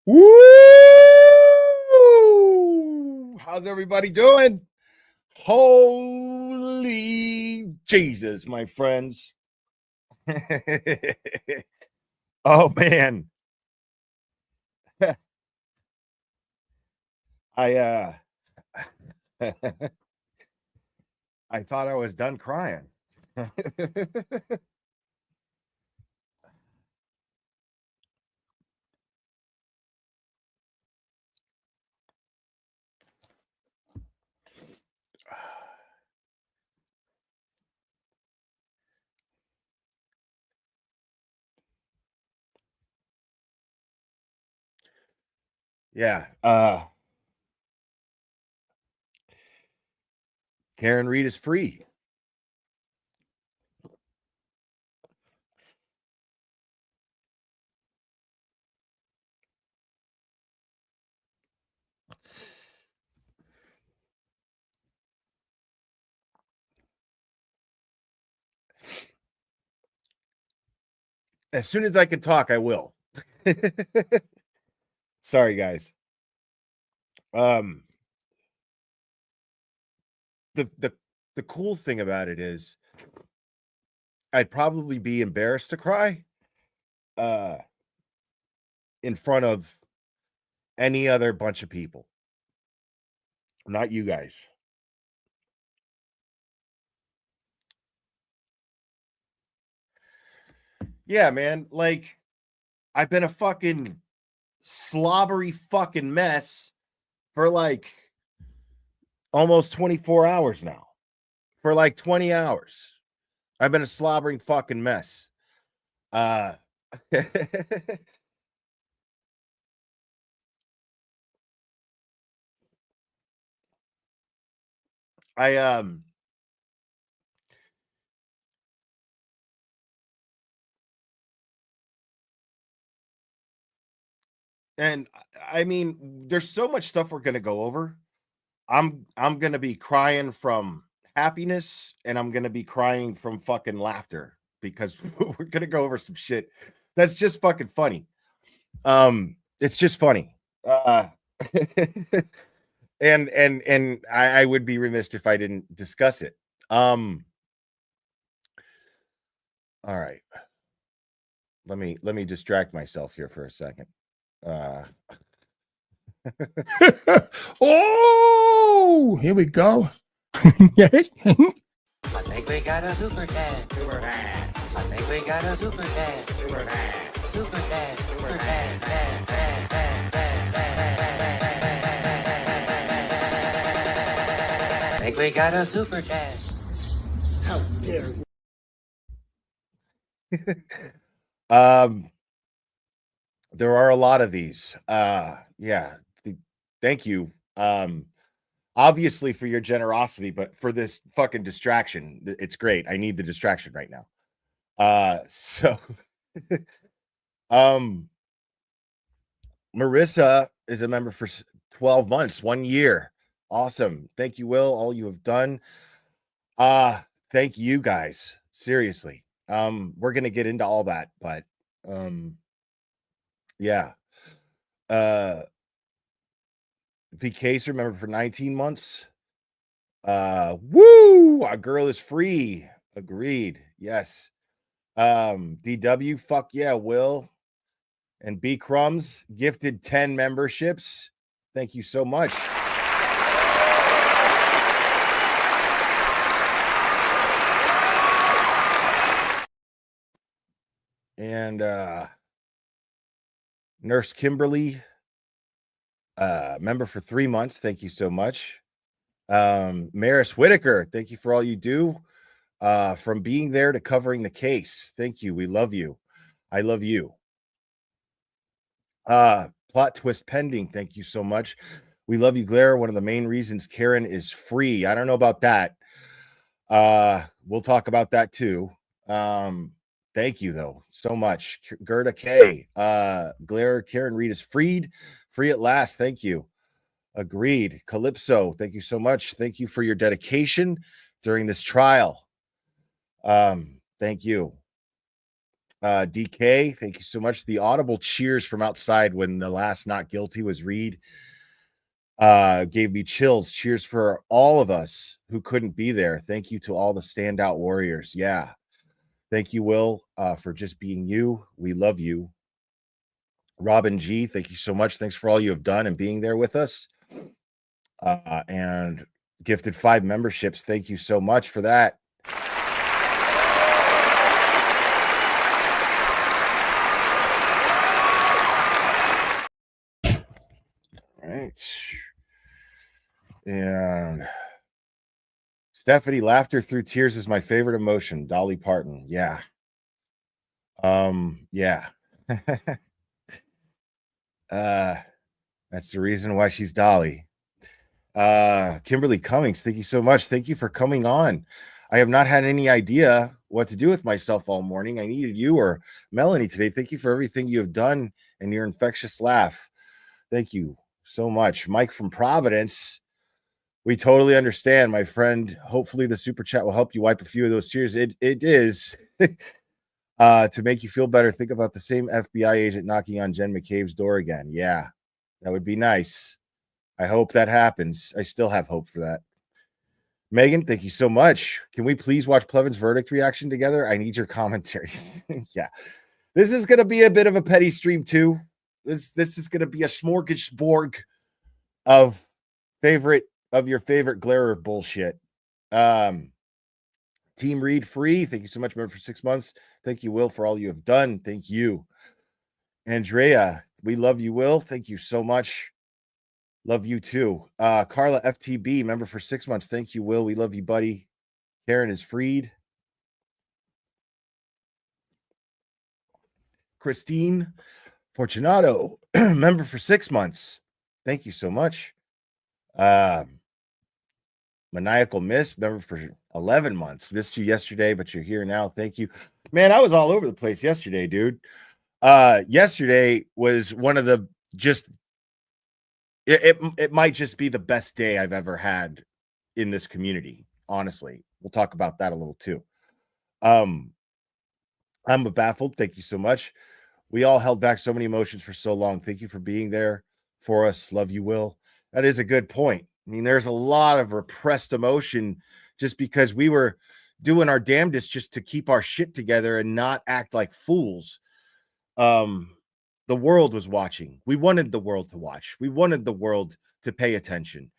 Woo! How's everybody doing? Holy Jesus, my friends. Oh man. I I thought I was done crying. Yeah. Karen Reed is free. As soon as I can talk, I will. Sorry, guys. Um the cool thing about it is I'd probably be embarrassed to cry uh in front of any other bunch of people, not you guys. Yeah, man. Like, I've been a fucking slobbery fucking mess for like almost 24 hours now. For like 20 hours. I've been a slobbering fucking mess. Uh I and I mean, there's so much stuff we're gonna go over. I'm gonna be crying from happiness and I'm gonna be crying from fucking laughter because we're gonna go over some shit that's just fucking funny. It's just funny. And I would be remiss if I didn't discuss it. All right. Let me distract myself here for a second. Oh, here we go. I think we got a super dad. Super dad. I think we got a super dad. Super dad. Super dad. Super dad. Dad. Dad. Dad. Dad. Dad. I think we got a super dad. How dare you? There are a lot of these. Yeah. Thank you. Obviously for your generosity, but for this fucking distraction, it's great. I need the distraction right now. So um Marissa is a member for 12 months, 1 year. Awesome. Thank you, Will, all you have done. Thank you guys. Seriously. We're gonna get into all that, but yeah. VK's remember for 19 months. Woo! Our girl is free. Agreed. Yes. DW, fuck yeah, Will. And B Crumbs gifted 10 memberships. Thank you so much. And Nurse Kimberly, member for 3 months. Thank you so much. Maris Whitaker, thank you for all you do. From being there to covering the case. Thank you. We love you. I love you. Plot twist pending. Thank you so much. We love you, Glare. One of the main reasons Karen is free. I don't know about that. We'll talk about that too. Thank you though so much. Gerda K. Glare, Karen Reed is freed. Free at last. Thank you. Agreed. Calypso, thank you so much. Thank you for your dedication during this trial. Thank you. DK, thank you so much. The audible cheers from outside when the last not guilty was read gave me chills. Cheers for all of us who couldn't be there. Thank you to all the standout warriors. Yeah. Thank you, Will, for just being you. We love you. Robin G, thank you so much. Thanks for all you have done and being there with us. And gifted 5 memberships. Thank you so much for that. All right. And Stephanie, laughter through tears is my favorite emotion. Dolly Parton. Yeah. Yeah. That's the reason why she's Dolly. Kimberly Cummings, thank you so much. Thank you for coming on. I have not had any idea what to do with myself all morning. I needed you or Melanie today. Thank you for everything you have done and your infectious laugh. Thank you so much. Mike from Providence. We totally understand, my friend. Hopefully the super chat will help you wipe a few of those tears. It is to make you feel better. Think about the same FBI agent knocking on Jen McCabe's door again. Yeah, that would be nice. I hope that happens. I still have hope for that. Megan, thank you so much. Can we please watch Plevin's verdict reaction together? I need your commentary. Yeah. This is going to be a bit of a petty stream too. This is going to be a smorgasbord of your favorite Glare bullshit. Team Read Free, thank you so much, member, for 6 months. Thank you, Will, for all you have done. Thank you. Andrea, we love you, Will. Thank you so much. Love you too. Carla FTB, member for 6 months. Thank you, Will. We love you, buddy. Karen is freed. Christine Fortunato, member for 6 months. Thank you so much. Maniacal Miss, member for 11 months. Missed you yesterday, but you're here now. Thank you. Man, I was all over the place yesterday, dude. Yesterday was one of the it might just be the best day I've ever had in this community, honestly. We'll talk about that a little too. I'm baffled. Thank you so much. We all held back so many emotions for so long. Thank you for being there for us. Love you, Will. That is a good point. I mean, there's a lot of repressed emotion just because we were doing our damnedest just to keep our shit together and not act like fools. The world was watching. We wanted the world to watch. We wanted the world to pay attention.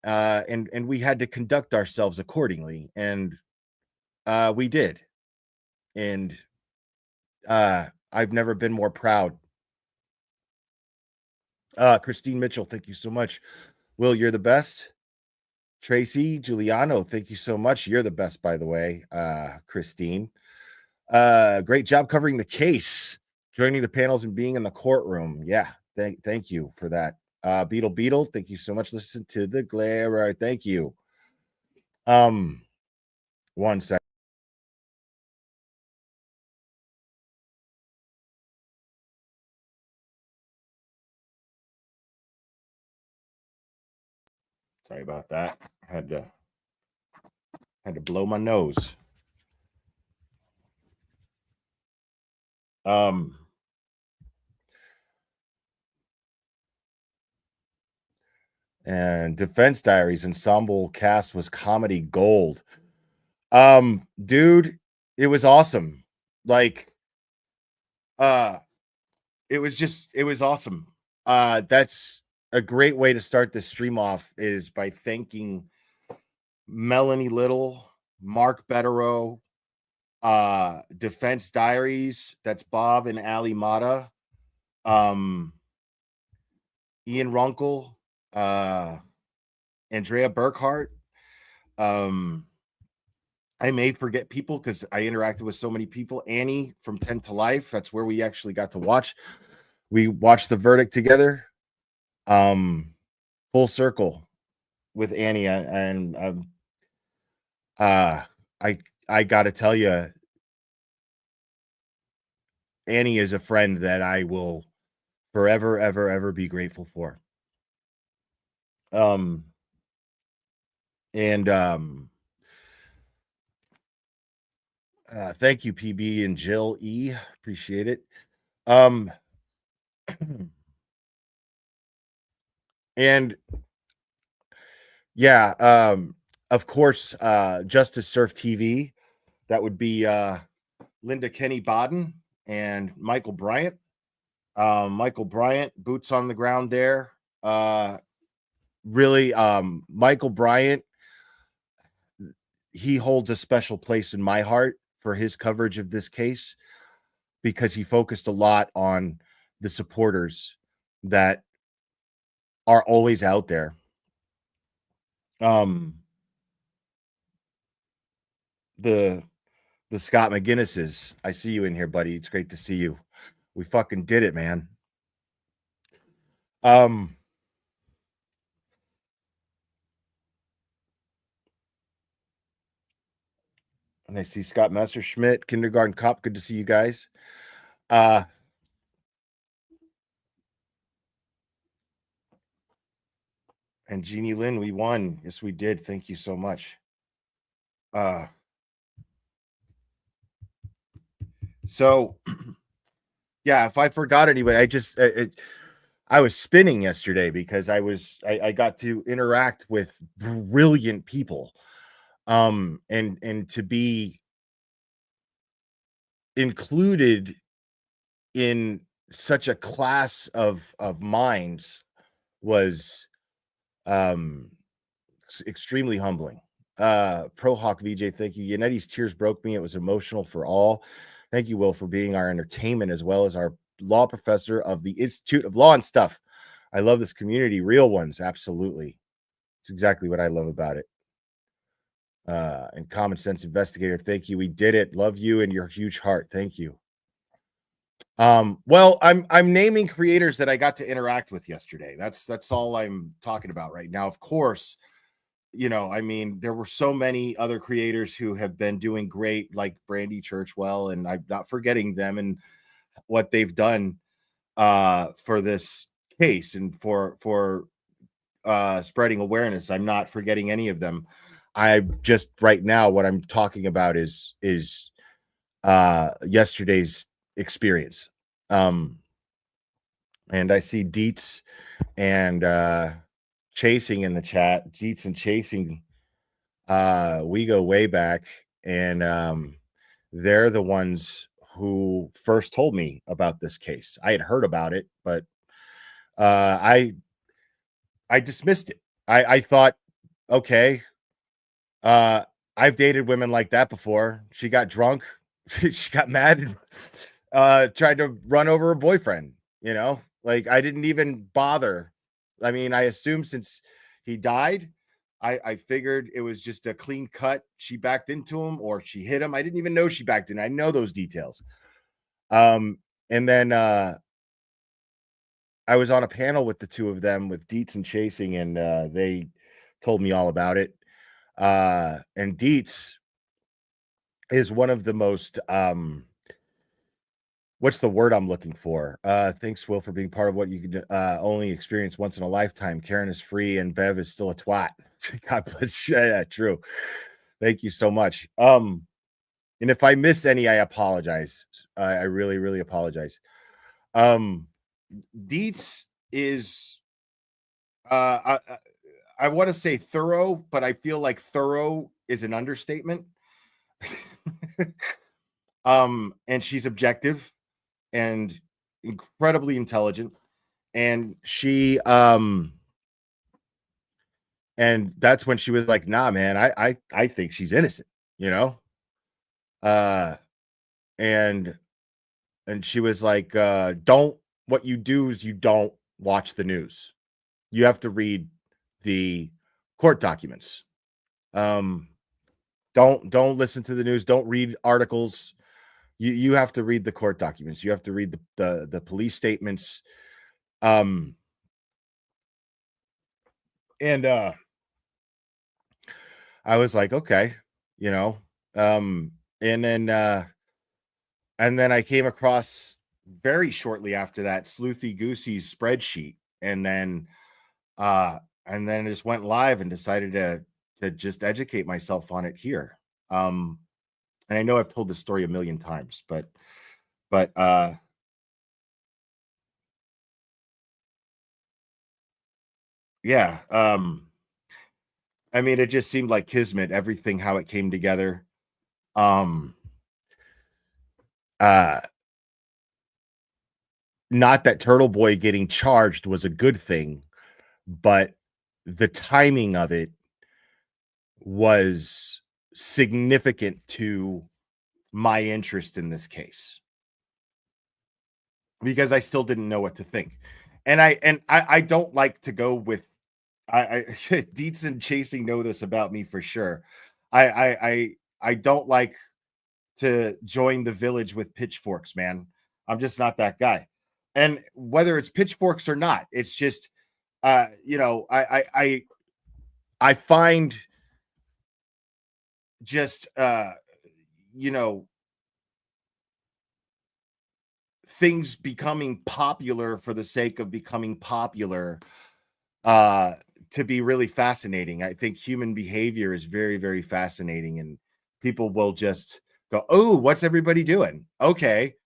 And we had to conduct ourselves accordingly. And we did. And I've never been more proud. Christine Mitchell, thank you so much. Will, you're the best. Tracy Giuliano, thank you so much. You're the best, by the way, Christine. Great job covering the case, joining the panels and being in the courtroom. Yeah, thank you for that. Beetle, thank you so much. Listen to the glare. Thank you. 1 second. Sorry about that. Had to blow my nose. And Defense Diaries ensemble cast was comedy gold. Dude, it was awesome. Like, it was awesome. That's a great way to start the stream off is by thanking Melanie Little, Mark Betterow, Defense Diaries, that's Bob and Ali Mata, Ian Runkle, Andrea Burkhart. I may forget people because I interacted with so many people. Annie from 10 to Life, that's where we actually got to watch. We watched the verdict together. Full circle with Annie, and I gotta tell you, Annie is a friend that I will forever, ever be grateful for. Thank you, PB and Jill E. Appreciate it. Um, and yeah, of course, Justice Surf TV. That would be Linda Kenny Bodden and Michael Bryant. Michael Bryant, boots on the ground there. Really, Michael Bryant, he holds a special place in my heart for his coverage of this case because he focused a lot on the supporters that are always out there. The Scott McGinnises, I see you in here, buddy. It's great to see you. We fucking did it, man. And I see Scott Messerschmidt, Kindergarten Cop. Good to see you guys. And Jeannie Lynn, we won. Yes, we did. Thank you so much. So yeah, if I forgot anyway, I was spinning yesterday because I got to interact with brilliant people. And to be included in such a class of minds was extremely humbling. Pro Hawk VJ, thank you. Yanetti's tears broke me. It was emotional for all. Thank you, Will, for being our entertainment as well as our law professor of the Institute of Law and Stuff. I love this community, real ones, absolutely. It's exactly what I love about it. And Common Sense Investigator, thank you. We did it. Love you and your huge heart. Thank you. Well, I'm naming creators that I got to interact with yesterday. That's all I'm talking about right now. Of course, I mean, there were so many other creators who have been doing great, like Brandy Churchwell, and I'm not forgetting them and what they've done for this case and for spreading awareness. I'm not forgetting any of them. I just right now what I'm talking about is yesterday's experience. And I see Dietz and Chasing in the chat. Dietz and Chasing, we go way back, and they're the ones who first told me about this case. I had heard about it, but I dismissed it. I thought, okay, I've dated women like that before. She got drunk, she got mad, and tried to run over her boyfriend. Like I didn't even bother. I mean, I assumed since he died, I figured it was just a clean cut. She backed into him or she hit him. I didn't even know she backed in. I know those details. And then I was on a panel with the two of them with Dietz and Chasing, and they told me all about it. And Dietz is one of the most what's the word I'm looking for? Thanks, Will, for being part of what you could only experience once in a lifetime. Karen is free and Bev is still a twat. God bless you. Yeah, true. Thank you so much. And if I miss any, I apologize. I really, really apologize. Dietz is I want to say thorough, but I feel like thorough is an understatement. And she's objective and incredibly intelligent, and she and that's when she was like, nah, man, I think she's innocent, and she was like, don't, what you do is you don't watch the news. You have to read the court documents. Don't listen to the news, don't read articles. You have to read the court documents. You have to read the police statements. And I was like, okay, and then I came across very shortly after that Sleuthy Goosey's spreadsheet, and then I just went live and decided to just educate myself on it here. And I know I've told this story a million times, but yeah, I mean, it just seemed like kismet, everything, how it came together. Um, Not that Turtle Boy getting charged was a good thing, but the timing of it was significant to my interest in this case because I still didn't know what to think. And I don't like to go with Dietz and Chasing know this about me for sure. I don't like to join the village with pitchforks, man. I'm just not that guy. And whether it's pitchforks or not, it's just you know, I find just you know, things becoming popular for the sake of becoming popular to be really fascinating. I think human behavior is very, very fascinating, and people will just go, "Oh, what's everybody doing?" Okay.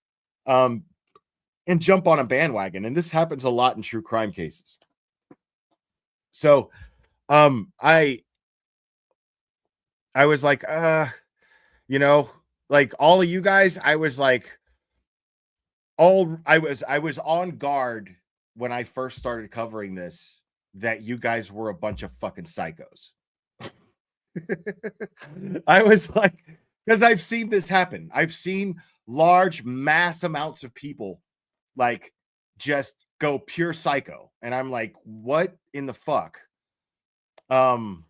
And jump on a bandwagon. And this happens a lot in true crime cases. So I was like, you know, like all of you guys, I was like, I was on guard when I first started covering this that you guys were a bunch of fucking psychos. I was like, because I've seen this happen. I've seen large mass amounts of people like just go pure psycho. And I'm like, what in the fuck? And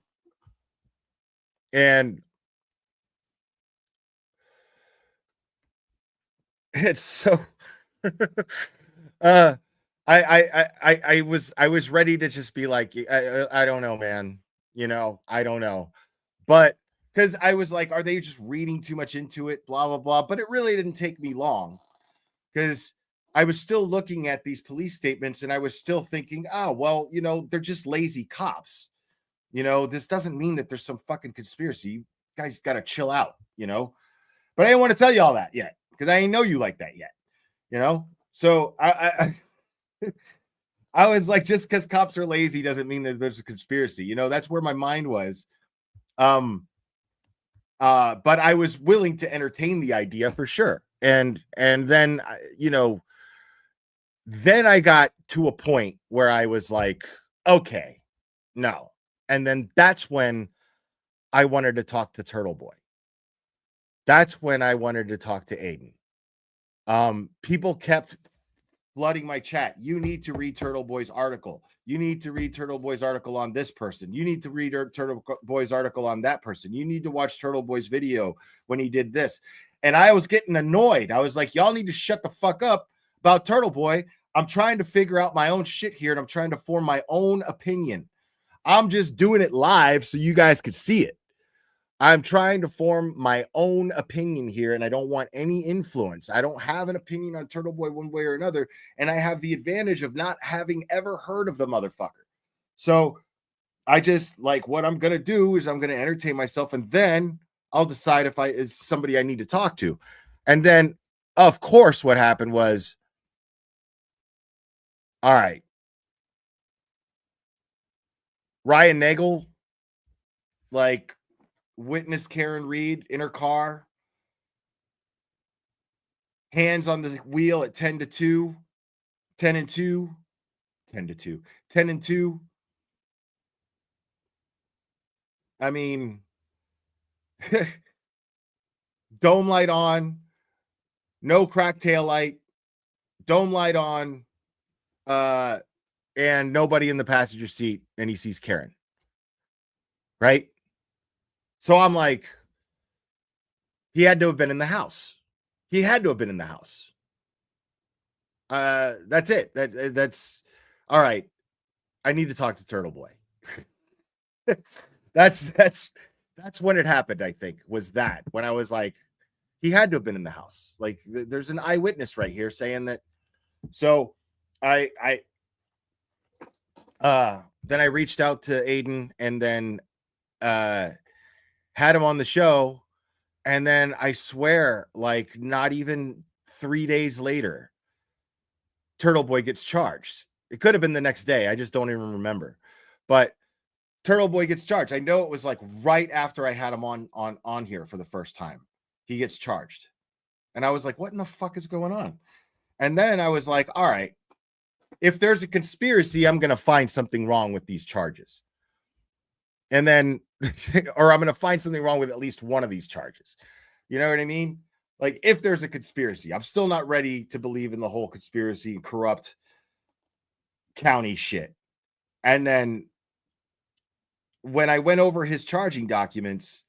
it's so uh I was ready to just be like, I don't know, man. You know, I don't know. But because I was like, are they just reading too much into it? Blah blah blah. But it really didn't take me long because I was still looking at these police statements and I was still thinking, oh, well, you know, they're just lazy cops. You know, this doesn't mean that there's some fucking conspiracy. You guys got to chill out, you know. But I didn't want to tell you all that yet because I didn't know you like that yet, you know. So I was like, just because cops are lazy doesn't mean that there's a conspiracy, you know. That's where my mind was. But I was willing to entertain the idea for sure. And then you know, then I got to a point where I was like, okay, no. And then that's when I wanted to talk to Turtle Boy. That's when I wanted to talk to Aiden. People kept flooding my chat. You need to read Turtle Boy's article. You need to read Turtle Boy's article on this person. You need to read Turtle Boy's article on that person. You need to watch Turtle Boy's video when he did this. And I was getting annoyed. I was like, y'all need to shut the fuck up about Turtle Boy. I'm trying to figure out my own shit here, and I'm trying to form my own opinion. I'm just doing it live so you guys could see it. I'm trying to form my own opinion here, and I don't want any influence. I don't have an opinion on Turtle Boy one way or another, and I have the advantage of not having ever heard of the motherfucker. So I just like what I'm going to do is I'm going to entertain myself, and then I'll decide if I is somebody I need to talk to. And then, of course, what happened was, all right, Ryan Nagel, like, witnessed Karen Reed in her car, hands on the wheel at 10 to 2, 10 and 2, 10 to 2, 10 and 2. I mean, dome light on, no crack tail light, dome light on, and nobody in the passenger seat, and he sees Karen. Right? So I'm like, he had to have been in the house. He had to have been in the house. That's it. That's all right. I need to talk to Turtle Boy. that's when it happened. I think was that when I was like, he had to have been in the house. Like, there's an eyewitness right here saying that. So I then I reached out to Aiden and then had him on the show, And then I swear, like not even 3 days later, Turtle Boy gets charged. It could have been the next day. I just don't even remember. But Turtle Boy gets charged. I know it was like right after I had him on here for the first time. He gets charged. And I was like, what in the fuck is going on? And then I was like, all right, if there's a conspiracy, I'm going to find something wrong with these charges. And then, or I'm going to find something wrong with at least one of these charges. You know what I mean? Like, if there's a conspiracy, I'm still not ready to believe in the whole conspiracy, corrupt county shit. And then when I went over his charging documents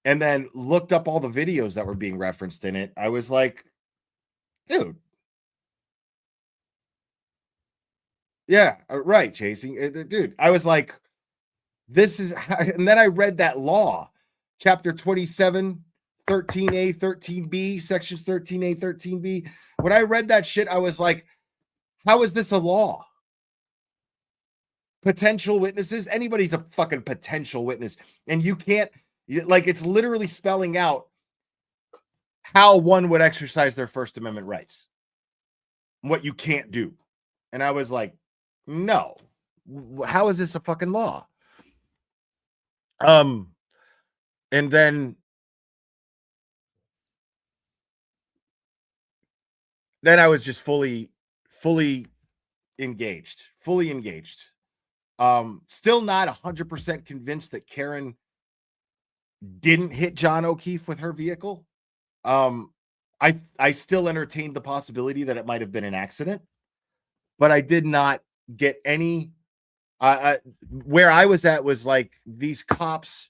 and then looked up all the videos that were being referenced in it, I was like, dude. Yeah, right, chasing. Dude, I was like, this is, and then I read that law, chapter 27, 13A, 13B, sections 13A, 13B. When I read that shit, I was like, how is this a law? Potential witnesses? Anybody's a fucking potential witness. And you can't, like, it's literally spelling out how one would exercise their First Amendment rights, what you can't do. And I was like, no, how is this a fucking law? And then I was just fully engaged. Still not 100% convinced that Karen didn't hit John O'Keefe with her vehicle. I still entertained the possibility that it might have been an accident, but I did not get any. Where I was at was like, these cops,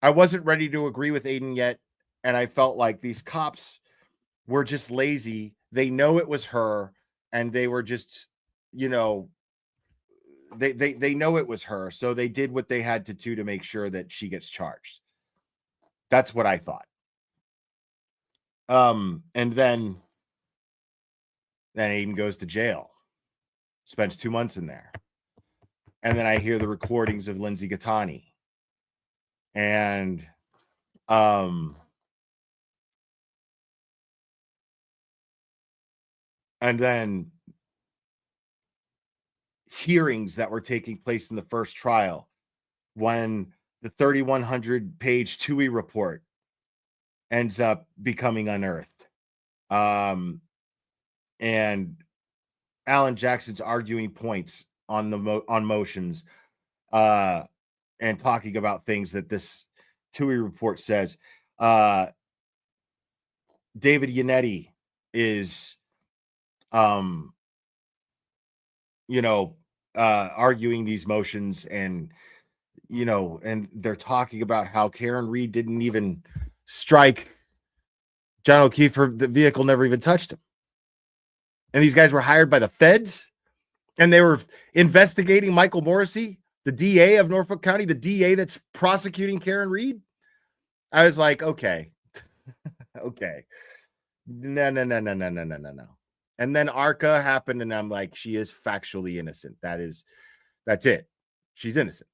I wasn't ready to agree with Aiden yet, and I felt like these cops were just lazy. They know it was her, and they were just, you know, they know it was her, so they did what they had to do to make sure that she gets charged. That's what I thought. And then Aiden goes to jail, spends 2 months in there. And then I hear the recordings of Lindsay Gattani. And then hearings that were taking place in the first trial, when the 3,100 page TUI report ends up becoming unearthed. And Allan Jackson's arguing points on on motions, and talking about things that this TUI report says. David Yannetti is, arguing these motions, and, and they're talking about how Karen Reed didn't even strike John O'Keefe. The vehicle never even touched him. And these guys were hired by the feds, and they were investigating Michael Morrissey, the DA of Norfolk County, the DA that's prosecuting Karen Reed. I was like, okay. Okay. No. And then ARCA happened, and I'm like, she is factually innocent. That's it. She's innocent.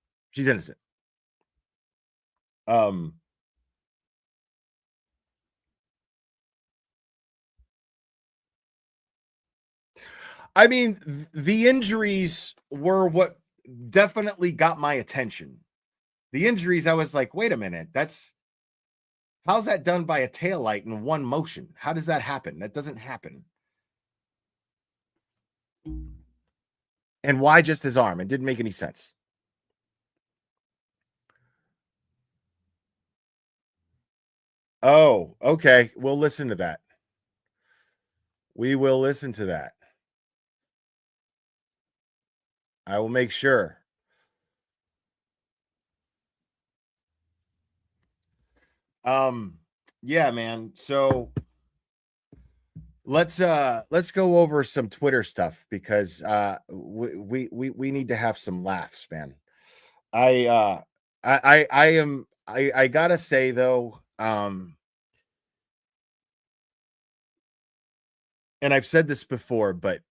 I mean, the injuries were what definitely got my attention. The injuries, I was like, wait a minute, how's that done by a taillight in one motion? How does that happen? That doesn't happen. And why just his arm? It didn't make any sense. Oh, okay. We'll listen to that. We will listen to that. I will make sure. Yeah, man. So let's go over some Twitter stuff, because we need to have some laughs, man. I gotta say though, and I've said this before, but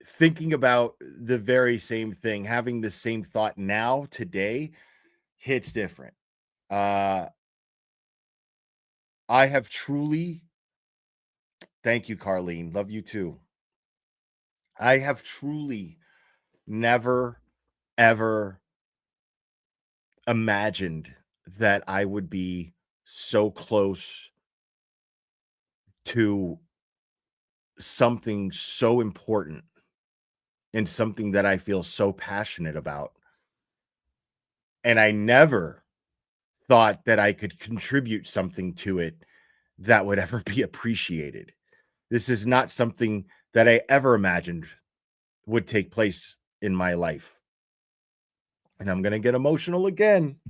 thinking about the very same thing, having the same thought now today, hits different. I have truly, thank you, Carlene. Love you too. I have truly never, ever imagined that I would be so close to something so important and something that I feel so passionate about. And I never thought that I could contribute something to it that would ever be appreciated. This is not something that I ever imagined would take place in my life. And I'm going to get emotional again.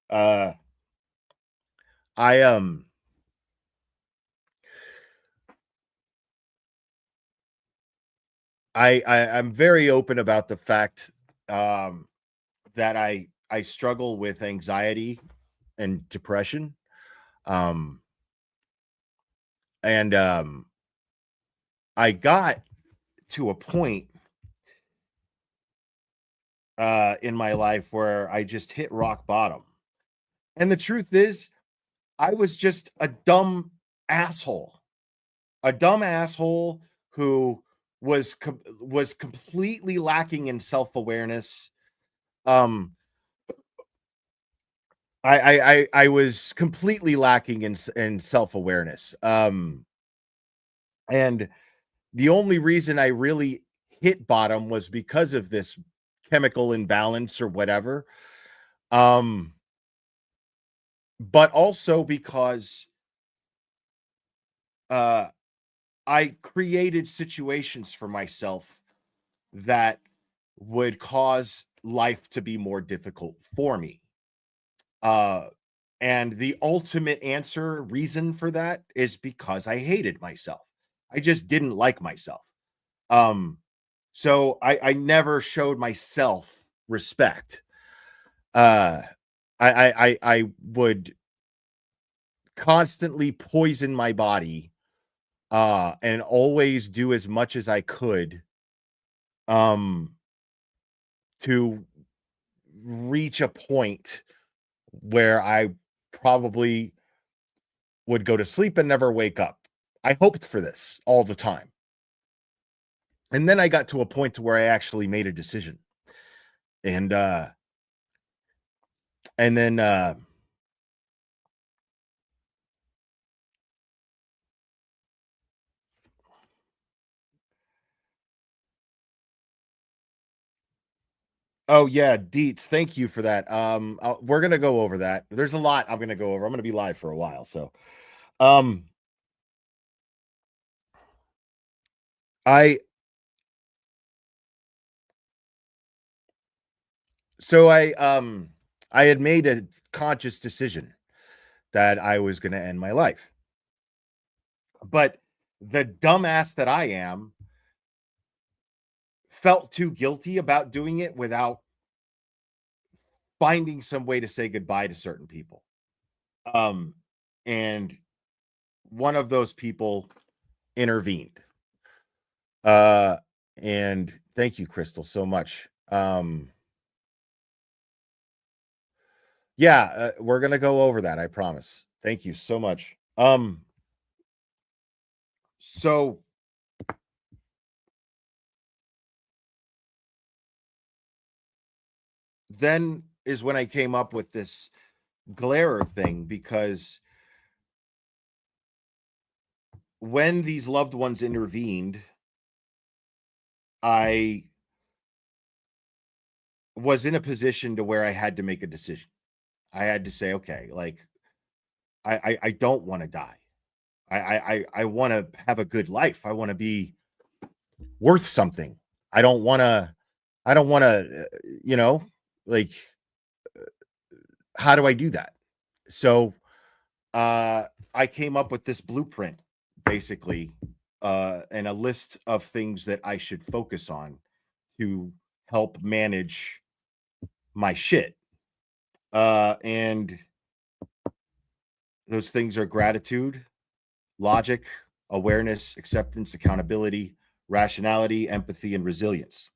I'm very open about the fact that I struggle with anxiety and depression. And I got to a point in my life where I just hit rock bottom. And the truth is, I was just a dumb asshole who was completely lacking in self-awareness. I was completely lacking in self-awareness. And the only reason I really hit bottom was because of this chemical imbalance or whatever. But also because I created situations for myself that would cause life to be more difficult for me. And the ultimate reason for that is because I hated myself. I just didn't like myself. So I never showed myself respect. I would constantly poison my body and always do as much as I could to reach a point where I probably would go to sleep and never wake up. I hoped for this all the time. And then I got to a point to where I actually made a decision. And then oh yeah, Deets, thank you for that. We're gonna go over that. There's a lot I'm gonna go over. I'm gonna be live for a while, so I I had made a conscious decision that I was gonna end my life. But the dumbass that I am felt too guilty about doing it without finding some way to say goodbye to certain people. And one of those people intervened. And thank you, Crystal, so much. Yeah, we're gonna go over that, I promise. Thank you so much. So then is when I came up with this glare thing, because when these loved ones intervened, I was in a position to where I had to make a decision. I had to say, okay, like I don't want to die. I want to have a good life. I want to be worth something. I don't want to, like, how do I do that? So I came up with this blueprint, basically, and a list of things that I should focus on to help manage my shit. And those things are gratitude, logic, awareness, acceptance, accountability, rationality, empathy, and resilience.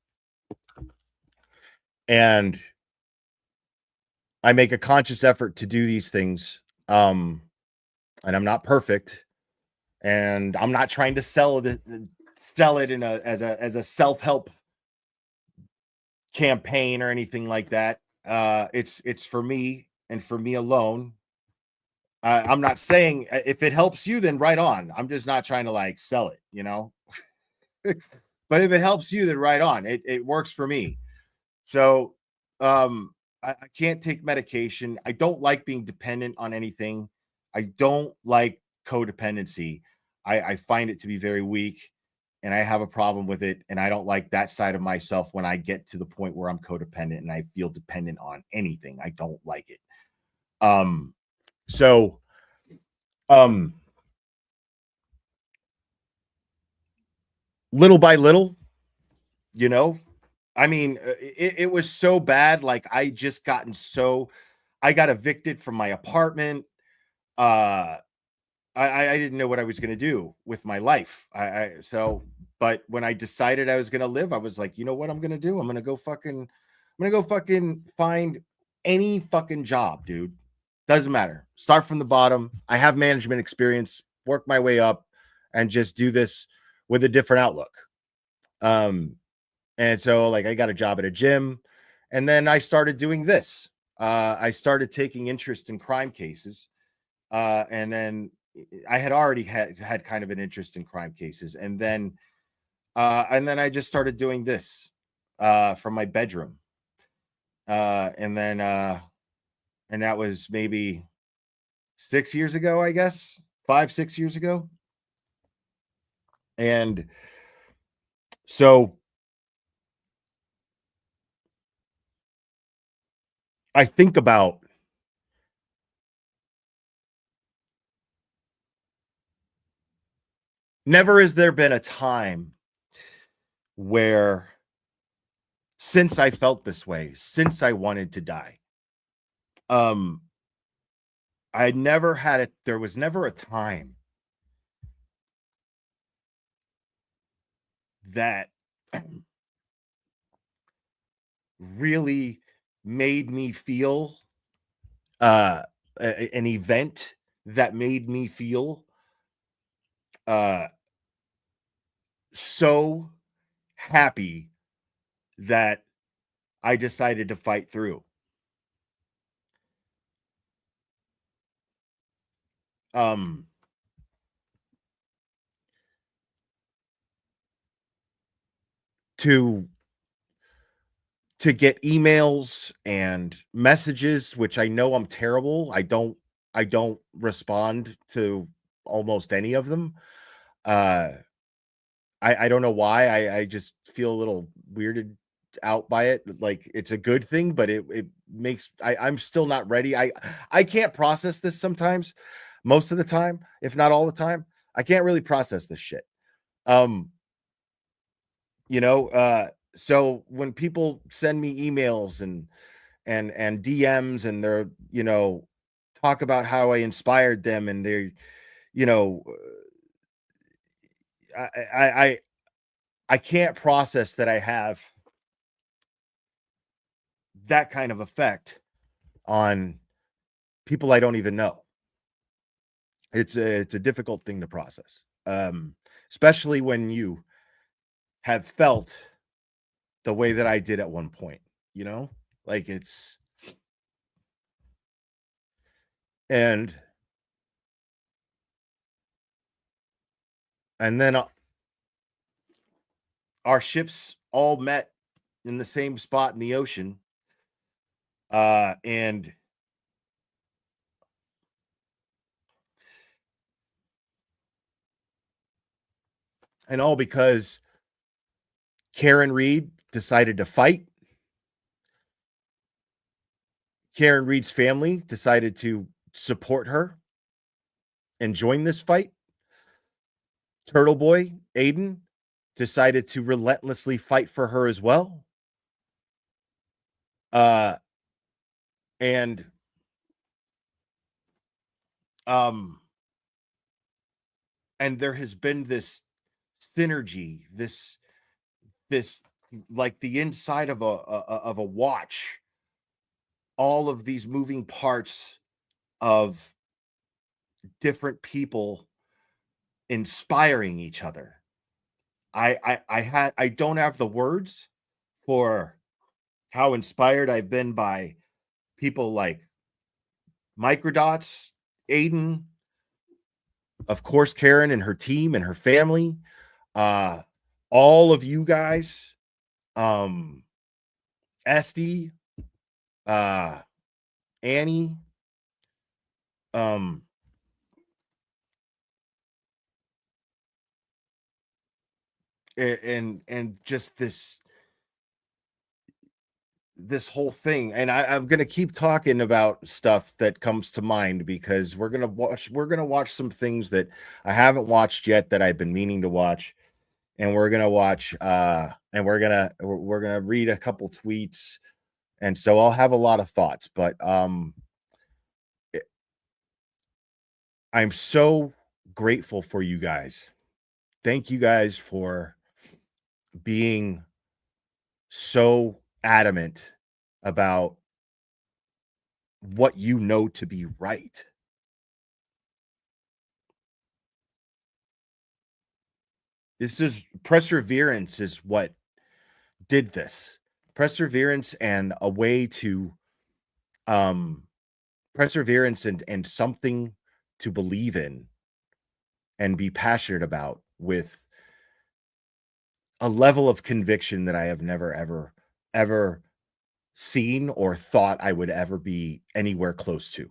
And I make a conscious effort to do these things. And I'm not perfect, and I'm not trying to sell it in as a self-help campaign or anything like that. It's for me and for me alone. I'm not saying if it helps you, then right on. I'm just not trying to like sell it, you know. But if it helps you, then right on. It works for me. So I can't take medication. I don't like being dependent on anything. I don't like codependency. I find it to be very weak, and I have a problem with it. And I don't like that side of myself when I get to the point where I'm codependent and I feel dependent on anything. I don't like it. So um little by little, you know, I mean, it was so bad. Like I got evicted from my apartment. Uh, I didn't know what I was going to do with my life. But when I decided I was going to live, I was like, you know what I'm going to do? I'm going to go fucking find any fucking job, dude. Doesn't matter. Start from the bottom. I have management experience, work my way up, and just do this with a different outlook. And so like I got a job at a gym, and then I started doing this. I started taking interest in crime cases. And then I had already had kind of an interest in crime cases. And then I just started doing this from my bedroom. And that was maybe 6 years ago, I guess, 5, 6 years ago. And so I think about never has there been a time where since I felt this way, since I wanted to die, um, I never had it. There was never a time that really made me feel uh an event that made me feel uh so happy that I decided to fight through. Um to get emails and messages, which I know I'm terrible. I don't respond to almost any of them. Uh I don't know why. I just feel a little weirded out by it. Like it's a good thing, but it makes I'm still not ready. I can't process this sometimes, most of the time, if not all the time. I can't really process this shit. Um, so when people send me emails and DMs and they're, talk about how I inspired them and they're, you know, I I can't process that I have that kind of effect on people I don't even know. It's a difficult thing to process, especially when you have felt the way that I did at one point. You know, like it's and and then our ships all met in the same spot in the ocean, and all because Karen Reed decided to fight. Karen Reed's family decided to support her and join this fight. Turtle Boy, Aiden, decided to relentlessly fight for her as well. Uh and um and there has been this synergy, this like the inside of a watch all of these moving parts of different people inspiring each other. I don't have the words for how inspired I've been by people like Microdots, Aiden, of course, Karen and her team and her family, uh, all of you guys, um, Esty, uh, Annie, um, and just this whole thing. And I'm gonna keep talking about stuff that comes to mind because we're gonna watch some things that I haven't watched yet that I've been meaning to watch, and we're gonna watch and we're gonna read a couple tweets, and so I'll have a lot of thoughts, but I'm so grateful for you guys. Thank you guys for being so adamant about what you know to be right. This is perseverance is what did this. Perseverance and a way to um perseverance and something to believe in and be passionate about with a level of conviction that I have never ever seen or thought I would ever be anywhere close to.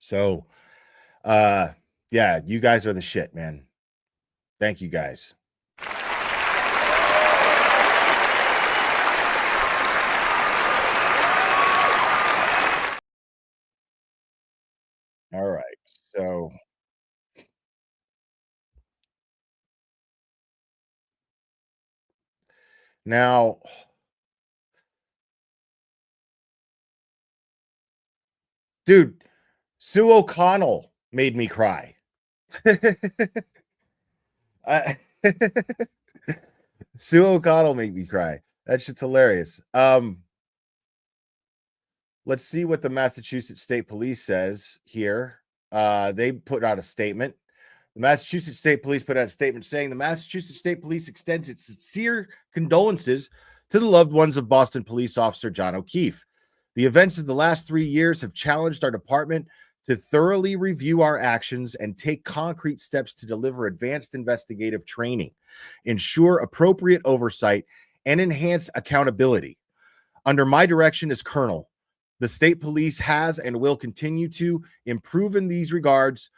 So, uh yeah, you guys are the shit, man. Thank you guys. All right. So, now, dude, Sue O'Connell made me cry. I Sue O'Connell made me cry. That shit's hilarious. Let's see what the Massachusetts State Police says here. They put out a statement. The Massachusetts State Police put out a statement saying the Massachusetts State Police extends its sincere condolences to the loved ones of Boston police officer John O'Keefe. The events of the last 3 years have challenged our department to thoroughly review our actions and take concrete steps to deliver advanced investigative training, ensure appropriate oversight, and enhance accountability. Under my direction as Colonel, the state police has and will continue to improve in these regards.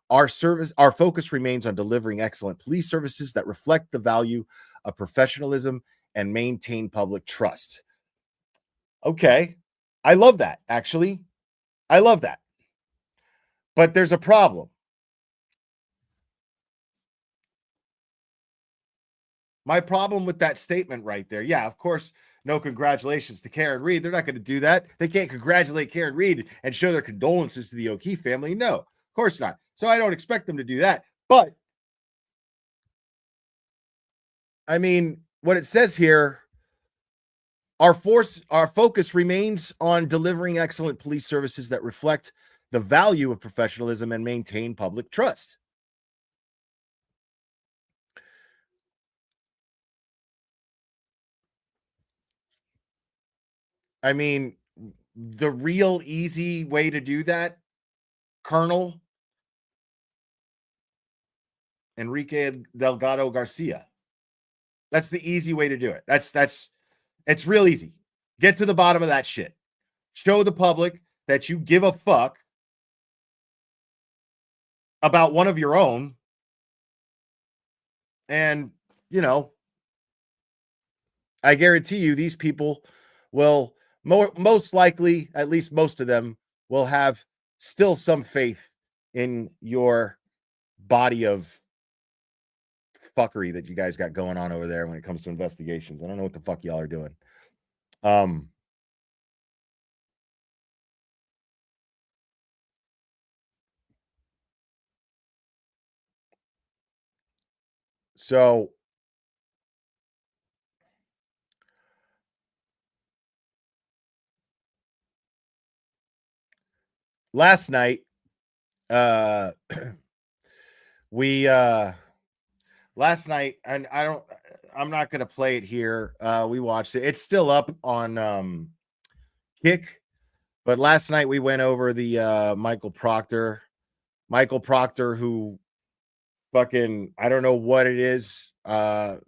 Our focus remains on delivering excellent police services that reflect the value of professionalism and maintain public trust. Okay. I love that, actually. I love that. But there's a problem. My problem with that statement right there. Yeah, of course, no congratulations to Karen Reed. They're not going to do that. They can't congratulate Karen Reed and show their condolences to the O'Keefe family. No, of course not. So I don't expect them to do that. But I mean, what it says here, our focus remains on delivering excellent police services that reflect the value of professionalism and maintain public trust. I mean, the real easy way to do that, Colonel Enrique Delgado Garcia. That's the easy way to do it. That's it's real easy. Get to the bottom of that shit. Show the public that you give a fuck about one of your own. And, you know, I guarantee you these people will most likely, at least most of them, will have still some faith in your body of fuckery that you guys got going on over there when it comes to investigations. I don't know what the fuck y'all are doing. Um so last night, last night, and I'm not gonna play it here. We watched it. It's still up on Kick, but last night we went over the Michael Proctor, who fucking, I don't know what it is. I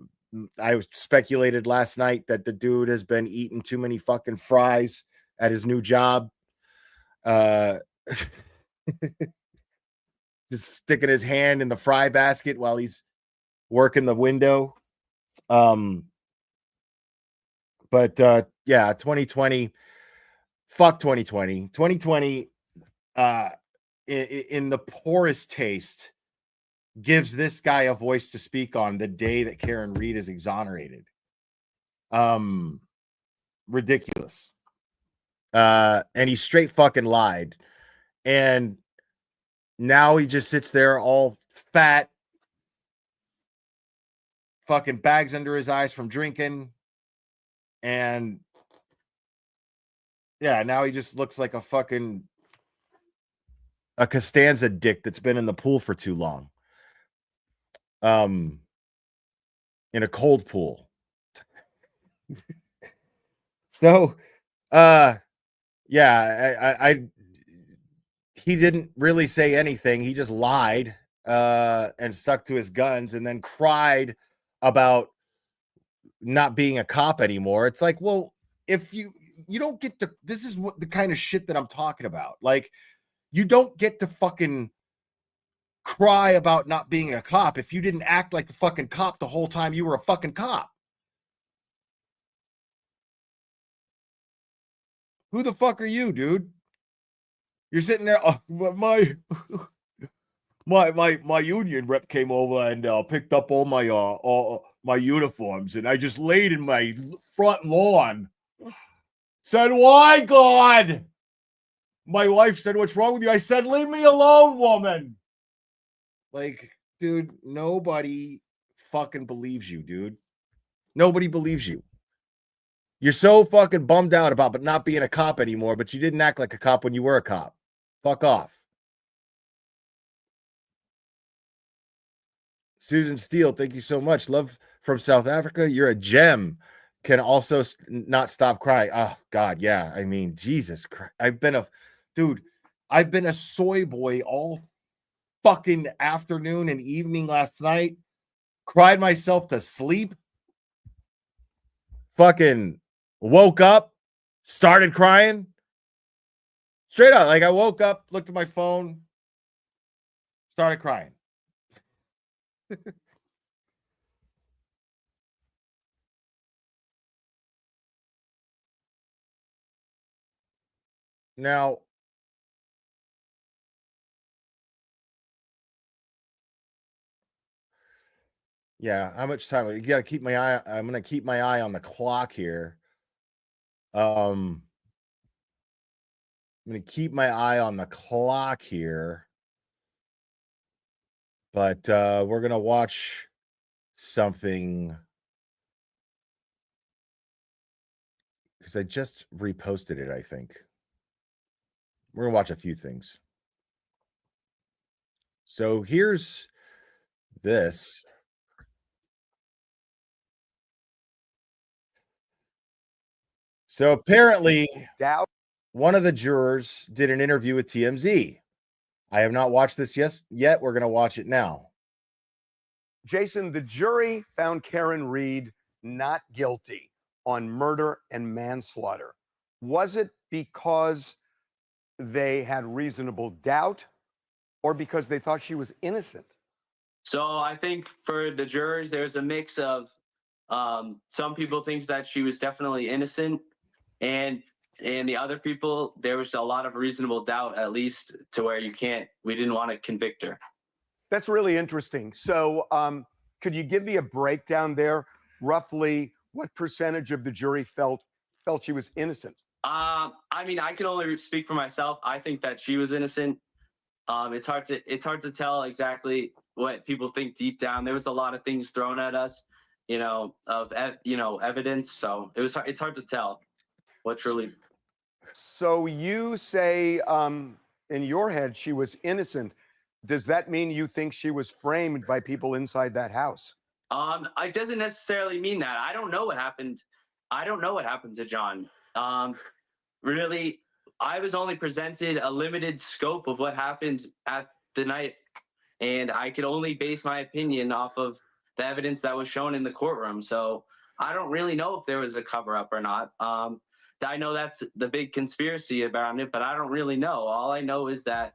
speculated last night that the dude has been eating too many fucking fries at his new job. Just sticking his hand in the fry basket while he's working the window. But yeah, 2020, fuck 2020. 2020, in the poorest taste, gives this guy a voice to speak on the day that Karen Read is exonerated. Ridiculous. And he straight fucking lied. And now he just sits there all fat, fucking bags under his eyes from drinking. And yeah, now he just looks like a Costanza dick that's been in the pool for too long. In a cold pool. So, yeah, he didn't really say anything. He just lied and stuck to his guns and then cried about not being a cop anymore. It's like, well, if you don't get to, this is what the kind of shit that I'm talking about. Like, you don't get to fucking cry about not being a cop if you didn't act like the fucking cop the whole time you were a fucking cop. Who the fuck are you, dude? You're sitting there. My union rep came over and picked up all my uniforms, and I just laid in my front lawn. Said, "Why, God?" My wife said, "What's wrong with you?" I said, "Leave me alone, woman." Like, dude, nobody fucking believes you, dude. Nobody believes you. You're so fucking bummed out about not being a cop anymore, but you didn't act like a cop when you were a cop. Fuck off. Susan Steele, thank you so much. Love from South Africa. You're a gem. Can also not stop crying. Oh, God, yeah. I mean, Jesus Christ. I've been a soy boy all fucking afternoon and evening last night. Cried myself to sleep. Fucking woke up, started crying. Straight up. Like, I woke up, looked at my phone, started crying. Now, yeah, how much time? You got to keep my eye. I'm going to keep my eye on the clock here. I'm going to keep my eye on the clock here. But we're going to watch something because I just reposted it, I think. We're going to watch a few things. So here's this. So apparently, one of the jurors did an interview with TMZ. I have not watched this yet. We're going to watch it now. Jason, the jury found Karen Read not guilty on murder and manslaughter. Was it because they had reasonable doubt or because they thought she was innocent? So I think for the jurors, there's a mix of some people think that she was definitely innocent, and the other people, there was a lot of reasonable doubt, at least to where we didn't want to convict her. That's really interesting. So could you give me a breakdown there? Roughly what percentage of the jury felt she was innocent? I mean, I can only speak for myself. I think that she was innocent. It's hard to tell exactly what people think deep down. There was a lot of things thrown at us, of evidence. So it's hard to tell what truly. So you say in your head she was innocent, does that mean you think she was framed by people inside that house? It doesn't necessarily mean that. I don't know what happened. I don't know what happened to John. Really, I was only presented a limited scope of what happened at the night, and I could only base my opinion off of the evidence that was shown in the courtroom. So I don't really know if there was a cover up or not. I know that's the big conspiracy about it, but I don't really know. All I know is that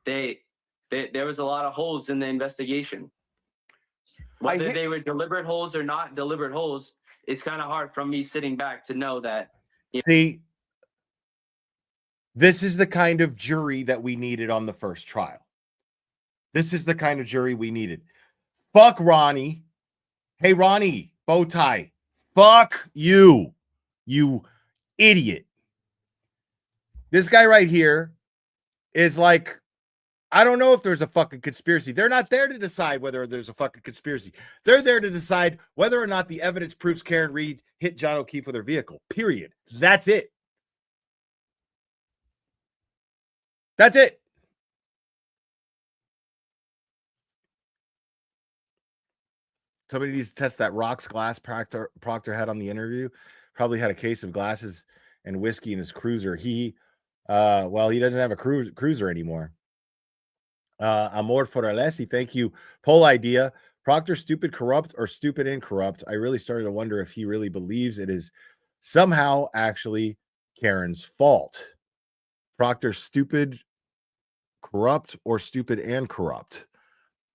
there was a lot of holes in the investigation. Whether they were deliberate holes or not deliberate holes, it's kind of hard from me sitting back to know that. See, this is the kind of jury that we needed on the first trial. This is the kind of jury we needed. Fuck Ronnie. Hey, Ronnie, bow tie. Fuck you, you idiot. This guy right here is like, I don't know if there's a fucking conspiracy. They're not there to decide whether there's a fucking conspiracy. They're there to decide whether or not the evidence proves Karen Reed hit John O'Keefe with her vehicle. Period. That's it. That's it. Somebody needs to test that rocks glass Proctor had on the interview. Probably had a case of glasses and whiskey in his cruiser. He doesn't have a cruiser anymore. Amor Foralesi, thank you. Poll idea: Proctor stupid corrupt or stupid incorrupt? I really started to wonder if he really believes it is somehow actually Karen's fault. Proctor stupid corrupt or stupid and corrupt?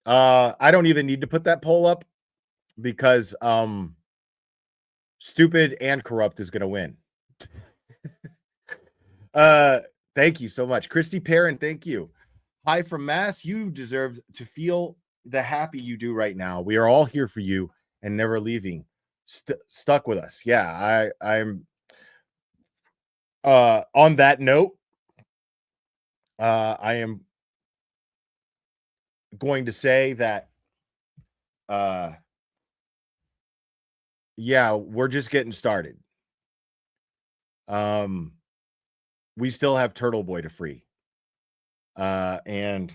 I don't even need to put that poll up because stupid and corrupt is going to win. Thank you so much. Christy Perrin, thank you. Hi from Mass. You deserve to feel the happy you do right now. We are all here for you and never leaving. Stuck with us. Yeah, I'm on that note, I am going to say that yeah, we're just getting started. We still have Turtle Boy to free. And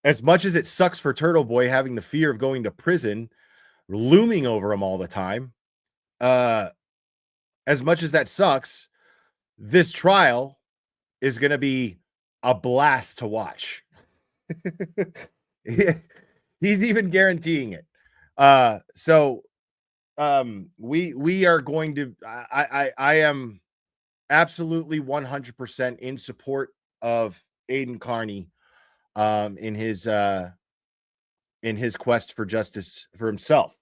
as much as it sucks for Turtle Boy having the fear of going to prison looming over him all the time, as much as that sucks, this trial is going to be a blast to watch. He's even guaranteeing it. We are going to, I am absolutely 100% in support of Aiden Carney in his quest for justice for himself.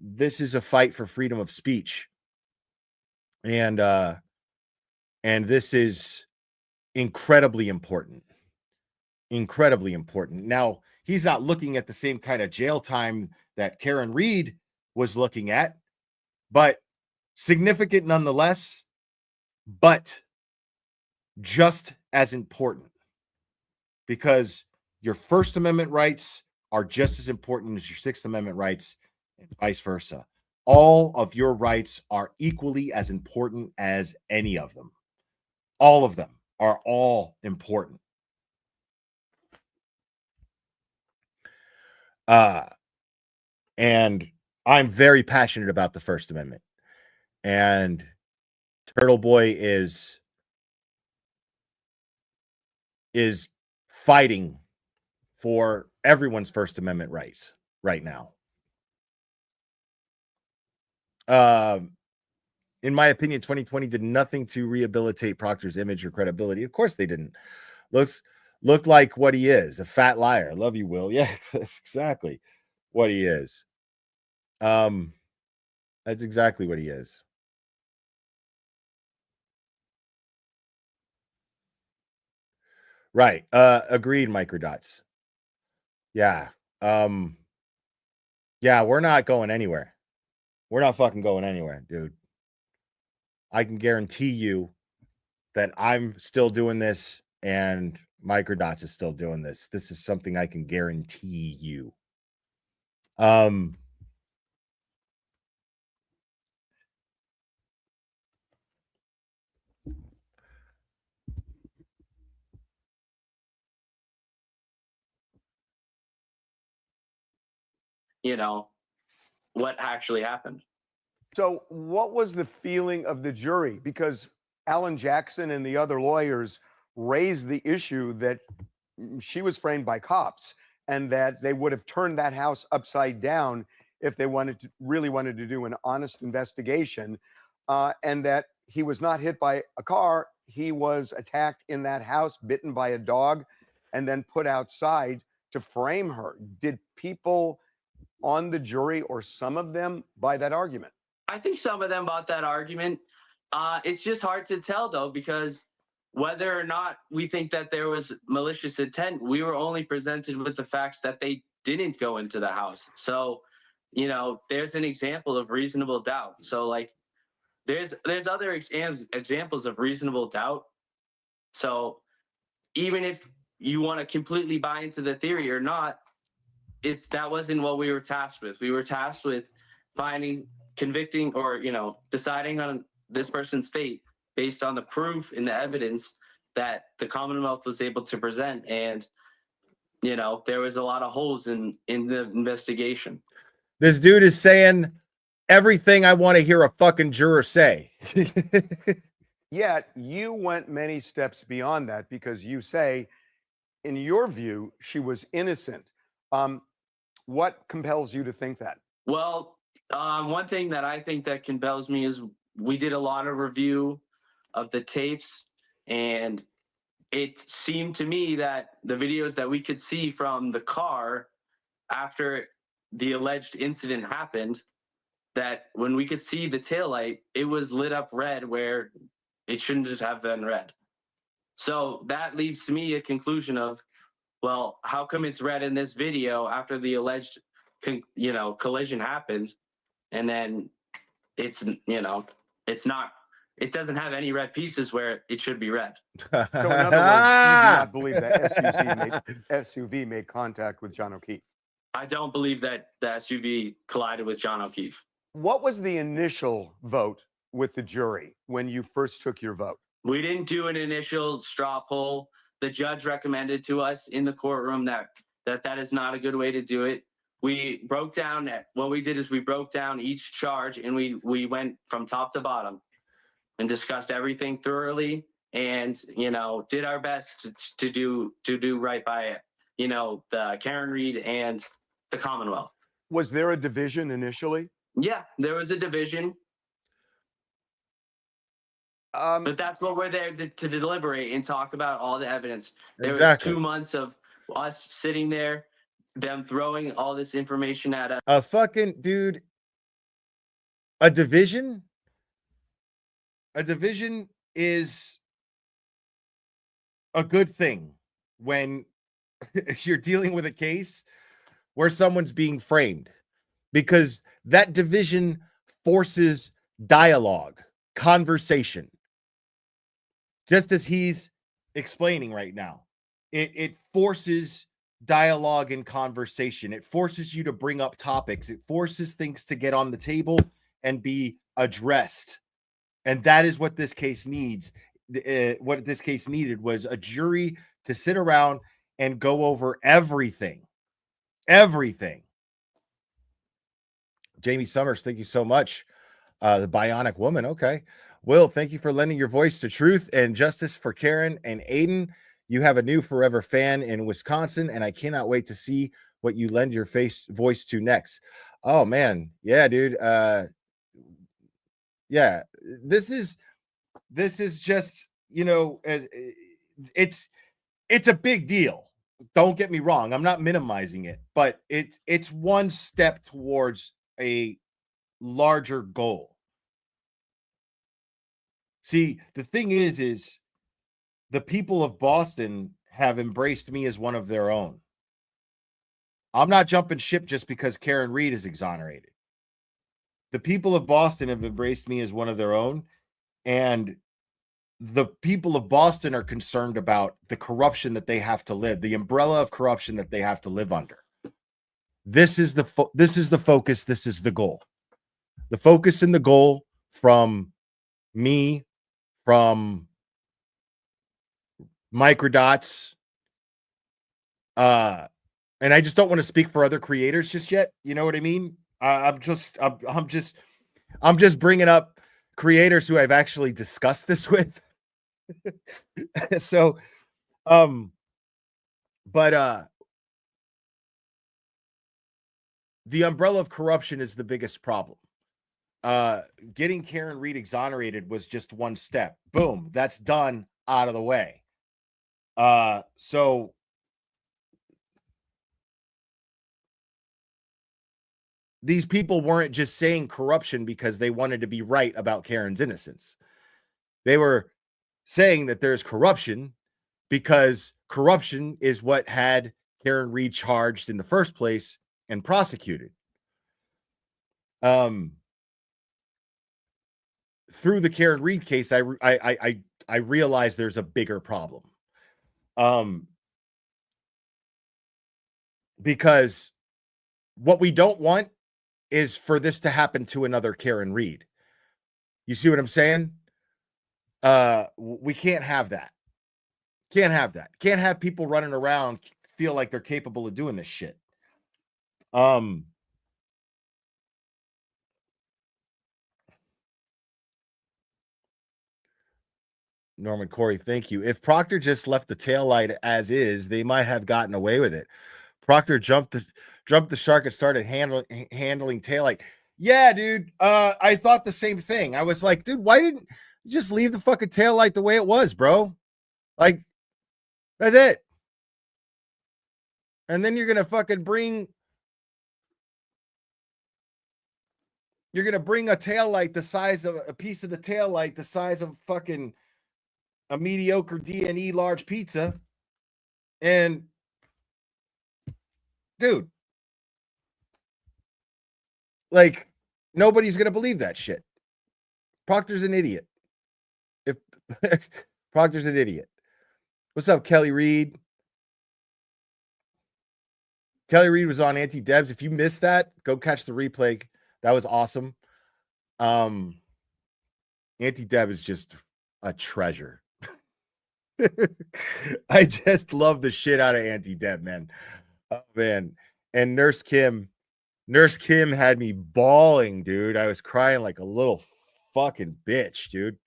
This is a fight for freedom of speech. And this is incredibly important. Incredibly important. Now, he's not looking at the same kind of jail time that Karen Reed was looking at, but significant nonetheless, but just as important, because your First Amendment rights are just as important as your Sixth Amendment rights and vice versa. All of your rights are equally as important as any of them. All of them are all important. And I'm very passionate about the First Amendment. And Turtle Boy is fighting for everyone's First Amendment rights right now. In my opinion, 2020 did nothing to rehabilitate Proctor's image or credibility. Of course they didn't. Looked like what he is, a fat liar. Love you, Will. Yeah, that's exactly what he is. That's exactly what he is. Right. Agreed, Microdots. Yeah. Yeah, we're not going anywhere. We're not fucking going anywhere, dude. I can guarantee you that I'm still doing this and Microdots is still doing this. This is something I can guarantee you. you know, what actually happened. So, what was the feeling of the jury? Because Allan Jackson and the other lawyers raised the issue that she was framed by cops and that they would have turned that house upside down if they really wanted to do an honest investigation, and that he was not hit by a car. He was attacked in that house, bitten by a dog, and then put outside to frame her. Did people on the jury, or some of them, buy that argument? I think some of them bought that argument. It's just hard to tell, though, because whether or not we think that there was malicious intent, we were only presented with the facts that they didn't go into the house. So, you know, there's an example of reasonable doubt. So, like, there's other examples of reasonable doubt. So, even if you want to completely buy into the theory or not, that wasn't what we were tasked with. We were tasked with finding, convicting, or, you know, deciding on this person's fate based on the proof and the evidence that the Commonwealth was able to present. And, you know, there was a lot of holes in the investigation. This dude is saying everything I want to hear a fucking juror say. Yet you went many steps beyond that, because you say, in your view, she was innocent. What compels you to think that? Well, one thing that I think that compels me is we did a lot of review of the tapes, and it seemed to me that the videos that we could see from the car after the alleged incident happened, that when we could see the taillight, it was lit up red where it shouldn't just have been red. So that leaves to me a conclusion of, well, how come it's red in this video after the alleged, you know, collision happened, and then it's, you know, it's not, it doesn't have any red pieces where it should be red. So in other words, you do not believe that SUV made contact with John O'Keefe? I don't believe that the SUV collided with John O'Keefe. What was the initial vote with the jury when you first took your vote? We didn't do an initial straw poll. The judge recommended to us in the courtroom that is not a good way to do it. We broke down, what we did is we broke down each charge, and we went from top to bottom and discussed everything thoroughly, and, you know, did our best to do right by, you know, the Karen Reed and the Commonwealth. Was there a division initially? Yeah, there was a division. But that's what we're there to deliberate and talk about all the evidence. There Exactly. was 2 months of us sitting there, them throwing all this information at us. A fucking dude. A division is a good thing when you're dealing with a case where someone's being framed, because that division forces dialogue, conversation. Just as he's explaining right now, it forces dialogue and conversation. It forces you to bring up topics. It forces things to get on the table and be addressed. And that is what this case needs. What this case needed was a jury to sit around and go over everything. Everything. Jamie Summers, thank you so much. The Bionic Woman. Okay. Will, thank you for lending your voice to truth and justice for Karen and Aiden. You have a new forever fan in Wisconsin, and I cannot wait to see what you lend your voice to next. Oh man. Yeah, dude. Yeah, this is just, you know, it's a big deal. Don't get me wrong. I'm not minimizing it, but it's one step towards a larger goal. See, the thing is the people of Boston have embraced me as one of their own. I'm not jumping ship just because Karen Reed is exonerated. The people of Boston have embraced me as one of their own, and the people of Boston are concerned about the corruption that they have to live, the umbrella of corruption that they have to live under. This is the focus. This is the goal. The focus and the goal from me, from Microdots, And I just don't want to speak for other creators just yet. You know what I mean? I'm just bringing up creators who I've actually discussed this with. So, but the umbrella of corruption is the biggest problem. Getting Karen Reed exonerated was just one step. Boom, that's done, out of the way. So these people weren't just saying corruption because they wanted to be right about Karen's innocence. They were saying that there's corruption because corruption is what had Karen Reed charged in the first place and prosecuted. Through the Karen Reed case, I realized there's a bigger problem. Because what we don't want is for this to happen to another Karen Reed. You see what I'm saying? We can't have that. Can't have that. Can't have people running around feel like they're capable of doing this shit. Norman Corey, thank you. If Proctor just left the taillight as is, they might have gotten away with it. Proctor jumped the shark and started handling taillight. Yeah, dude. I thought the same thing. I was like, dude, why didn't you just leave the fucking taillight the way it was, bro? Like, that's it. And then you're gonna fucking bring a taillight the size of a piece of the taillight the size of fucking a mediocre D&E large pizza. And dude, like, nobody's gonna believe that shit. Proctor's an idiot. If Proctor's an idiot. What's up, Kelly Reed? Kelly Reed was on Anti-Debs. If you missed that, go catch the replay. That was awesome. Anti-Deb is just a treasure. I just love the shit out of Anti-Deb, man. Oh, man. And Nurse Kim had me bawling, dude. I was crying like a little fucking bitch, dude.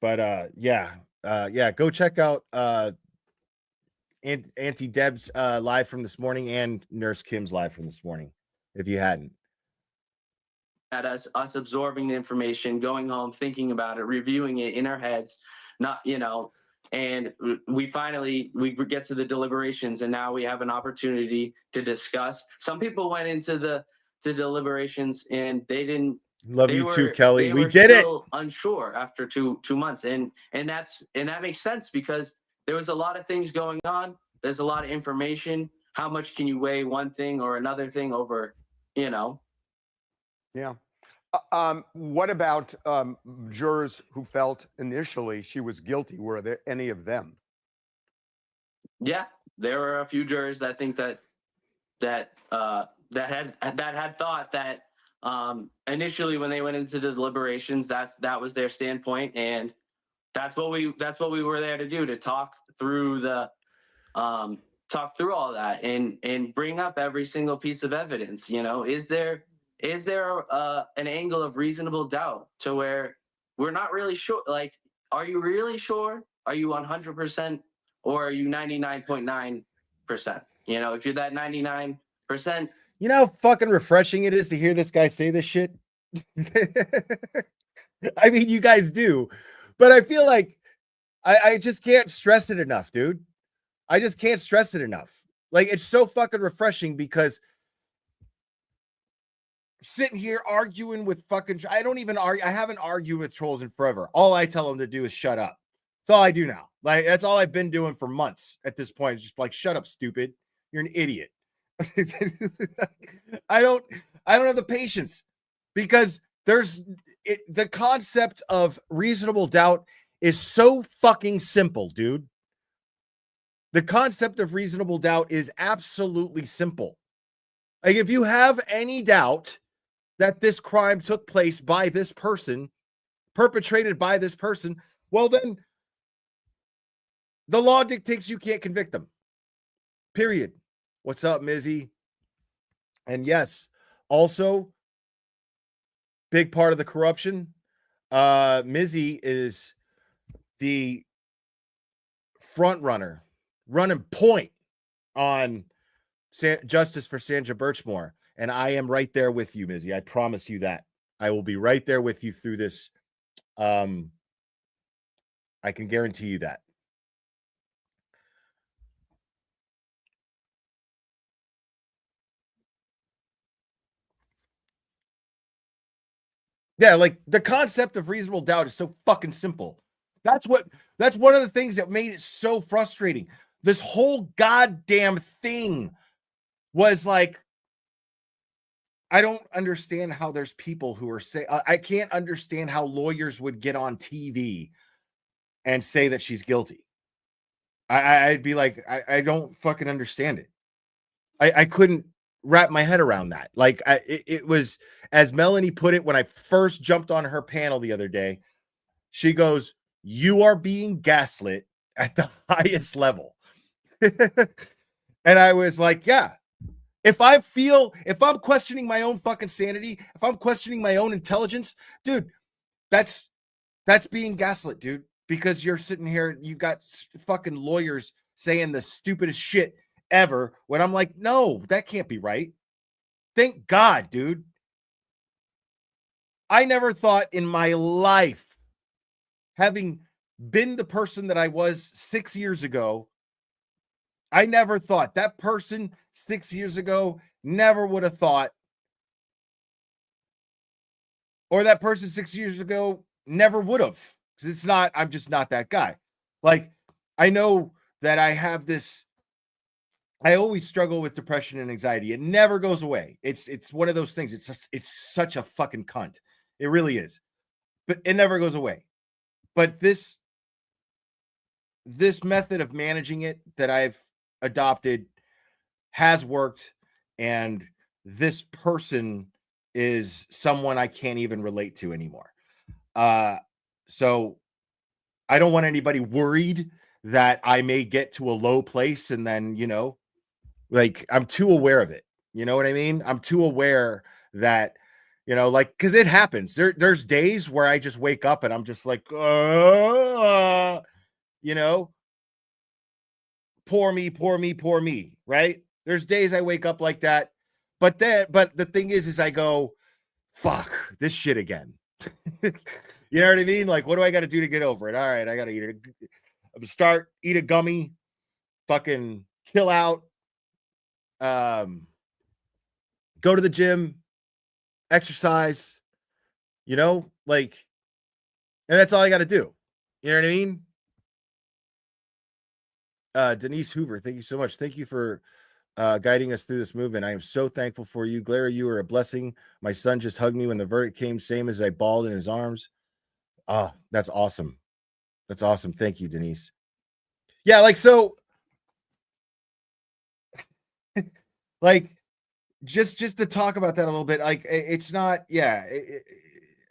But yeah, go check out Anti-Deb's live from this morning and Nurse Kim's live from this morning, if you hadn't. At us absorbing the information, going home, thinking about it, reviewing it in our heads, not, and we get to the deliberations, and now we have an opportunity to discuss. Some people went into the deliberations and they didn't. Love you too, Kelly. We did it. Unsure after two months, and that makes sense because there was a lot of things going on. There's a lot of information. How much can you weigh one thing or another thing over? Yeah. What about jurors who felt initially she was guilty? Were there any of them? Yeah, there were a few jurors that think that had thought that initially when they went into the deliberations, that was their standpoint, and that's what we were there to do, to talk through all that and bring up every single piece of evidence. Is there an angle of reasonable doubt to where we're not really sure? Like, are you really sure? Are you 100%, or are you 99.9%? If you're that 99%. You know how fucking refreshing it is to hear this guy say this shit? I mean, you guys do, but I feel like I just can't stress it enough, dude. I just can't stress it enough. Like, it's so fucking refreshing because sitting here arguing with fucking, I don't even argue. I haven't argued with trolls in forever. All I tell them to do is shut up. That's all I do now. Like, that's all I've been doing for months at this point. Just like, shut up, stupid. You're an idiot. I don't have the patience, because the concept of reasonable doubt is so fucking simple, dude. The concept of reasonable doubt is absolutely simple. Like, if you have any doubt that this crime took place by this person, perpetrated by this person, well, then the law dictates you can't convict them. Period. What's up, Mizzy? And yes, also, big part of the corruption, Mizzy is the front runner, running point on justice for Sandra Birchmore. And I am right there with you, Mizzy. I promise you that. I will be right there with you through this. I can guarantee you that. Yeah, like the concept of reasonable doubt is so fucking simple. That's one of the things that made it so frustrating. This whole goddamn thing was like, I don't understand how there's people who are saying, I can't understand how lawyers would get on TV and say that she's guilty. I'd be like, I don't fucking understand it. I couldn't wrap my head around that. Like, it was, as Melanie put it when I first jumped on her panel the other day, she goes, "You are being gaslit at the highest level." And I was like, yeah. If I'm questioning my own fucking sanity, if I'm questioning my own intelligence, dude, that's being gaslit, dude, because you're sitting here, you got fucking lawyers saying the stupidest shit ever when I'm like, no, that can't be right. Thank God, dude. I never thought in my life, having been the person that I was 6 years ago, I never thought that person 6 years ago never would have thought, or that person 6 years ago never would have. Because I'm just not that guy. Like, I know that I have this, I always struggle with depression and anxiety. It never goes away. It's one of those things. It's such a fucking cunt. It really is. But it never goes away. But this method of managing it that I've adopted has worked, and this person is someone I can't even relate to anymore. So I don't want anybody worried that I may get to a low place and then, like, I'm too aware of it. You know what I mean? I'm too aware that, like, because it happens. There's days where I just wake up and I'm just like, poor me, right? There's days I wake up like that. But the thing is I go, fuck this shit again. You know what I mean? Like, what do I got to do to get over it? All right, I got to eat a gummy, fucking chill out, go to the gym, exercise, like, and that's all I got to do. You know what I mean? Denise Hoover, thank you so much. Thank you for guiding us through this movement. I am so thankful for you. Glare, you are a blessing. My son just hugged me when the verdict came, same as I bawled in his arms. Oh, that's awesome. That's awesome. Thank you, Denise. Yeah, like, so, like, just to talk about that a little bit, like, it's not, yeah,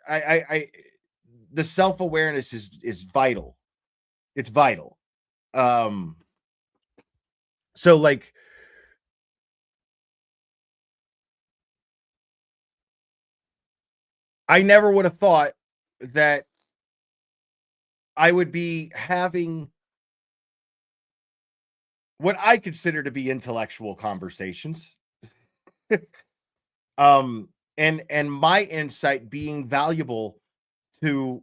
the self-awareness is vital. It's vital. So, like, I never would have thought that I would be having what I consider to be intellectual conversations. And my insight being valuable to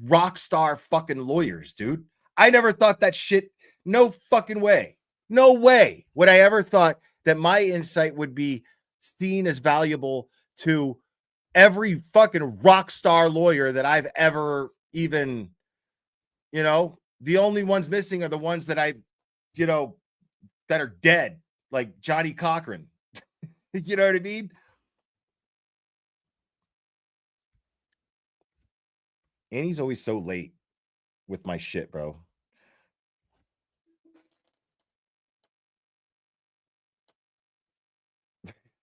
rock star fucking lawyers, dude. I never thought that shit. No fucking way. No way would I ever thought that my insight would be seen as valuable to every fucking rock star lawyer that I've ever even, the only ones missing are the ones that that are dead, like Johnny Cochran. You know what I mean? Annie's always so late with my shit, bro.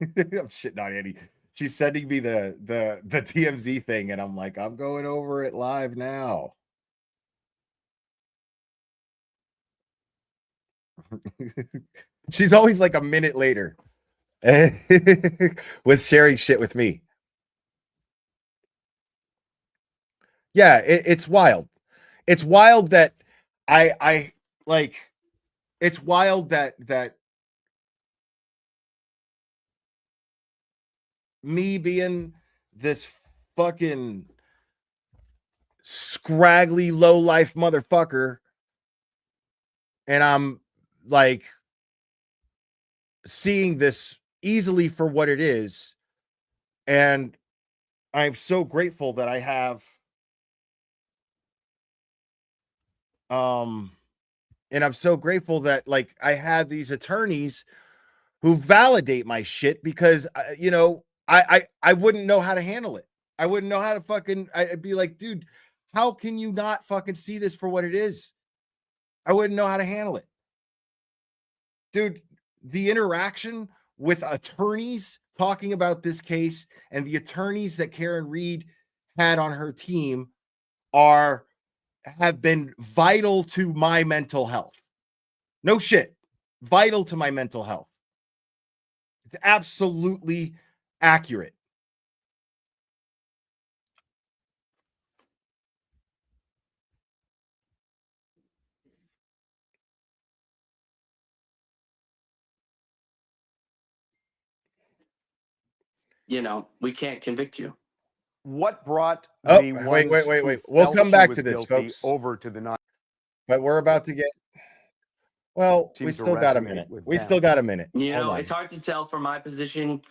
I'm shitting on Annie. She's sending me the TMZ thing, and I'm like, I'm going over it live now. She's always like a minute later with sharing shit with me. Yeah, it's wild. It's wild that I like. It's wild that me being this fucking scraggly low life motherfucker, and I'm like seeing this easily for what it is, and I'm so grateful that I have and I'm so grateful that like I have these attorneys who validate my shit, because you know, I wouldn't know how to handle it. I wouldn't know how to fucking. I'd be like, dude, how can you not fucking see this for what it is? I wouldn't know how to handle it, dude. The interaction with attorneys talking about this case and the attorneys that Karen Reed had on her team have been vital to my mental health. No shit, vital to my mental health. It's absolutely accurate. You know, we can't convict you. What brought Oh, the wait. ones who We'll felt come she back was to this, guilty folks. over to the not? But we're about to get. Well, we Seemed to still got a resonate minute. with We them. still got a minute. You Hold know, on. it's hard to tell from my position.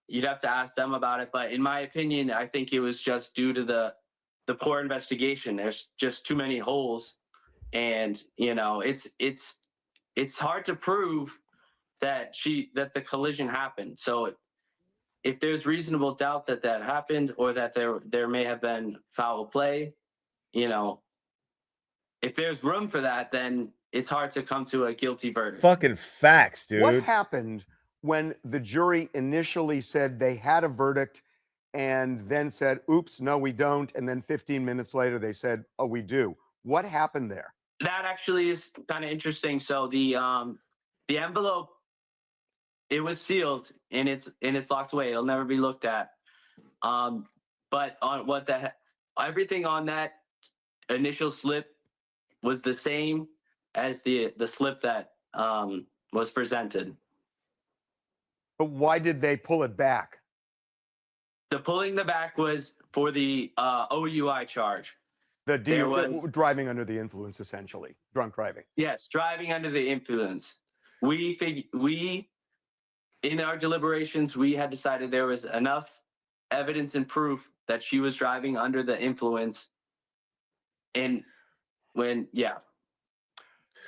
You'd have to ask them about it. But in my opinion, I think it was just due to the poor investigation. There's just too many holes, and you know, it's hard to prove that the collision happened. So if there's reasonable doubt that that happened, or that there may have been foul play, you know, if there's room for that, then it's hard to come to a guilty verdict. Fucking facts, dude. What happened when the jury initially said they had a verdict and then said, oops, no, we don't. And then 15 minutes later, they said, oh, we do. What happened there? That actually is kind of interesting. So the envelope, it was sealed and it's locked away. It'll never be looked at. But on everything on that initial slip was the same as the slip that was presented. But why did they pull it back? The pulling the back was for the OUI charge. Driving under the influence, essentially, drunk driving. Yes, driving under the influence. We in our deliberations, we had decided there was enough evidence and proof that she was driving under the influence. And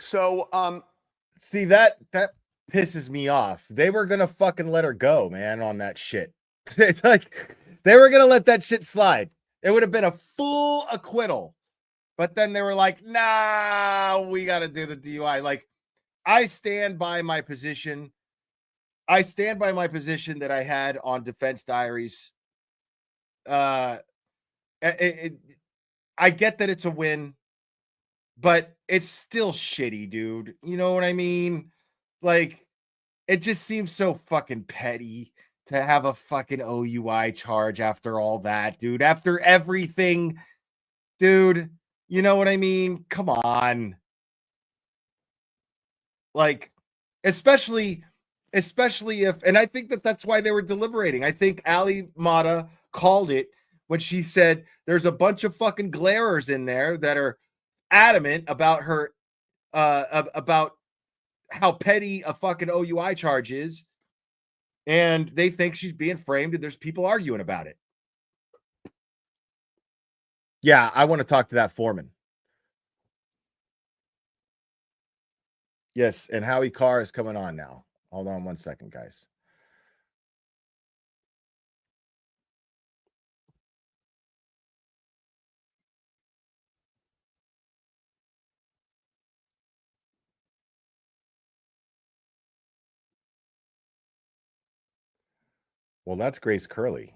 So, see, that pisses me off. They were gonna fucking let her go, man, on that shit. It's like they were gonna let that shit slide. It would have been a full acquittal. But then they were like, nah, we got to do the DUI. Like, I stand by my position. I stand by my position that I had on Defense Diaries. I get that it's a win, but it's still shitty, dude. You know what I mean? Like, it just seems so fucking petty to have a fucking OUI charge after all that, dude. After everything, dude. You know what I mean? Come on. Like, especially if, and I think that's why they were deliberating. I think Ali Mata called it when she said there's a bunch of fucking glarers in there that are adamant about her, about how petty a fucking OUI charge is. And they think she's being framed, and there's people arguing about it. Yeah, I want to talk to that foreman. Yes, and Howie Carr is coming on now. Hold on one second, guys. Well, that's Grace Curley.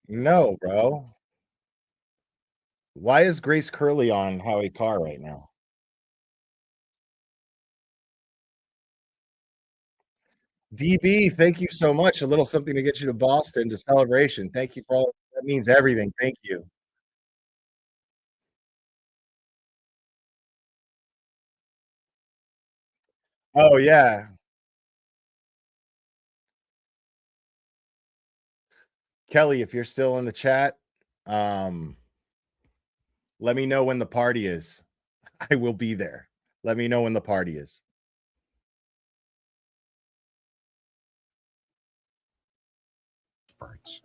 No, bro. Why is Grace Curley on Howie Carr right now? DB, thank you so much. A little something to get you to Boston to celebration. Thank you for all that means everything. Thank you. Oh yeah. Kelly, if you're still in the chat, let me know when the party is. I will be there. Let me know when the party is.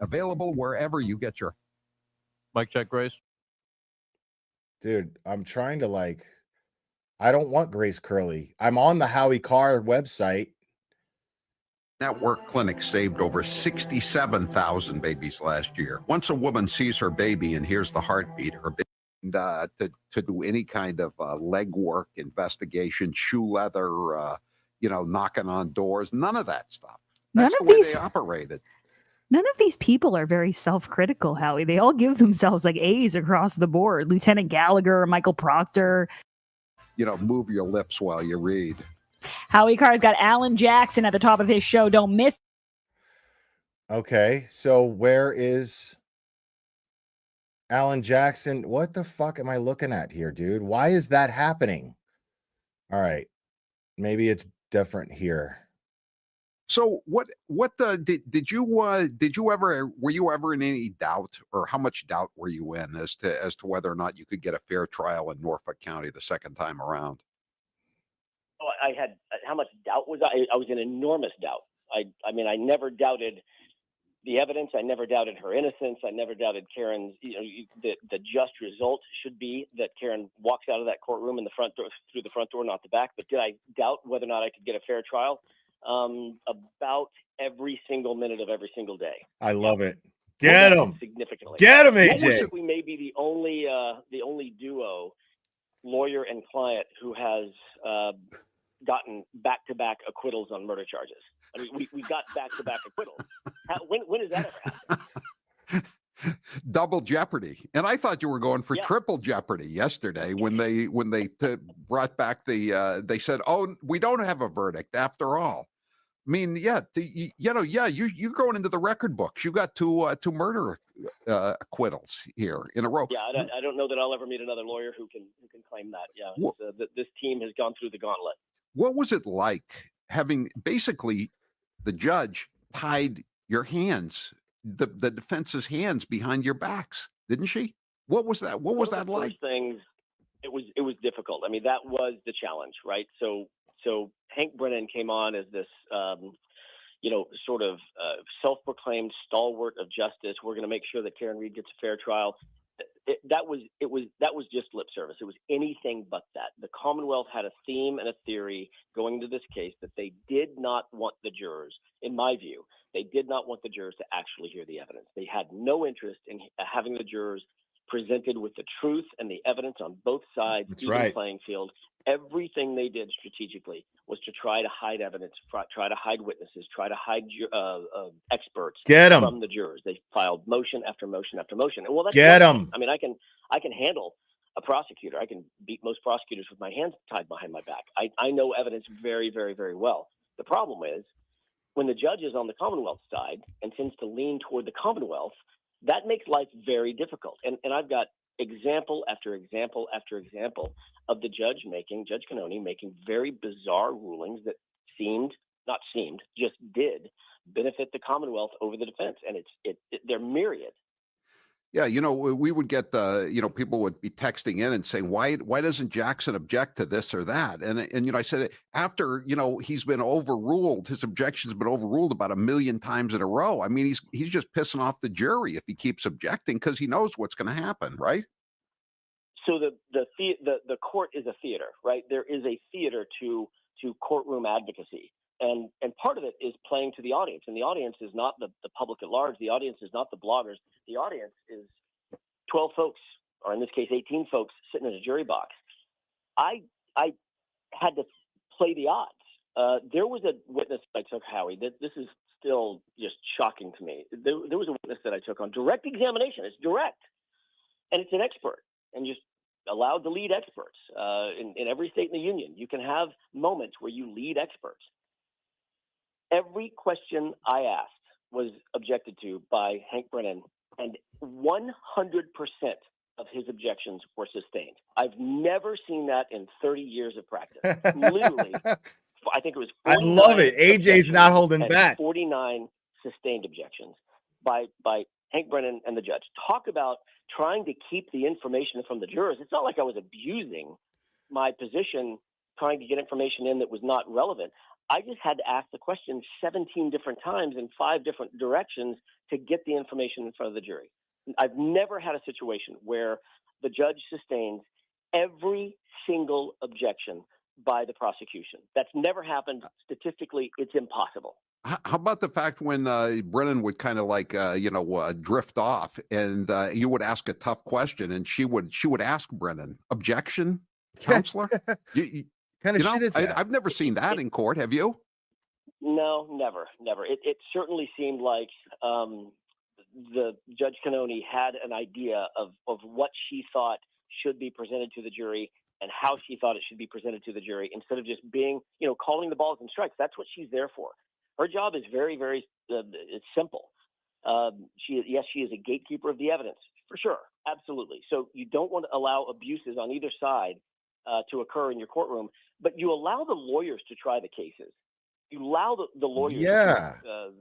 Available wherever you get your Mic check, Grace. Dude, I'm trying to I don't want Grace Curley. I'm on the Howie Carr website. network clinic saved over 67,000 babies last year. Once a woman sees her baby and hears the heartbeat, her baby, to do any kind of legwork, investigation, shoe leather, knocking on doors, none of that stuff. That's the way they operated. None of these people are very self-critical, Howie. They all give themselves like A's across the board. Lieutenant Gallagher, Michael Proctor. Move your lips while you read. Howie Carr's got Allan Jackson at the top of his show. Don't miss. Okay, so where is Allan Jackson? What the fuck am I looking at here, dude? Why is that happening? All right, maybe it's different here. So were you ever in any doubt, or how much doubt were you in as to whether or not you could get a fair trial in Norfolk County the second time around? Oh, I had, how much doubt was I? I was in enormous doubt. I mean, I never doubted the evidence. I never doubted her innocence. I never doubted Karen's, the just result should be that Karen walks out of that courtroom in the front door, through the front door, not the back. But did I doubt whether or not I could get a fair trial? About every single minute of every single day. I love it. Get him significantly. Get him, I AJ. think we may be the only duo, lawyer and client, who has gotten back-to-back acquittals on murder charges. I mean, we got back-to-back acquittals. When has that ever happened? Double jeopardy. And I thought you were going for triple jeopardy yesterday when they brought back they said, oh, we don't have a verdict after all. I mean, you're going into the record books. You got two murder acquittals here in a row. Yeah, I don't know that I'll ever meet another lawyer who can claim that. Yeah, this team has gone through the gauntlet. What was it like having basically the judge tied your hands, the defense's hands behind your backs, didn't she? What was that? What was that like? Things, it was difficult. I mean, that was the challenge, right? So Hank Brennan came on as this, sort of self-proclaimed stalwart of justice. We're going to make sure that Karen Read gets a fair trial. That was just lip service. It was anything but that. The Commonwealth had a theme and a theory going into this case that they did not want the jurors, in my view, they did not want the jurors to actually hear the evidence. They had no interest in having the jurors presented with the truth and the evidence on both sides, even playing field. Everything they did strategically was to try to hide evidence, try to hide witnesses, try to hide experts from the jurors. They filed motion after motion after motion. And well, that's I mean, I can handle a prosecutor. I can beat most prosecutors with my hands tied behind my back. I know evidence very, very, very well. The problem is when the judge is on the Commonwealth side and tends to lean toward the Commonwealth, that makes life very difficult. And I've got example after example after example of the Judge Cannoni making very bizarre rulings that just did benefit the Commonwealth over the defense. And they're myriad. Yeah, we would get people would be texting in and saying, why doesn't Jackson object to this or that? And I said, after he's been overruled, his objection's been overruled about 1 million times in a row. I mean, he's just pissing off the jury if he keeps objecting because he knows what's going to happen, right? So the court is a theater, right? There is a theater to courtroom advocacy. And part of it is playing to the audience. And the audience is not the public at large. The audience is not the bloggers. The audience is 12 folks, or in this case, 18 folks sitting in a jury box. I had to play the odds. There was a witness I took, Howie. This is still just shocking to me. There was a witness that I took on direct examination. It's direct, and it's an expert, and just allowed to lead experts. In every state in the union, you can have moments where you lead experts. Every question I asked was objected to by Hank Brennan, and 100% of his objections were sustained. I've never seen that in 30 years of practice. Literally, I think it was. I love it. AJ's objections not holding and back. 49 sustained objections by Hank Brennan and the judge. Talk about trying to keep the information from the jurors. It's not like I was abusing my position, trying to get information in that was not relevant. I just had to ask the question 17 different times in 5 different directions to get the information in front of the jury. I've never had a situation where the judge sustains every single objection by the prosecution. That's never happened. Statistically, it's impossible. How about the fact when Brennan would kind of like drift off, and you would ask a tough question, and she would ask Brennan, "Objection, counselor." Kind of shit is that? I've never seen that in court. Have you? No, never. It certainly seemed like the Judge Cannoni had an idea of what she thought should be presented to the jury and how she thought it should be presented to the jury, instead of just being, calling the balls and strikes. That's what she's there for. Her job is very, very it's simple. She is a gatekeeper of the evidence, for sure, absolutely. So you don't want to allow abuses on either side to occur in your courtroom, but you allow the lawyers to try the cases. You allow the lawyers to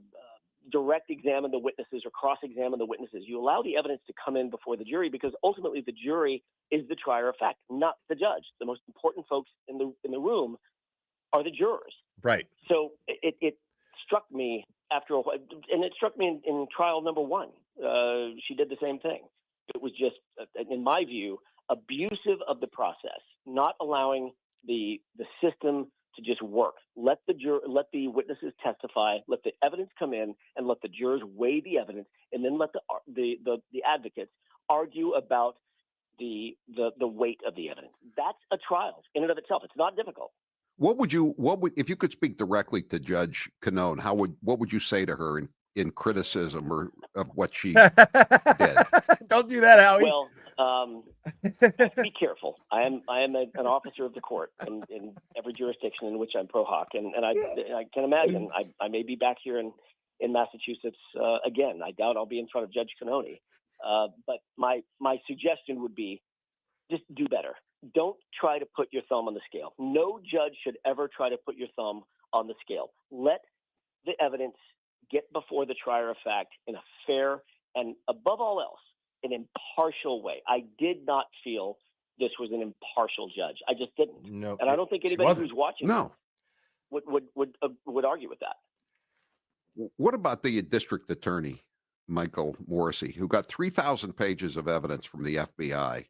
direct examine the witnesses or cross-examine the witnesses. You allow the evidence to come in before the jury, because ultimately the jury is the trier of fact, not the judge. The most important folks in the room are the jurors. Right. So it struck me after a while, and it struck me in trial number 1. She did the same thing. It was just, in my view, abusive of the process, not allowing the system to just work. Let the witnesses testify, let the evidence come in, and let the jurors weigh the evidence, and then let the advocates argue about the weight of the evidence. That's a trial in and of itself. It's not difficult. What would if you could speak directly to Judge Cannone, what would you say to her in criticism of what she did? Don't do that, Howie. Well, be careful. I am an officer of the court in every jurisdiction in which I'm pro hoc, and I can imagine I may be back here in Massachusetts again. I doubt I'll be in front of Judge Cannoni. But my suggestion would be just do better. Don't try to put your thumb on the scale. No judge should ever try to put your thumb on the scale. Let the evidence get before the trier of fact in a fair and, above all else, an impartial way. I did not feel this was an impartial judge. I just didn't. No, and I don't think anybody who's watching would argue with that. What about the district attorney, Michael Morrissey, who got 3,000 pages of evidence from the FBI,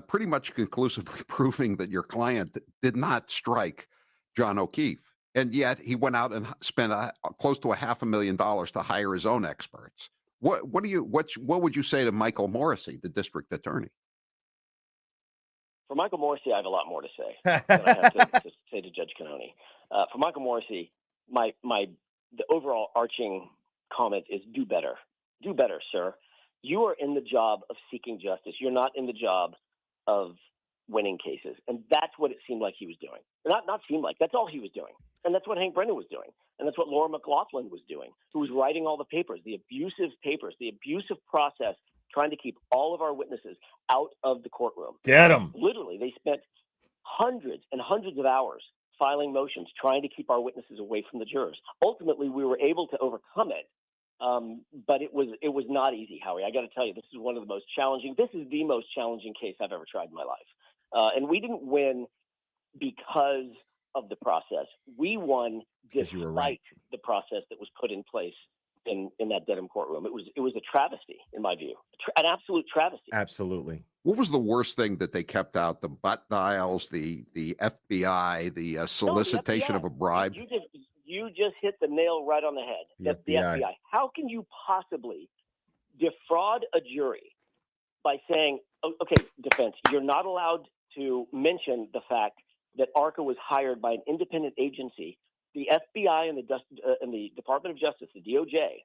pretty much conclusively proving that your client did not strike John O'Keefe, and yet he went out and spent close to $500,000 to hire his own experts? What would you say to Michael Morrissey, the district attorney? For Michael Morrissey, I have a lot more to say than I have to say to Judge Cannoni. For Michael Morrissey, the overall arching comment is do better. Do better, sir. You are in the job of seeking justice. You're not in the job of winning cases. And that's what it seemed like he was doing. Not seemed like, that's all he was doing. And that's what Hank Brennan was doing. And that's what Laura McLaughlin was doing, who was writing all the papers, the abusive process, trying to keep all of our witnesses out of the courtroom. Get them. Literally, they spent hundreds and hundreds of hours filing motions, trying to keep our witnesses away from the jurors. Ultimately, we were able to overcome it. But it was not easy, Howie. I got to tell you, this is one of the most challenging. This is the most challenging case I've ever tried in my life. And we didn't win because of the process. We won despite the process that was put in place in that Dedham courtroom. It was a travesty, in my view, an absolute travesty. Absolutely. What was the worst thing that they kept out? The butt dials, the FBI, the solicitation of a bribe? You just hit the nail right on the head. That's the FBI. How can you possibly defraud a jury by saying, okay, defense, you're not allowed to mention the fact that ARCA was hired by an independent agency, the FBI and the Department of Justice, the DOJ,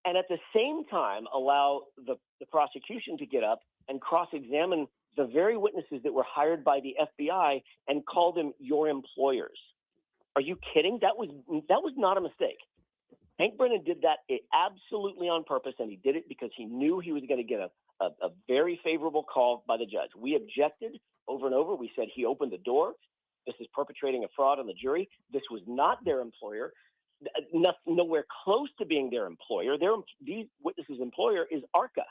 and at the same time allow the prosecution to get up and cross-examine the very witnesses that were hired by the FBI and call them your employers. Are you kidding? That was not a mistake. Hank Brennan did that absolutely on purpose, and he did it because he knew he was going to get a very favorable call by the judge. We objected over and over. We said he opened the door. This is perpetrating a fraud on the jury. This was not their employer. Nowhere close to being their employer. These witnesses' employer is ARCA.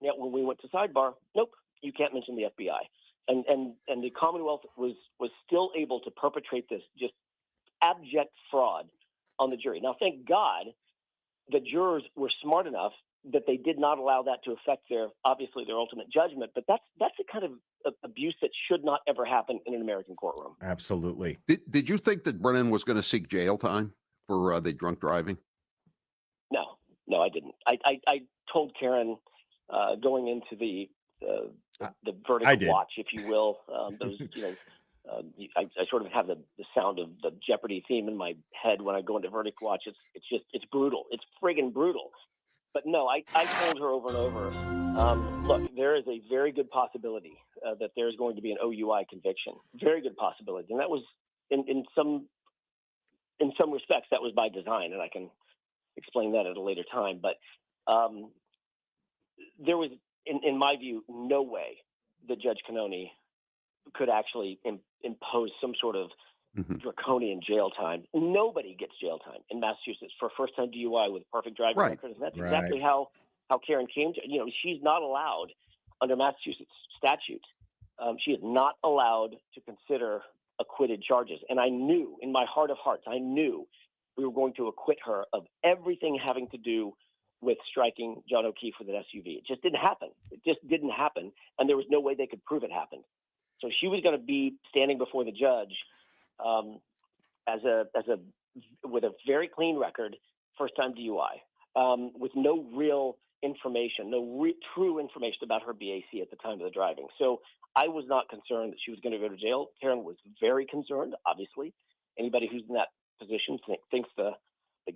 Yet when we went to sidebar, nope, you can't mention the FBI. And the Commonwealth was still able to perpetrate this just abject fraud on the jury. Now, thank God the jurors were smart enough that they did not allow that to affect their ultimate judgment. But that's the kind of abuse that should not ever happen in an American courtroom. Absolutely. Did you think that Brennan was going to seek jail time for the drunk driving? No, I didn't. I told Karen going into the verdict watch, if you will, those I sort of have the sound of the Jeopardy theme in my head when I go into verdict watch. It's brutal. It's friggin' brutal. But no, I told her over and over, look, there is a very good possibility that there's going to be an OUI conviction. Very good possibility. And that was in some respects, that was by design, and I can explain that at a later time. But there was, in my view, no way that Judge Cannone could actually impose some sort of draconian jail time. Nobody gets jail time in Massachusetts for first-time DUI with perfect driving record. And that's exactly how Karen came to. She's not allowed under Massachusetts statute. She is not allowed to consider acquitted charges. And I knew, in my heart of hearts, we were going to acquit her of everything having to do with striking John O'Keefe with an SUV. It just didn't happen. And there was no way they could prove it happened. So she was going to be standing before the judge with a very clean record, first-time DUI, with no real information, true information about her BAC at the time of the driving. So I was not concerned that she was going to go to jail. Karen was very concerned, obviously. Anybody who's in that position thinks the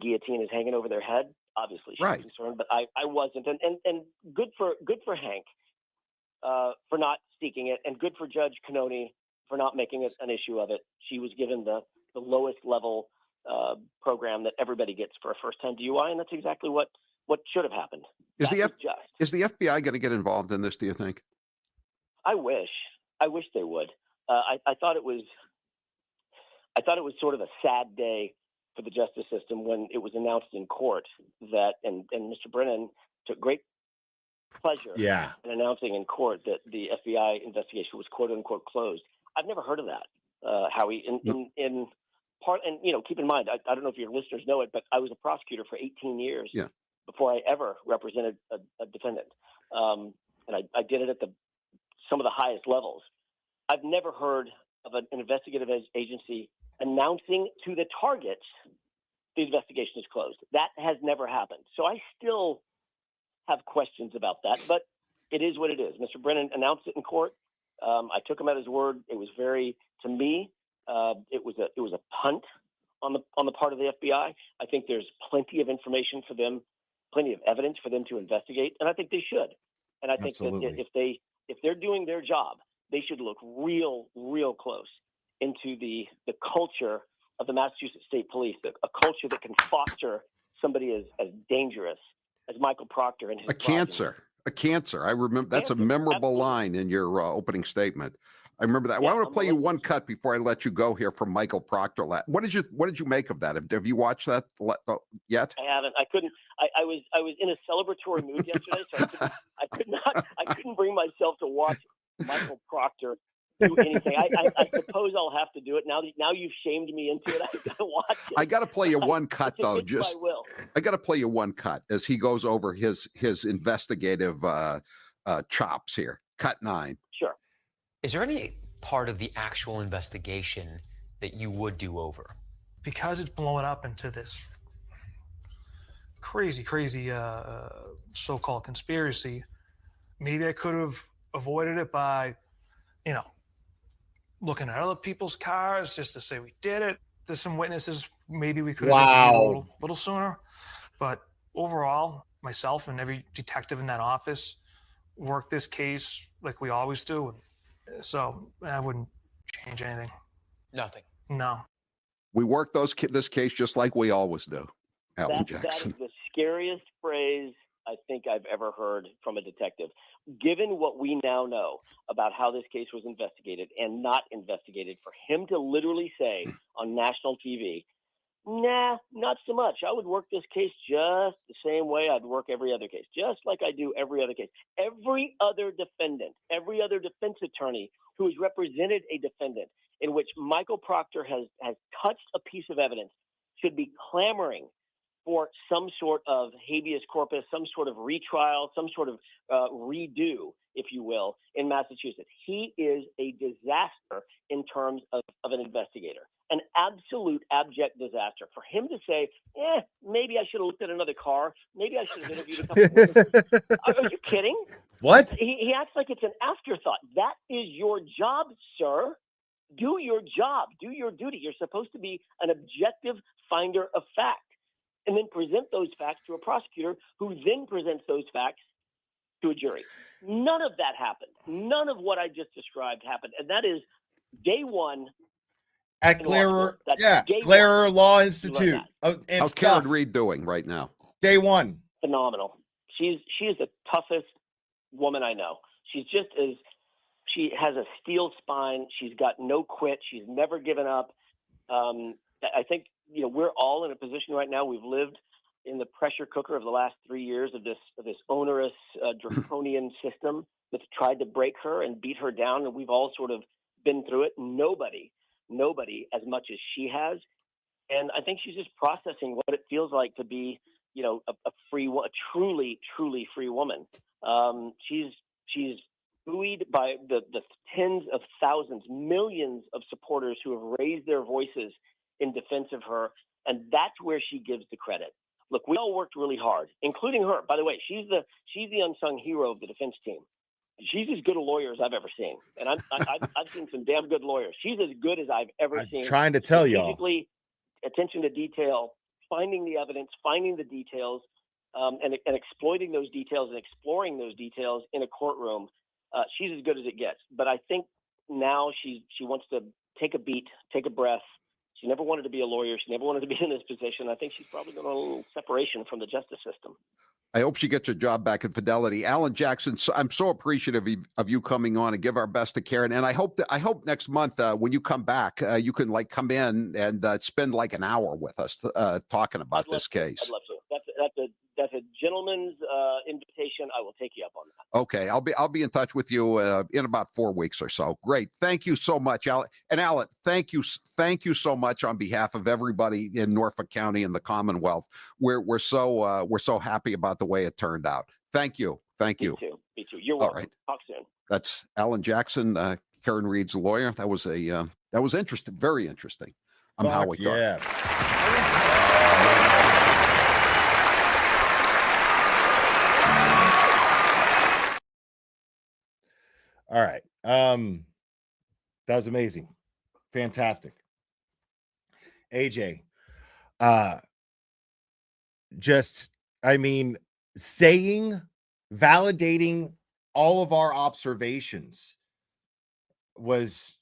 guillotine is hanging over their head. Obviously, she's concerned, but I wasn't. And good for Hank for not seeking it, and good for Judge Cannone for not making it an issue of it. She was given the lowest level program that everybody gets for a first-time DUI, and that's exactly what should have happened. Is the FBI going to get involved in this, do you think? I wish they would. I thought it was sort of a sad day for the justice system when it was announced in court that, and Mr. Brennan took great pleasure in announcing in court that the FBI investigation was quote unquote closed. I've never heard of that, Howie. In part, and keep in mind, I don't know if your listeners know it, but I was a prosecutor for 18 years before I ever represented a defendant, and I did it at some of the highest levels. I've never heard of an investigative agency announcing to the targets the investigation is closed. That has never happened. So I still have questions about that, but it is what it is. Mr. Brennan announced it in court. I took him at his word. It was to me, it was a punt on the part of the FBI. I think there's plenty of information for them, plenty of evidence for them to investigate, and I think they should. And I think that if they're doing their job, they should look real close into the culture of the Massachusetts State Police, a culture that can foster somebody as dangerous as Michael Proctor and his A cancer. I remember that's a memorable line in your opening statement. I remember that. Well, I want to play you one cut before I let you go here from Michael Proctor. What did you make of that? Have you watched that yet? I haven't. I couldn't. I was in a celebratory mood yesterday, so I couldn't bring myself to watch Michael Proctor do anything. I suppose I'll have to do it now. Now you've shamed me into it. I gotta watch it. I gotta play you one cut though. I gotta play you one cut as he goes over his investigative chops here. Cut 9. Sure. Is there any part of the actual investigation that you would do over? Because it's blowing up into this crazy so-called conspiracy, maybe I could have avoided it by, looking at other people's cars just to say we did it. There's some witnesses maybe we could have interviewed a Wow. little sooner. But overall, myself and every detective in that office worked this case like we always do. So I wouldn't change anything. Nothing. No. We work this case just like we always do, Allan That Jackson. is the scariest phrase I think I've ever heard from a detective. Given what we now know about how this case was investigated and not investigated, for him to literally say on national TV, nah, not so much. I would work this case just the same way I'd work every other case, just like I do every other case. Every other defendant, every other defense attorney who has represented a defendant in which Michael Proctor has touched a piece of evidence should be clamoring for some sort of habeas corpus, some sort of retrial, some sort of redo, if you will, in Massachusetts. He is a disaster in terms of an investigator, an absolute abject disaster. For him to say, maybe I should have looked at another car, maybe I should have interviewed a couple of witnesses. Are you kidding? What? He acts like it's an afterthought. That is your job, sir. Do your job. Do your duty. You're supposed to be an objective finder of fact, and then present those facts to a prosecutor who then presents those facts to a jury. None of that happened. None of what I just described happened. And that is day one. At in law school. Glarer, That's yeah, day Glarer one. Law You learn Institute. that. And How's stuff. Karen Reed doing right now? Day one. Phenomenal. She is the toughest woman I know. She has a steel spine. She's got no quit. She's never given up. I think, we're all in a position right now. We've lived in the pressure cooker of the last 3 years of this onerous, draconian system that's tried to break her and beat her down. And we've all sort of been through it. Nobody as much as she has. And I think she's just processing what it feels like to be, a truly, truly free woman. She's buoyed by the tens of thousands, millions of supporters who have raised their voices in defense of her. And that's where she gives the credit. Look, we all worked really hard, including her. By the way, she's the unsung hero of the defense team. She's as good a lawyer as I've ever seen. And I've seen some damn good lawyers. She's as good as I've ever I'm seen. trying to tell y'all. Strategically, attention to detail, finding the evidence, finding the details, and exploiting those details and exploring those details in a courtroom. She's as good as it gets. But I think now she wants to take a beat, take a breath. She never wanted to be a lawyer. She never wanted to be in this position. I think she's probably going to a little separation from the justice system. I hope she gets her job back in Fidelity. Allan Jackson, I'm so appreciative of you coming on and give our best to Karen. And I hope next month when you come back, you can come in and spend an hour with us talking about this case. I'd love to. That's a gentleman's invitation. I will take you up on that. Okay, I'll be in touch with you in about 4 weeks or so. Great, thank you so much, Allan. And Allan, thank you so much on behalf of everybody in Norfolk County and the Commonwealth. We're so happy about the way it turned out. Thank you. Me too. You're welcome. All right. Talk soon. That's Allan Jackson, Karen Reed's lawyer. That was interesting, very interesting. I'm Howie. Yeah. All right. That was amazing. Fantastic. AJ. Validating all of our observations was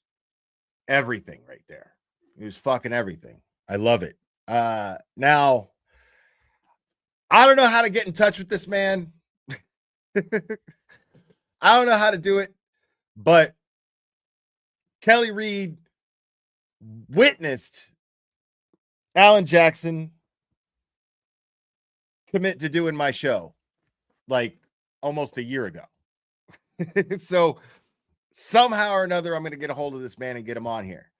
everything right there. It was fucking everything. I love it. Now, I don't know how to get in touch with this man. I don't know how to do it, but Kelly Reed witnessed Allan Jackson commit to doing my show almost a year ago. So somehow or another, I'm going to get a hold of this man and get him on here.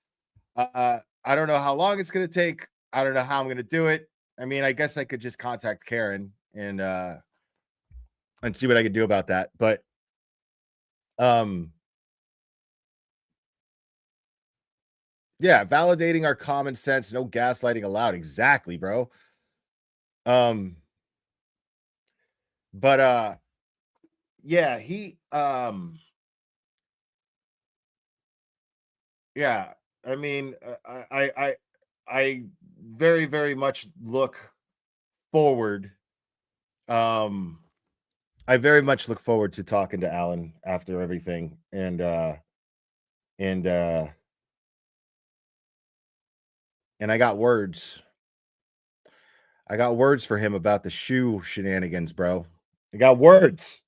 I don't know how long it's going to take. I don't know how I'm going to do it. I mean, I guess I could just contact Karen and see what I could do about that. But yeah, validating our common sense, no gaslighting allowed. Exactly, bro. But yeah, he Yeah, I mean, I very, very much look forward. I very much look forward to talking to Allan after everything, and I got words. I got words for him about the shoe shenanigans, bro. I got words.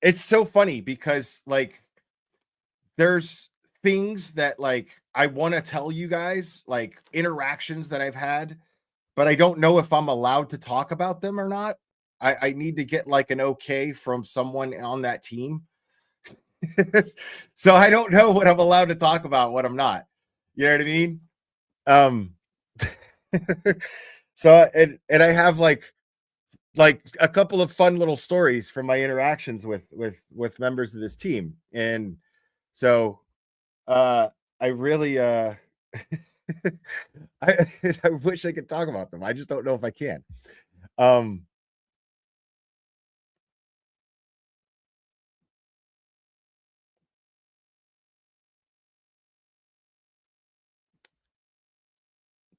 It's so funny because like there's things that like I want to tell you guys, like interactions that I've had, but I don't know if I'm allowed to talk about them or not. I need to get like an okay from someone on that team. So I don't know what I'm allowed to talk about, what I'm not. You know what I mean? Um so and I have like a couple of fun little stories from my interactions with members of this team. And so I really I I wish I could talk about them. I just don't know if I can.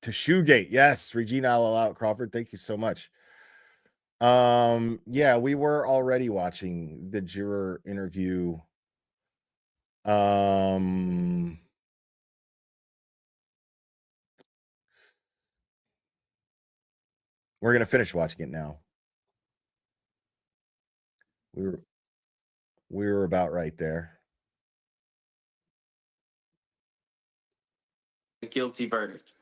To Shoegate, yes, Regina out Crawford, thank you so much. Yeah, we were already watching the Juror interview. We're gonna finish watching it now. We were about right there. A guilty verdict.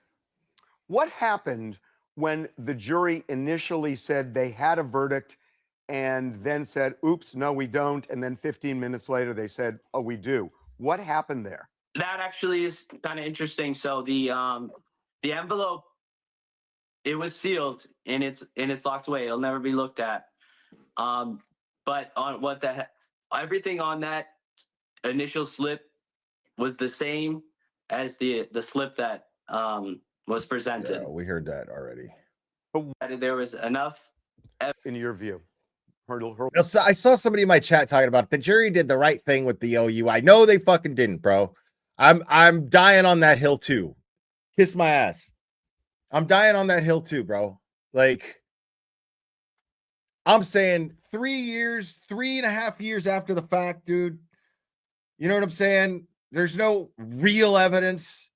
What happened when the jury initially said they had a verdict and then said, oops, no, we don't. And then 15 minutes later, they said, oh, we do. What happened there? That actually is kind of interesting. So the envelope, it was sealed and it's locked away. It'll never be looked at. But on what everything on that initial slip was the same as the slip that was presented. Yeah, we heard that already. There was enough. In your view, So I saw somebody in my chat talking about the jury did the right thing with the OUI. No, they fucking didn't, bro. I'm dying on that hill too. Kiss my ass. I'm dying on that hill too, bro. Like, I'm saying 3 years, 3.5 years after the fact, dude. You know what I'm saying? There's no real evidence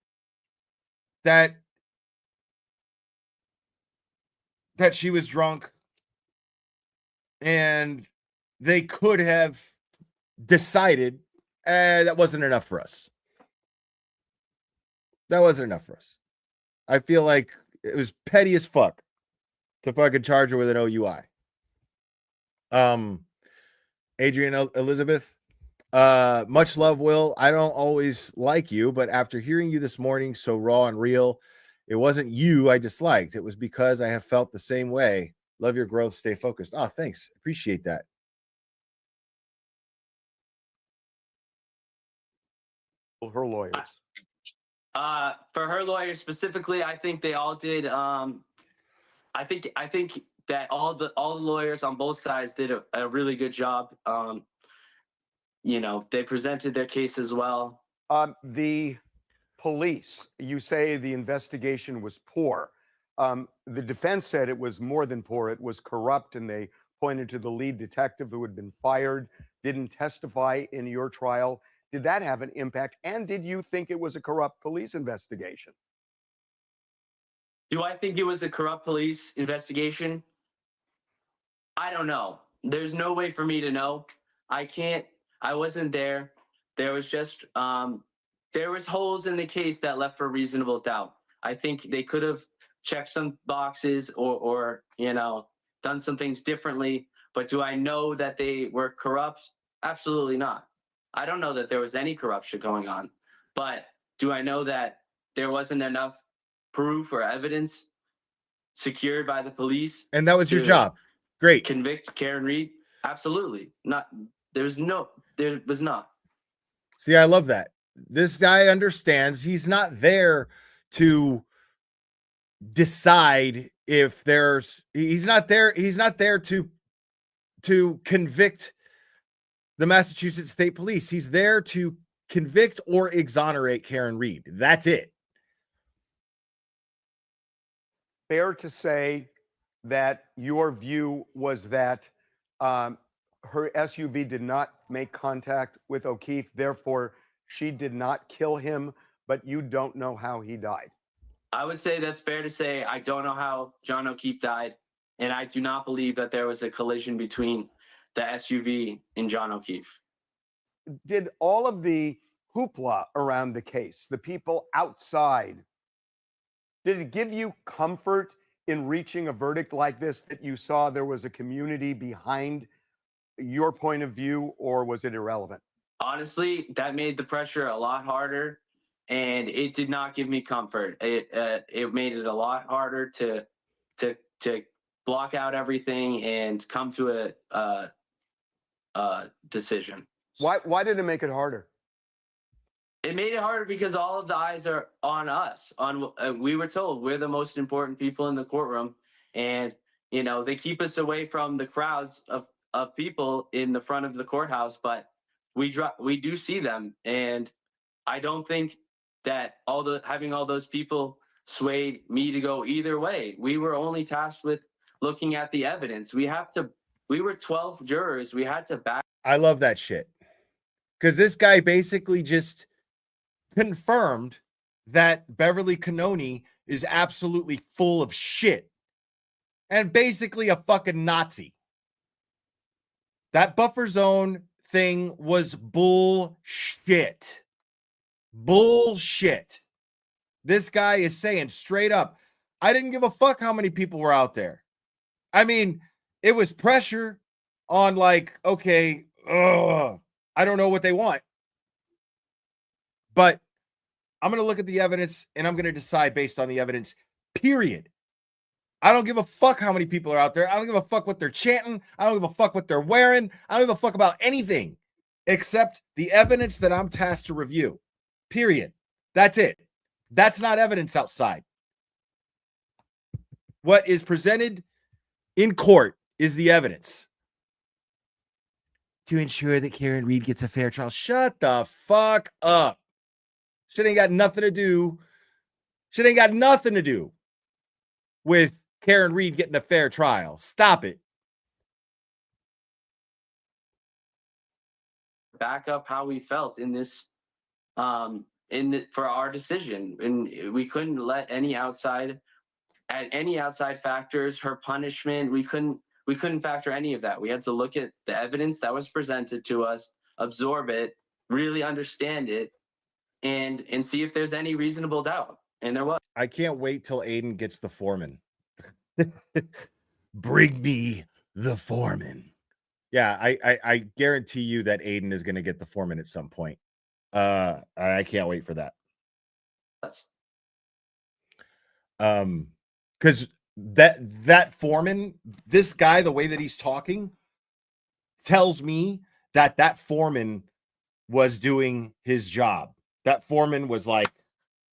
that she was drunk, and they could have decided that wasn't enough for us. That wasn't enough for us. I feel like it was petty as fuck to fucking charge her with an OUI. Adrian Elizabeth, much love, Will. I don't always like you, but after hearing you this morning so raw and real, it wasn't you I disliked. It was because I have felt the same way. Love your growth. Stay focused. Oh, thanks. Appreciate that. Her lawyers. For her lawyers specifically, I think they all did. I think that all the lawyers on both sides did a really good job. You know, they presented their case as well. The police, you say the investigation was poor. The defense said it was more than poor, it was corrupt, and they pointed to the lead detective who had been fired, didn't testify in your trial. Did that have an impact? And did you think it was a corrupt police investigation? Do I think it was a corrupt police investigation? I don't know. There's no way for me to know. I wasn't there. There was just there was holes in the case that left for reasonable doubt. I think they could have checked some boxes or you know, done some things differently. But do I know that they were corrupt? Absolutely not. I don't know that there was any corruption going on. But do I know that there wasn't enough proof or evidence secured by the police? And that was your job. Great. Convict Karen Reed? Absolutely. Not. There was not. See, I love that. This guy understands he's not there to decide if he's not there to convict the Massachusetts State Police. He's there to convict or exonerate Karen Reed. That's it. Fair to say that your view was that her SUV did not make contact with O'Keefe, therefore she did not kill him, but you don't know how he died. I would say that's fair to say. I don't know how John O'Keefe died, and I do not believe that there was a collision between the SUV and John O'Keefe. Did all of the hoopla around the case, the people outside, did it give you comfort in reaching a verdict like this, that you saw there was a community behind your point of view, or was it irrelevant? Honestly, that made the pressure a lot harder, and it did not give me comfort. It made it a lot harder to block out everything and come to a decision. Why did it make it harder? It made it harder because all of the eyes are on us. We were told we're the most important people in the courtroom, and they keep us away from the crowds of people in the front of the courthouse, but we do see them, and I don't think that having all those people swayed me to go either way. We were only tasked with looking at the evidence. We were 12 jurors. We had to back. I love that shit. Because this guy basically just confirmed that Beverly Cannoni is absolutely full of shit and basically a fucking Nazi. That buffer zone thing was bullshit. Bullshit. This guy is saying straight up, I didn't give a fuck how many people were out there. I mean, it was pressure on like, okay, I don't know what they want. But I'm going to look at the evidence and I'm going to decide based on the evidence, period. I don't give a fuck how many people are out there. I don't give a fuck what they're chanting. I don't give a fuck what they're wearing. I don't give a fuck about anything except the evidence that I'm tasked to review, period. That's it. That's not evidence outside. What is presented in court is the evidence. To ensure that Karen Reed gets a fair trial. Shut the fuck up. Shit ain't got nothing to do. Shit ain't got nothing to do with Karen Reed getting a fair trial. Stop it. Back up how we felt in this, for our decision, and we couldn't let any outside factors, her punishment. We couldn't factor any of that. We had to look at the evidence that was presented to us, absorb it, really understand it, and see if there's any reasonable doubt. And there was. I can't wait till Aiden gets the foreman. Bring me the foreman. Yeah, I guarantee you that Aiden is going to get the foreman at some point. I can't wait for that. Because that foreman, this guy, the way that he's talking, tells me that foreman was doing his job. That foreman was like,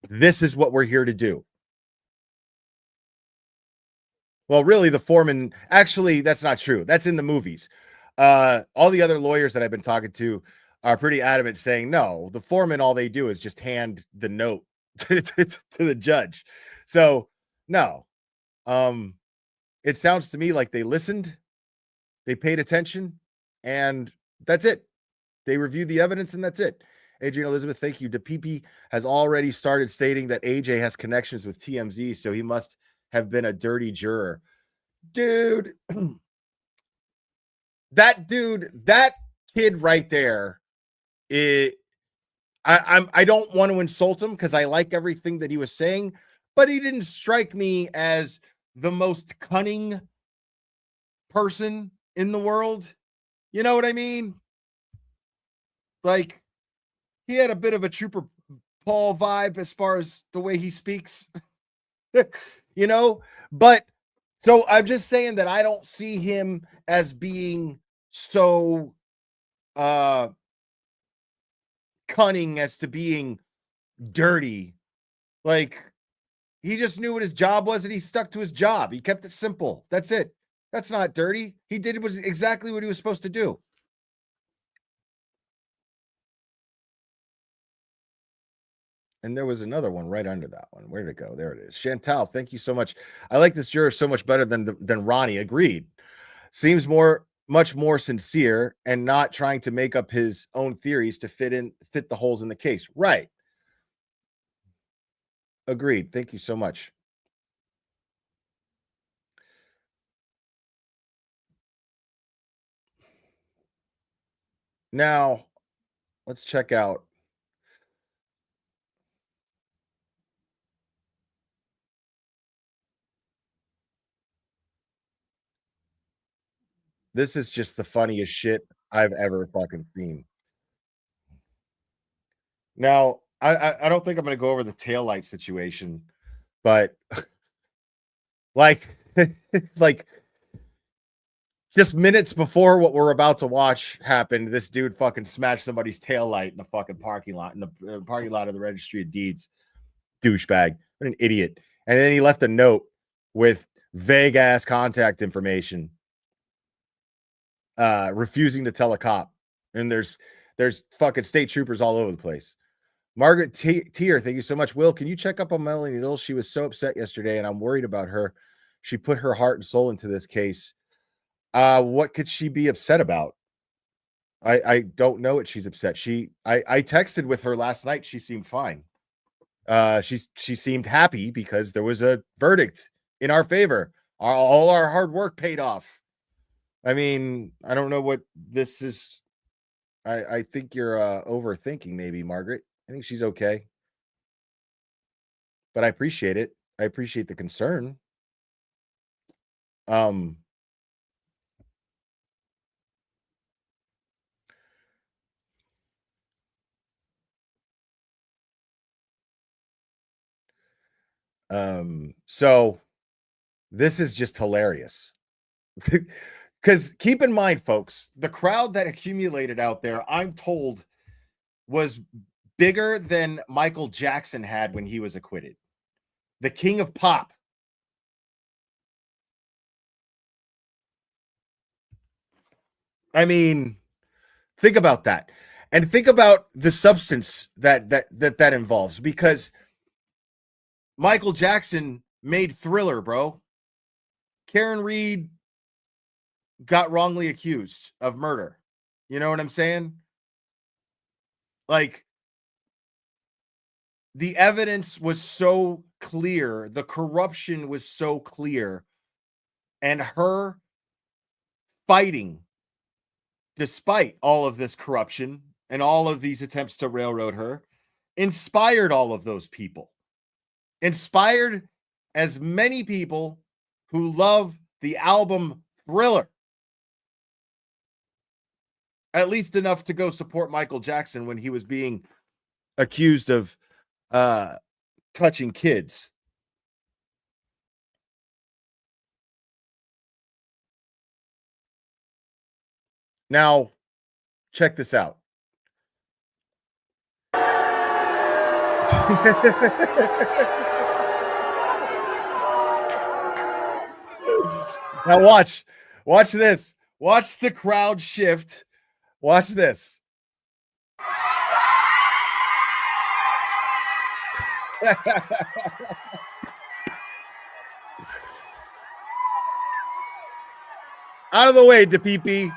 this is what we're here to do. Well, really, the foreman, actually, that's not true. That's in the movies. All the other lawyers that I've been talking to are pretty adamant saying, no, the foreman, all they do is just hand the note to the judge. So, no. It sounds to me like they listened, they paid attention, and that's it. They reviewed the evidence, and that's it. Adrian Elizabeth, thank you. DePipi has already started stating that AJ has connections with TMZ, so he must have been a dirty juror. Dude, that kid right there, I don't want to insult him because I like everything that he was saying, but he didn't strike me as the most cunning person in the world. You know what I mean? Like, he had a bit of a Trooper Paul vibe as far as the way he speaks, you know? But so I'm just saying that I don't see him as being so cunning as to being dirty. Like, he just knew what his job was and he stuck to his job. He kept it simple. That's it. That's not dirty. He did exactly what he was supposed to do. And there was another one right under that one. Where did it go? There it is. Chantal, thank you so much. I like this juror so much better than Ronnie. Agreed. Seems much more sincere and not trying to make up his own theories to fit the holes in the case. Right. Agreed. Thank you so much. Now, let's check out. This is just the funniest shit I've ever fucking seen. Now, I don't think I'm going to go over the taillight situation, but like, like just minutes before what we're about to watch happened, this dude fucking smashed somebody's taillight in the fucking parking lot, in the parking lot of the Registry of Deeds. Douchebag. What an idiot. And then he left a note with vague ass contact information, refusing to tell a cop. And there's fucking state troopers all over the place. Margaret Tier, thank you so much. Will, can you check up on Melanie Little? She was so upset yesterday, and I'm worried about her. She put her heart and soul into this case. What could she be upset about? I don't know what she's upset. I texted with her last night. She seemed fine. She seemed happy because there was a verdict in our favor. All our hard work paid off. I mean, I don't know what this is. I think you're overthinking, maybe, Margaret. I think she's okay. But I appreciate it. I appreciate the concern. So this is just hilarious. Because keep in mind, folks, the crowd that accumulated out there, I'm told, was bigger than Michael Jackson had when he was acquitted. The king of pop. I mean, think about that. And think about the substance that involves, because Michael Jackson made Thriller, bro. Karen Reed got wrongly accused of murder. You know what I'm saying? Like, the evidence was so clear, the corruption was so clear, and her fighting despite all of this corruption and all of these attempts to railroad her inspired all of those people. Inspired as many people who love the album Thriller. At least enough to go support Michael Jackson when he was being accused of touching kids. Now, check this out. Now watch this. Watch the crowd shift. Watch this. Out of the way, DePP.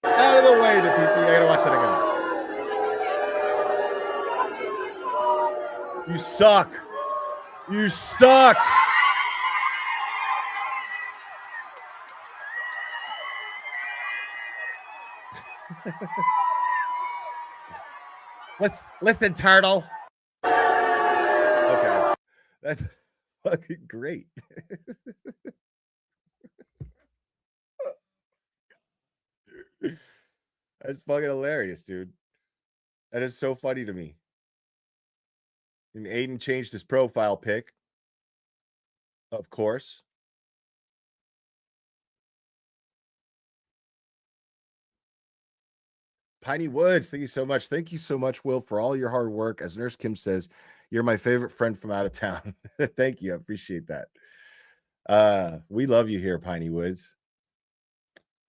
Out of the way, DePP. I gotta watch that again. You suck. You suck. Listen, turtle. Okay. That's fucking great. That's fucking hilarious, dude. That is so funny to me. And Aiden changed his profile pic. Of course. Piney Woods, thank you so much. Thank you so much, Will, for all your hard work. As Nurse Kim says, you're my favorite friend from out of town. Thank you. I appreciate that. We love you here, Piney Woods.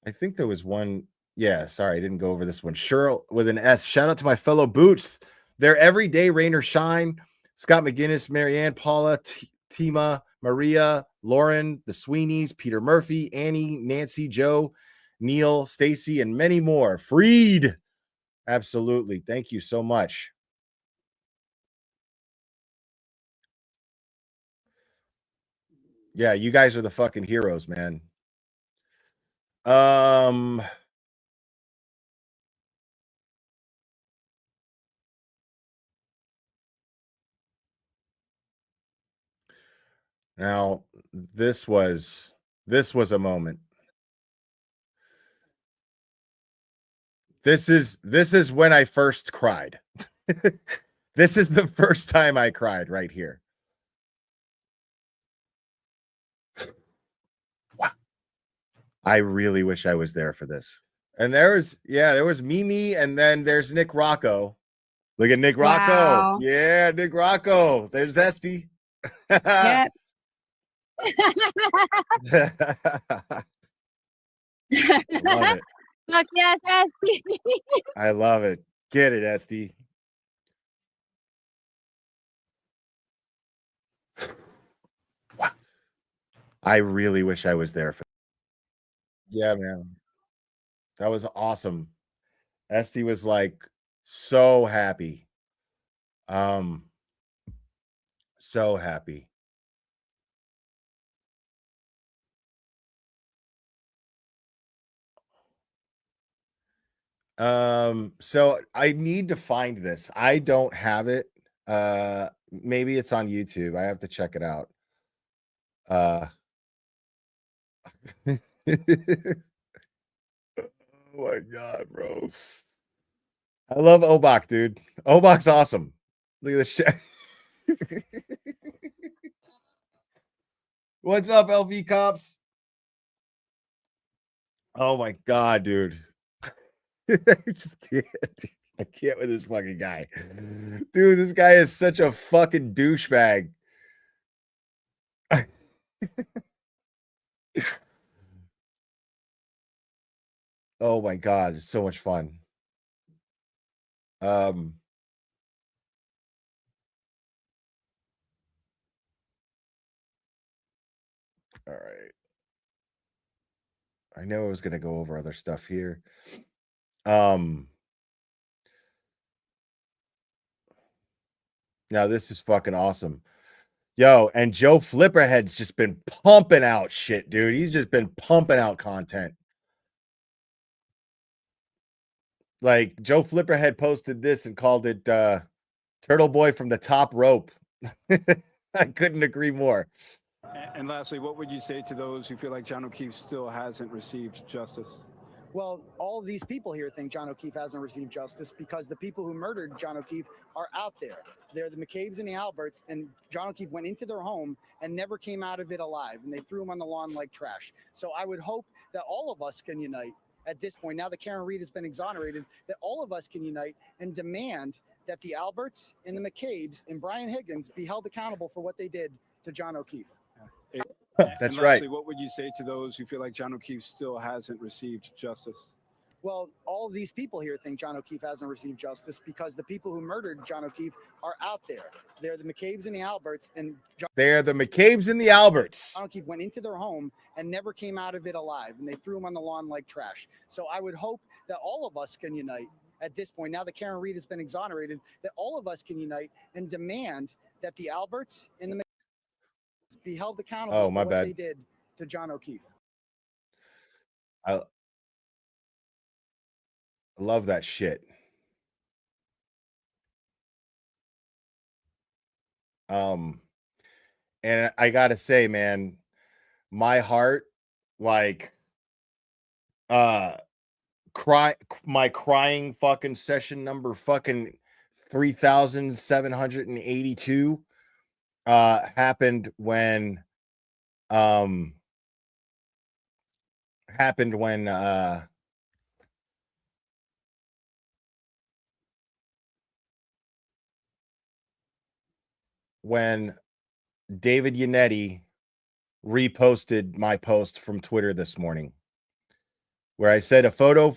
I think there was one. Yeah, sorry, I didn't go over this one. Cheryl with an S. Shout out to my fellow Boots. Their everyday rain or shine. Scott McGinnis, Marianne, Paula, Tima, Maria, Lauren, the Sweeneys, Peter Murphy, Annie, Nancy, Joe, Neil, Stacy, and many more. Freed. Absolutely. Thank you so much. Yeah, you guys are the fucking heroes, man. Now this was a moment. This is when I first cried. This is the first time I cried right here. Wow. I really wish I was there for this. And there was Mimi, and then there's Nick Rocco. Look at Nick Rocco. Wow. Yeah, Nick Rocco. There's Esty. Yep. Love it. Fuck yes, Esty. I love it. Get it, Esty. Wow. I really wish I was there for. Yeah, man. That was awesome. Esty was like so happy. So happy. So I need to find this. I don't have it. Maybe it's on YouTube. I have to check it out. Oh my god, bro. I love Obach, dude. Obach's awesome. Look at this shit. What's up, LV cops? Oh my god, dude. I just can't. I can't with this fucking guy. Dude, this guy is such a fucking douchebag. Oh my god, it's so much fun. All right. I know I was gonna go over other stuff here. Now this is fucking awesome. Yo, and Joe Flipperhead's just been pumping out shit, dude. He's just been pumping out content. Like Joe Flipperhead posted this and called it Turtle Boy from the Top Rope. I couldn't agree more. And lastly, what would you say to those who feel like John O'Keefe still hasn't received justice? Well, all of these people here think John O'Keefe hasn't received justice because the people who murdered John O'Keefe are out there. They're the McCabe's and the Alberts, and John O'Keefe went into their home and never came out of it alive, and they threw him on the lawn like trash. So I would hope that all of us can unite at this point, now that Karen Reed has been exonerated, that all of us can unite and demand that the Alberts and the McCabe's and Brian Higgins be held accountable for what they did to John O'Keefe. That's and right. lastly, what would you say to those who feel like John O'Keefe still hasn't received justice? Well, all of these people here think John O'Keefe hasn't received justice because the people who murdered John O'Keefe are out there. They're the McCabe's and the Alberts, and They're the McCabe's and the Alberts. John O'Keefe went into their home and never came out of it alive, and they threw him on the lawn like trash. So I would hope that all of us can unite at this point, now that Karen Reed has been exonerated, that all of us can unite and demand that the Alberts and the McCabe's be held accountable for what they did to John O'Keefe. I love that shit. And I gotta say, man, my heart, like, my crying fucking session number fucking 3,782 happened when when David Yannetti reposted my post from Twitter this morning, where I said a photo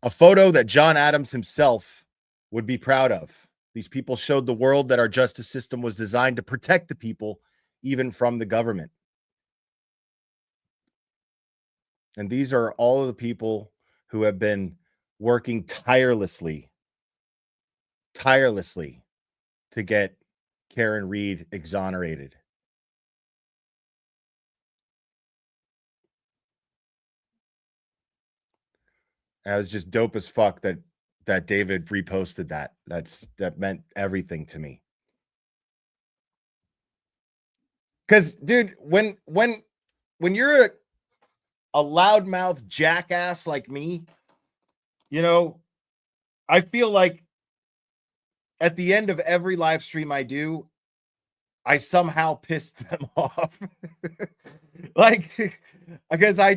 that John Adams himself would be proud of. These people showed the world that our justice system was designed to protect the people, even from the government. And these are all of the people who have been working tirelessly to get Karen Read exonerated. And it was just dope as fuck that David reposted that. That meant everything to me. Because, dude, when you're a loudmouth jackass like me, you know, I feel like at the end of every live stream I do, I somehow pissed them off. Like, because I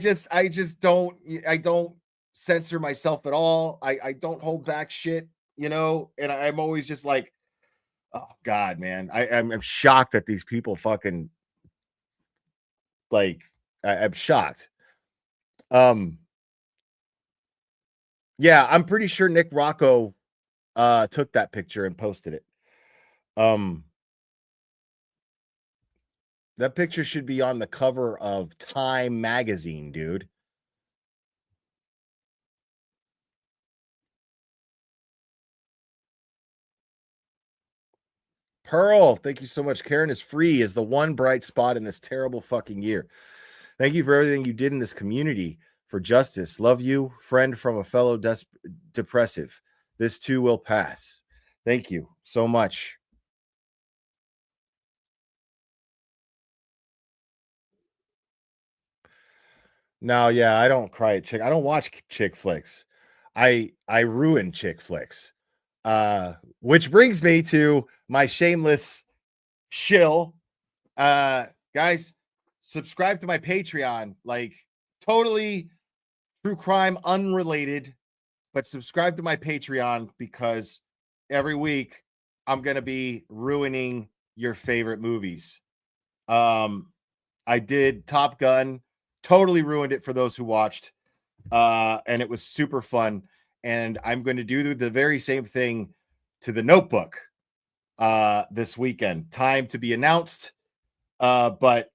don't censor myself at all. I don't hold back shit, you know, and I'm always just like, oh God, man. I'm shocked that these people fucking like I'm shocked. Yeah, I'm pretty sure Nick Rocco took that picture and posted it. That picture should be on the cover of Time magazine, dude. Pearl, thank you so much. Karen is free is the one bright spot in this terrible fucking year. Thank you for everything you did in this community for justice. Love you, friend from a fellow depressive. This too will pass. Thank you so much. No, yeah, I don't cry at chick. I don't watch chick flicks. I ruin chick flicks. Which brings me to my shameless shill. Guys, subscribe to my Patreon. Like, totally true crime unrelated, but subscribe to my Patreon because every week I'm gonna be ruining your favorite movies. I did Top Gun, totally ruined it for those who watched, and it was super fun. And I'm going to do the very same thing to The Notebook this weekend. Time to be announced, but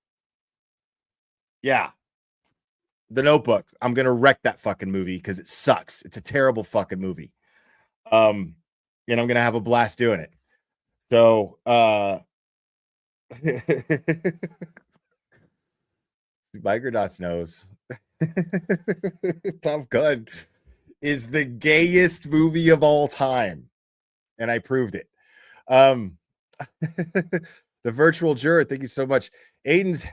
yeah, The Notebook. I'm going to wreck that fucking movie because it sucks. It's a terrible fucking movie. And I'm going to have a blast doing it. So, Microdot's knows. Top Gun is the gayest movie of all time, and I proved it. The virtual juror, thank you so much. Aiden's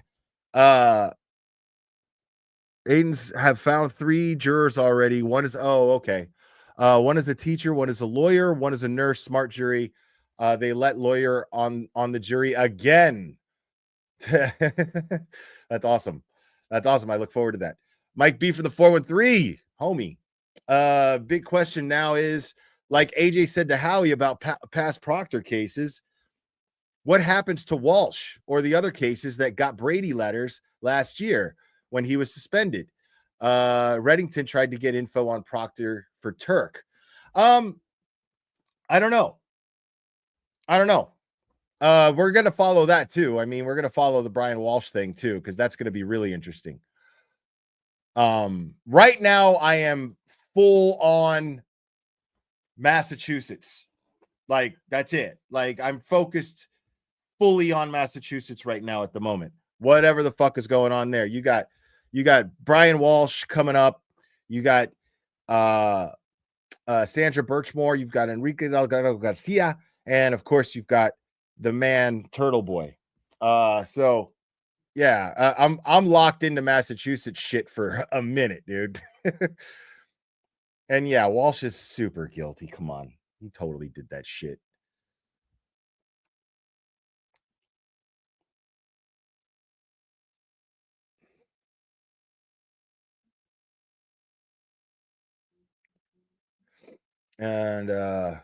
have found 3 jurors already. One is okay. One is a teacher, one is a lawyer, one is a nurse. Smart jury. They let lawyer on the jury again. That's awesome. That's awesome. I look forward to that. Mike B for the 413, homie. Big question now is, like AJ said to Howie about past Proctor cases, what happens to Walsh or the other cases that got Brady letters last year when he was suspended? Reddington tried to get info on Proctor for Turk. I don't know. We're going to follow that too. I mean, we're going to follow the Brian Walsh thing too, because that's going to be really interesting. Right now I am full on Massachusetts. Like, that's it. Like, I'm focused fully on Massachusetts right now at the moment. Whatever the fuck is going on there. You got Brian Walsh coming up. You got Sandra Birchmore. You've got Enrique Delgado Garcia, and of course you've got the man Turtle Boy. So yeah, I'm locked into Massachusetts shit for a minute, dude. And yeah, Walsh is super guilty. Come on, he totally did that shit. And oh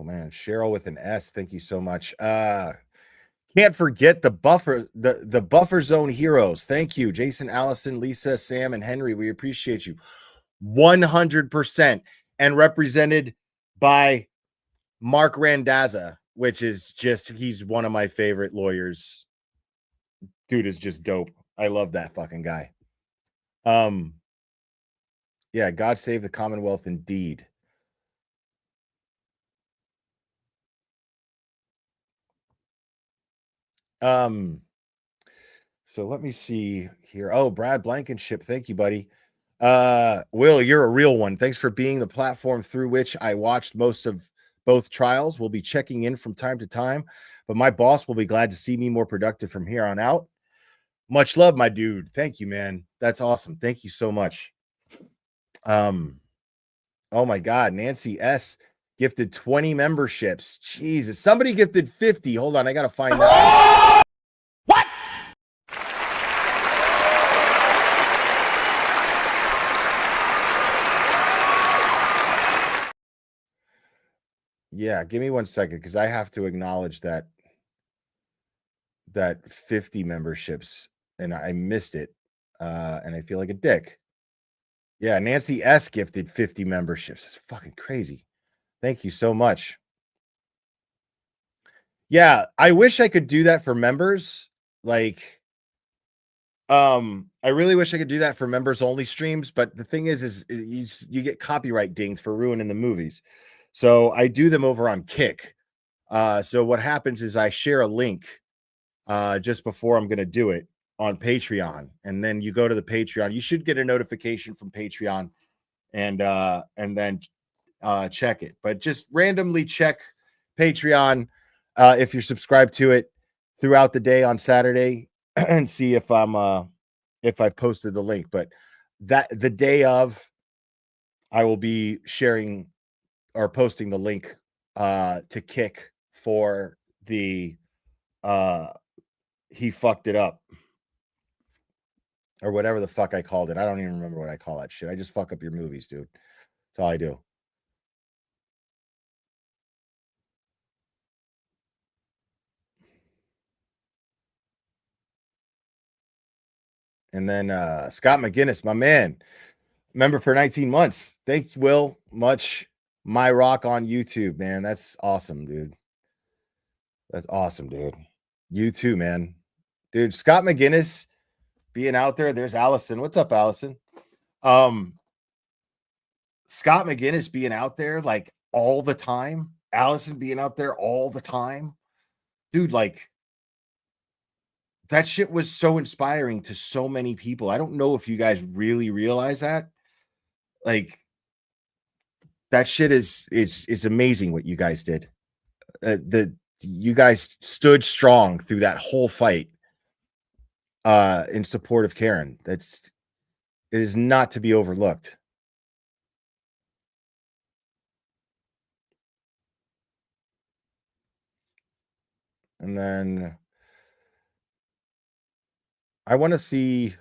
man, Cheryl with an S, thank you so much. Can't forget the buffer zone heroes. Thank you, Jason, Allison, Lisa, Sam, and Henry. We appreciate you. 100%, and represented by Mark Randazza, which is just, he's one of my favorite lawyers. Dude is just dope. I love that fucking guy. Yeah, God save the Commonwealth indeed. So let me see here. Oh, Brad Blankenship, thank you, buddy. Will, you're a real one. Thanks for being the platform through which I watched most of both trials. We'll be checking in from time to time, but my boss will be glad to see me more productive from here on out. Much love, my dude. Thank you, man. That's awesome. Thank you so much. Oh my God, Nancy S gifted 20 memberships. Jesus, somebody gifted 50. Hold on, I gotta find that. What? Yeah, give me 1 second because I have to acknowledge that 50 memberships and I missed it. And I feel like a dick. Yeah, Nancy S gifted 50 memberships. It's fucking crazy. Thank you so much. Yeah, I wish I could do that for members. Like, I really wish I could do that for members only streams, but the thing is you get copyright dinged for ruining the movies. So I do them over on Kick. So what happens is I share a link just before I'm going to do it on Patreon, and then you go to the Patreon. You should get a notification from Patreon, and then check it. But just randomly check Patreon if you're subscribed to it throughout the day on Saturday, and see if I've posted the link. But that the day of, I will be sharing or posting the link to Kick for the he fucked it up, or whatever the fuck I called it. I don't even remember what I call that shit. I just fuck up your movies, dude. That's all I do. And then Scott McGinnis, my man, member for 19 months. Thank you, Will. Much. My Rock on YouTube, man. That's awesome, dude. That's awesome, dude. You too, man. Dude, Scott McGinnis being out there. There's Allison. What's up, Allison? Scott McGinnis being out there like all the time. Allison being out there all the time. Dude, like, that shit was so inspiring to so many people. I don't know if you guys really realize that. Like, that shit is amazing what you guys did. You guys stood strong through that whole fight in support of Karen. It is not to be overlooked. And then I want to see,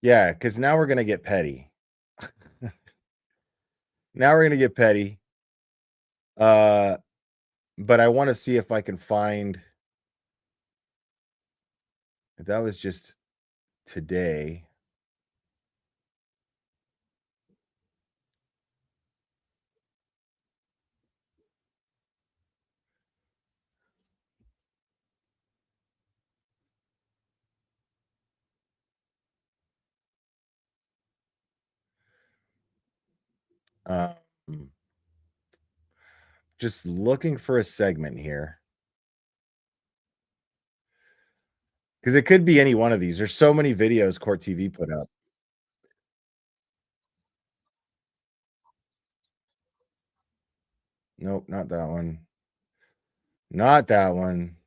yeah, because now we're gonna get petty. Now we're gonna get petty. But I want to see if I can find. That was just today. Just looking for a segment here. Because it could be any one of these. There's so many videos Court TV put up. Nope, not that one. Not that one.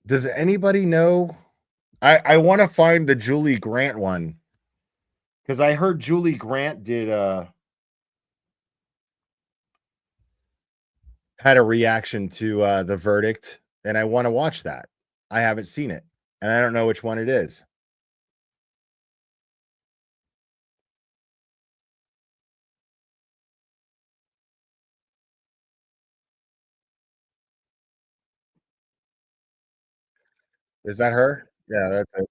Does anybody know? I want to find the Julie Grant one because I heard Julie Grant did had a reaction to the verdict, and I want to watch that. I haven't seen it, and I don't know which one it is. Is that her? Yeah, that's it.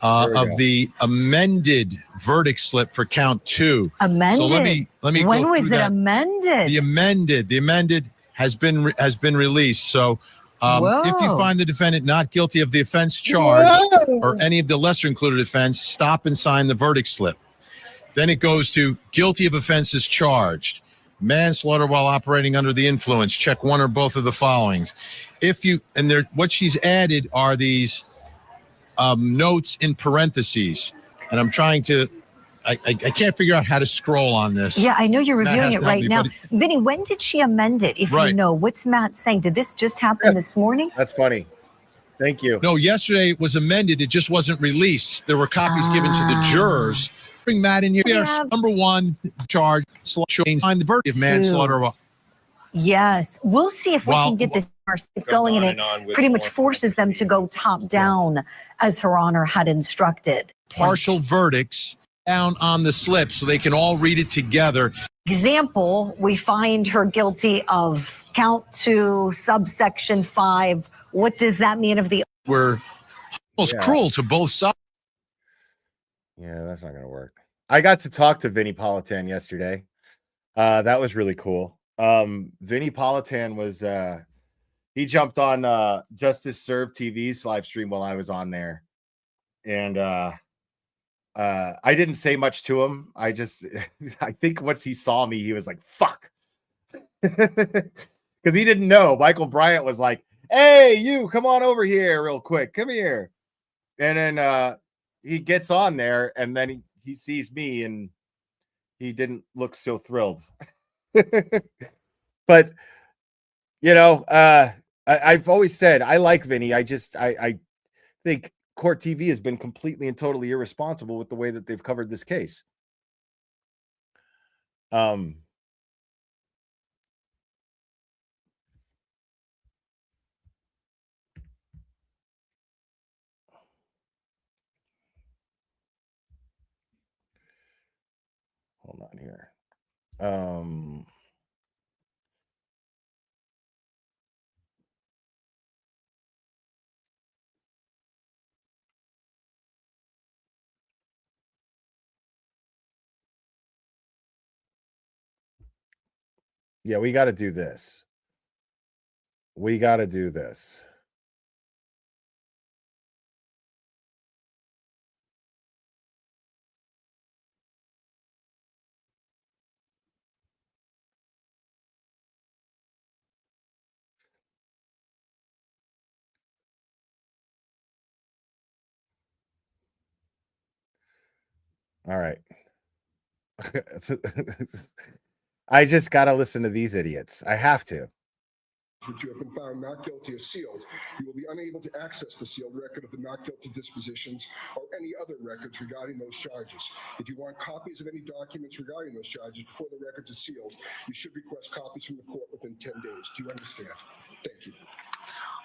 There we Of go. the amended verdict slip for count 2. Amended. So let me When go was through it that. amended? The amended has been released. So if you Whoa. find the defendant not guilty of the offense charged or any of the lesser included offense, stop and sign the verdict slip. Then it goes to guilty of offenses charged. Manslaughter while operating under the influence. Check one or both of the followings. What she's added are these notes in parentheses, and I'm trying to. I can't figure out how to scroll on this. Yeah, I know you're Matt reviewing has it to help right me, now. but Vinny, when did she amend it? If you Right. know, what's Matt saying? Did this just happen this morning? That's funny. Thank you. No, yesterday it was amended. It just wasn't released. There were copies given to the jurors. Bring Matt in here. We have- Number 1 charge. Sign the verdict of manslaughter. Yes, we'll see if we Well, can get this going, and it pretty much forces them to go top down, as Her Honor had instructed. Partial verdicts down on the slip so they can all read it together. Example, we find her guilty of count 2, subsection 5. What does that mean of the? We're almost cruel to both sides. Yeah, that's not going to work. I got to talk to Vinny Politan yesterday. That was really cool. Vinny Politan was he jumped on Justice Served TV's live stream while I was on there, and I didn't say much to him. I think once he saw me, he was like, "Fuck," because he didn't know. Michael Bryant was like, "Hey, you come on over here real quick. Come here," and then he gets on there, and then he sees me, and he didn't look so thrilled. But I've always said I like Vinny. I think Court TV has been completely and totally irresponsible with the way that they've covered this case. Hold on here. Yeah, we got to do this. We got to do this. All right. I just got to listen to these idiots. I have to. Which you have been found not guilty of sealed, you will be unable to access the sealed record of the not guilty dispositions or any other records regarding those charges. If you want copies of any documents regarding those charges before the records are sealed, you should request copies from the court within 10 days. Do you understand? Thank you.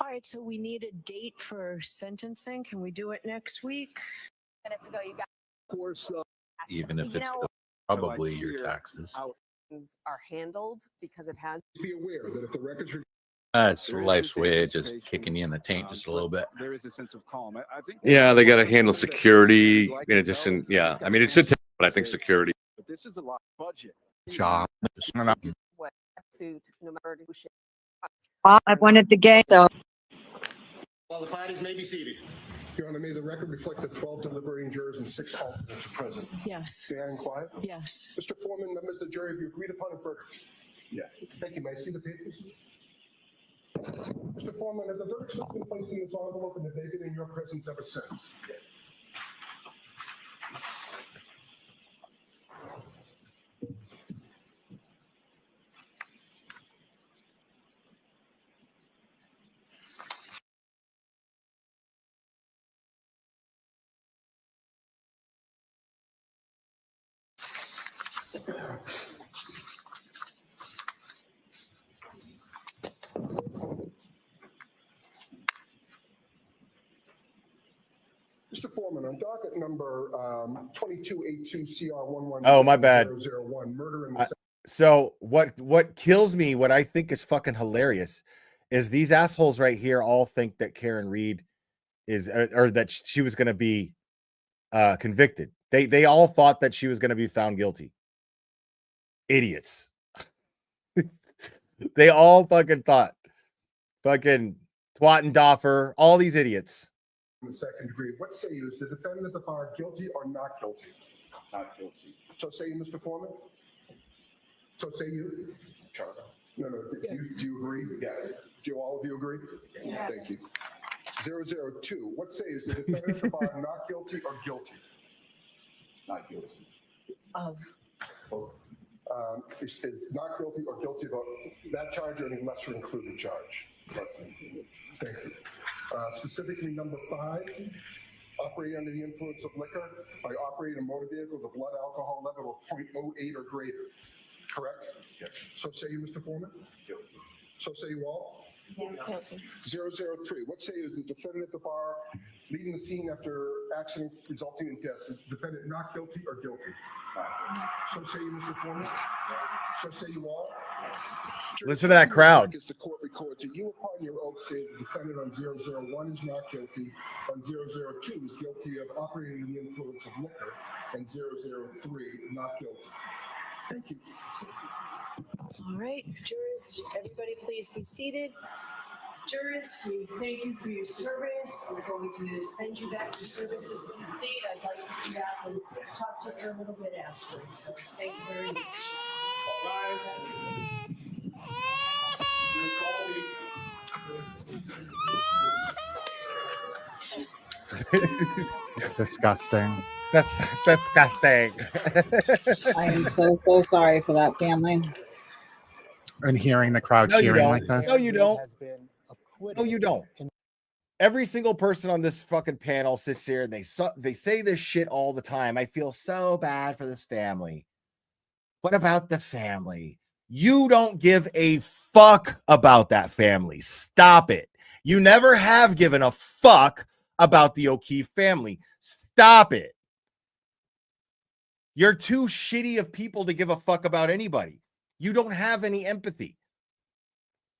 All right, so we need a date for sentencing. Can we do it next week? Minutes ago, you got. Of course, Even if it's probably your taxes. Are handled because it has. be aware that if the records That's life's way of just kicking you in the taint just a little bit. There is a sense of calm. I think. Yeah, they got to handle security in addition. Yeah, I mean, it should take, but I think security. But this is a lot of budget. Job. What suit, no matter who. I've won at the game, so. While the parties may be seated. Your Honor, may the record reflect that 12 deliberating jurors and 6 alternates are present. Yes. Stand quiet. Yes. Mr. Foreman, members of the jury, have you agreed upon a verdict? Yeah. Thank you. May I see the papers? Mr. Foreman, has the verdict slip been placed in this envelope and have they been in your presence ever since? Yes. Mr. Foreman, on docket number 2282 CR 11. Oh, my bad. 001, murder in the So what kills me, what I think is fucking hilarious, is these assholes right here all think that Karen Reed is, or that she was going to be convicted. They all thought that she was going to be found guilty. Idiots. They all fucking thought. Fucking Twattendoffer, all these idiots. in the second degree. What say you? Is the defendant at the bar guilty or not guilty? Not guilty. So say you, Mr. Foreman? So say you? No. Do you agree? Yes. Do all of you agree? Yes. Thank you. 002. What say is the defendant at the bar not guilty or guilty? Not guilty. Of. Is not guilty or guilty of that charge or any lesser included charge? Thank you. Specifically, number 5, operating under the influence of liquor by operating a motor vehicle with a blood alcohol level of 0.08 or greater. Correct? Yes. So say you, Mr. Foreman? Guilty. So say you all? Yes. 003. What say is the defendant at the bar leaving the scene after accident resulting in death? Is the defendant not guilty or guilty? So say you, Mr. Foreman? So say you all? Listen to that crowd. As the court records it, you upon your oath say the defendant on 001 is not guilty, on 002 is guilty of operating under the influence of liquor, and 003 not guilty. Thank you. All right, jurors, everybody please be seated. Jurors, we thank you for your service. We're going to send you back. Your service is complete. I'd like to come back and talk to you a little bit afterwards. So thank you very much. Disgusting. That's disgusting. I am so sorry for that family. And hearing the crowd No, you cheering don't. like this. No, you don't. No, you don't. Every single person on this fucking panel sits here and they say this shit all the time. I feel so bad for this family. What about the family? You don't give a fuck about that family. Stop it. You never have given a fuck about the O'Keefe family. Stop it. You're too shitty of people to give a fuck about anybody. You don't have any empathy.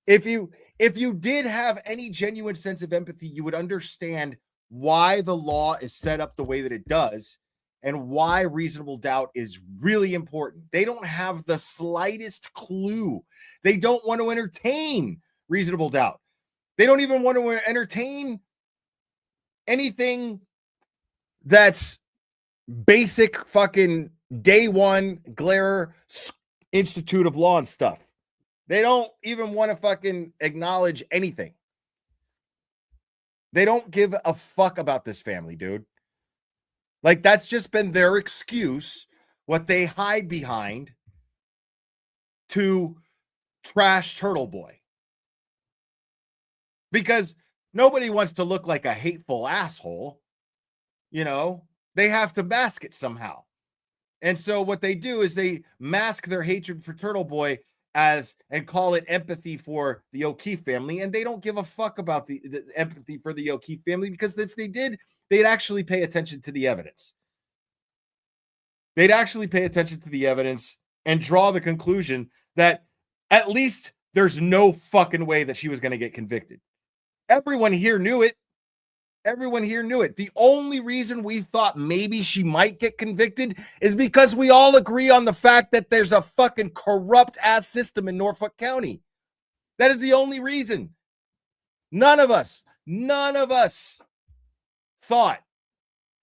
If you did have any genuine sense of empathy, you would understand why the law is set up the way that it does and why reasonable doubt is really important. They don't have the slightest clue. They don't want to entertain reasonable doubt. They don't even want to entertain anything that's basic fucking day one Glare Institute of Law and stuff. They don't even want to fucking acknowledge anything. They don't give a fuck about this family, dude. Like, that's just been their excuse, what they hide behind to trash Turtle Boy. Because nobody wants to look like a hateful asshole. You know, they have to mask it somehow. And so what they do is they mask their hatred for Turtle Boy and call it empathy for the O'Keefe family. And they don't give a fuck about the empathy for the O'Keefe family, because if they did, they'd actually pay attention to the evidence. They'd actually pay attention to the evidence and draw the conclusion that at least there's no fucking way that she was going to get convicted. Everyone here knew it. Everyone here knew it. The only reason we thought maybe she might get convicted is because we all agree on the fact that there's a fucking corrupt ass system in Norfolk County. That is the only reason. None of us thought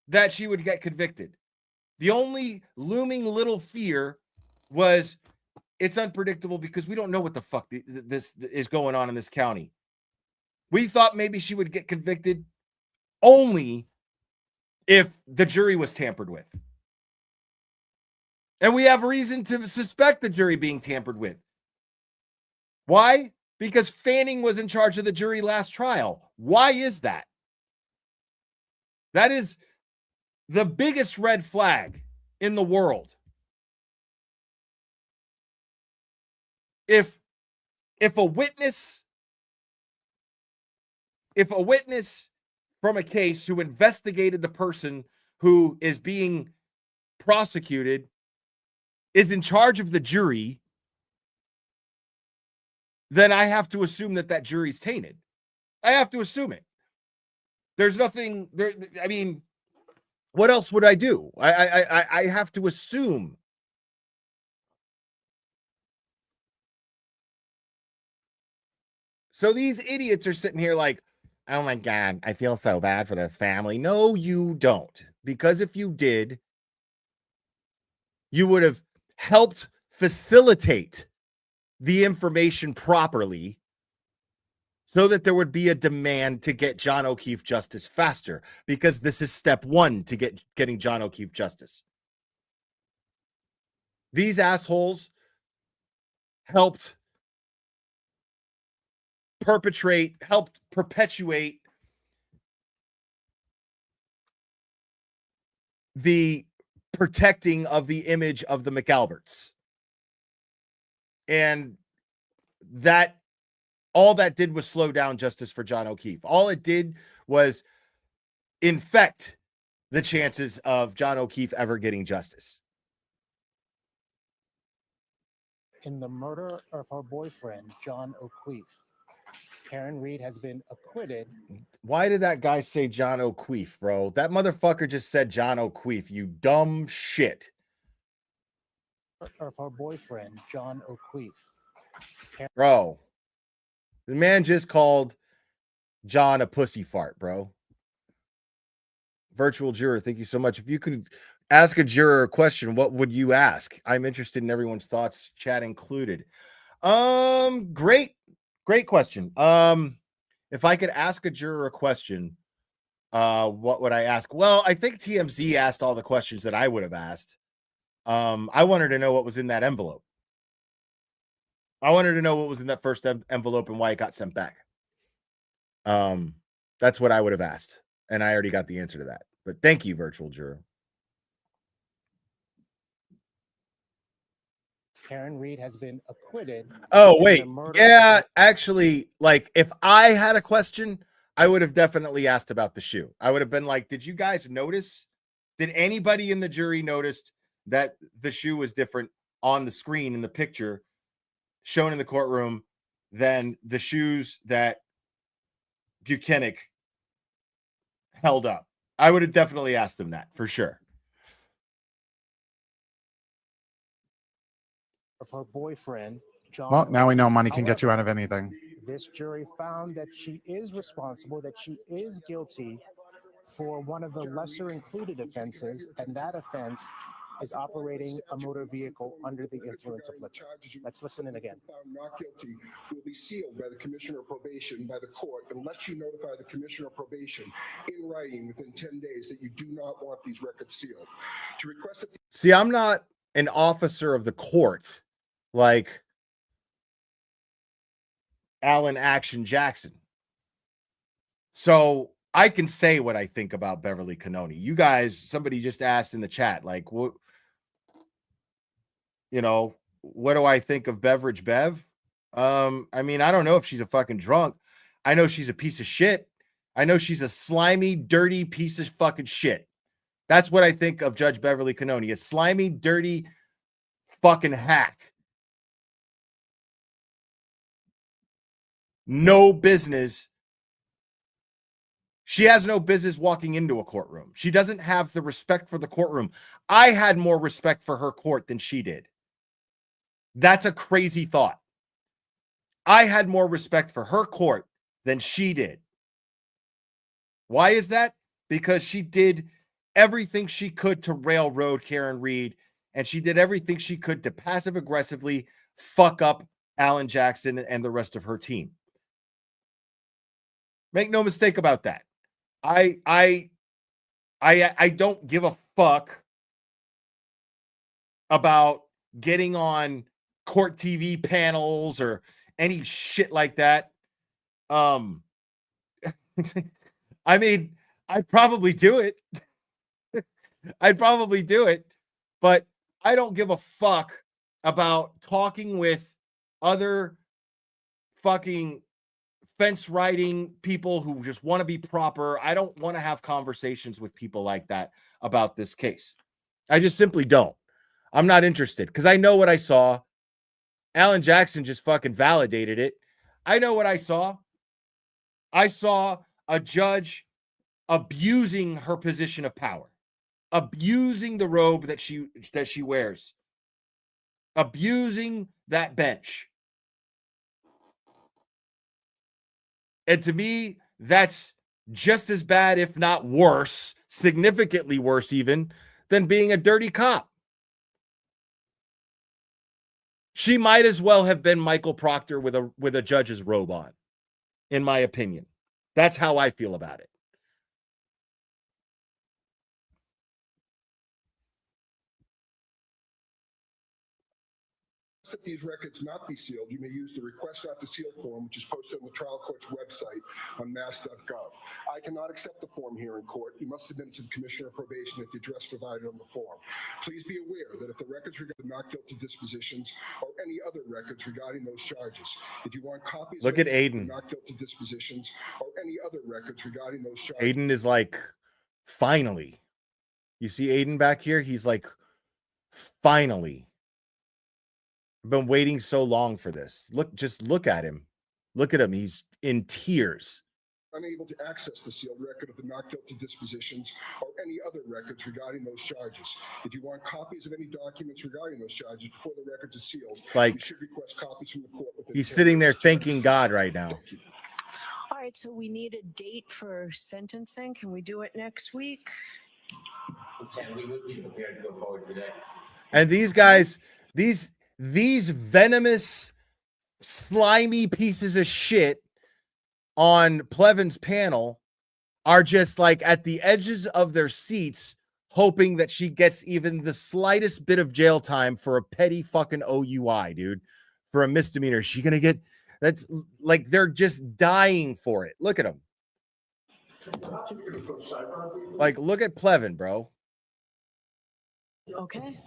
that she would get convicted. The only looming little fear was it's unpredictable because we don't know what the fuck this is going on in this county. We thought maybe she would get convicted only if the jury was tampered with. And we have reason to suspect the jury being tampered with. Why? Because Fanning was in charge of the jury last trial. Why is that? That is the biggest red flag in the world. if a witness from a case who investigated the person who is being prosecuted is in charge of the jury, then I have to assume that jury's tainted. I have to assume it. There's nothing there. I mean, what else would I do? I have to assume. So these idiots are sitting here like, oh my God, I feel so bad for this family. No, you don't. Because if you did, you would have helped facilitate the information properly so that there would be a demand to get John O'Keefe justice faster, because this is step one to getting John O'Keefe justice. These assholes helped perpetuate the protecting of the image of the McAlberts. And that all that did was slow down justice for John O'Keefe. All it did was infect the chances of John O'Keefe ever getting justice. In the murder of her boyfriend, John O'Keefe, Karen Reed has been acquitted. Why did that guy say John O'Keefe, bro? That motherfucker just said John O'Keefe, you dumb shit. Of her boyfriend, John O'Keefe. Bro, the man just called John a pussy fart, bro. Virtual juror, thank you so much. If you could ask a juror a question, what would you ask? I'm interested in everyone's thoughts, chat included. Great question. If I could ask a juror a question, what would I ask? Well, I think TMZ asked all the questions that I would have asked. I wanted to know what was in that envelope. I wanted to know what was in that first envelope and why it got sent back. That's what I would have asked. And I already got the answer to that. But thank you, virtual juror. Karen Reed has been acquitted. Oh, wait. Yeah, actually, like, if I had a question, I would have definitely asked about the shoe. I would have been like, did you guys notice? Did anybody in the jury notice that the shoe was different on the screen in the picture shown in the courtroom than the shoes that Buchanan held up? I would have definitely asked them that for sure. Of her boyfriend, John. Well, now we know money can get you out of anything. This jury found that she is responsible, that she is guilty for one of the lesser included offenses, and that offense is operating a motor vehicle under the influence of liquor. Let's listen in again. Found not guilty will be sealed by the Commissioner of Probation by the court unless you notify the Commissioner of Probation in writing within 10 days that you do not want these records sealed. To request that See, I'm not an officer of the court like Allan Jackson. So I can say what I think about Beverly Cannoni. You guys, somebody just asked in the chat, like, what, what do I think of Beverage Bev? I mean, I don't know if she's a fucking drunk. I know she's a piece of shit. I know she's a slimy, dirty piece of fucking shit. That's what I think of Judge Beverly Cannoni, a slimy, dirty fucking hack. No business. She has no business walking into a courtroom. She doesn't have the respect for the courtroom. I had more respect for her court than she did. That's a crazy thought. I had more respect for her court than she did. Why is that? Because she did everything she could to railroad Karen Reed, and she did everything she could to passive aggressively fuck up Allan Jackson and the rest of her team. Make no mistake about that. I don't give a fuck about getting on court TV panels or any shit like that. I mean, I'd probably do it. I'd probably do it, but I don't give a fuck about talking with other fucking fence riding people who just want to be proper. I don't want to have conversations with people like that about this case. I just simply don't. I'm not interested because I know what I saw. Allan Jackson just fucking validated it. I know what I saw. I saw a judge abusing her position of power, abusing the robe that she wears, abusing that bench. And to me, that's just as bad, if not worse, significantly worse even, than being a dirty cop. She might as well have been Michael Proctor with a judge's robe on, in my opinion. That's how I feel about it. If these records not be sealed, you may use the request not to seal form, which is posted on the trial court's website on mass.gov. I cannot accept the form here in court. You must submit it to the Commissioner of Probation at the address provided on the form. Please be aware that if the records regarding not guilty dispositions or any other records regarding those charges, if you want copies Look of at Aiden. not guilty dispositions or any other records regarding those charges. Aiden is like, finally. You see Aiden back here? He's like, finally. I've been waiting so long for this. Just look at him. Look at him. He's in tears. Unable to access the sealed record of the not guilty dispositions or any other records regarding those charges. If you want copies of any documents regarding those charges before the records are sealed, Like, you should request copies from the court. he's sitting there thanking God right now. All right, so we need a date for sentencing. Can we do it next week? We would be prepared to go forward today. And these guys, these venomous, slimy pieces of shit on Plevin's panel are just like at the edges of their seats, hoping that she gets even the slightest bit of jail time for a petty fucking OUI, dude, for a misdemeanor. Is she gonna get? That's like they're just dying for it. Look at them. Like, look at Plevin, bro. Okay.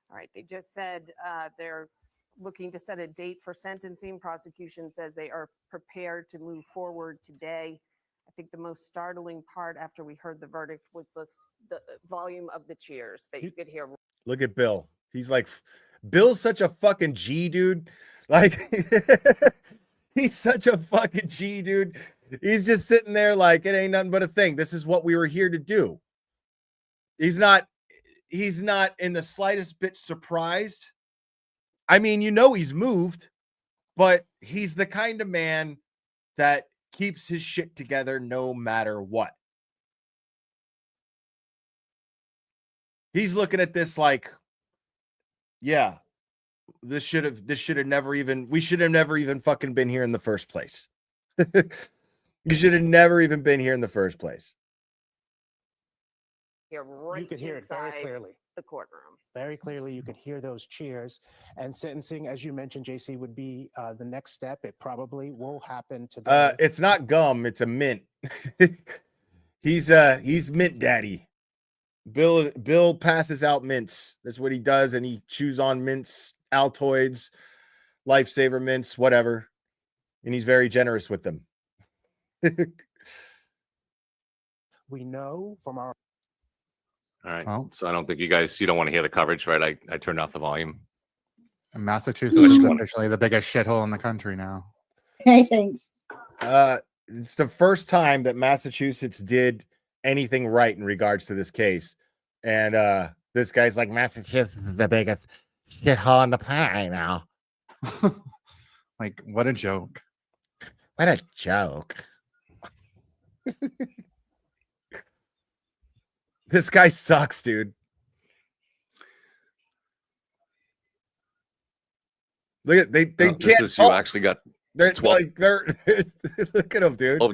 All right, they just said they're looking to set a date for sentencing. Prosecution says they are prepared to move forward today. I think the most startling part after we heard the verdict was the volume of the cheers that you could hear. Look at Bill. He's like, Bill's such a fucking G, dude. Like, he's such a fucking G, dude. He's just sitting there like, it ain't nothing but a thing. This is what we were here to do. He's not in the slightest bit surprised. I mean, you know he's moved, but he's the kind of man that keeps his shit together no matter what. He's looking at this like, yeah, we should have never even fucking been here in the first place. You should have never even been here in the first place. Here, right, you could hear it very clearly. The courtroom. Very clearly, you could hear those cheers. And sentencing, as you mentioned, JC, would be the next step. It probably will happen today. It's not gum, it's a mint. He's mint daddy. Bill passes out mints. That's what he does, and he chews on mints, Altoids, Lifesaver mints, whatever. And he's very generous with them. We know from our All right. So I don't think you don't want to hear the coverage, right? I turned off the volume. Massachusetts is officially the biggest shithole in the country now. Hey, thanks. It's the first time that Massachusetts did anything right in regards to this case. And this guy's like, Massachusetts is the biggest shithole in the pie now. Like, what a joke. What a joke. This guy sucks, dude. Look at they can't. This is you actually got. They're like look at them, dude. Oh,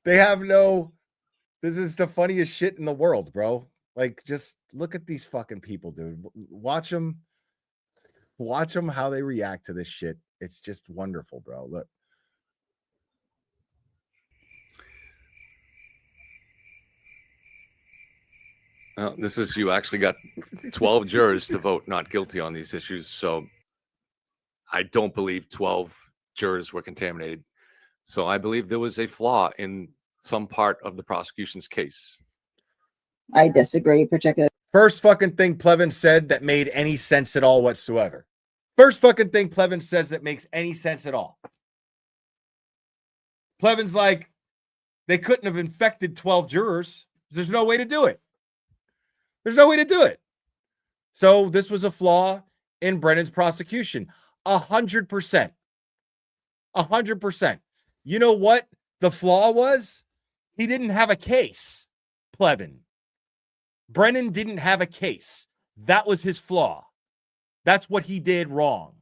they have no. This is the funniest shit in the world, bro. Like, just look at these fucking people, dude. Watch them how they react to this shit. It's just wonderful, bro. Look. Well, this is, you actually got 12 jurors to vote not guilty on these issues. So I don't believe 12 jurors were contaminated. So I believe there was a flaw in some part of the prosecution's case. I disagree, particularly. First fucking thing Plevin said that made any sense at all whatsoever. First fucking thing Plevin says that makes any sense at all. Plevin's like, they couldn't have infected 12 jurors. There's no way to do it. There's no way to do it. So this was a flaw in Brennan's prosecution. 100%. 100%. You know what the flaw was? He didn't have a case, Plevin. Brennan didn't have a case. That was his flaw. That's what he did wrong.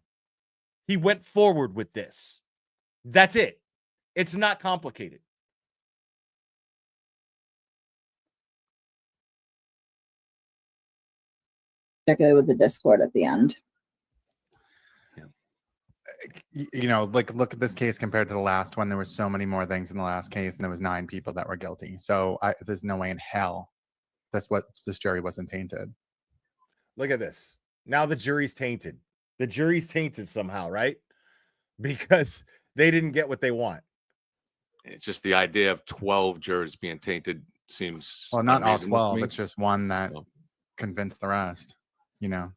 He went forward with this. That's it. It's not complicated. Particularly with the Discord at the end. You know, like look at this case compared to the last one. There was so many more things in the last case, and there was 9 people that were guilty. So there's no way in hell this jury wasn't tainted. Look at this. Now the jury's tainted. The jury's tainted somehow, right? Because they didn't get what they want. It's just the idea of 12 jurors being tainted seems Well, not all unreasonable to 12. me. It's just one that convinced the rest. You know.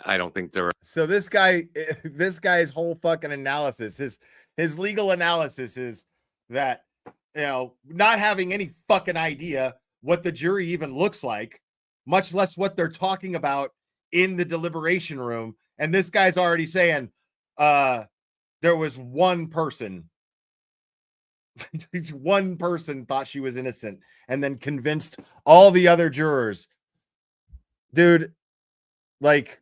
I don't think there are. So this guy's whole fucking analysis, his legal analysis is that, you know, not having any fucking idea what the jury even looks like, much less what they're talking about in the deliberation room. And this guy's already saying, there was one person. One person thought she was innocent and then convinced all the other jurors. Dude, like,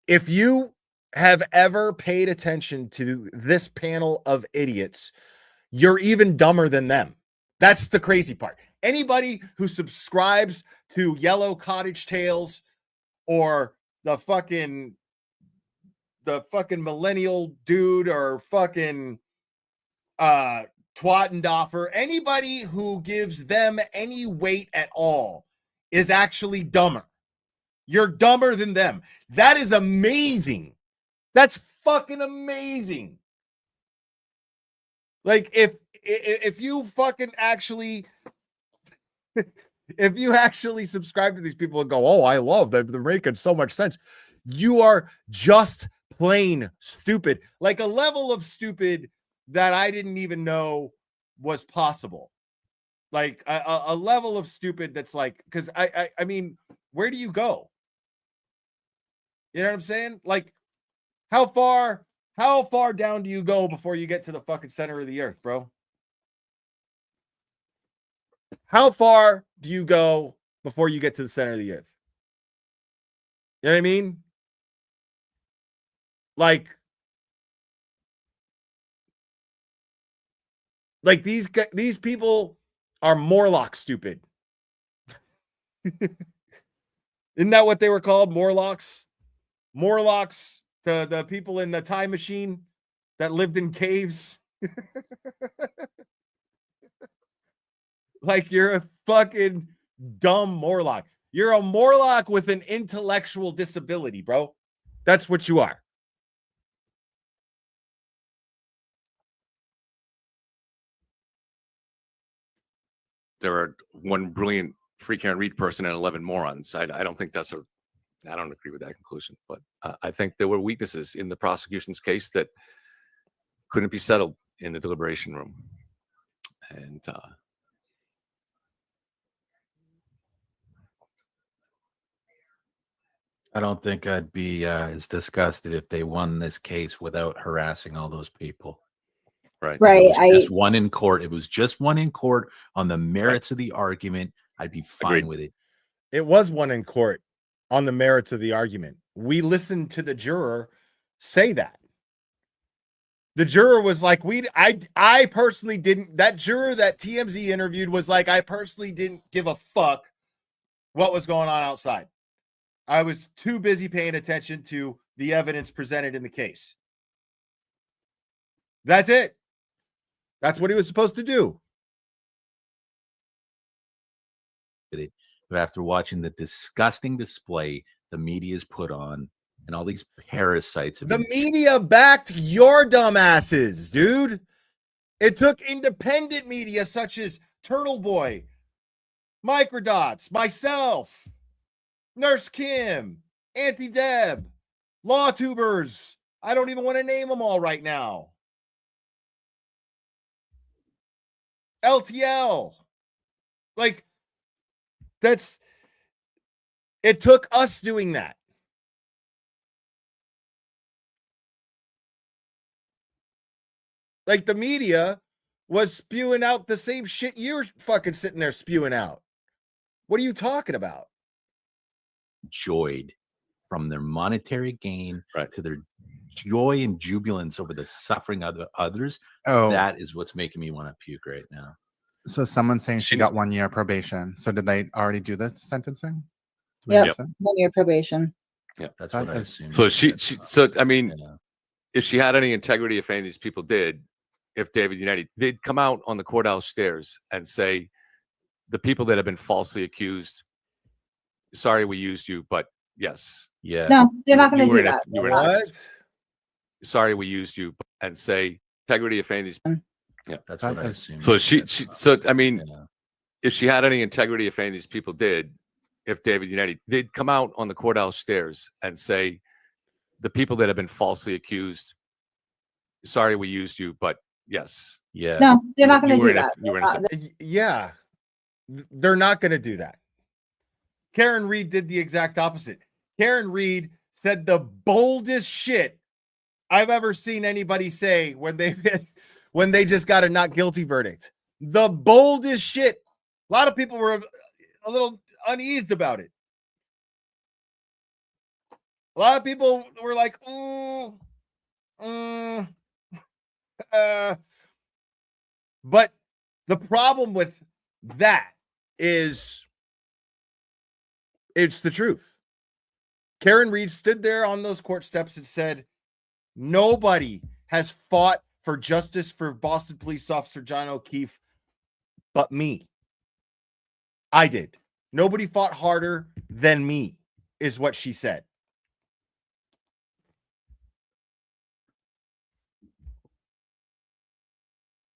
if you have ever paid attention to this panel of idiots, you're even dumber than them. That's the crazy part. Anybody who subscribes to Yellow Cottage Tales or the fucking millennial dude or fucking Twattendoffer, anybody who gives them any weight at all is actually dumber. You're dumber than them. That is amazing. That's fucking amazing. Like if you fucking actually if you actually subscribe to these people and go, "Oh, I love them. They're making so much sense." You are just plain stupid. Like a level of stupid that I didn't even know was possible. Like a level of stupid that's like, because I mean, where do you go? You know what I'm saying? Like, how far down do you go before you get to the fucking center of the earth, bro? How far do you go before you get to the center of the earth? You know what I mean? Like these people are Morlock stupid. Isn't that what they were called? Morlocks? Morlocks, the people in the time machine that lived in caves. Like, you're a fucking dumb Morlock. You're a Morlock with an intellectual disability, bro. That's what you are. There are one brilliant free Karen Reed person and 11 morons. I don't think that's I don't agree with that conclusion, but I think there were weaknesses in the prosecution's case that couldn't be settled in the deliberation room. And I don't think I'd be as disgusted if they won this case without harassing all those people. Right. Right. It was just one in court. It was just one in court on the merits of the argument. I'd be fine with it. It was one in court on the merits of the argument. We listened to the juror say that. The juror was like, I personally didn't, that juror that TMZ interviewed was like, I personally didn't give a fuck what was going on outside. I was too busy paying attention to the evidence presented in the case. That's it. That's what he was supposed to do. But after watching the disgusting display the media's put on and all these parasites have The been media backed your dumbasses, dude. It took independent media such as Turtle Boy, Microdots, myself, Nurse Kim, Auntie Deb, LawTubers. I don't even want to name them all right now. LTL. Like, it took us doing that. Like, the media was spewing out the same shit you're fucking sitting there spewing out. What are you talking about? enjoyed, from their monetary gain to their joy and jubilance over the suffering of others. Oh. That is what's making me want to puke right now. So someone's saying she got 1 year probation. So did they already do the sentencing? Do we Yep. miss it? 1 year probation. Yeah, that's That what I is- assumed. So I mean, if she had any integrity, if any of these people did, if David United, they'd come out on the courthouse stairs and say, the people that have been falsely accused, sorry we used you, but yes. Yeah. No, they're not going You to were do in that. you were What? sorry we used you, and say integrity, if any of these. Yeah, that's what I assumed. So I mean, if she had any integrity, if any of these people did, if David United, they'd come out on the courthouse stairs and say, the people that have been falsely accused, sorry we used you, but yes. Yeah. No, they're not going You to were do innocent. that. You were innocent. Yeah. They're not going to do that. Karen Reed did the exact opposite. Karen Reed said the boldest shit I've ever seen anybody say when they just got a not guilty verdict. The boldest shit. A lot of people were a little uneased about it. A lot of people were like, but the problem with that is it's the truth. Karen Reed stood there on those court steps and said, nobody has fought for justice for Boston police officer John O'Keefe but me. I did. Nobody fought harder than me, is what she said.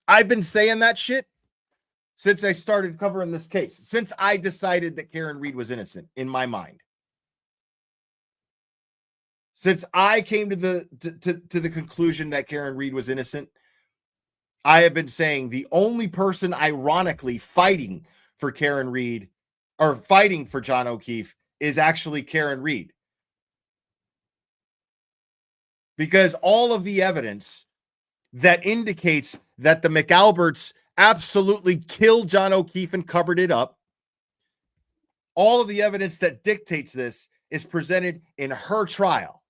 I've been saying that shit since I started covering this case, since I decided that Karen Reed was innocent in my mind. Since I came to the conclusion that Karen Reed was innocent, I have been saying the only person ironically fighting for Karen Reed or fighting for John O'Keefe is actually Karen Reed. Because all of the evidence that indicates that the McAlberts absolutely killed John O'Keefe and covered it up, all of the evidence that dictates this is presented in her trial.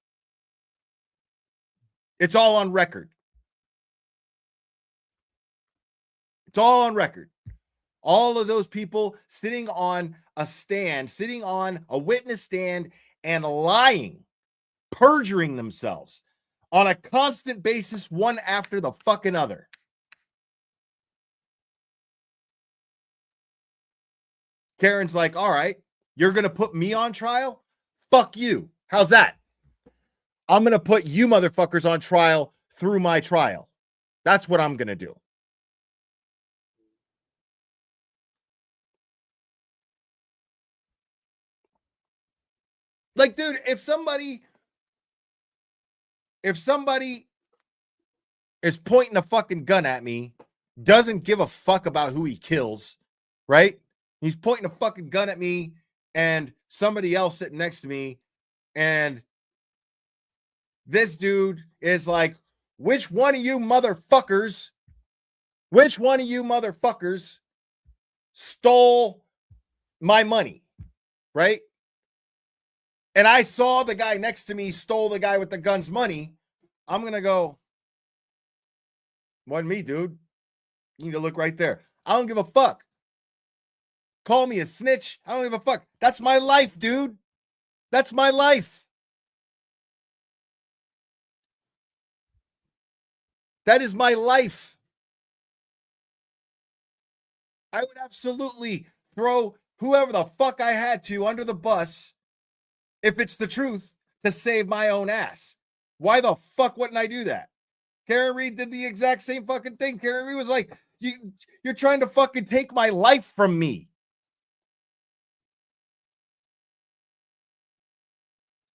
It's all on record. It's all on record. All of those people sitting on a stand, sitting on a witness stand and lying, perjuring themselves on a constant basis, one after the fucking other. Karen's like, all right, you're going to put me on trial? Fuck you. How's that? I'm going to put you motherfuckers on trial through my trial. That's what I'm going to do. Like, dude, if somebody is pointing a fucking gun at me, doesn't give a fuck about who he kills, right? He's pointing a fucking gun at me and somebody else sitting next to me, and this dude is like, which one of you motherfuckers stole my money, right? And I saw the guy next to me stole the guy with the gun's money. I'm going to go, wasn't me, dude. You need to look right there. I don't give a fuck. Call me a snitch. I don't give a fuck. That's my life, dude. That's my life. That is my life. I would absolutely throw whoever the fuck I had to under the bus, if it's the truth, to save my own ass. Why the fuck wouldn't I do that? Karen Reed did the exact same fucking thing. Karen Reed was like, you're trying to fucking take my life from me.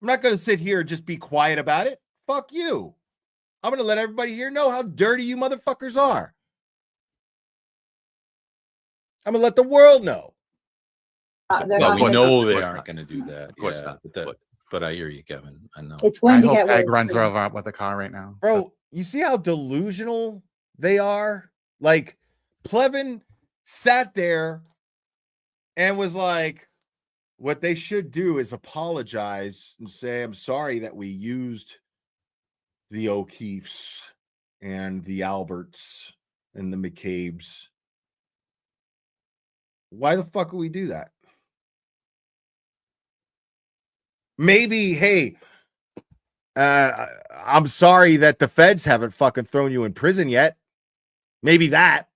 I'm not going to sit here and just be quiet about it. Fuck you. I'm going to let everybody here know how dirty you motherfuckers are. I'm going to let the world know. They're Well, not we gonna- know they course aren't not. going to do that. Of course yeah, not. But I hear you, Kevin. I know. It's going I to hope get Peg worse. runs her too. over with a car right now. Bro, you see how delusional they are? Like, Plevin sat there and was like, what they should do is apologize and say, I'm sorry that we used the O'Keefes and the Alberts and the McCabe's. Why the fuck would we do that? Maybe, hey, I'm sorry that the feds haven't fucking thrown you in prison yet. Maybe that.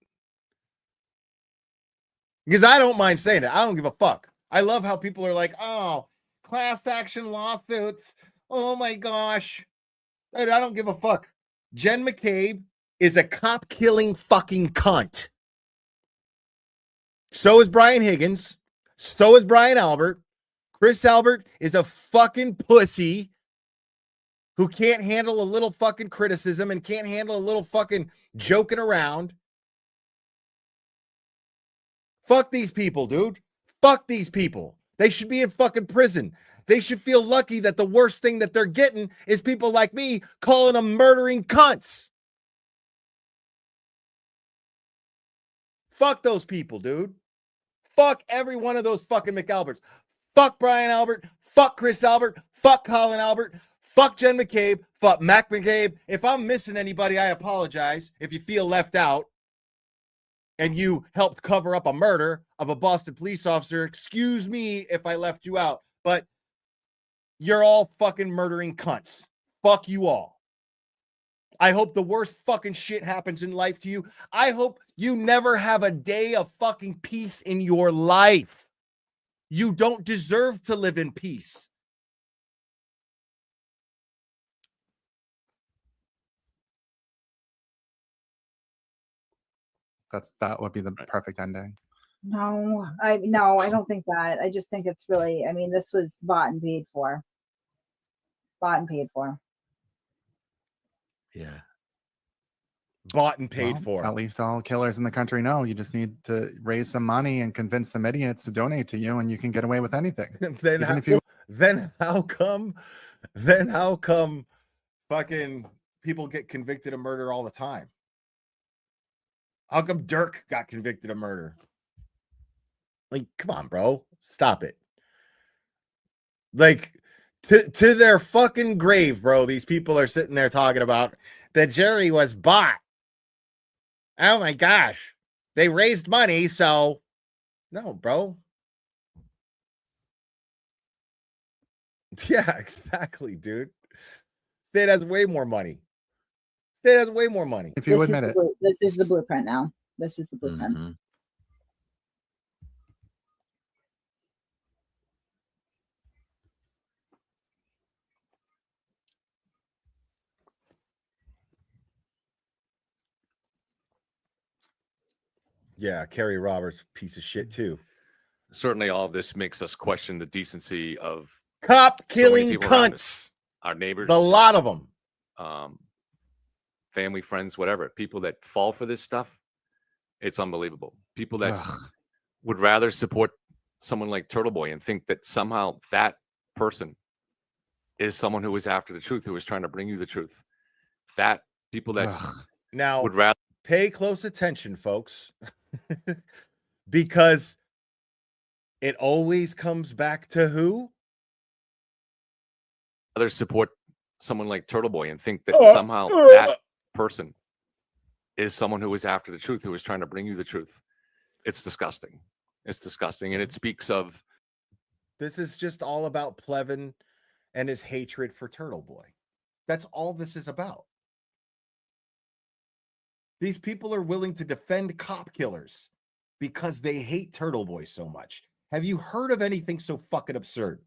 Because I don't mind saying it. I don't give a fuck. I love how people are like, oh, class action lawsuits. Oh my gosh. Dude, I don't give a fuck. Jen McCabe is a cop killing fucking cunt. So is Brian Higgins. So is Brian Albert. Chris Albert is a fucking pussy who can't handle a little fucking criticism and can't handle a little fucking joking around. Fuck these people, dude. Fuck these people. They should be in fucking prison. They should feel lucky that the worst thing that they're getting is people like me calling them murdering cunts. Fuck those people, dude. Fuck every one of those fucking McAlberts. Fuck Brian Albert. Fuck Chris Albert. Fuck Colin Albert. Fuck Jen McCabe. Fuck Mac McCabe. If I'm missing anybody, I apologize. If you feel left out and you helped cover up a murder of a Boston police officer, excuse me if I left you out, but you're all fucking murdering cunts. Fuck you all. I hope the worst fucking shit happens in life to you. I hope you never have a day of fucking peace in your life. You don't deserve to live in peace. That would be the perfect ending. No, I don't think that. I just think it's really, I mean, this was bought and paid for. Bought and paid for. Yeah. Bought and paid Well, for. At least all killers in the country know you just need to raise some money and convince some idiots to donate to you, and you can get away with anything. Then how come fucking people get convicted of murder all the time? How come Dirk got convicted of murder? Like, come on, bro. Stop it. Like, to their fucking grave, bro, these people are sitting there talking about that Jerry was bought. Oh my gosh. They raised money, so no, bro. Yeah, exactly, dude. State has way more money. State has way more money. If you admit it. This is the blueprint now. This is the blueprint. Mm-hmm. Yeah, Kerry Roberts, piece of shit too. Certainly, all of this makes us question the decency of cop so many killing people around cunts. us. Our neighbors, A lot of them. Family, friends, whatever. People that fall for this stuff, it's unbelievable. People that would rather support someone like Turtle Boy and think that somehow that person is someone who is after the truth, who is trying to bring you the truth. That people that now would rather pay close attention, folks, because it always comes back to who? rather support someone like Turtle Boy and think that somehow that person is someone who is after the truth, who is trying to bring you the truth. It's disgusting. It's disgusting. And it speaks of. This is just all about Plevin and his hatred for Turtle Boy. That's all this is about. These people are willing to defend cop killers because they hate Turtle Boy so much. Have you heard of anything so fucking absurd?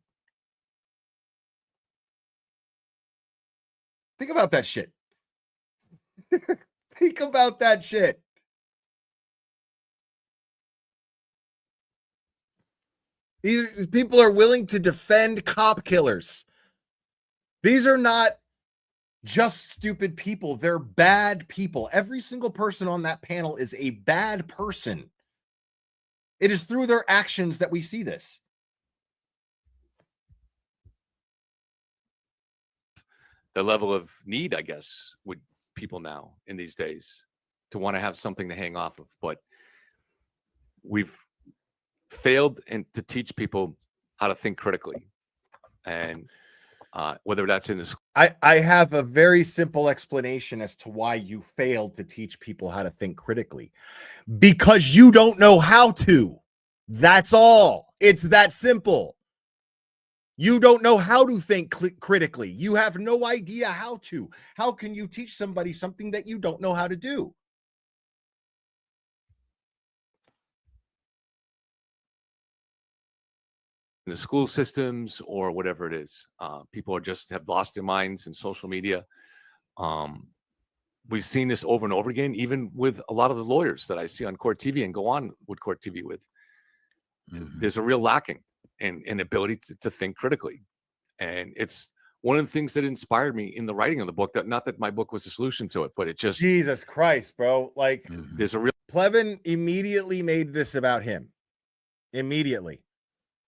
Think about that shit. Think about that shit. These people are willing to defend cop killers. These are not just stupid people. They're bad people. Every single person on that panel is a bad person. It is through their actions that we see this. The level of need, I guess, would people now in these days to want to have something to hang off of. But we've failed to teach people how to think critically. And whether that's in the school. I have a very simple explanation as to why you failed to teach people how to think critically. Because you don't know how to. That's all. It's that simple. You don't know how to think critically. You have no idea how to. How can you teach somebody something that you don't know how to do? In the school systems or whatever it is, people are just have lost their minds in social media. We've seen this over and over again, even with a lot of the lawyers that I see on Court TV and go on with Court TV with. There's a real lacking in ability to think critically. And it's one of the things that inspired me in the writing of the book. That not that my book was the solution to it, but it just Jesus Christ, bro. Like there's a real Plevin immediately made this about him. Immediately.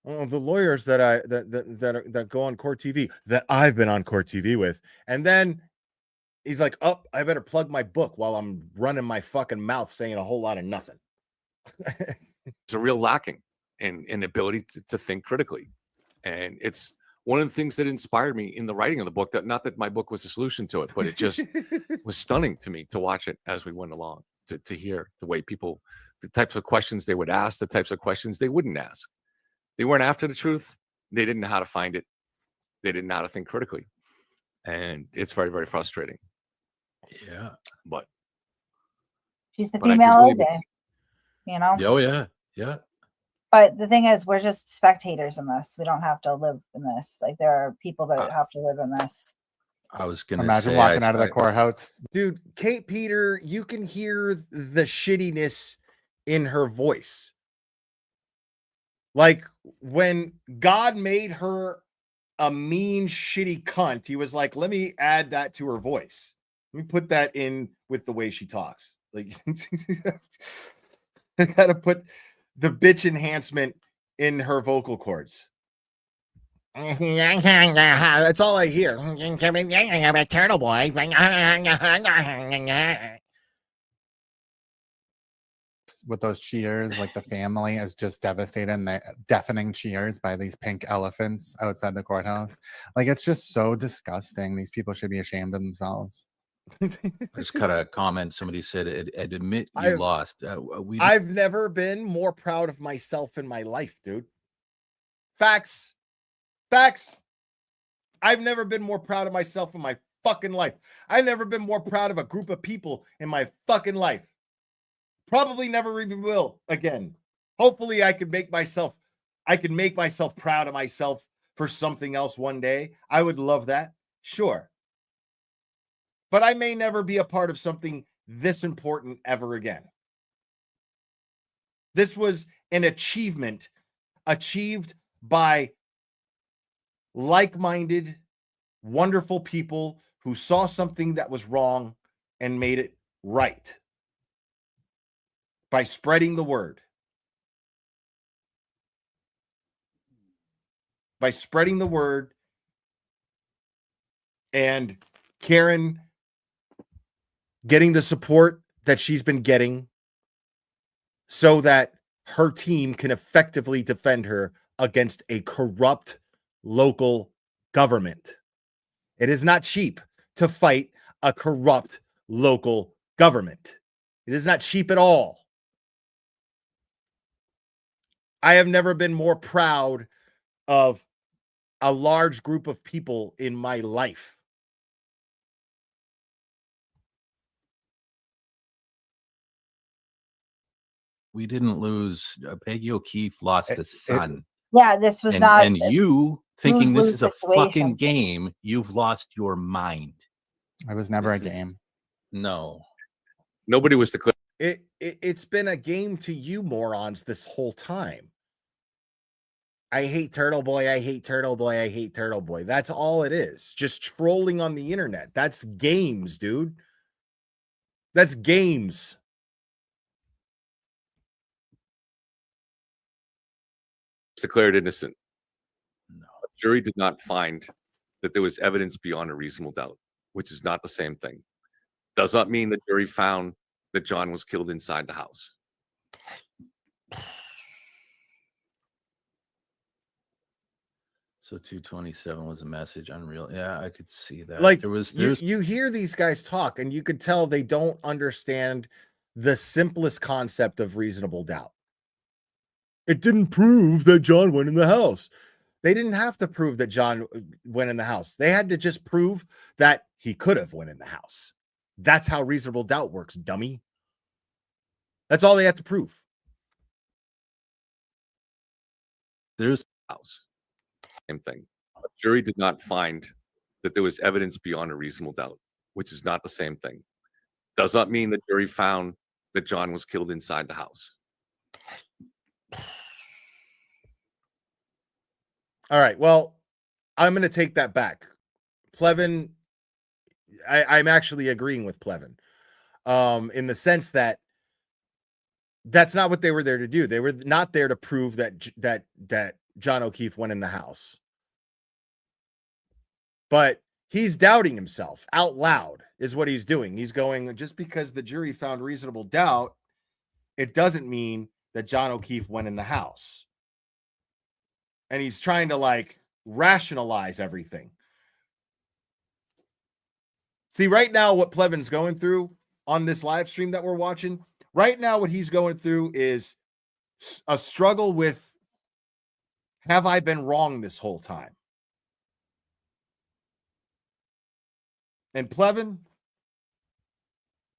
Oh, the lawyers that go on Court TV that I've been on Court TV with. And then he's like, oh, I better plug my book while I'm running my fucking mouth saying a whole lot of nothing. There's a real lacking in ability to think critically. And it's one of the things that inspired me in the writing of the book. That not that my book was the solution to it, but it just was stunning to me to watch it as we went along, to hear the way people, the types of questions they would ask, the types of questions they wouldn't ask. They weren't after the truth. They didn't know how to find it. They didn't know how to think critically. And it's very, very frustrating. Yeah. But She's the But I female do believe- OJ, you know? Oh yeah. Yeah. But the thing is, we're just spectators in this. We don't have to live in this. Like, there are people that have to live in this. I was gonna Imagine say, walking out of the courthouse. Dude, Kate Peter, you can hear the shittiness in her voice. Like when God made her a mean, shitty cunt, he was like, let me add that to her voice. Let me put that in with the way she talks. Like, I gotta put the bitch enhancement in her vocal cords. That's all I hear. Turtle boy. With those cheers, like the family is just devastated and the deafening cheers by these pink elephants outside the courthouse. Like, it's just so disgusting. These people should be ashamed of themselves. I just got a comment. Somebody said, "Admit you I've- lost." I've never been more proud of myself in my life, dude. Facts. Facts. I've never been more proud of myself in my fucking life. I've never been more proud of a group of people in my fucking life. Probably never even will again. Hopefully I can make myself proud of myself for something else one day. I would love that. Sure. But I may never be a part of something this important ever again. This was an achievement achieved by like-minded, wonderful people who saw something that was wrong and made it right by spreading the word. By spreading the word, and Karen getting the support that she's been getting so that her team can effectively defend her against a corrupt local government. It is not cheap to fight a corrupt local government. It is not cheap at all. I have never been more proud of a large group of people in my life. We didn't lose. Peggy O'Keefe lost a son. Yeah, this was and, not And you thinking this lose-lose is a situation. fucking game, you've lost your mind. It was never This a game. No. Nobody was declared. It's been a game to you morons this whole time. I hate Turtle Boy. I hate Turtle Boy. I hate Turtle Boy. That's all it is. Just trolling on the internet. That's games, dude. That's games. Declared innocent. No. The jury did not find that there was evidence beyond a reasonable doubt, which is not the same thing. Does not mean the jury found that John was killed inside the house. So 227 was a message. Unreal. Yeah, I could see that. Like There's you hear these guys talk, and you could tell they don't understand the simplest concept of reasonable doubt. It didn't prove that John went in the house. They didn't have to prove that John went in the house. They had to just prove that he could have went in the house. That's how reasonable doubt works, dummy. That's all they have to prove. There's house. Same thing. The jury did not find that there was evidence beyond a reasonable doubt, which is not the same thing. Does not mean the jury found that John was killed inside the house. All right. Well, I'm going to take that back. Plevin, I'm actually agreeing with Plevin in the sense that that's not what they were there to do. They were not there to prove that John O'Keefe went in the house. But he's doubting himself out loud is what he's doing. He's going, just because the jury found reasonable doubt, it doesn't mean that John O'Keefe went in the house. And he's trying to like rationalize everything. See, right now, what Plevin's going through on this live stream that we're watching, right now, what he's going through is a struggle with, have I been wrong this whole time? And Plevin,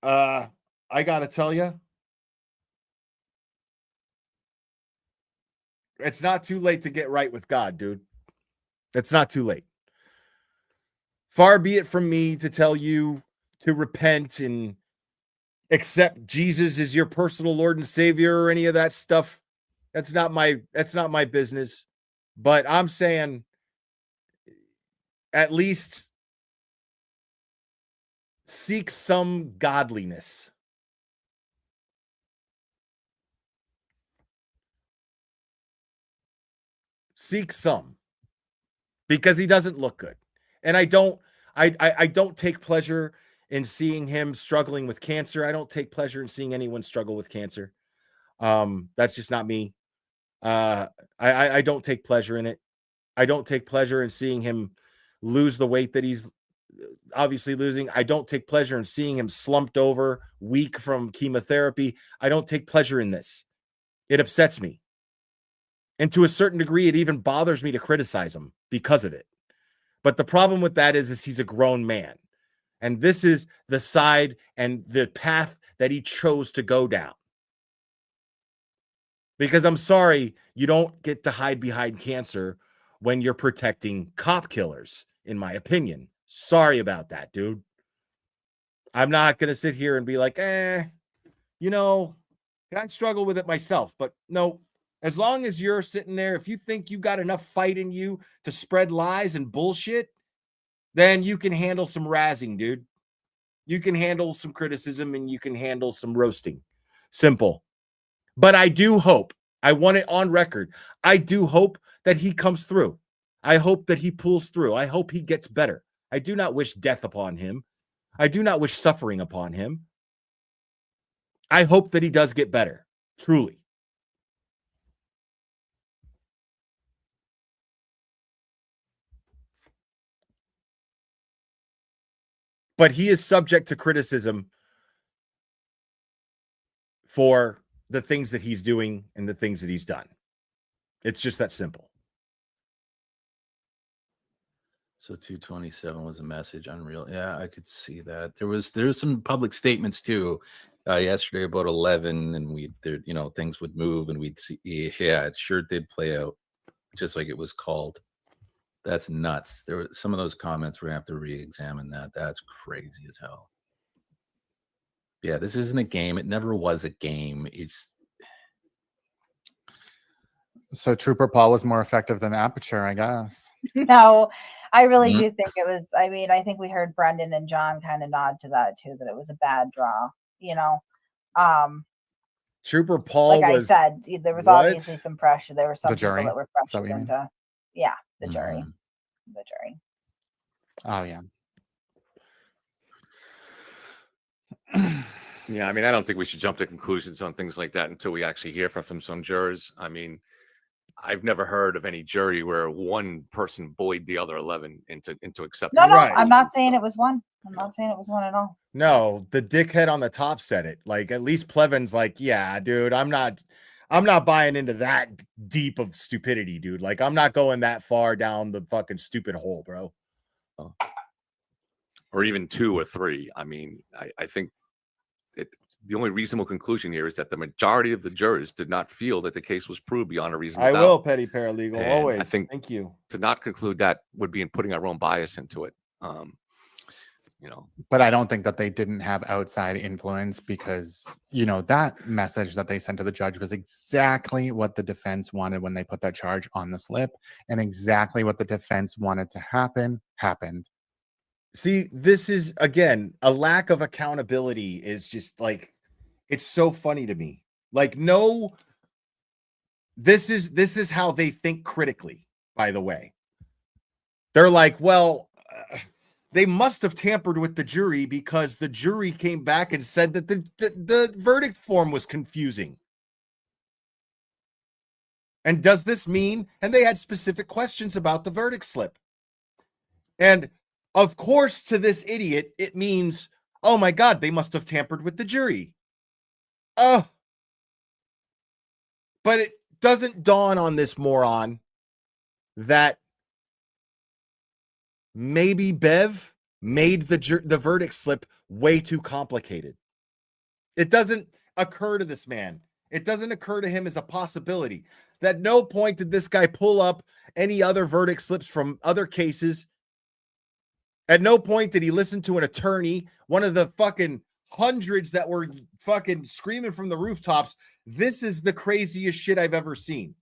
I got to tell you, it's not too late to get right with God, dude. It's not too late. Far be it from me to tell you to repent and accept Jesus as your personal Lord and Savior or any of that stuff. That's not my business. But I'm saying at least seek some godliness. Seek some. Because he doesn't look good. And I don't take pleasure in seeing him struggling with cancer. I don't take pleasure in seeing anyone struggle with cancer. That's just not me. I don't take pleasure in it. I don't take pleasure in seeing him lose the weight that he's obviously losing. I don't take pleasure in seeing him slumped over, weak from chemotherapy. I don't take pleasure in this. It upsets me. And to a certain degree, it even bothers me to criticize him because of it. But the problem with that is he's a grown man. And this is the side and the path that he chose to go down. Because I'm sorry, you don't get to hide behind cancer when you're protecting cop killers, in my opinion. Sorry about that, dude. I'm not going to sit here and be like, I struggle with it myself. But no, as long as you're sitting there, if you think you got enough fight in you to spread lies and bullshit, then you can handle some razzing, dude. You can handle some criticism and you can handle some roasting. Simple. But I do hope, I want it on record, I do hope that he comes through. I hope that he pulls through. I hope he gets better. I do not wish death upon him. I do not wish suffering upon him. I hope that he does get better, truly. But he is subject to criticism for the things that he's doing and the things that he's done. It's just that simple. So 227 was a message. Unreal. Yeah, I could see that. There's some public statements too. yesterday about 11, and things would move, and we'd see. Yeah, it sure did play out, just like it was called. That's nuts. There were some of those comments. We're gonna have to re-examine that. That's crazy as hell. Yeah, this isn't a game. It never was a game. It's So Trooper Paul was more effective than Aperture, I guess. No, I really Mhm. do think it was. I mean, I think we heard Brendan and John kind of nod to that too, that it was a bad draw. Trooper Paul Like I was said, there was what? obviously some pressure. There were some The people jury? that were Is that what pressured you mean? into, yeah, the jury, Mhm. the jury. Oh yeah. Yeah, I mean, I don't think we should jump to conclusions on things like that until we actually hear from some jurors. I mean, I've never heard of any jury where one person bullied the other 11 into accepting. No, no, Right. I'm not saying it was one. I'm not saying it was one at all. No, the dickhead on the top said it. Like, at least Plevin's like, yeah, dude, I'm not buying into that deep of stupidity, dude. Like, I'm not going that far down the fucking stupid hole, bro. Or even 2 or 3. I mean, I think the only reasonable conclusion here is that the majority of the jurors did not feel that the case was proved beyond a reasonable doubt. I will, petty paralegal, And always. I think Thank you. to not conclude that would be in putting our own bias into it. But I don't think that they didn't have outside influence, because, that message that they sent to the judge was exactly what the defense wanted when they put that charge on the slip, and exactly what the defense wanted to happen happened. See, this is, again, a lack of accountability is just like, it's so funny to me. Like, no, this is how they think critically, by the way. They're like, well, they must have tampered with the jury because the jury came back and said that the verdict form was confusing. And does this mean, and they had specific questions about the verdict slip. And of course, to this idiot, it means, oh my God, they must have tampered with the jury. But it doesn't dawn on this moron that maybe Bev made the verdict slip way too complicated. It doesn't occur to this man. It doesn't occur to him as a possibility. At no point did this guy pull up any other verdict slips from other cases. At no point did he listen to an attorney, one of the fucking hundreds that were fucking screaming from the rooftops. This is the craziest shit I've ever seen.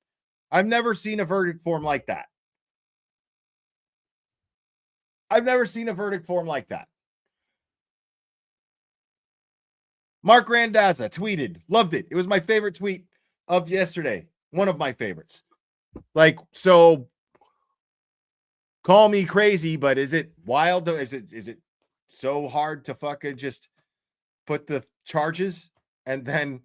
I've never seen a verdict form like that. I've never seen a verdict form like that. Mark Randazza tweeted, loved it. It was my favorite tweet of yesterday. One of my favorites. Like, so call me crazy, but is it wild? Is it so hard to fucking just put the charges and then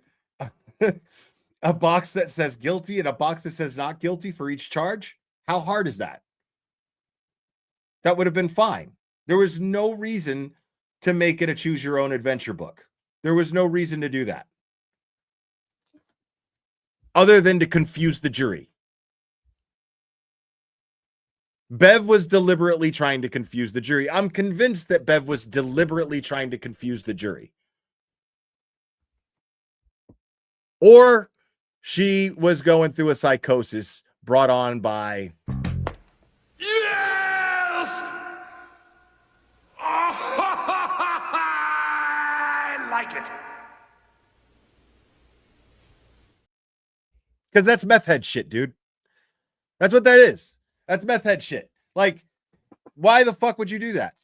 a box that says guilty and a box that says not guilty for each charge? How hard is that? That would have been fine. There was no reason to make it a choose your own adventure book. There was no reason to do that. Other than to confuse the jury. Bev was deliberately trying to confuse the jury. I'm convinced that Bev was deliberately trying to confuse the jury. Or she was going through a psychosis brought on by... I like it. Because that's meth head shit, dude. That's what that is. That's meth head shit. Like, why the fuck would you do that?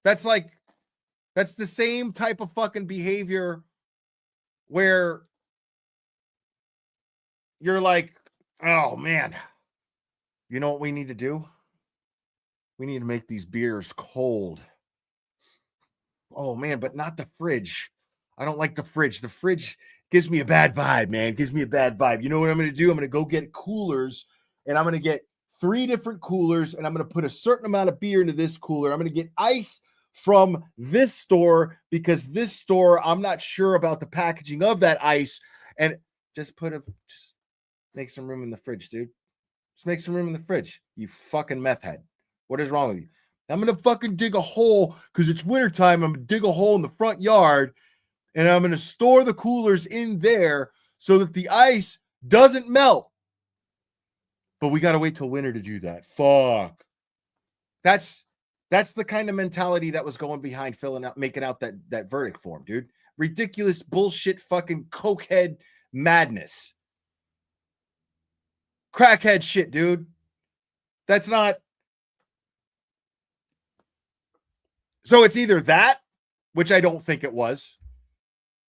That's the same type of fucking behavior where you're like, oh man, you know what we need to do? We need to make these beers cold. Oh man, but not the fridge. I don't like the fridge. The fridge gives me a bad vibe, man. It gives me a bad vibe. You know what I'm going to do? I'm going to go get coolers, and I'm going to get 3 different coolers, and I'm going to put a certain amount of beer into this cooler. I'm going to get ice from this store because this store, I'm not sure about the packaging of that ice, and just make some room in the fridge, dude. Just make some room in the fridge. You fucking meth head. What is wrong with you? I'm going to fucking dig a hole because it's wintertime. I'm going to dig a hole in the front yard and I'm going to store the coolers in there so that the ice doesn't melt. But we got to wait till winter to do that. Fuck. That's the kind of mentality that was going behind making out that verdict form, dude. Ridiculous bullshit fucking cokehead madness. Crackhead shit, dude. That's not. So it's either that, which I don't think it was,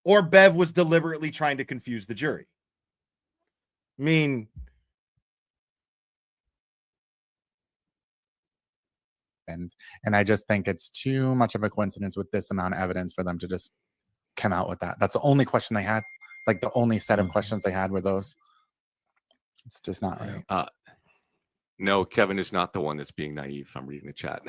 or Bev was deliberately trying to confuse the jury. I mean, and I just think it's too much of a coincidence with this amount of evidence for them to just come out with that. That's the only question they had. Like the only set of questions they had were those. It's just not right. No, Kevin is not the one that's being naive. I'm reading the chat.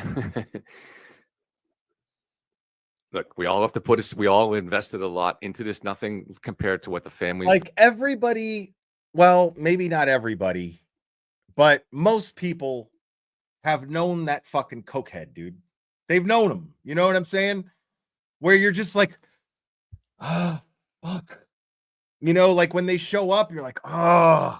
Look, we all have to put us. We all invested a lot into this. Nothing compared to what the families. like everybody, well, maybe not everybody, but most people have known that fucking cokehead, dude. They've known him. You know what I'm saying? Where you're just like, ah, fuck. You know, like when they show up, you're like, oh.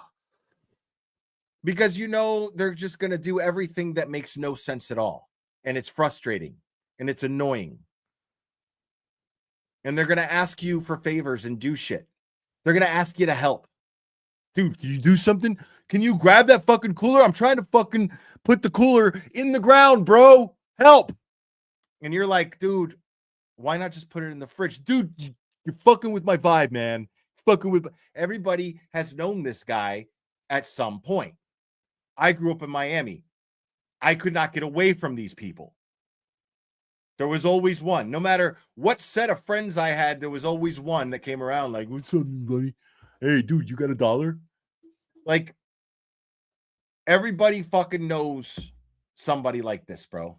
Because you know they're just going to do everything that makes no sense at all. And it's frustrating. And it's annoying. And they're going to ask you for favors and do shit. They're going to ask you to help. Dude, can you do something? Can you grab that fucking cooler? I'm trying to fucking put the cooler in the ground, bro. Help. And you're like, dude, why not just put it in the fridge? Dude, you're fucking with my vibe, man. Fucking with everybody has known this guy at some point. I grew up in Miami. I could not get away from these people. There was always one. No matter what set of friends I had, there was always one that came around like, what's up, buddy? Hey, dude, you got $1? Like, everybody fucking knows somebody like this, bro.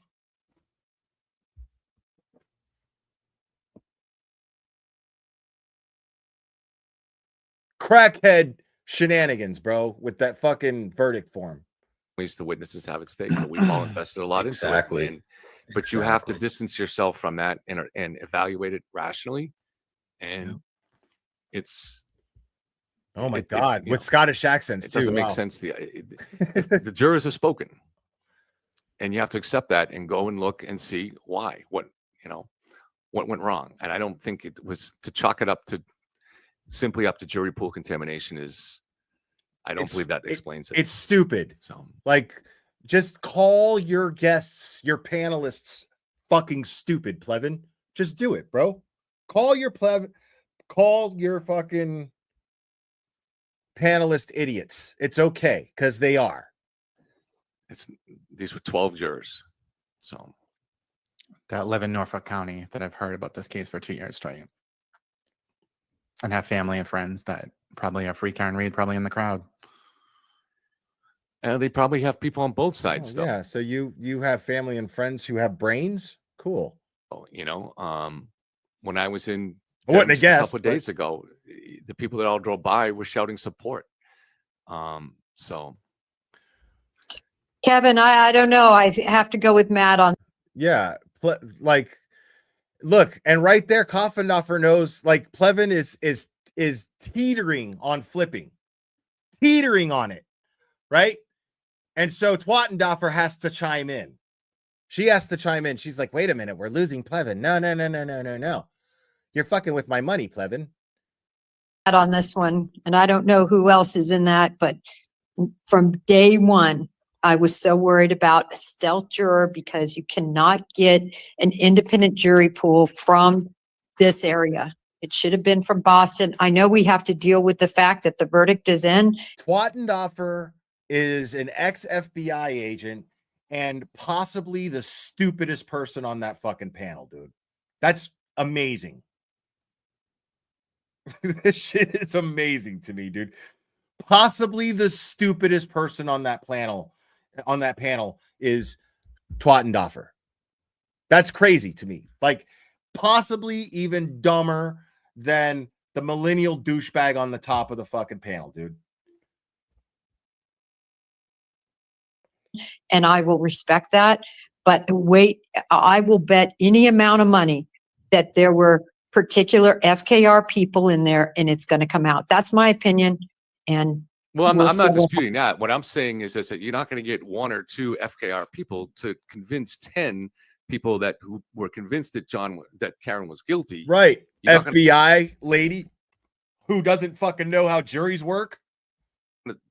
Crackhead shenanigans, bro, with that fucking verdict form. The witnesses have at stake. But we've all invested a lot Exactly. into it. But you have to distance yourself from that and evaluate it rationally. And it's. Oh my God, with Scottish accents it too. doesn't make sense. The jurors have spoken, and you have to accept that and go and look and see why. What went wrong. And I don't think it was to chalk it up to simply up to jury pool contamination is. I don't believe that explains it. It's stupid. So, like, just call your guests, your panelists, fucking stupid, Plevin. Just do it, bro. Call your fucking panelist idiots. It's okay because they are. These were 12 jurors. So that live in Norfolk County that I've heard about this case for 2 years straight, and have family and friends that probably are free Karen Reed probably in the crowd. And they probably have people on both sides. Oh, yeah. So you have family and friends who have brains. Cool. When I was in I wouldn't have a guessed, couple of days ago, the people that all drove by were shouting support. So Kevin, I don't know. I have to go with Matt on. Yeah. Like, look, and right there, Coffindoffer knows, like, Plevin is teetering on flipping. Teetering on it. Right? And so Twattendoffer has to chime in. She has to chime in. She's like, wait a minute, we're losing Plevin. No. You're fucking with my money, Plevin. On this one, and I don't know who else is in that, but from day one, I was so worried about a stealth juror because you cannot get an independent jury pool from this area. It should have been from Boston. I know we have to deal with the fact that the verdict is in. Twattendoffer is an ex-FBI agent and possibly the stupidest person on that fucking panel, dude. That's amazing. This shit is amazing to me, dude. Possibly the stupidest person on that panel is Twattendoffer. That's crazy to me. Like, possibly even dumber than the millennial douchebag on the top of the fucking panel, dude. And I will respect that. But wait, I will bet any amount of money that there were particular FKR people in there and it's going to come out. That's my opinion. And Well, I'm we'll not see what disputing that. What I'm saying is that you're not going to get 1 or 2 FKR people to convince 10 people who were convinced that Karen was guilty. Right. You're not gonna- FBI lady who doesn't fucking know how juries work.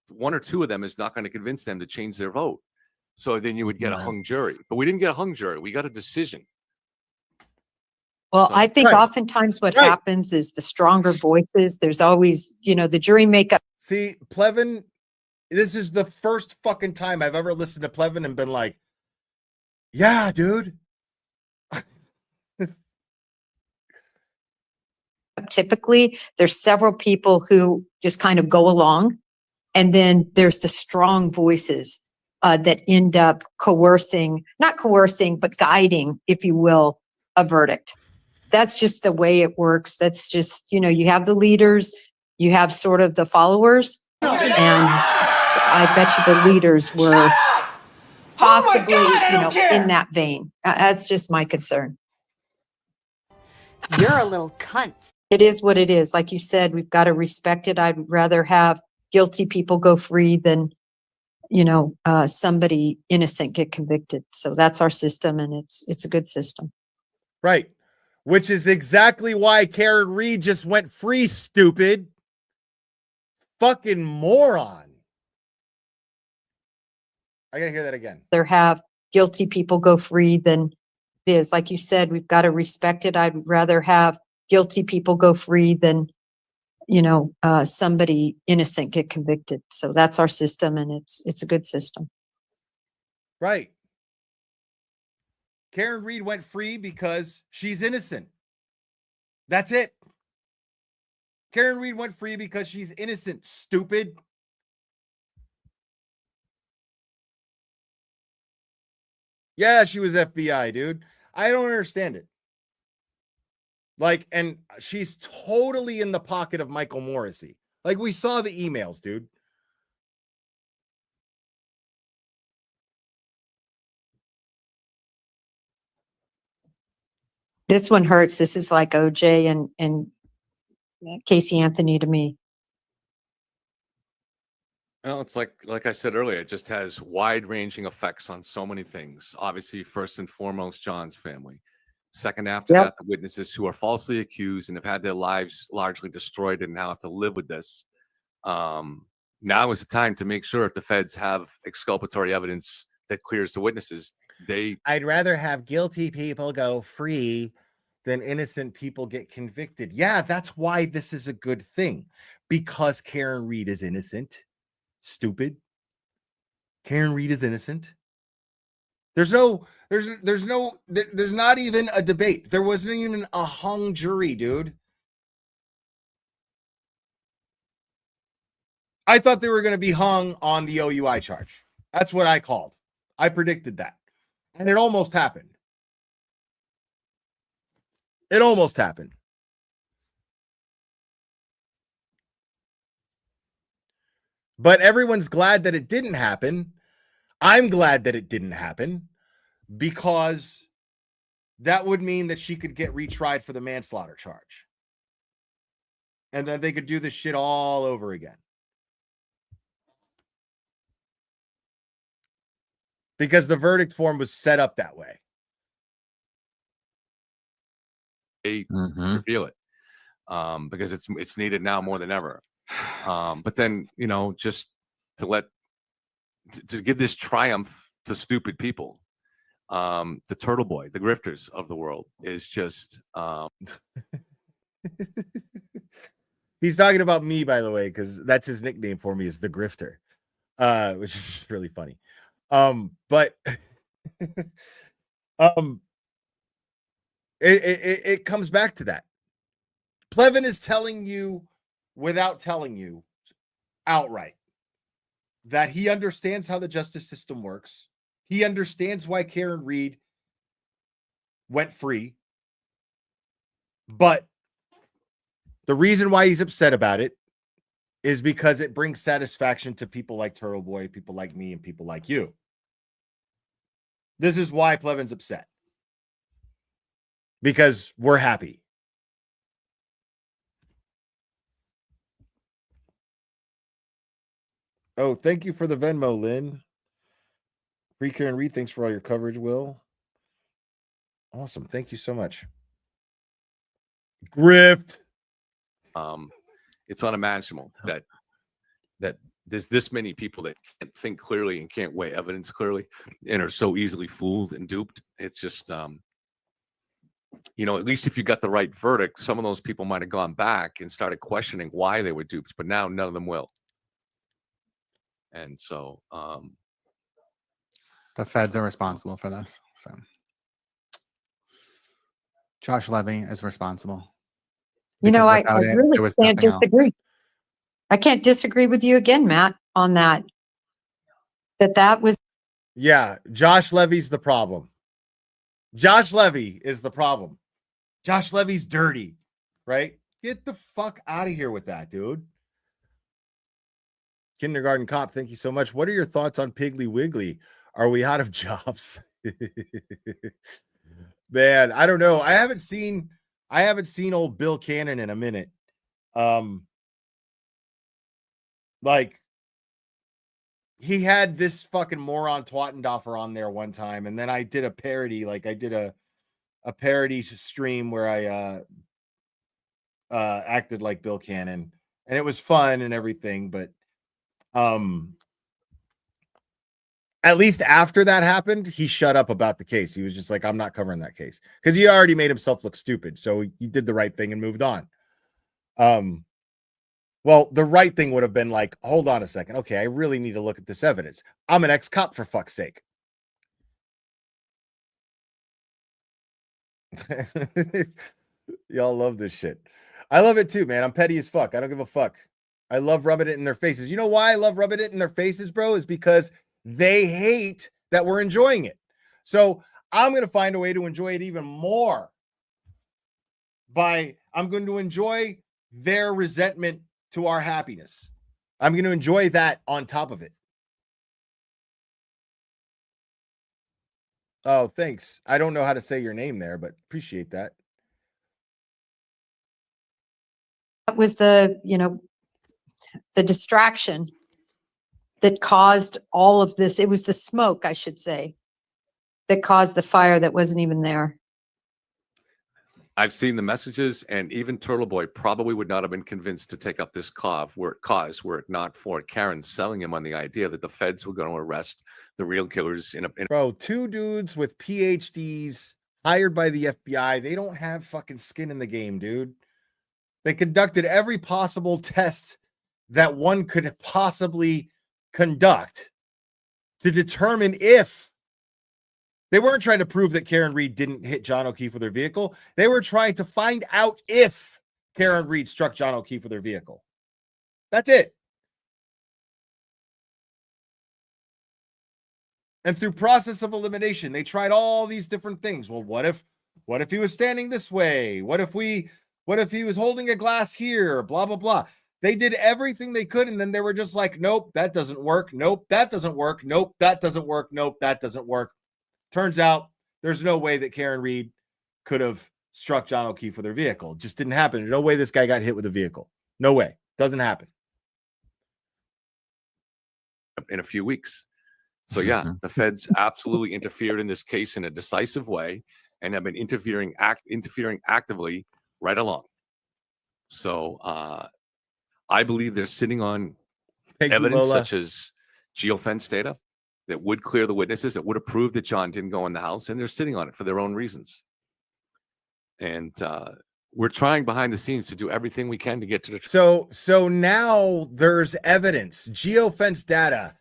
1 or 2 of them is not going to convince them to change their vote. So then you would get a hung jury. But we didn't get a hung jury. We got a decision. Well, So- I think Right. oftentimes what happens is the stronger voices, there's always, the jury makeup. See, Plevin, this is the first fucking time I've ever listened to Plevin and been like, yeah, dude. Typically, there's several people who just kind of go along. And then there's the strong voices that end up not coercing, but guiding, if you will, a verdict. That's just the way it works. That's just, you have the leaders, you have sort of the followers, and I bet you the leaders were possibly, in that vein. That's just my concern. You're a little cunt. It is what it is. Like you said, we've got to respect it. I'd rather have guilty people go free than, somebody innocent get convicted. So that's our system, and it's a good system. Right. Which is exactly why Karen Reed just went free, stupid. Fucking moron. I gotta hear that again. Rather have guilty people go free than it is. Like you said, we've got to respect it. I'd rather have guilty people go free than, somebody innocent get convicted. So that's our system, and it's a good system. Right. Karen Reed went free because she's innocent. That's it. Karen Reed went free because she's innocent, stupid. Yeah, she was FBI, dude. I don't understand it. Like, and she's totally in the pocket of Michael Morrissey. Like, we saw the emails, dude. This one hurts. This is like OJ and Casey Anthony to me. Well, it's like I said earlier, it just has wide-ranging effects on so many things. Obviously, first and foremost, John's family. Second, after that, the witnesses who are falsely accused and have had their lives largely destroyed and now have to live with this. Now is the time to make sure if the feds have exculpatory evidence that clears the witnesses, I'd rather have guilty people go free than innocent people get convicted. Yeah, that's why this is a good thing. Because Karen Reed is innocent. Stupid. Karen Reed is innocent. There's not even a debate. There wasn't even a hung jury, dude. I thought they were going to be hung on the OUI charge. That's what I called. I predicted that. And it almost happened. It almost happened. But everyone's glad that it didn't happen. I'm glad that it didn't happen because that would mean that she could get retried for the manslaughter charge. And then they could do this shit all over again. Because the verdict form was set up that way. they reveal it because it's needed now more than ever. But then, just to give this triumph to stupid people, the turtle boy, the grifters of the world is just. He's talking about me, by the way, because that's his nickname for me is the grifter, which is really funny. But it comes back to that. Plevin is telling you without telling you outright that he understands how the justice system works. He understands why Karen Reed went free. But the reason why he's upset about it is because it brings satisfaction to people like Turtle Boy, people like me, and people like you. This is why Plevin's upset. Because we're happy. Oh, thank you for the Venmo, Lynn. Free Karen Reed, thanks for all your coverage, Will. Awesome. Thank you so much. Grift. It's unimaginable that there's this many people that can't think clearly and can't weigh evidence clearly and are so easily fooled and duped. It's just, you know, at least if you got the right verdict, some of those people might have gone back and started questioning why they were duped, but now none of them will. And so, The feds are responsible for this. So Josh Levy is responsible. You know, I Without it, really there was can't nothing else. disagree. I can't disagree with you again, Matt, on that. That was. Yeah, Josh Levy's the problem. Josh Levy is the problem. Josh Levy's dirty, right? Get the fuck out of here with that, dude. Kindergarten Cop, thank you so much. What are your thoughts on Piggly Wiggly? Are we out of jobs? Man, I don't know. I haven't seen old Bill Cannon in a minute. Like he had this fucking moron Twattendoffer on there one time, and then I did a parody, like I did a parody stream where I acted like Bill Cannon, and it was fun and everything, but at least after that happened, he shut up about the case. He was just like, I'm not covering that case, because he already made himself look stupid. So he did the right thing and moved on. Well, the right thing would have been like, hold on a second. Okay, I really need to look at this evidence. I'm an ex-cop, for fuck's sake. Y'all love this shit. I love it too, man. I'm petty as fuck. I don't give a fuck. I love rubbing it in their faces. You know why I love rubbing it in their faces, bro? Is because they hate that we're enjoying it. So I'm going to find a way to enjoy it even more. I'm going to enjoy their resentment to our happiness. I'm going to enjoy that on top of it. Oh, thanks. I don't know how to say your name there, but appreciate that. That was the distraction that caused all of this. It was the smoke, I should say, that caused the fire that wasn't even there. I've seen the messages, and even Turtle Boy probably would not have been convinced to take up this cause were it not for Karen selling him on the idea that the feds were going to arrest the real killers Bro, two dudes with PhDs hired by the FBI. They don't have fucking skin in the game, dude. They conducted every possible test that one could possibly conduct to determine if they weren't trying to prove that Karen Reed didn't hit John O'Keefe with her vehicle. They were trying to find out if Karen Reed struck John O'Keefe with her vehicle. That's it. And through process of elimination, they tried all these different things. Well, what if he was standing this way? What if he was holding a glass here? Blah, blah, blah. They did everything they could, and then they were just like, nope, that doesn't work. Nope, that doesn't work. Nope, that doesn't work. Nope, that doesn't work. Turns out there's no way that Karen Reed could have struck John O'Keefe with her vehicle. It just didn't happen. There's no way this guy got hit with a vehicle. No way. Doesn't happen. in a few weeks. So yeah, the feds absolutely interfered in this case in a decisive way and have been interfering actively right along. So I believe they're sitting on evidence such as geofence data that would clear the witnesses, that would have proved that John didn't go in the house, and they're sitting on it for their own reasons. And we're trying behind the scenes to do everything we can to get to the truth. So now there's evidence, geofence data,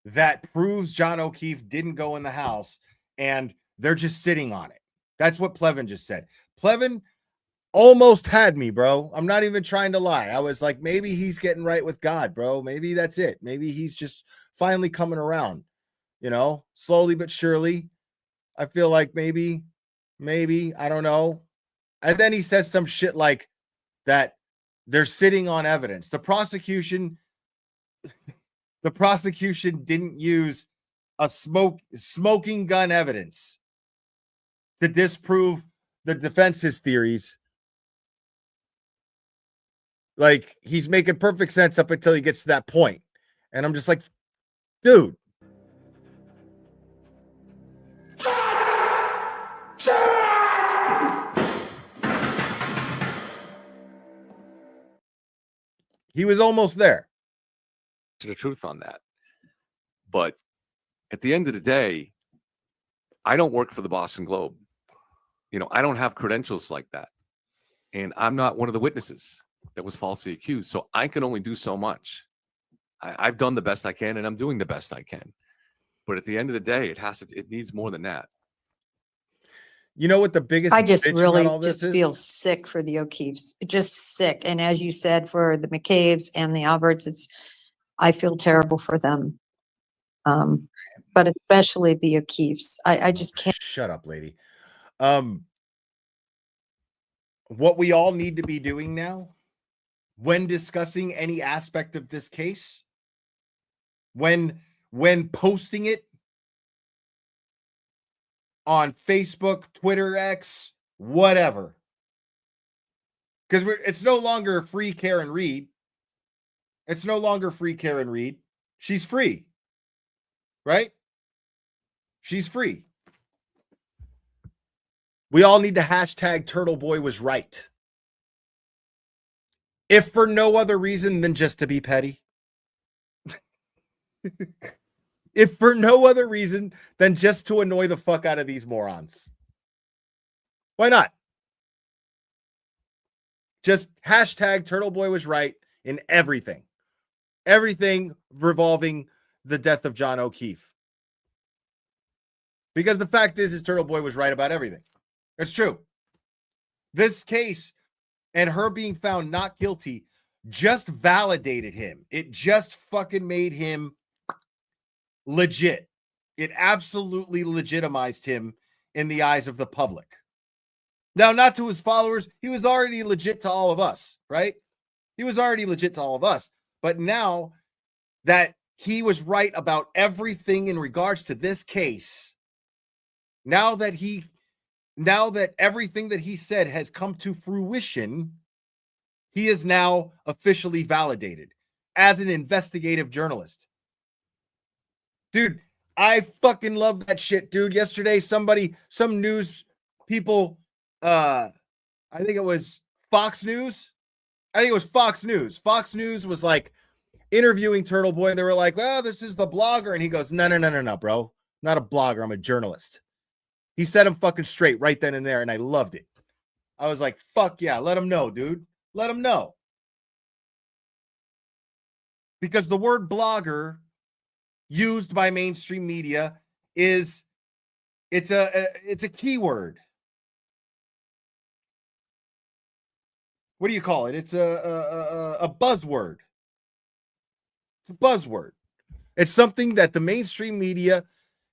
that proves John O'Keefe didn't go in the house, and they're just sitting on it. That's what Plevin just said. Plevin almost had me, bro. I'm not even trying to lie. I was like, maybe he's getting right with God, bro. Maybe that's it. Maybe he's just finally coming around, you know, slowly but surely. I feel like maybe, I don't know. And then he says some shit like that they're sitting on evidence. The prosecution didn't use a smoking gun evidence to disprove the defense's theories. Like, he's making perfect sense up until he gets to that point. And I'm just like, dude. He was almost there. To the truth on that. But at the end of the day, I don't work for the Boston Globe. You know, I don't have credentials like that. And I'm not one of the witnesses that was falsely accused. So I can only do so much. I've done the best I can, and I'm doing the best I can. But at the end of the day, it needs more than that. You know what the biggest I just bitch about really all this just is? feel sick for the O'Keefes, just sick. And as you said, for the McCabe's and the Alberts, I feel terrible for them. But especially the O'Keefes. I just can't. Shut up, lady. What we all need to be doing now when discussing any aspect of this case, when posting it on Facebook, Twitter, X, whatever. Because it's no longer free Karen Reed. It's no longer free Karen Reed. She's free. Right? She's free. We all need to hashtag Turtle Boy was right. If for no other reason than just to be petty. If for no other reason than just to annoy the fuck out of these morons. Why not? Just hashtag Turtle Boy was right in everything. Everything revolving the death of John O'Keefe. Because the fact is Turtle Boy was right about everything. It's true. This case and her being found not guilty just validated him. It just fucking made him legit. It absolutely legitimized him in the eyes of the public. Now, not to his followers. He was already legit to all of us, right? He was already legit to all of us. But now that he was right about everything in regards to this case, now that everything that he said has come to fruition, he is now officially validated as an investigative journalist. Dude, I fucking love that shit, dude. Yesterday, some news people, I think it was Fox News. Fox News was like interviewing Turtle Boy. They were like, well, this is the blogger. And he goes, no, bro. Not a blogger. I'm a journalist. He set him fucking straight right then and there. And I loved it. I was like, fuck yeah. Let him know, dude. Let him know. Because the word blogger used by mainstream media it's a keyword. What do you call it? It's a buzzword. It's a buzzword. It's something that the mainstream media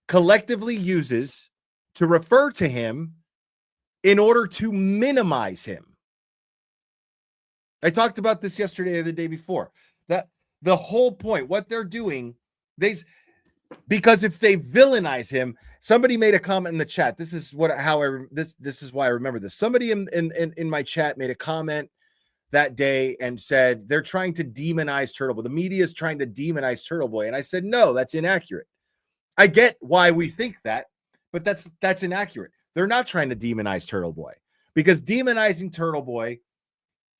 collectively uses to refer to him in order to minimize him. I talked about this yesterday or the day before. That the whole point, what they're doing, because if they villainize him, somebody made a comment in the chat. This is why I remember this. Somebody in my chat made a comment that day and said they're trying to demonize Turtle Boy. The media is trying to demonize Turtle Boy, and I said no, that's inaccurate. I get why we think that, but that's inaccurate. They're not trying to demonize Turtle Boy, because demonizing Turtle Boy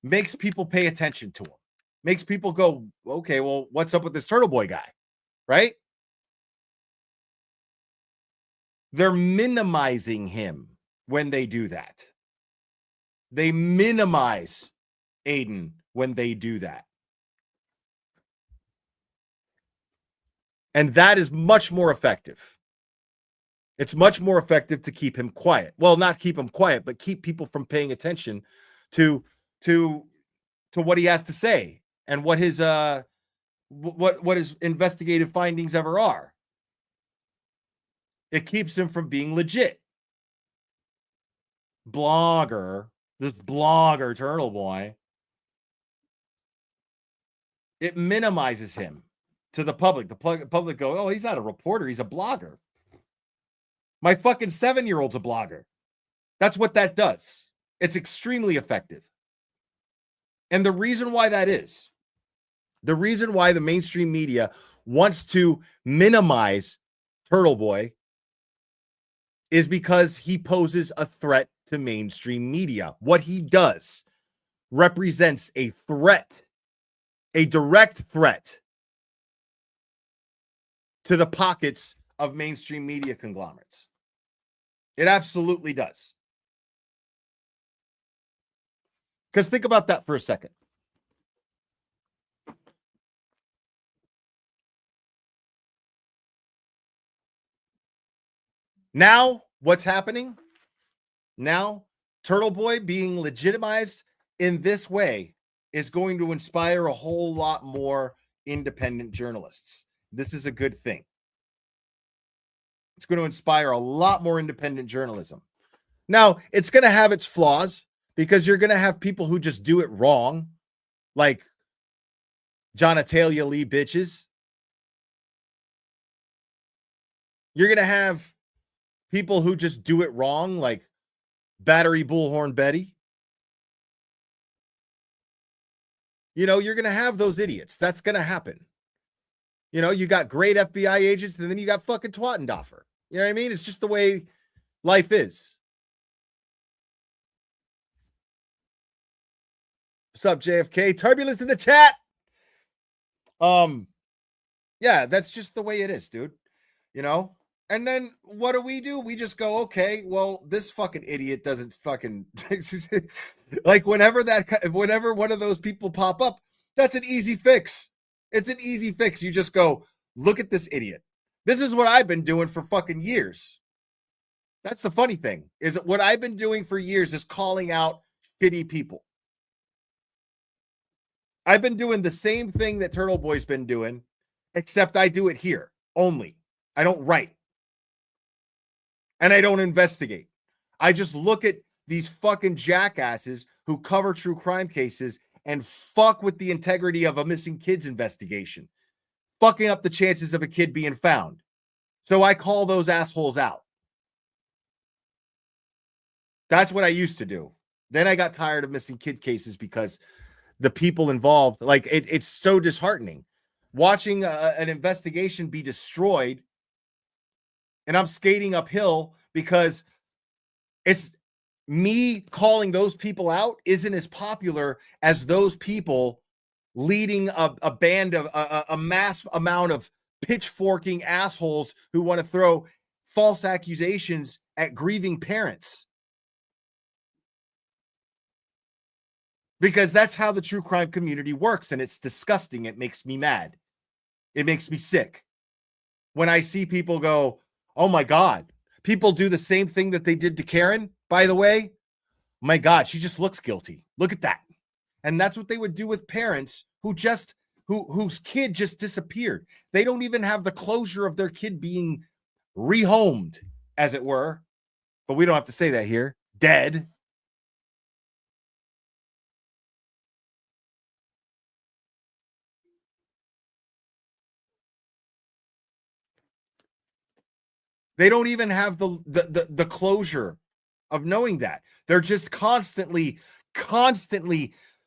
makes people pay attention to him. Makes people go, okay, well, what's up with this Turtle Boy guy? Right? They're minimizing him when they do that. They minimize Aiden when they do that. And that is much more effective. It's much more effective to keep him quiet. Well, not keep him quiet, but keep people from paying attention to what he has to say and what his what his investigative findings ever are. It keeps him from being legit. This blogger Turtle Boy, it minimizes him to the public. The public go, oh, he's not a reporter. He's a blogger. My fucking 7-year-old's a blogger. That's what that does. It's extremely effective. And the reason why that is, the reason why the mainstream media wants to minimize Turtle Boy is because he poses a threat to mainstream media. What he does represents a threat, a direct threat to the pockets of mainstream media conglomerates. It absolutely does. Because think about that for a second. Now, what's happening? Now, Turtle Boy being legitimized in this way is going to inspire a whole lot more independent journalists. This is a good thing. It's going to inspire a lot more independent journalism. Now, it's going to have its flaws because you're going to have people who just do it wrong, like Jonatalia Lee bitches. You're going to have people who just do it wrong, like Battery Bullhorn Betty. You know, you're going to have those idiots. That's going to happen. You know, you got great FBI agents, and then you got fucking Twattendoffer. You know what I mean? It's just the way life is. What's up, JFK? Turbulence in the chat. Yeah, that's just the way it is, dude. You know? And then what do? We just go, okay, well, this fucking idiot doesn't fucking like whenever one of those people pop up, that's an easy fix. It's an easy fix. You just go, look at this idiot. This is what I've been doing for fucking years. That's the funny thing, is that what I've been doing for years is calling out shitty people. I've been doing the same thing that Turtle Boy's been doing, except I do it here only. I don't write. And I don't investigate. I just look at these fucking jackasses who cover true crime cases and fuck with the integrity of a missing kids investigation, fucking up the chances of a kid being found. So I call those assholes out. That's what I used to do. Then I got tired of missing kid cases because the people involved, like it's so disheartening watching an investigation be destroyed. And I'm skating uphill because it's me calling those people out isn't as popular as those people leading a band of a mass amount of pitchforking assholes who want to throw false accusations at grieving parents. Because that's how the true crime community works, and it's disgusting. It makes me mad. It makes me sick. When I see people go, oh my God, people do the same thing that they did to Karen, by the way. My God, she just looks guilty. Look at that. And that's what they would do with parents whose kid just disappeared. They don't even have the closure of their kid being rehomed, as it were. But we don't have to say that here. Dead. They don't even have the closure of knowing that. They're just constantly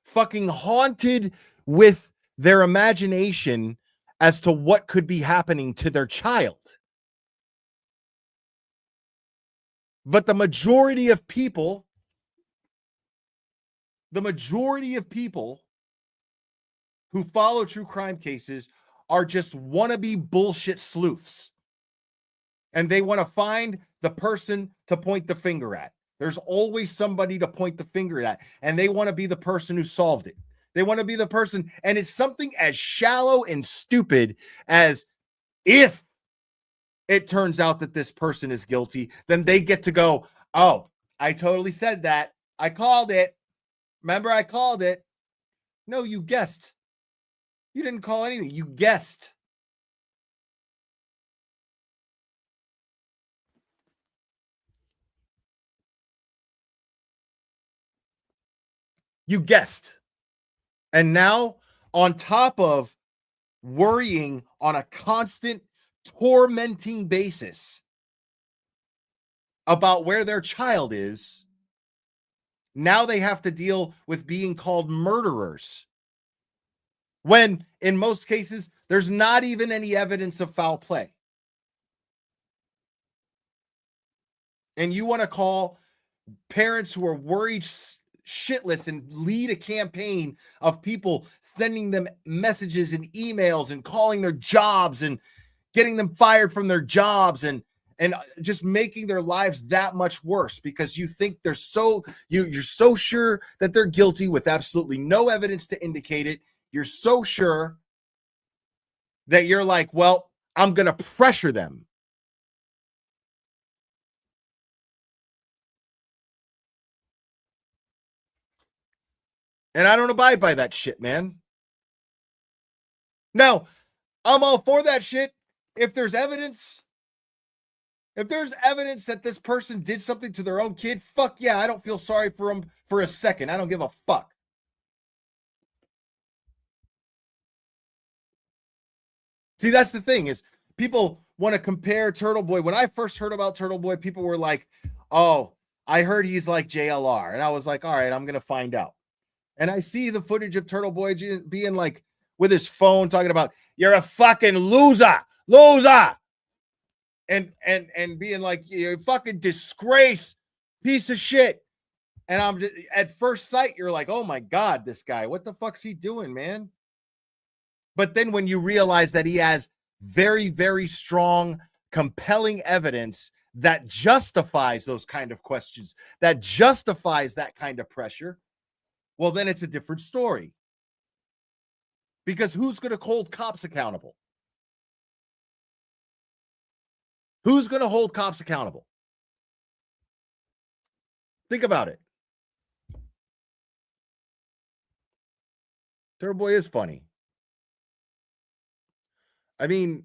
fucking haunted with their imagination as to what could be happening to their child. But the majority of people who follow true crime cases are just wannabe bullshit sleuths. And they want to find the person to point the finger at. There's always somebody to point the finger at. And they want to be the person who solved it. They want to be the person. And it's something as shallow and stupid as, if it turns out that this person is guilty, then they get to go, oh, I totally said that. I called it. Remember, I called it. No, you guessed. You didn't call anything. You guessed. You guessed. And now, on top of worrying on a constant tormenting basis about where their child is, now they have to deal with being called murderers. When in most cases, there's not even any evidence of foul play. And you want to call parents who are worried shitless and lead a campaign of people sending them messages and emails and calling their jobs and getting them fired from their jobs and just making their lives that much worse because you think you're so sure that they're guilty with absolutely no evidence to indicate it. You're so sure that you're like, well, I'm going to pressure them. And I don't abide by that shit, man. Now, I'm all for that shit if there's evidence. If there's evidence that this person did something to their own kid, fuck yeah, I don't feel sorry for them for a second. I don't give a fuck. See, that's the thing is people want to compare Turtle Boy. When I first heard about Turtle Boy, people were like, oh, I heard he's like JLR. And I was like, all right, I'm going to find out. And I see the footage of Turtle Boy being like with his phone talking about, you're a fucking loser. And being like, you're a fucking disgrace, piece of shit. And I'm just, at first sight, you're like, oh my God, this guy, what the fuck's he doing, man? But then when you realize that he has very, very strong, compelling evidence that justifies those kind of questions, that justifies that kind of pressure, well, then it's a different story. Because who's going to hold cops accountable? Who's going to hold cops accountable? Think about it. Turtle Boy is funny. I mean,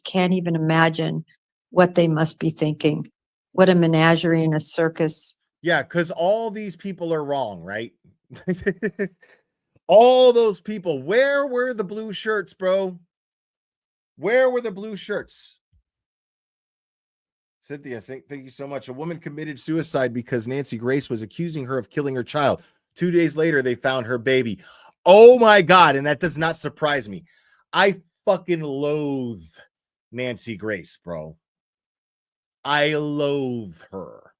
Can't even imagine what they must be thinking. What a menagerie and a circus. yeah, because all these people are wrong, right? All those people. Where were the blue shirts, bro? Where were the blue shirts? Cynthia, thank you so much. A woman committed suicide because Nancy Grace was accusing her of killing her child. 2 days later, they found her baby. Oh my God. And that does not surprise me. I fucking loathe Nancy Grace, bro. I loathe her.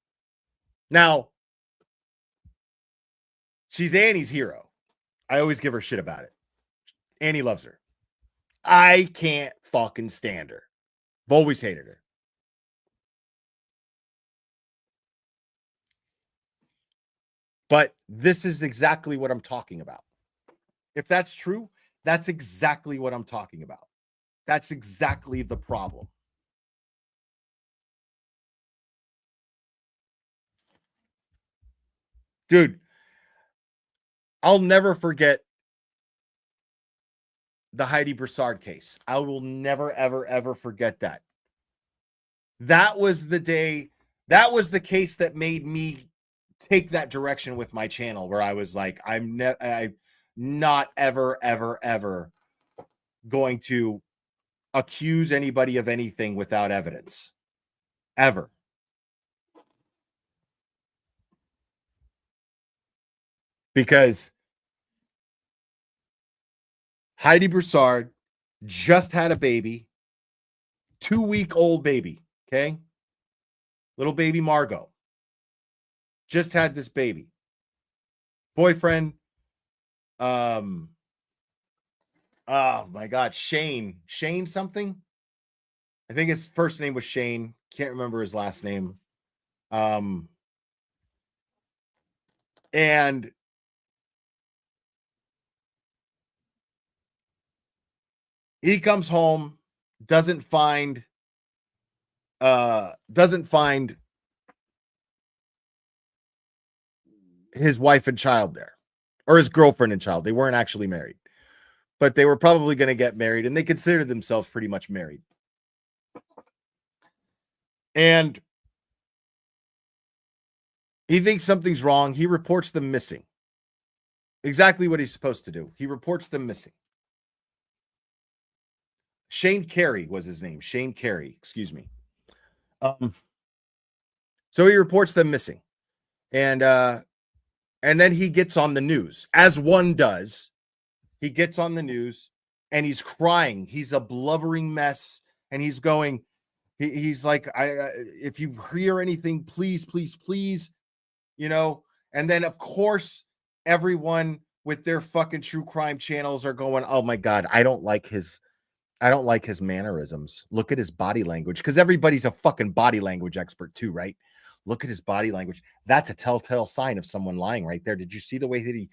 Now, she's Annie's hero. I always give her shit about it. Annie loves her. I can't fucking stand her. I've always hated her. But this is exactly what I'm talking about. If that's true, that's exactly what I'm talking about. That's exactly the problem. Dude, I'll never forget the Heidi Broussard case. I will never, ever, ever forget that. That was the day, that was the case that made me take that direction with my channel, where I was like, I'm not ever, ever, ever going to accuse anybody of anything without evidence. Ever. Because Heidi Broussard just had a baby, 2-week-old baby, okay? Little baby Margot. Just had this baby. Boyfriend, oh my God, Shane something. I think his first name was Shane. Can't remember his last name. And he comes home, doesn't find his wife and child there, or his girlfriend and child. They weren't actually married, but they were probably going to get married, and they considered themselves pretty much married. And He thinks something's wrong. He reports them missing. Exactly what he's supposed to do. He reports them missing. Shane Carey was his name. Shane Carey, excuse me. So he reports them missing. And then he gets on the news, as one does. He gets on the news and he's crying. He's a blubbering mess. And he's going, he's like, if you hear anything, please, please, please, you know. And then, of course, everyone with their fucking true crime channels are going, oh my God, I don't like his mannerisms. Look at his body language. Because everybody's a fucking body language expert too, right? Look at his body language. That's a telltale sign of someone lying right there. Did you see the way that he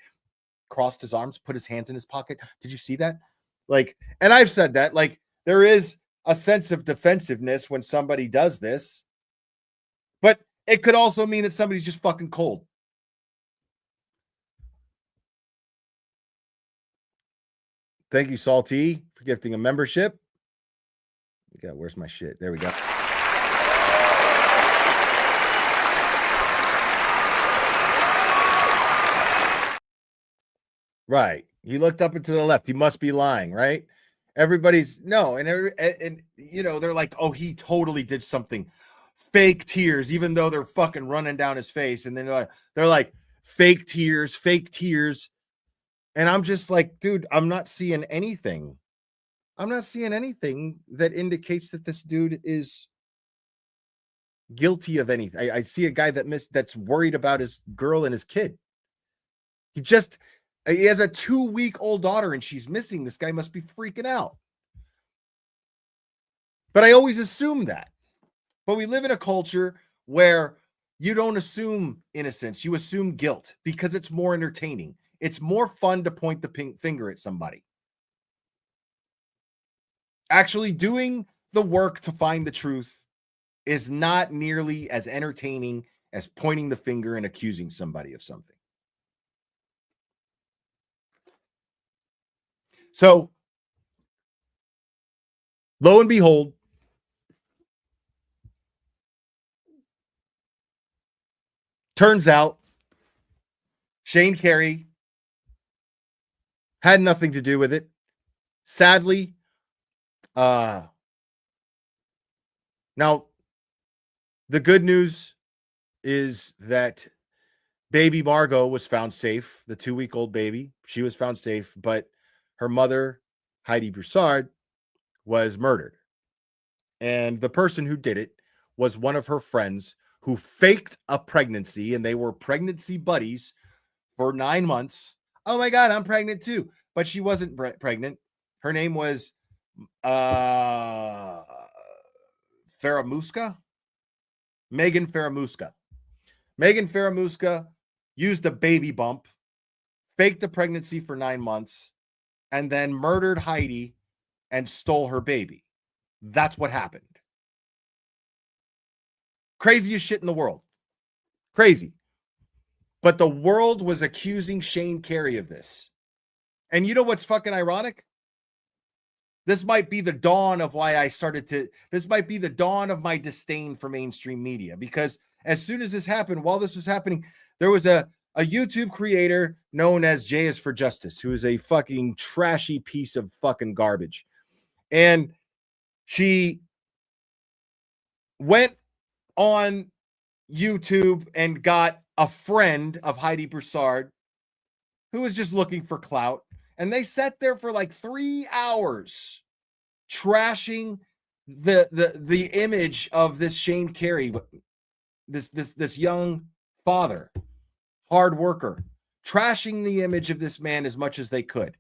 crossed his arms, put his hands in his pocket? Did you see that? Like, and I've said that, like, there is a sense of defensiveness when somebody does this, but it could also mean that somebody's just fucking cold. Thank you, Salty, for gifting a membership. Where's my shit? There we go. Right. He looked up and to the left. He must be lying, right? Everybody's no, and you know, they're like, oh, he totally did something. Fake tears, even though they're fucking running down his face, and then they're like fake tears. And I'm just like, dude, I'm not seeing anything. I'm not seeing anything that indicates that this dude is guilty of anything. I see a guy that's worried about his girl and his kid. He has a 2-week-old daughter and she's missing. This guy must be freaking out. But I always assume that. But we live in a culture where you don't assume innocence. You assume guilt because it's more entertaining. It's more fun to point the finger at somebody. Actually doing the work to find the truth is not nearly as entertaining as pointing the finger and accusing somebody of something. So, lo and behold, turns out Shane Carey had nothing to do with it. Sadly, now the good news is that baby Margot was found safe, the 2-week-old baby. She was found safe, but her mother, Heidi Broussard, was murdered. And the person who did it was one of her friends who faked a pregnancy, and they were pregnancy buddies for 9 months. Oh my God, I'm pregnant too. But she wasn't pregnant. Her name was Faramuska? Megan Faramuska. Megan Faramuska used a baby bump, faked the pregnancy for 9 months, and then murdered Heidi and stole her baby. That's what happened. Craziest shit in the world. Crazy. But the world was accusing Shane Carey of this. And you know what's fucking ironic? This might be the dawn of why this might be the dawn of my disdain for mainstream media. Because as soon as this happened, while this was happening, there was a YouTube creator known as J is for Justice, who is a fucking trashy piece of fucking garbage. And she went on YouTube and got a friend of Heidi Broussard who was just looking for clout. And they sat there for like 3 hours trashing the image of this Shane Carey, this young father, hard worker, trashing the image of this man as much as they could.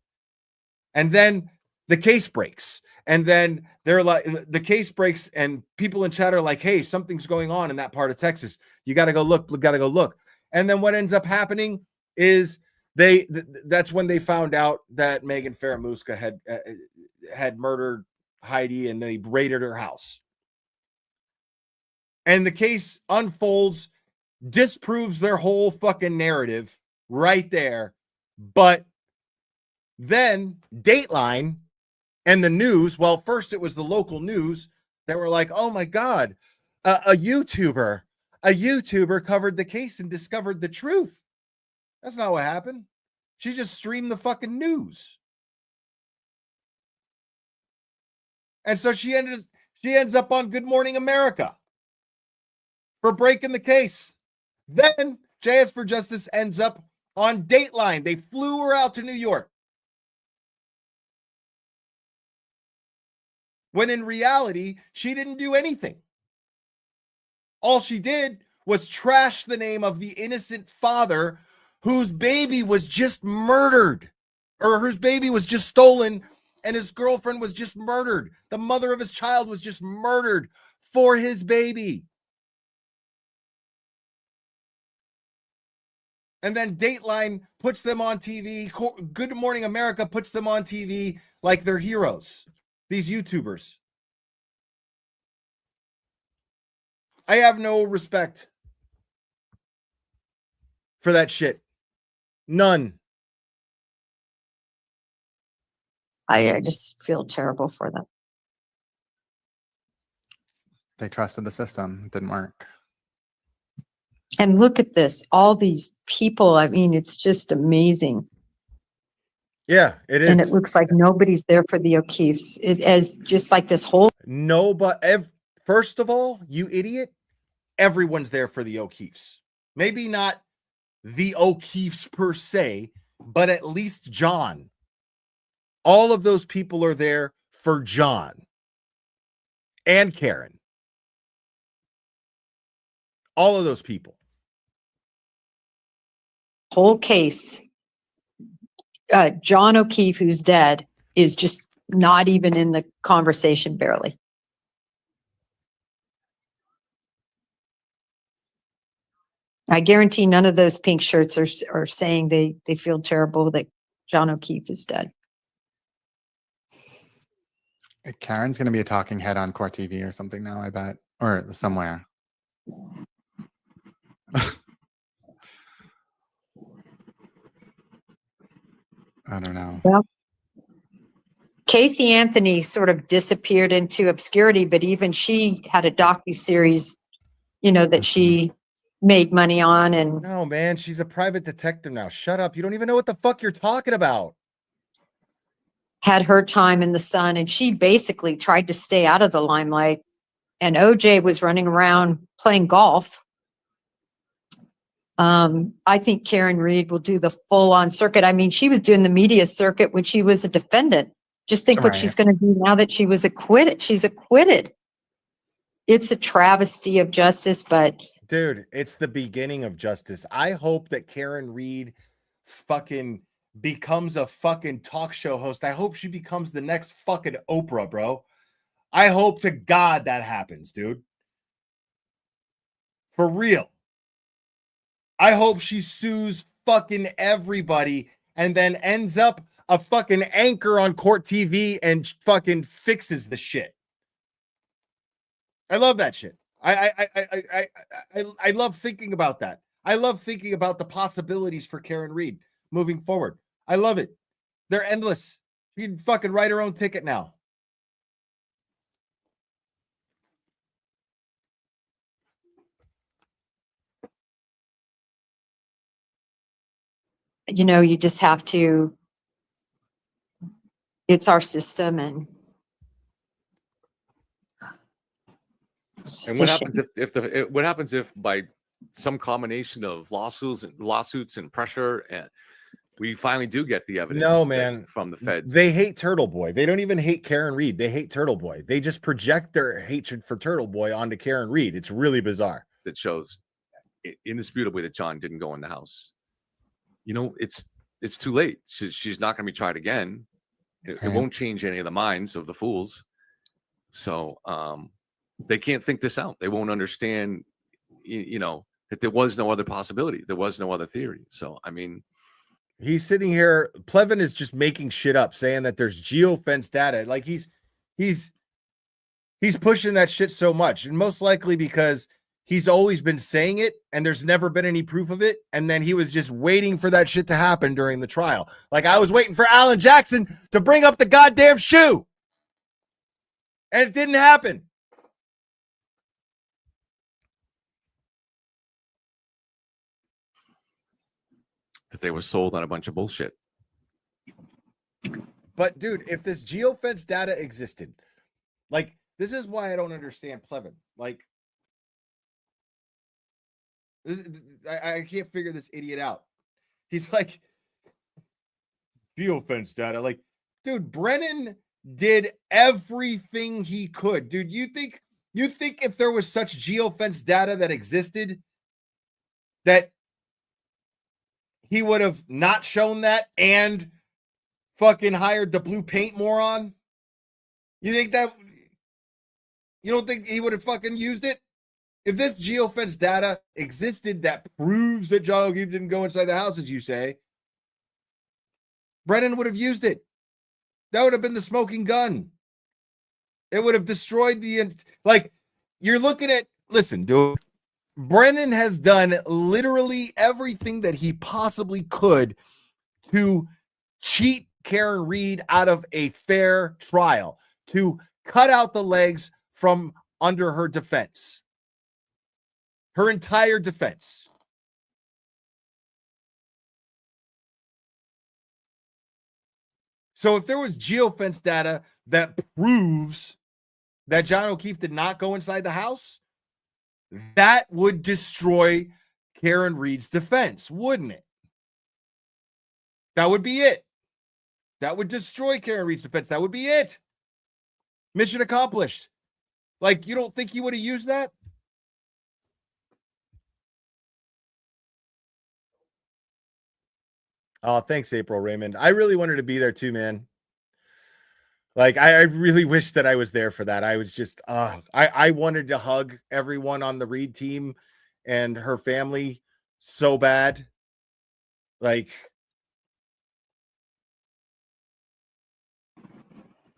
And then the case breaks. And then they're like, the case breaks and people in chat are like, hey, something's going on in that part of Texas. You got to go look. And then what ends up happening is that's when they found out that Megan Faramuska had murdered Heidi, and they raided her house. And the case unfolds, disproves their whole fucking narrative right there. But then Dateline and the news, well, first it was the local news that were like, oh my God, a YouTuber, a YouTuber covered the case and discovered the truth. That's not what happened. She just streamed the fucking news. And so she ends up on Good Morning America for breaking the case. Then JS for Justice ends up on Dateline. They flew her out to New York. When in reality, she didn't do anything. All she did was trash the name of the innocent father whose baby was just murdered, or whose baby was just stolen, and his girlfriend was just murdered. The mother of his child was just murdered for his baby. And then Dateline puts them on TV. Good Morning America puts them on TV like they're heroes. These YouTubers. I have no respect for that shit. None. I just feel terrible for them. They trusted the system. It didn't work. And look at this, all these people. I mean, it's just amazing. Yeah, it is. And it looks like nobody's there for the O'Keefes. As just like this whole. No, but first of all, you idiot, everyone's there for the O'Keefes. Maybe not the O'Keefes per se, but at least John. All of those people are there for John and Karen. All of those people. Whole case. John O'Keefe, who's dead, is just not even in the conversation, barely. I guarantee none of those pink shirts are saying they feel terrible that John O'Keefe is dead. Karen's going to be a talking head on Court TV or something now, I bet. Or somewhere. I don't know. Well, Casey Anthony sort of disappeared into obscurity, but even she had a docuseries, that she made money on. And no, man, she's a private detective now. Shut up. You don't even know what the fuck you're talking about. Had her time in the sun, and she basically tried to stay out of the limelight. And OJ was running around playing golf. I think Karen Reed will do the full-on circuit. I mean, she was doing the media circuit when she was a defendant. Just think what she's going to do now that she was acquitted. She's acquitted. It's a travesty of justice, but dude, it's the beginning of justice. I hope that Karen Reed fucking becomes a fucking talk show host. I hope she becomes the next fucking Oprah, bro. I hope to God that happens, dude. For real. I hope she sues fucking everybody and then ends up a fucking anchor on Court TV and fucking fixes the shit. I love that shit. I love thinking about that. I love thinking about the possibilities for Karen Reed moving forward. I love it. They're endless. She can fucking write her own ticket now. you just have to, it's our system. And what happens what happens if by some combination of lawsuits and pressure, and we finally do get the evidence? No, man, from the feds. They hate Turtle Boy. They don't even hate Karen Reed. They hate Turtle Boy. They just project their hatred for Turtle Boy onto Karen Reed. It's really bizarre. That shows indisputably that John didn't go in the house. It's too late. She's not going to be tried again. It won't change any of the minds of the fools. So they can't think this out. They won't understand, that there was no other possibility. There was no other theory. So, I mean, he's sitting here. Plevin is just making shit up, saying that there's geofence data. Like he's pushing that shit so much, and most likely because he's always been saying it and there's never been any proof of it. And then he was just waiting for that shit to happen during the trial. Like I was waiting for Allan Jackson to bring up the goddamn shoe. And it didn't happen. that they were sold on a bunch of bullshit. But dude, if this geofence data existed, like this is why I don't understand Plevin. Like, I can't figure this idiot out. He's like, geofence data. Like, dude, Brennan did everything he could. Dude, you think if there was such geofence data that existed, that he would have not shown that and fucking hired the blue paint moron? You don't think he would have fucking used it? If this geofence data existed that proves that John O'Keefe didn't go inside the house, as you say, Brennan would have used it. That would have been the smoking gun. It would have destroyed like, you're looking at, listen, dude, Brennan has done literally everything that he possibly could to cheat Karen Reed out of a fair trial, to cut out the legs from under her defense. Her entire defense. So if there was geofence data that proves that John O'Keefe did not go inside the house, that would destroy Karen Reed's defense, wouldn't it? That would be it. That would destroy Karen Reed's defense. That would be it. Mission accomplished. Like, you don't think he would have used that? Oh, thanks, April Raymond. I really wanted to be there too, man. Like, I really wish that I was there for that. I was just, I wanted to hug everyone on the Reed team and her family so bad. Like,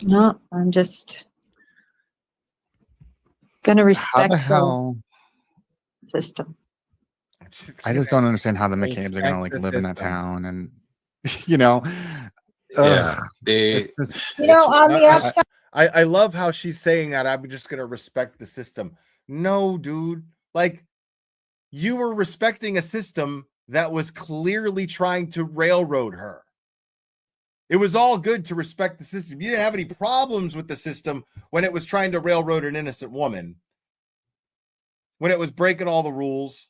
No, I'm just gonna How respect the the hell? system. I just don't understand how the McCabe's are gonna respect like the live in that system. town, and you know, Yeah, ugh, they. it's just- You know, on the outside, I love how she's saying that. I'm just going to respect the system. No, dude. Like, you were respecting a system that was clearly trying to railroad her. It was all good to respect the system. You didn't have any problems with the system when it was trying to railroad an innocent woman, when it was breaking all the rules.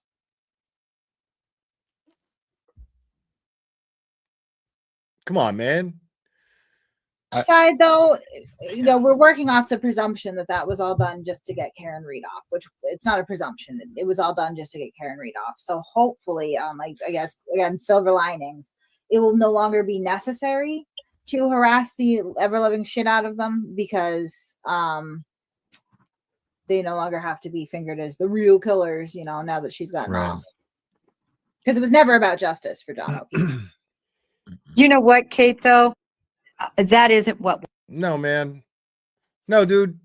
Come on, man. side though, you know, we're working off the presumption that that was all done just to get Karen Reed off, which it's not a presumption. It was all done just to get Karen Reed off. So hopefully, like, I guess again, silver linings, it will no longer be necessary to harass the ever loving shit out of them because they no longer have to be fingered as the real killers, you know, now that she's gotten Right. off. Because it was never about justice for John O'Keefe. You know what, Kate, though? That isn't what. No, man. No, dude.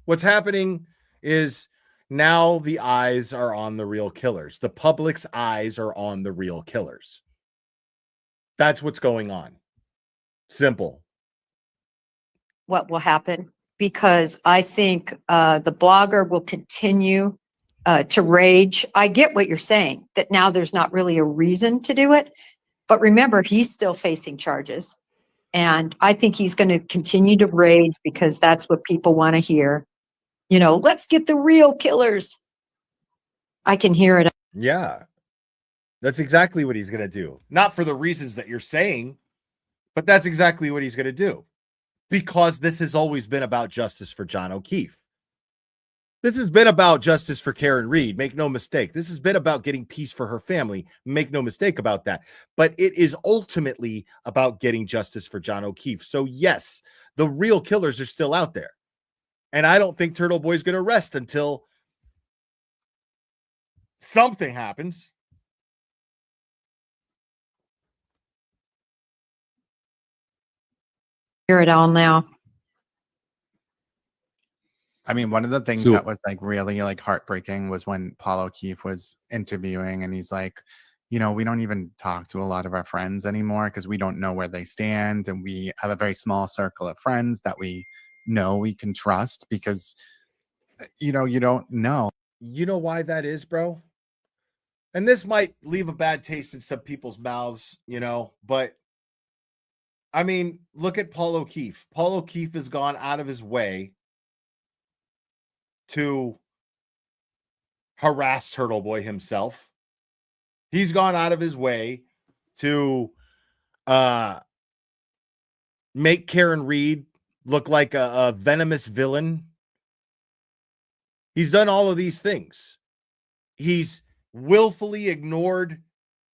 What's happening is now the eyes are on the real killers. The public's eyes are on the real killers. That's what's going on. Simple. What will happen, because I think the blogger will continue to rage. I get what you're saying, that now there's not really a reason to do it. But remember, he's still facing charges. And I think he's going to continue to rage because that's what people want to hear. You know, let's get the real killers. I can hear it. Yeah. That's exactly what he's going to do. Not for the reasons that you're saying, but that's exactly what he's going to do. Because this has always been about justice for John O'Keefe. This has been about justice for Karen Reed. Make no mistake. This has been about getting peace for her family. Make no mistake about that. But it is ultimately about getting justice for John O'Keefe. So yes, the real killers are still out there. And I don't think Turtle Boy's going to rest until something happens. Hear it all now. I mean, one of the things that was like really like heartbreaking was when Paul O'Keefe was interviewing and he's like, you know, we don't even talk to a lot of our friends anymore because we don't know where they stand. And we have a very small circle of friends that we know we can trust because, you know, you don't know. You know why that is, bro? and this might leave a bad taste in some people's mouths, you know, but I mean, look at Paul O'Keefe. Paul O'Keefe has gone out of his way to harass Turtle Boy himself. He's gone out of his way to make Karen Reed look like a venomous villain. He's done all of these things. He's willfully ignored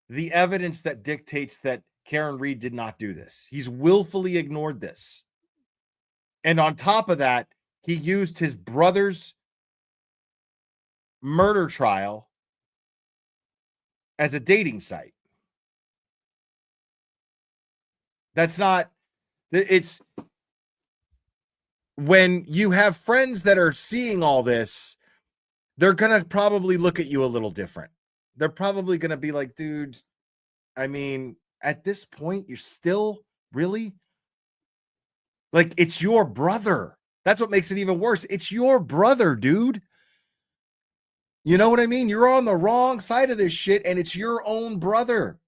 the evidence that dictates that Karen Reed did not do this. He's willfully ignored this. And on top of that, he used his brother's murder trial as a dating site. That's not, it's when you have friends that are seeing all this, they're going to probably look at you a little different. They're probably going to be like, dude, I mean, at this point, you're still really like, it's your brother. That's what makes it even worse. It's your brother, dude. You know what I mean? You're on the wrong side of this shit, and it's your own brother.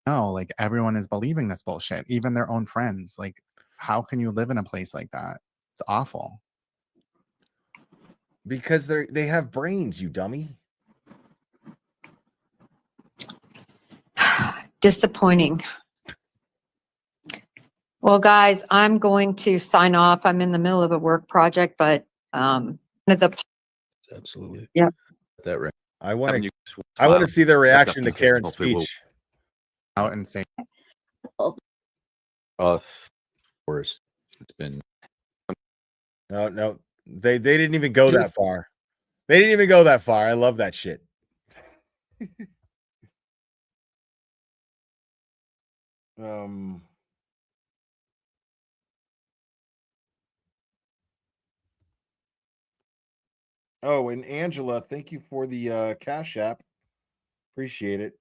No, like everyone is believing this bullshit, even their own friends. Like, how can you live in a place like that? It's awful. Because they have brains, you dummy. Disappointing. Well, guys, I'm going to sign off. I'm in the middle of a work project, but Absolutely. Yeah. That right. I want to see their reaction to Karen's Hopefully speech. Out and say, Of course, it's been. No, they didn't even go that far. They didn't even go that far. I love that shit. Oh, and Angela, thank you for the Cash App. Appreciate it.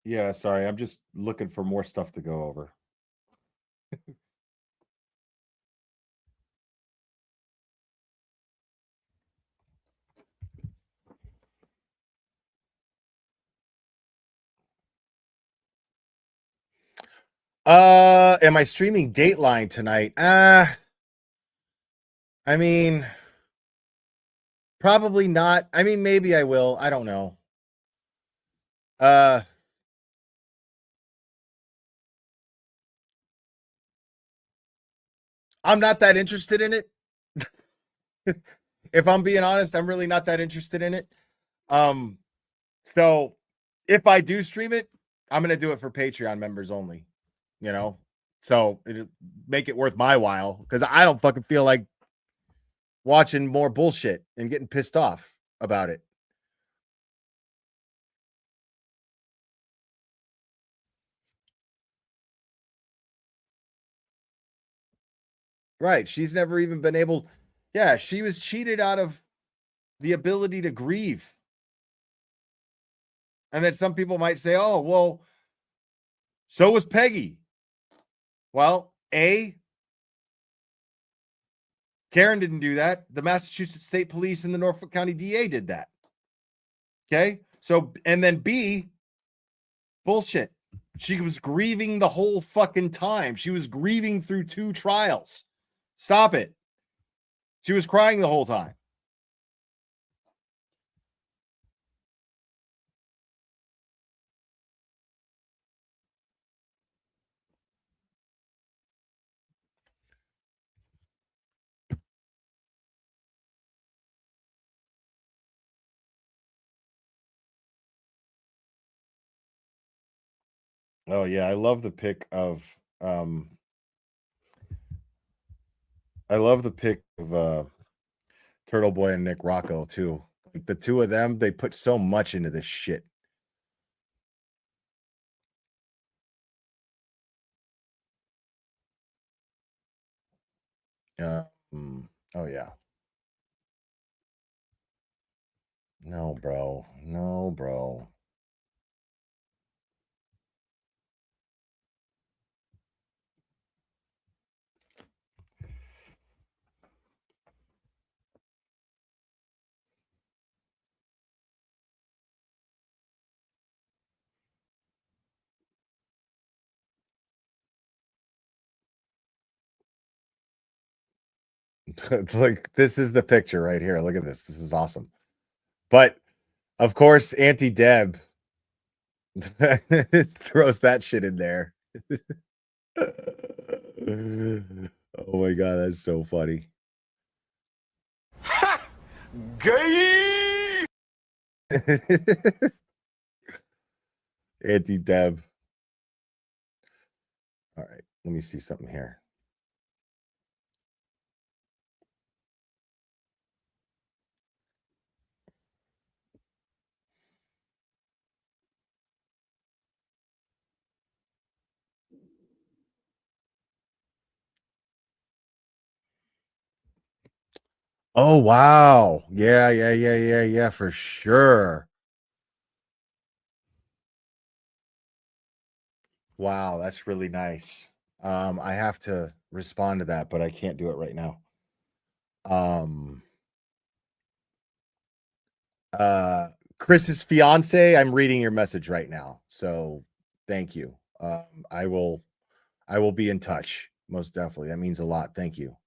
Yeah, sorry. I'm just looking for more stuff to go over. Am I streaming Dateline tonight? I mean, probably not. I mean, maybe I will. I don't know. I'm not that interested in it. If I'm being honest, I'm really not that interested in it. So if I do stream it, I'm gonna do it for Patreon members only. You know, so it'll make it worth my while because I don't fucking feel like watching more bullshit and getting pissed off about it. Right. She's never even been able. Yeah, she was cheated out of the ability to grieve. And then some people might say, oh, well, so was Peggy. Well, Karen didn't do that. The Massachusetts State Police and the Norfolk County DA did that. Okay. So, and then B, bullshit. She was grieving the whole fucking time. She was grieving through 2 trials. Stop it. She was crying the whole time. Oh yeah, I love the pic of Turtle Boy and Nick Rocco too. Like the two of them, they put so much into this shit. Oh yeah. No, bro. No, bro. Like this is the picture right here. Look at this. This is awesome. But of course, Auntie Deb throws that shit in there. Oh my god, that's so funny. Gay! Auntie Deb. All right, let me see something here. Oh wow. Yeah, for sure. Wow, that's really nice. I have to respond to that, but I can't do it right now. Chris's fiance, I'm reading your message right now. So thank you. I will be in touch. Most definitely. That means a lot. Thank you.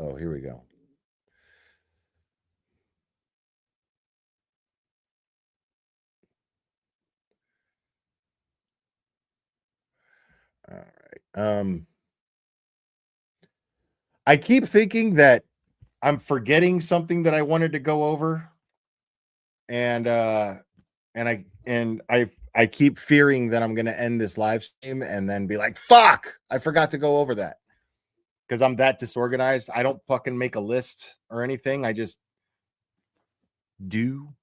Oh, here we go. All right. I keep thinking that I'm forgetting something that I wanted to go over. And I keep fearing that I'm going to end this live stream and then be like, fuck, I forgot to go over that. Because I'm that disorganized. I don't fucking make a list or anything. I just do.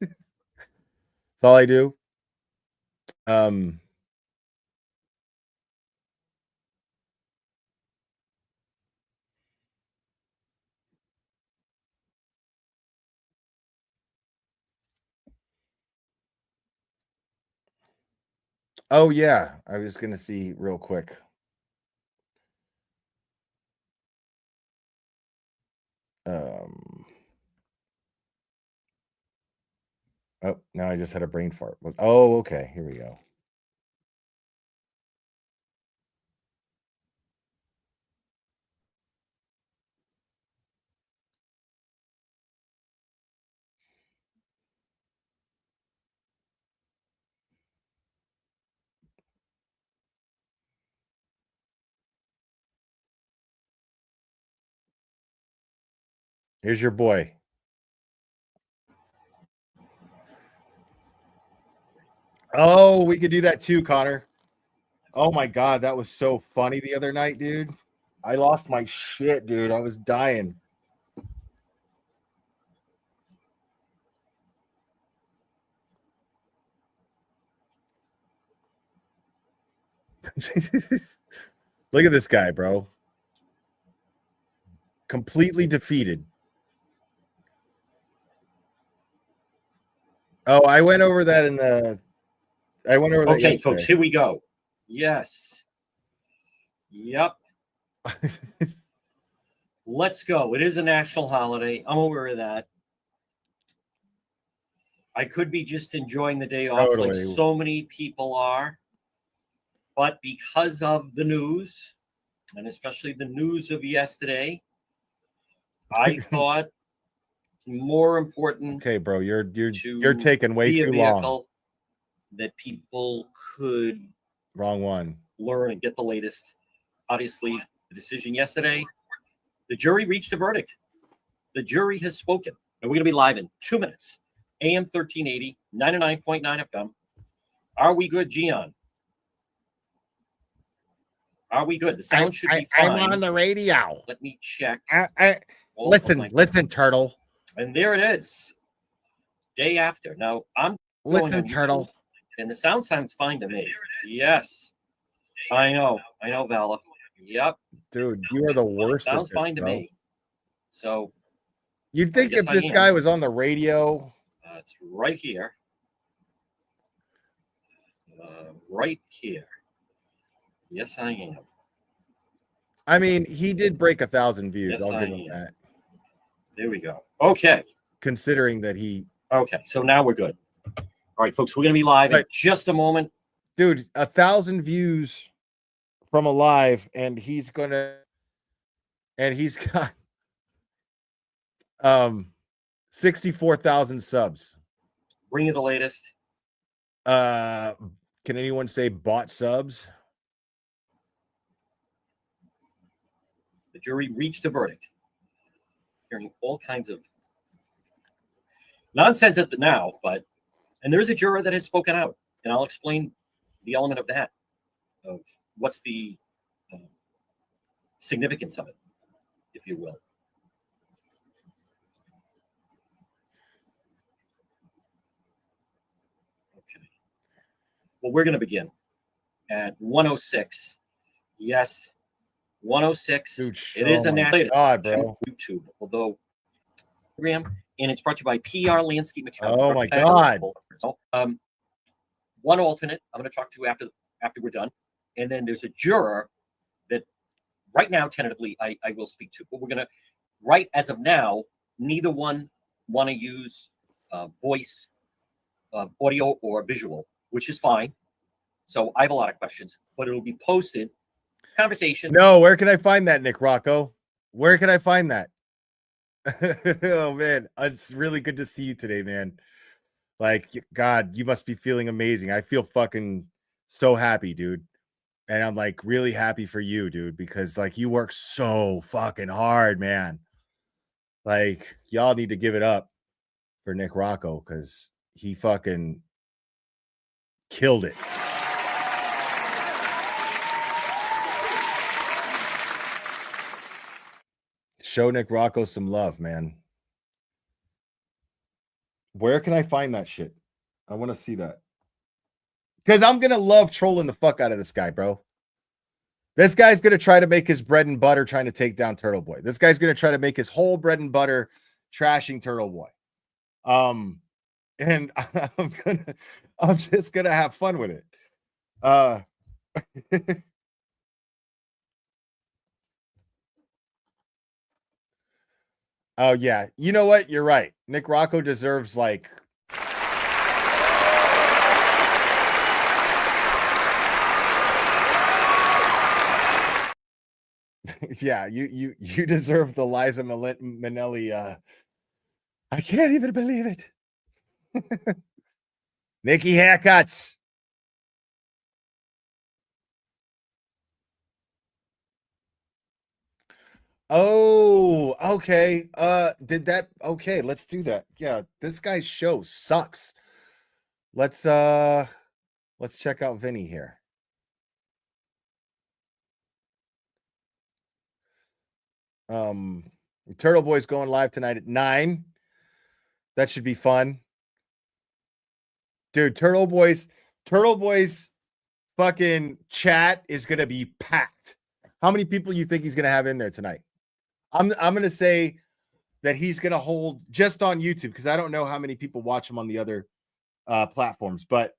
That's all I do. Oh yeah, I was gonna see real quick. Oh, now I just had a brain fart. Oh, okay, here we go. Here's your boy. Oh, we could do that too, Connor. Oh my god, that was so funny the other night, dude. I lost my shit, dude. I was dying. Look at this guy, bro. Completely defeated. Oh, I went over that in the. I went over that. Okay, folks, yesterday. here we go. Yes. Yep. Let's go. It is a national holiday. I'm aware of that. I could be just enjoying the day off like so many people are. But because of the news, and especially the news of yesterday, I thought more important. Okay, bro, you're taking way too long. that people could Wrong one. learn and get the latest. Obviously, the decision yesterday, the jury reached a verdict. The jury has spoken. And we're going to be live in 2 minutes. AM 1380, 99.9 FM. Are we good, Gian? Are we good? The sound should be fine. I'm on the radio. Let me check. Listen, Turtle. And there it is. Day after. Now, I'm going Listen, on Turtle. YouTube, and the sound sounds fine to me. Yes. I know, Vala. Yep. Dude, you are the worst. Sounds at this, fine to bro. me. So You'd think guess if I this am. guy was on the radio. It's right here. Right here. Yes, I am. I mean, he did break 1,000 views. Yes, I'll I give him am. that. There we go. Okay. Considering that he. Okay, so now we're good. All right, folks, we're going to be live in just a moment. Dude, 1,000 views from a live, and he's got 64,000 subs. Bring you the latest. Can anyone say bought subs? The jury reached a verdict. Hearing all kinds of nonsense at the now, and there is a juror that has spoken out, and I'll explain the element of that, of what's the significance of it, if you will. Okay. Well, we're going to begin at 106. Yes, 106. Dude, it is a national bro. YouTube, although program, and it's brought to you by PR Landscape Material. Oh my God. So, one alternate I'm going to talk to after we're done, and then there's a juror that right now tentatively I will speak to, but we're going to, right as of now, neither one want to use voice, audio, or visual, which is fine. So I have a lot of questions, but it'll be posted. Conversation. No, where can I find that, Nick Rocco? Where can I find that? Oh man, it's really good to see you today, man. Like, God, you must be feeling amazing. I feel fucking so happy, dude. And I'm like really happy for you, dude, because like you work so fucking hard, man. Like, y'all need to give it up for Nick Rocco because he fucking killed it. Show Nick Rocco some love, man. Where can I find that shit? I want to see that. Because I'm going to love trolling the fuck out of this guy, bro. This guy's going to try to make his bread and butter trying to take down Turtle Boy. This guy's going to try to make his whole bread and butter trashing Turtle Boy. And I'm just going to have fun with it. Oh, yeah. You know what? You're right. Nick Rocco deserves like yeah, you deserve the Liza Minnelli. I can't even believe it. Nikki haircuts. Oh, okay. Did that? Okay, let's do that. Yeah, this guy's show sucks. Let's check out Vinny here. Turtle Boy's going live tonight at 9. That should be fun. Dude, Turtle Boy's fucking chat is gonna be packed. How many people you think he's gonna have in there tonight? I'm gonna say that he's gonna hold just on YouTube because I don't know how many people watch him on the other platforms, but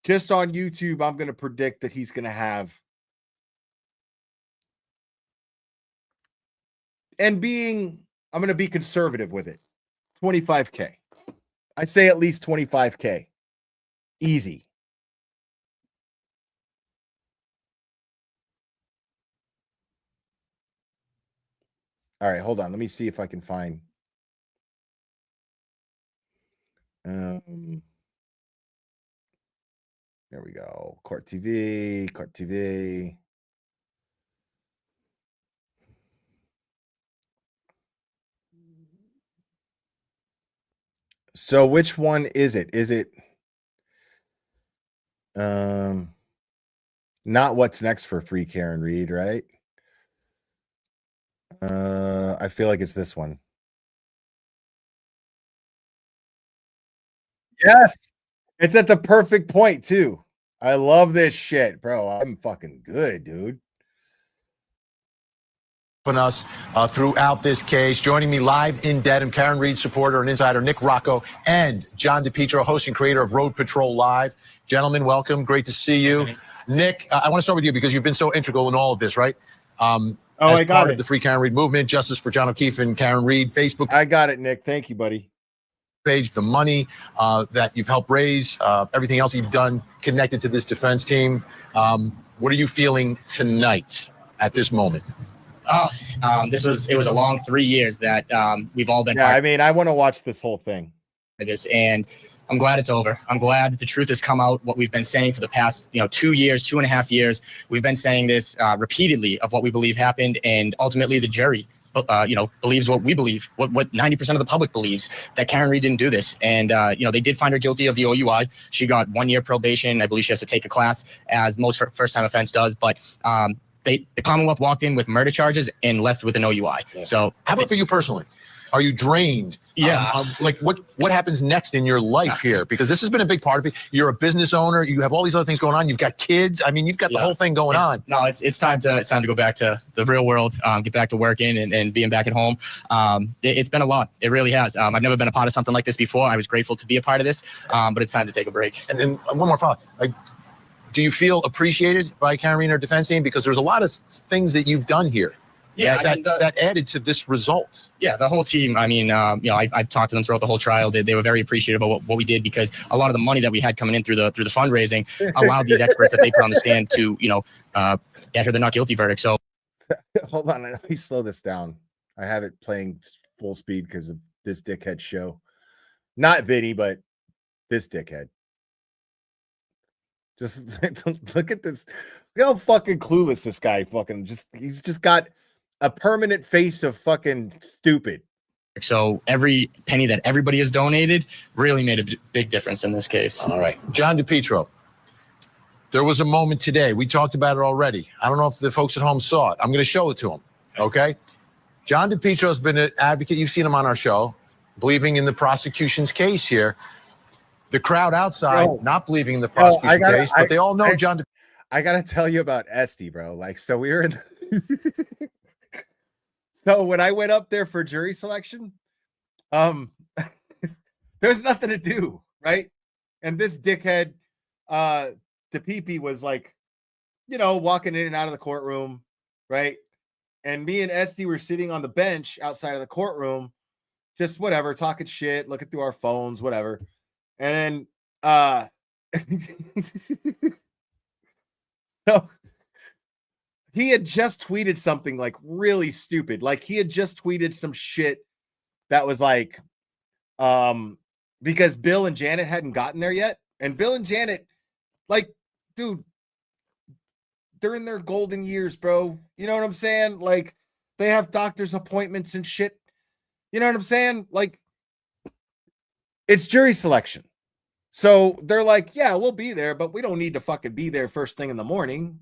just on YouTube, I'm gonna predict that he's gonna have. And I'm gonna be conservative with it. 25K. I'd say at least 25K. Easy. All right, hold on. Let me see if I can find. There we go. Court TV, Court TV. So which one is it? Is it not what's next for Free Karen Reed, right? I feel like it's this one. Yes. It's at the perfect point too. I love this shit, bro. I'm fucking good, dude. Us throughout this case. Joining me live in Dedham, Karen Reed supporter and insider Nick Rocco and John DePietro, host and creator of Road Patrol Live. Gentlemen, welcome. Great to see you. Nick, I want to start with you because you've been so integral in all of this, right? As I got part it. of the Free Karen Reed movement, Justice for John O'Keefe and Karen Reed, Facebook. I got it, Nick. Thank you, buddy. Page, the money that you've helped raise, everything else you've done connected to this defense team. What are you feeling tonight at this moment? It was a long 3 years that we've all been. Yeah, I mean, I want to watch this whole thing. This, and I'm glad it's over. I'm glad the truth has come out. What we've been saying for the past, 2 years, 2.5 years, we've been saying this repeatedly of what we believe happened, and ultimately the jury, believes what we believe, what 90% of the public believes, that Karen Reed didn't do this. And they did find her guilty of the OUI. She got 1 year probation. I believe she has to take a class, as most first-time offense does, but. The Commonwealth walked in with murder charges and left with an OUI. Yeah. So, how about for you personally? Are you drained? Yeah. What happens next in your life here? Because this has been a big part of it. You're a business owner. You have all these other things going on. You've got kids. I mean, you've got the whole thing going on. No, it's time to go back to the real world. Get back to working and being back at home. It's been a lot. It really has. I've never been a part of something like this before. I was grateful to be a part of this, but it's time to take a break. And then one more follow-up. Do you feel appreciated by Karen Reed and her defense team? Because there's a lot of things that you've done here that added to this result. Yeah, the whole team. I mean, I've talked to them throughout the whole trial. They were very appreciative of what we did, because a lot of the money that we had coming in through the fundraising allowed these experts that they put on the stand to, get her the not guilty verdict. So, hold on, let me slow this down. I have it playing full speed because of this dickhead show. Not Vinny, but this dickhead. Just look at this. Look how fucking clueless this guy he's just got a permanent face of fucking stupid. So every penny that everybody has donated really made a big difference in this case. All right. John DePietro, there was a moment today. We talked about it already. I don't know if the folks at home saw it. I'm going to show it to them. Okay. John DePietro has been an advocate. You've seen him on our show, believing in the prosecution's case here. The crowd outside not believing in the prosecution case, but they all know John. I gotta tell you about Esty, bro. So we were in. So when I went up there for jury selection, there's nothing to do, right? And this dickhead, DePipi, was walking in and out of the courtroom, right? And me and Esty were sitting on the bench outside of the courtroom, just whatever, talking shit, looking through our phones, whatever. And then so he had just tweeted something really stupid. He had just tweeted some shit that was because Bill and Janet hadn't gotten there yet. And Bill and Janet, dude, they're in their golden years, bro. You know what I'm saying? They have doctor's appointments and shit. You know what I'm saying? It's jury selection. So they're yeah, we'll be there, but we don't need to fucking be there first thing in the morning.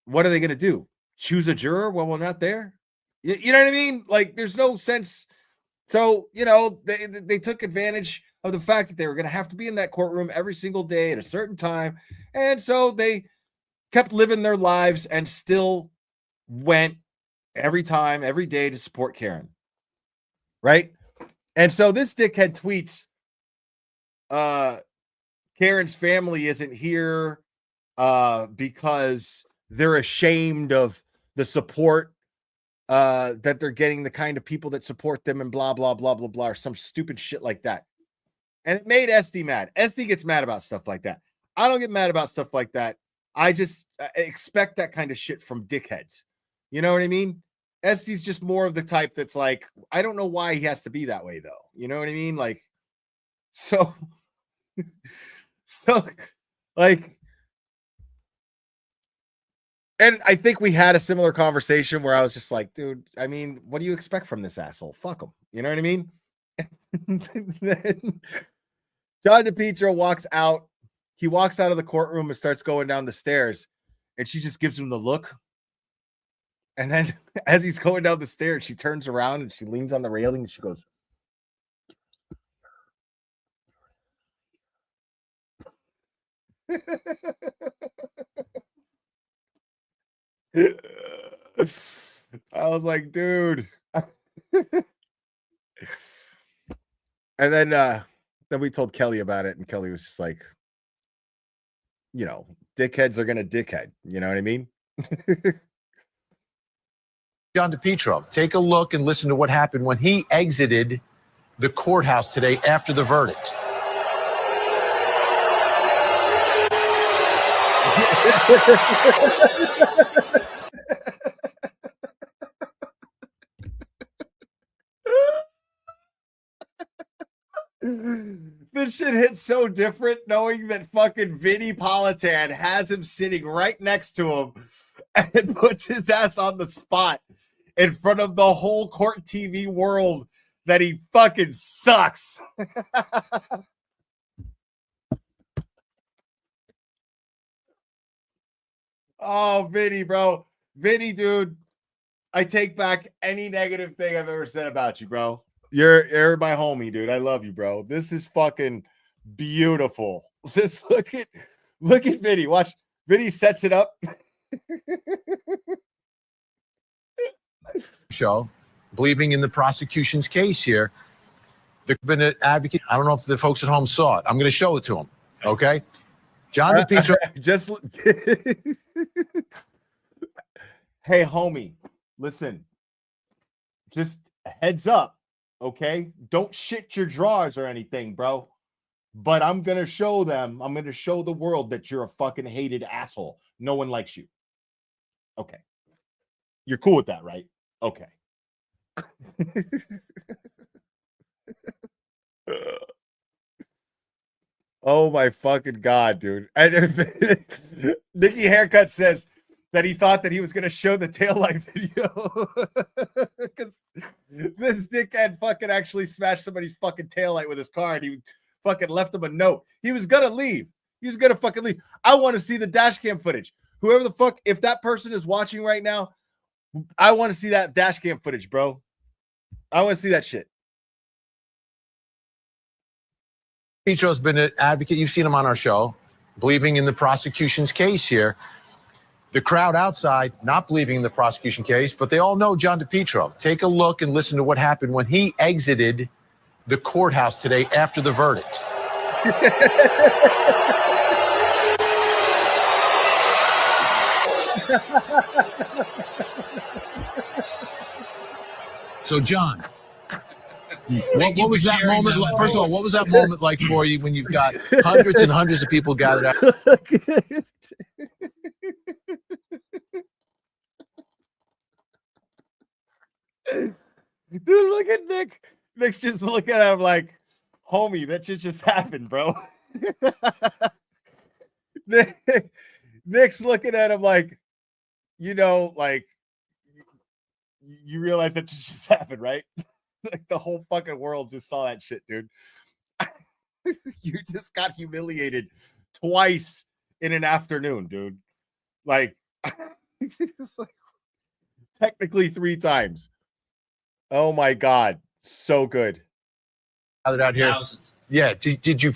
What are they going to do? Choose a juror while we're not there? You know what I mean? There's no sense. So, they took advantage of the fact that they were going to have to be in that courtroom every single day at a certain time. And so they kept living their lives and still went every time, every day to support Karen. Right? And so this dickhead tweets, Karen's family isn't here because they're ashamed of the support that they're getting, the kind of people that support them, and blah, blah, blah, blah, blah, or some stupid shit like that. And it made Esty mad. Esty gets mad about stuff like that. I don't get mad about stuff like that. I just expect that kind of shit from dickheads. You know what I mean? Esty's just more of the type that's I don't know why he has to be that way, though. You know what I mean? So So, like, and I think we had a similar conversation where I was just like, dude, I mean, what do you expect from this asshole? Fuck him. You know what I mean? Then John DePietro walks out. He walks out of the courtroom and starts going down the stairs, and she just gives him the look. And then as he's going down the stairs, she turns around and she leans on the railing and she goes, I was like, dude. And then we told Kelly about it, and Kelly was just like, you know, dickheads are gonna dickhead. You know what I mean? John DePietro, take a look and listen to what happened when he exited the courthouse today after the verdict. This shit hits so different knowing that fucking Vinny Politan has him sitting right next to him and puts his ass on the spot in front of the whole court TV world that he fucking sucks. Oh, Vinny, bro. Vinny, dude, I take back any negative thing I've ever said about you, bro. You're my homie, dude. I love you, bro. This is fucking beautiful. Just look at Vinny. Watch. Vinny sets it up. Show, believing in the prosecution's case here. There's been an advocate. I don't know if the folks at home saw it. I'm going to show it to them. Okay. John DePietro. Just hey, homie, listen. Just heads up, okay? Don't shit your drawers or anything, bro. But I'm going to show them. I'm going to show the world that you're a fucking hated asshole. No one likes you. Okay. You're cool with that, right? Okay. Oh my fucking God, dude. And Nikki Haircut says that he thought that he was going to show the taillight video. Because this dickhead fucking actually smashed somebody's fucking taillight with his car, and he fucking left him a note. He was going to leave. He was going to fucking leave. I want to see the dash cam footage. Whoever the fuck, if that person is watching right now, I want to see that dash cam footage, bro. I want to see that shit. DePietro's been an advocate. You've seen him on our show, believing in the prosecution's case here. The crowd outside not believing in the prosecution case, but they all know John DePietro. Take a look and listen to what happened when he exited the courthouse today after the verdict. So, John, what was that moment like? First of all, what was that moment like for you when you've got hundreds and hundreds of people gathered out? Dude, look at Nick. Nick's just looking at him like, homie, that shit just happened, bro. Nick's looking at him like, you know, like, you realize that just happened, right? Like the whole fucking world just saw that shit, dude. You just got humiliated twice in an afternoon, dude. Like, it's like technically 3 times. Oh my God, so good. Out here. Thousands. Yeah. Did you?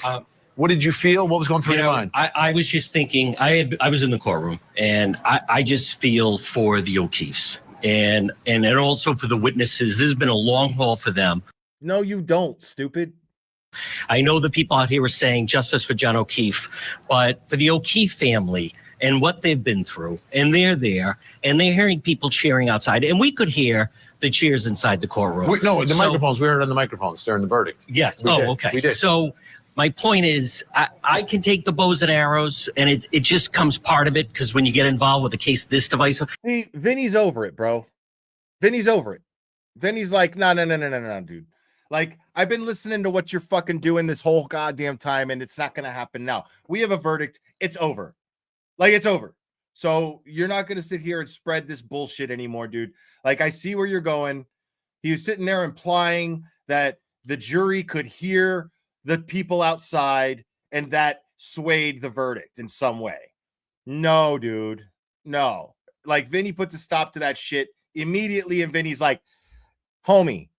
What did you feel? What was going through your mind? I was just thinking. I was in the courtroom, and I just feel for the O'Keefes, and also for the witnesses. This has been a long haul for them. No, you don't, stupid. I know the people out here are saying justice for John O'Keefe, but for the O'Keefe family and what they've been through, and they're there, and they're hearing people cheering outside, and we could hear the cheers inside the courtroom. The microphones. We heard it on the microphones during the verdict. Yes. We did. Okay. We did. So my point is, I can take the bows and arrows, and it just comes part of it, because when you get involved with a case this divisive. See, Vinny's over it, bro. Vinny's over it. Vinny's like, no, dude. Like, I've been listening to what you're fucking doing this whole goddamn time, and it's not going to happen now. We have a verdict. It's over. Like, it's over. So you're not going to sit here and spread this bullshit anymore, dude. Like, I see where you're going. He was sitting there implying that the jury could hear the people outside and that swayed the verdict in some way. No, dude. No. Like, Vinny puts a stop to that shit immediately, and Vinny's like, homie,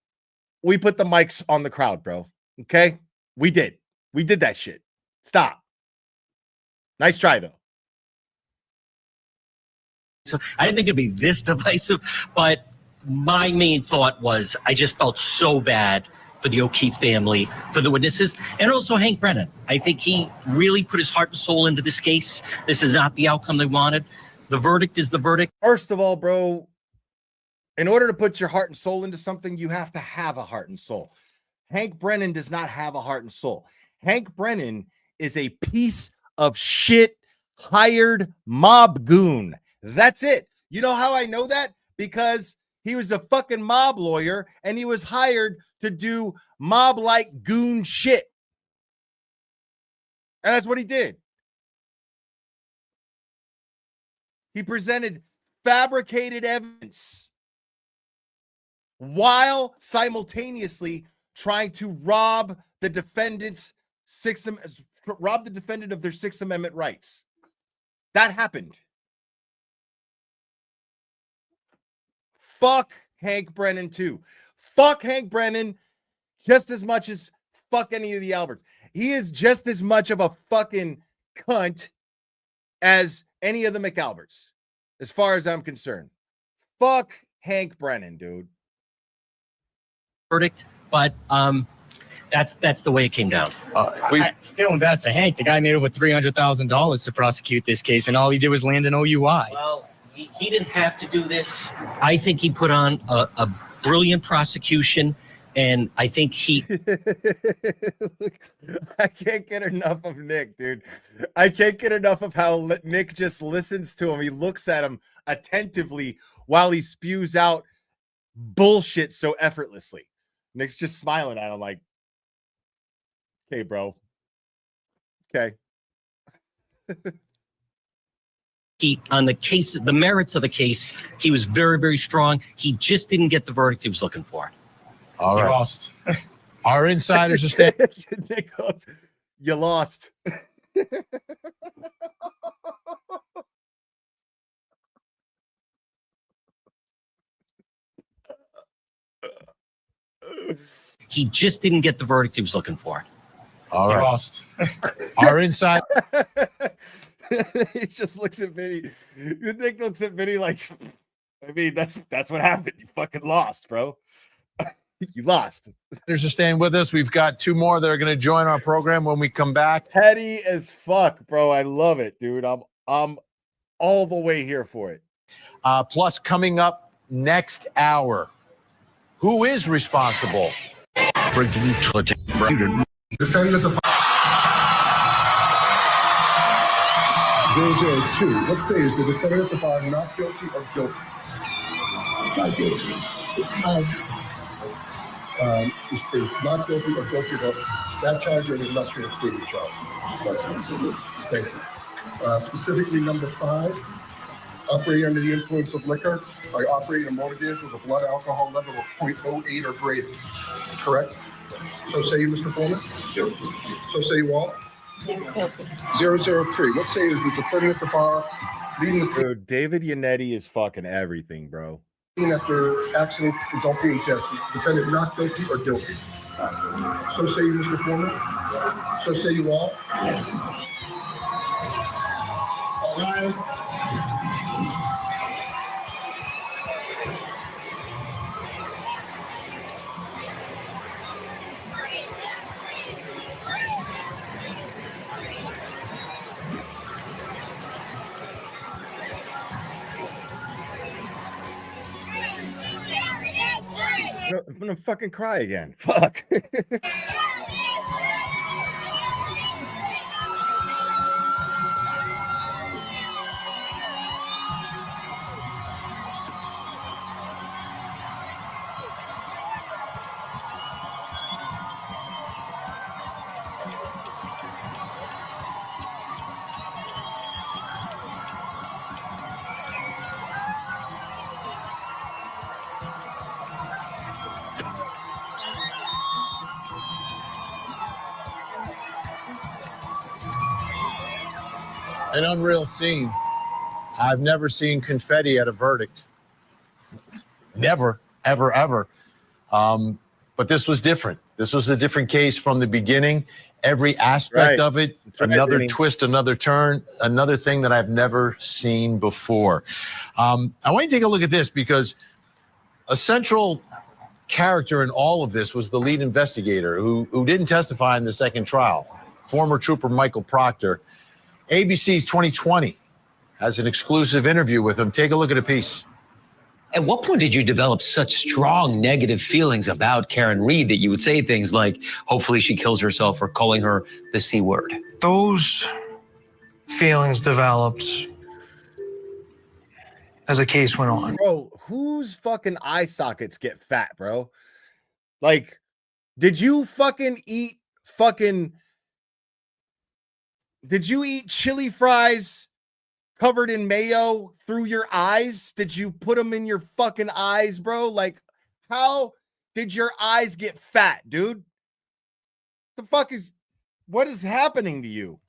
we put the mics on the crowd, bro. Okay? We did that shit. Stop. Nice try, though. So I didn't think it'd be this divisive, but my main thought was I just felt so bad for the O'Keefe family, for the witnesses, and also Hank Brennan. I think he really put his heart and soul into this case. This is not the outcome they wanted. The verdict is the verdict. First of all, bro, in order to put your heart and soul into something, you have to have a heart and soul. Hank Brennan does not have a heart and soul. Hank Brennan is a piece of shit hired mob goon. That's it. You know how I know that? Because he was a fucking mob lawyer and he was hired to do mob-like goon shit. And that's what he did. He presented fabricated evidence while simultaneously trying to rob the defendant of their Sixth Amendment rights. That happened. Fuck Hank Brennan too. Fuck Hank Brennan just as much as fuck any of the Alberts. He is just as much of a fucking cunt as any of the McAlberts, as far as I'm concerned. Fuck Hank Brennan, dude. Verdict, but that's the way it came down. I'm feeling bad for Hank. The guy made over $300,000 to prosecute this case, and all he did was land an OUI. Well, he didn't have to do this. I think he put on a brilliant prosecution, and I think he... I can't get enough of Nick, dude. I can't get enough of how Nick just listens to him. He looks at him attentively while he spews out bullshit so effortlessly. Nick's just smiling at him like, okay, bro. Okay. He, on the case, the merits of the case, he was very, very strong. He just didn't get the verdict he was looking for. All He right. lost. Our insiders are staying. Nick goes, you lost. He just didn't get the verdict he was looking for. All He right. lost. Our inside. He just looks at Vinny. Nick looks at Vinny like, I mean, that's what happened. You fucking lost, bro. You lost. Insiders are staying with us. We've got two more that are going to join our program when we come back. Petty as fuck, bro. I love it, dude. I'm all the way here for it. Plus, coming up next hour, who is responsible? Defendant of 002. Let's say, is the defendant at the bar not guilty or guilty? Not guilty. Is not guilty or guilty of that charge or the lesser included charge? Thank you. Specifically, number 5, operating under the influence of liquor by operating a motor vehicle with a blood alcohol level of 0.08 or greater. Correct? So say you, Mr. Foreman? So say you all? 003. Let's say is the defendant at the bar leaving the scene Dude, David Yannetti is fucking everything, bro. after accident resulting in death. Defendant not guilty or guilty. So say you, Mr. Foreman? So say you all? Yes. All right. I'm gonna fucking cry again. Fuck. An unreal scene. I've never seen confetti at a verdict. Never, ever, ever. But this was different. This was a different case from the beginning. Every aspect of it, another twist, another turn, another thing that I've never seen before. I want you to take a look at this because a central character in all of this was the lead investigator who didn't testify in the second trial, former trooper Michael Proctor. ABC's 2020 has an exclusive interview with him. Take a look at a piece. At what point did you develop such strong negative feelings about Karen Reed that you would say things like, hopefully she kills herself, or calling her the C word? Those feelings developed as the case went on. Bro, whose fucking eye sockets get fat, bro? Like, did you fucking eat chili fries covered in mayo through your eyes? Did you put them in your fucking eyes, bro? Like, how did your eyes get fat, dude? What is happening to you?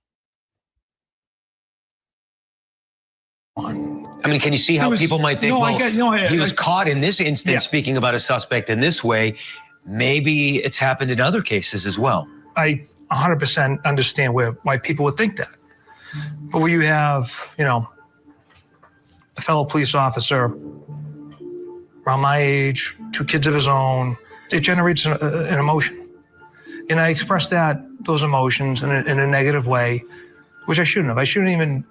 I mean, can you see how people might think, he was caught in this instance speaking about a suspect in this way. Maybe it's happened in other cases as well. I 100% understand why people would think that. But when you have, a fellow police officer around my age, 2 kids of his own, it generates an emotion. And I expressed those emotions in a negative way, which I shouldn't have. I shouldn't even,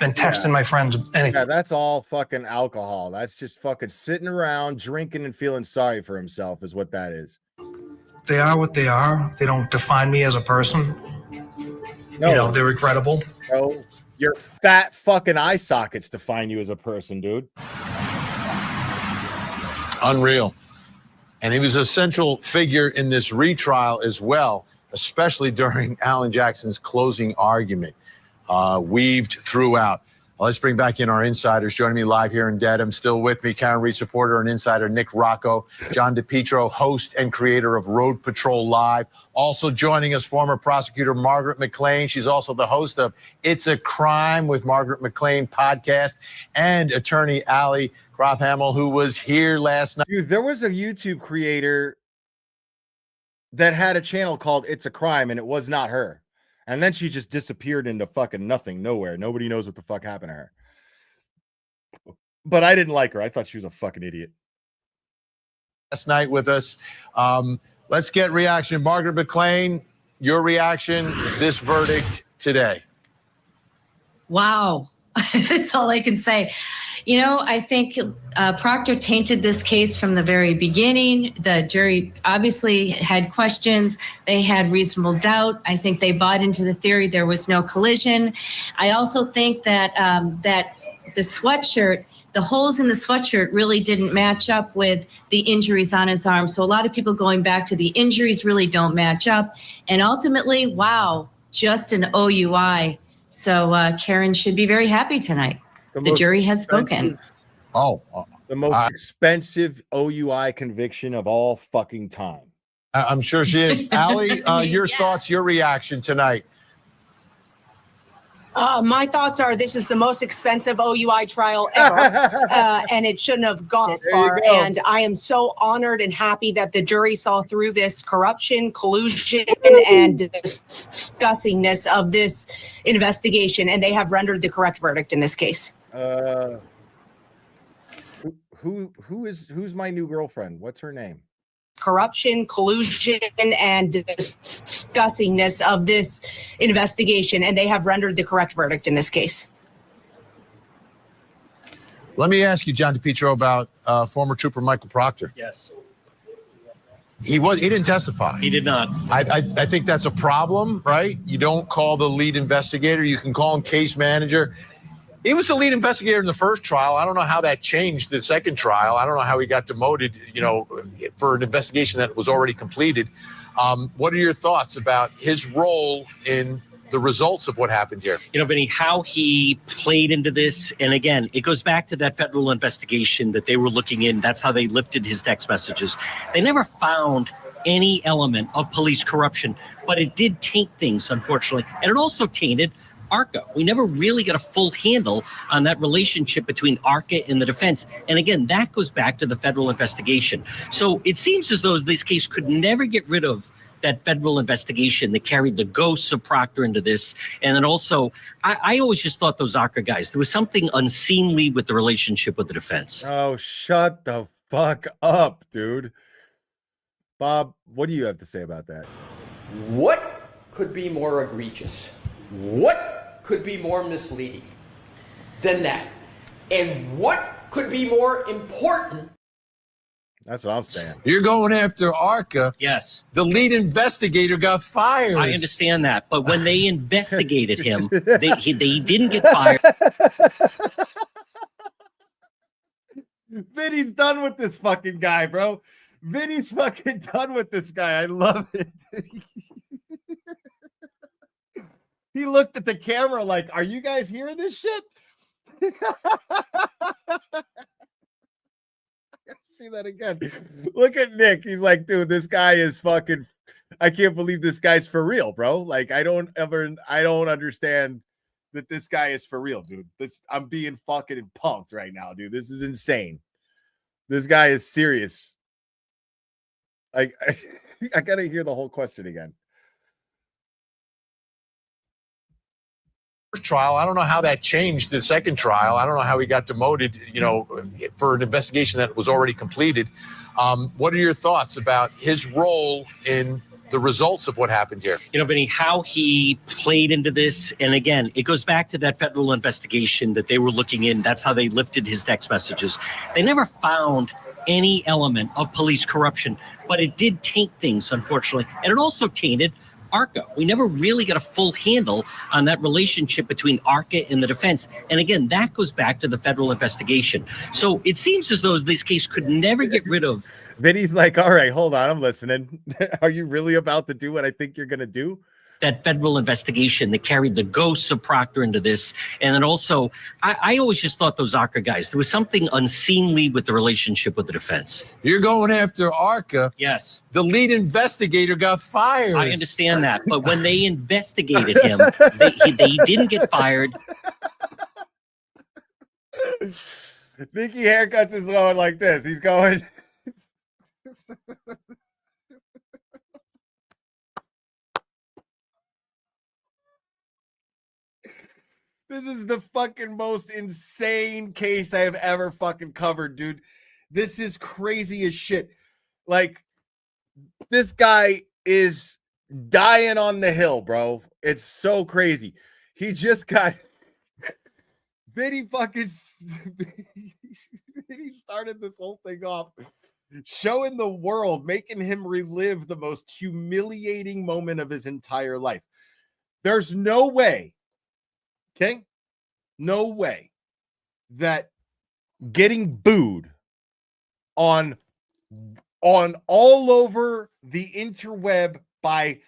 been texting my friends anything. Yeah, that's all fucking alcohol. That's just fucking sitting around, drinking and feeling sorry for himself is what that is. They are what they are. They don't define me as a person. No. They're regrettable. Bro, your fat fucking eye sockets define you as a person, dude. Unreal. And he was a central figure in this retrial as well, especially during Allan Jackson's closing argument, weaved throughout. Let's bring back in our insiders. Joining me live here in Dedham, still with me, Karen Reed supporter and insider Nick Rocco, John DePietro, host and creator of Road Patrol Live. Also joining us, former prosecutor Margaret McLean. She's also the host of It's a Crime with Margaret McLean podcast, and attorney Allie Crothamel, who was here last night. Dude, there was a YouTube creator that had a channel called It's a Crime, and it was not her. And then she just disappeared into fucking nothing, nowhere. Nobody knows what the fuck happened to her. But I didn't like her. I thought she was a fucking idiot. Last night with us. Let's get reaction. Margaret McLean, your reaction, this verdict today. Wow. That's all I can say. I think Proctor tainted this case from the very beginning. The jury obviously had questions. They had reasonable doubt. I think they bought into the theory there was no collision. I also think that that the sweatshirt, the holes in the sweatshirt really didn't match up with the injuries on his arm. So a lot of people going back to the injuries really don't match up. And ultimately, wow, just an OUI. So Karen should be very happy tonight. The jury has spoken. The most expensive OUI conviction of all fucking time. I'm sure she is. Allie, your thoughts, your reaction tonight. My thoughts are this is the most expensive OUI trial ever, and it shouldn't have gone this far. And I am so honored and happy that the jury saw through this corruption, collusion, and disgustingness of this investigation, and they have rendered the correct verdict in this case. Who's my new girlfriend? What's her name? Corruption, collusion, and disgustingness of this investigation, and they have rendered the correct verdict in this case. Let me ask you, John DePietro, about former trooper Michael Proctor. Yes. He didn't testify. He did not. I think that's a problem, right? You don't call the lead investigator. You can call him case manager. He was the lead investigator in the first trial. I don't know how that changed the second trial. I don't know how he got demoted, for an investigation that was already completed. What are your thoughts about his role in the results of what happened here? Vinny, how he played into this. And again, it goes back to that federal investigation that they were looking in. That's how they lifted his text messages. They never found any element of police corruption, but it did taint things, unfortunately. And it also tainted ARCA. We never really got a full handle on that relationship between ARCA and the defense. And again, that goes back to the federal investigation. So it seems as though this case could never get rid of that federal investigation that carried the ghosts of Proctor into this. And then also, I always just thought those ARCA guys, there was something unseemly with the relationship with the defense. Oh, shut the fuck up, dude. Bob, what do you have to say about that? What could be more egregious? What could be more misleading than that? And what could be more important? That's what I'm saying. You're going after ARCA. Yes. The lead investigator got fired. I understand that. But when they investigated him, they didn't get fired. Vinny's done with this fucking guy, bro. Vinny's fucking done with this guy. I love it. He looked at the camera like, are you guys hearing this shit? See that again. Look at Nick. He's like, dude, this guy is fucking, I can't believe this guy's for real, bro. Like, I don't understand that this guy is for real, dude. I'm being fucking punked right now, dude. This is insane. This guy is serious. I gotta hear the whole question again. Trial. I don't know how that changed the second trial. I don't know how he got demoted, for an investigation that was already completed. What are your thoughts about his role in the results of what happened here? Vinny, how he played into this. And again, it goes back to that federal investigation that they were looking in. That's how they lifted his text messages. They never found any element of police corruption, but it did taint things, unfortunately. And it also tainted ARCA. We never really got a full handle on that relationship between ARCA and the defense. And again, that goes back to the federal investigation. So it seems as though this case could never get rid of. Vinny's like, all right, hold on, I'm listening. Are you really about to do what I think you're going to do? That federal investigation that carried the ghosts of Proctor into this. And then also, I always just thought those ARCA guys, there was something unseemly with the relationship with the defense. You're going after ARCA. Yes. The lead investigator got fired. I understand that. But when they investigated him, they didn't get fired. Mickey Haircuts is going like this. He's going. This is the fucking most insane case I have ever fucking covered, dude. This is crazy as shit. Like, this guy is dying on the hill, bro. It's so crazy. He just got Vinny started this whole thing off showing the world, making him relive the most humiliating moment of his entire life. There's no way, okay? No way that getting booed on all over the interweb by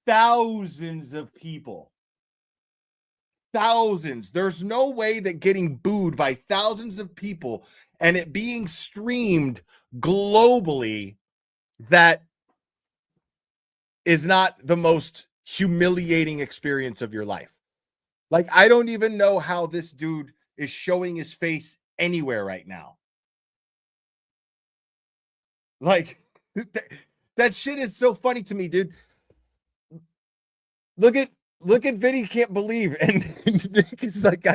thousands of people. Thousands. There's no way that getting booed by thousands of people and it being streamed globally, that is not the most humiliating experience of your life. Like, I don't even know how this dude is showing his face anywhere right now. Like, that shit is so funny to me, dude. Look at Vinny can't believe, and Nick is like,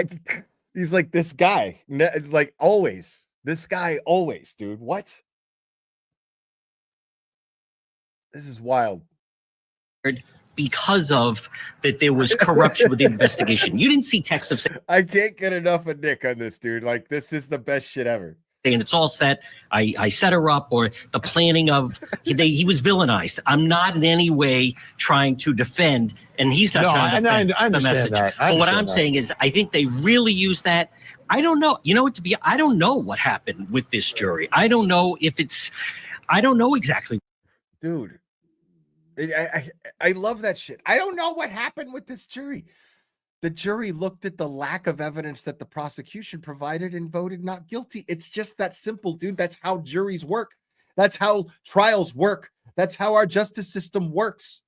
he's like, this guy, like, always, this guy always, dude. What? This is wild. Because of that, there was corruption with the investigation. You didn't see texts of. I can't get enough of Nick on this, dude. Like, this is the best shit ever. And it's all set. I set her up, or the planning of he was villainized. I'm not in any way trying to defend, and he's not trying to defend I the message. that. But what I'm saying is, I think they really use that. I don't know. You know what? I don't know what happened with this jury. I don't know if it's. I don't know exactly. Dude, I love that shit. I don't know what happened with this jury. The jury looked at the lack of evidence that the prosecution provided and voted not guilty. It's just that simple, dude. That's how juries work. That's how trials work. That's how our justice system works.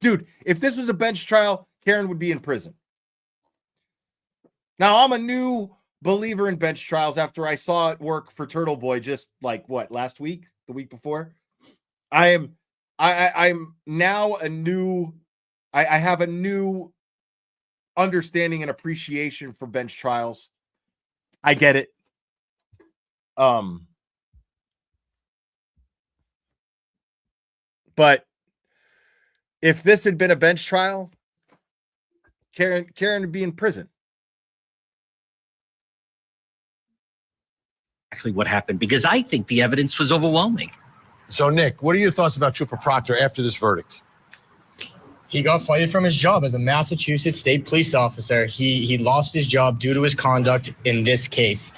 Dude, if this was a bench trial, Karen would be in prison. Now, I'm a new believer in bench trials after I saw it work for Turtle Boy just like what, last week, the week before. I'm now a new, I have a new understanding and appreciation for bench trials. I get it. But if this had been a bench trial, Karen would be in prison. Exactly what happened, because I think the evidence was overwhelming. So, Nick, what are your thoughts about Trooper Proctor after this verdict? He got fired from his job as a Massachusetts state police officer. He lost his job due to his conduct in this case.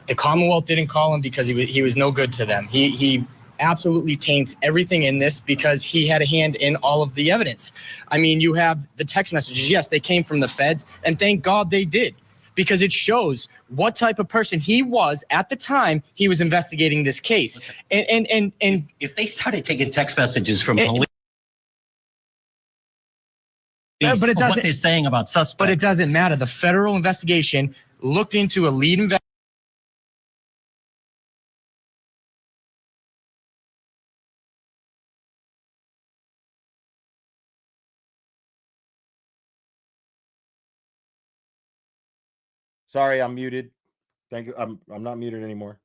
The Commonwealth didn't call him because he was no good to them. He absolutely taints everything in this because he had a hand in all of the evidence. I mean, you have the text messages. Yes, they came from the feds, and thank God they did, because it shows what type of person he was at the time he was investigating this case. And if they started taking text messages from police, but it doesn't, what they're saying about suspects. But it doesn't matter. The federal investigation looked into a lead investigator. Sorry, I'm muted. Thank you. I'm not muted anymore.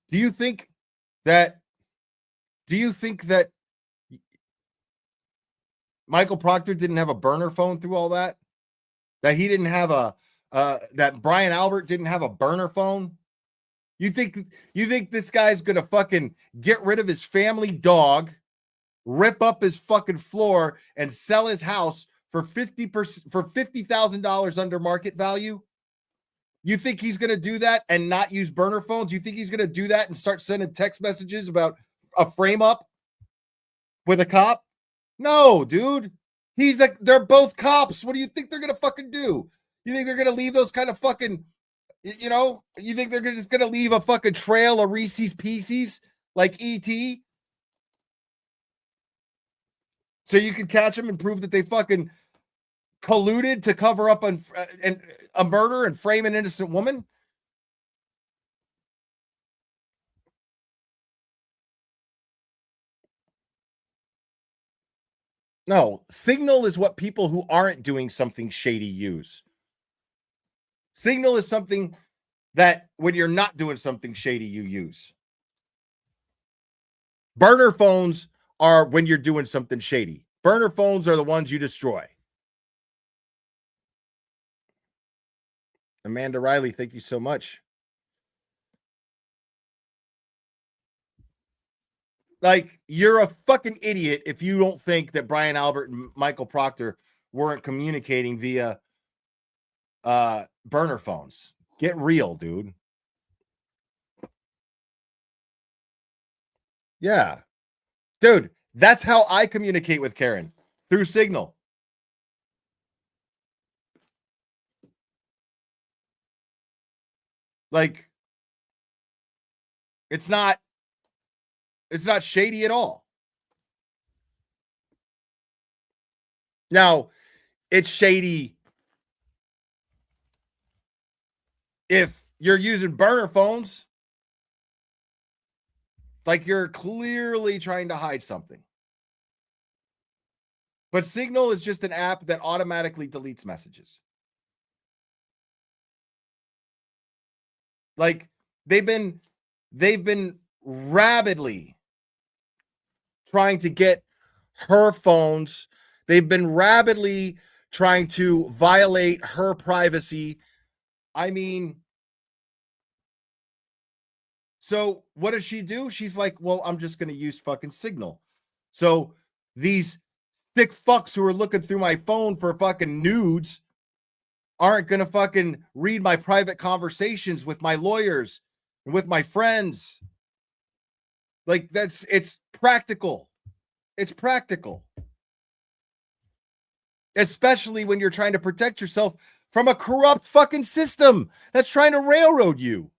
Do you think that Michael Proctor didn't have a burner phone through all that? That he didn't have that Brian Albert didn't have a burner phone? You think this guy's gonna fucking get rid of his family dog, rip up his fucking floor, and sell his house for $50,000 under market value? You think he's going to do that and not use burner phones? You think he's going to do that and start sending text messages about a frame up with a cop? No, dude. They're both cops. What do you think they're going to fucking do? You think they're going to leave those kind of fucking, you think they're just going to leave a fucking trail of Reese's Pieces like E.T.? So you can catch them and prove that they fucking colluded to cover up a murder and frame an innocent woman? No, Signal is what people who aren't doing something shady use. Signal is something that when you're not doing something shady, you use. Burner phones are when you're doing something shady. Burner phones are the ones you destroy. Amanda Riley, thank you so much. Like, you're a fucking idiot if you don't think that Brian Albert and Michael Proctor weren't communicating via burner phones. Get real, dude. Yeah. Dude, that's how I communicate with Karen, through Signal. Like, it's not shady at all. Now, it's shady if you're using burner phones, like you're clearly trying to hide something. But Signal is just an app that automatically deletes messages. Like, they've been rabidly trying to get her phones. They've been rabidly trying to violate her privacy. I mean, so what does she do? She's like, well, I'm just going to use fucking Signal. So these thick fucks who are looking through my phone for fucking nudes aren't going to fucking read my private conversations with my lawyers and with my friends. Like, it's practical. It's practical. Especially when you're trying to protect yourself from a corrupt fucking system that's trying to railroad you.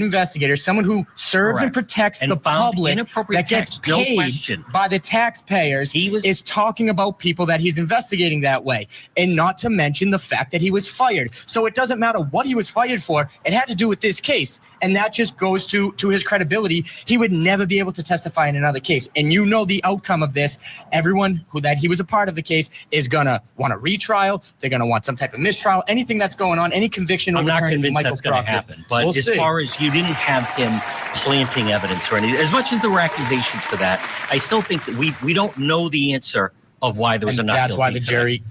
investigator, someone who serves and protects And the found public, inappropriate that gets text, no paid question. by the taxpayers, is talking about people that he's investigating that way. And not to mention the fact that he was fired. So it doesn't matter what he was fired for. It had to do with this case. And that just goes to his credibility. He would never be able to testify in another case. And you know the outcome of this. Everyone that he was a part of the case is going to want a retrial. They're going to want some type of mistrial. Anything that's going on, any conviction. I'm not overturned convinced Michael that's going to Proctor. happen. But We'll as see. far as you didn't have him planting evidence or anything, as much as there were accusations for that, I still think that we don't know the answer of why there was a not That's guilty why the today. jury.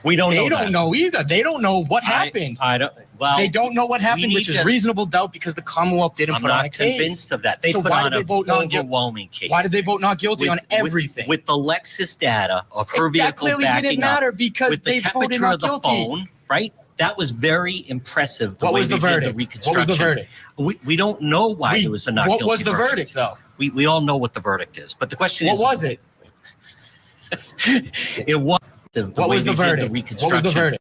We don't know They don't that. know either. They don't know what happened. I don't. Well, they don't know what we happened, need which is to- reasonable doubt because the Commonwealth didn't I'm put on a not case. convinced of that. They So put why on did they an vote not guilty? overwhelming case. Why did they vote not guilty on everything? With the Lexus data of her That vehicle clearly backing didn't matter up, because with they the voted temperature not of the guilty. phone, right? That was very impressive. What way was the they did verdict? The What reconstruction. was the verdict? We don't know why there was a not What guilty was the verdict, though? We all know what the verdict is, but the question What is, was it? It was What was the verdict? What was the verdict?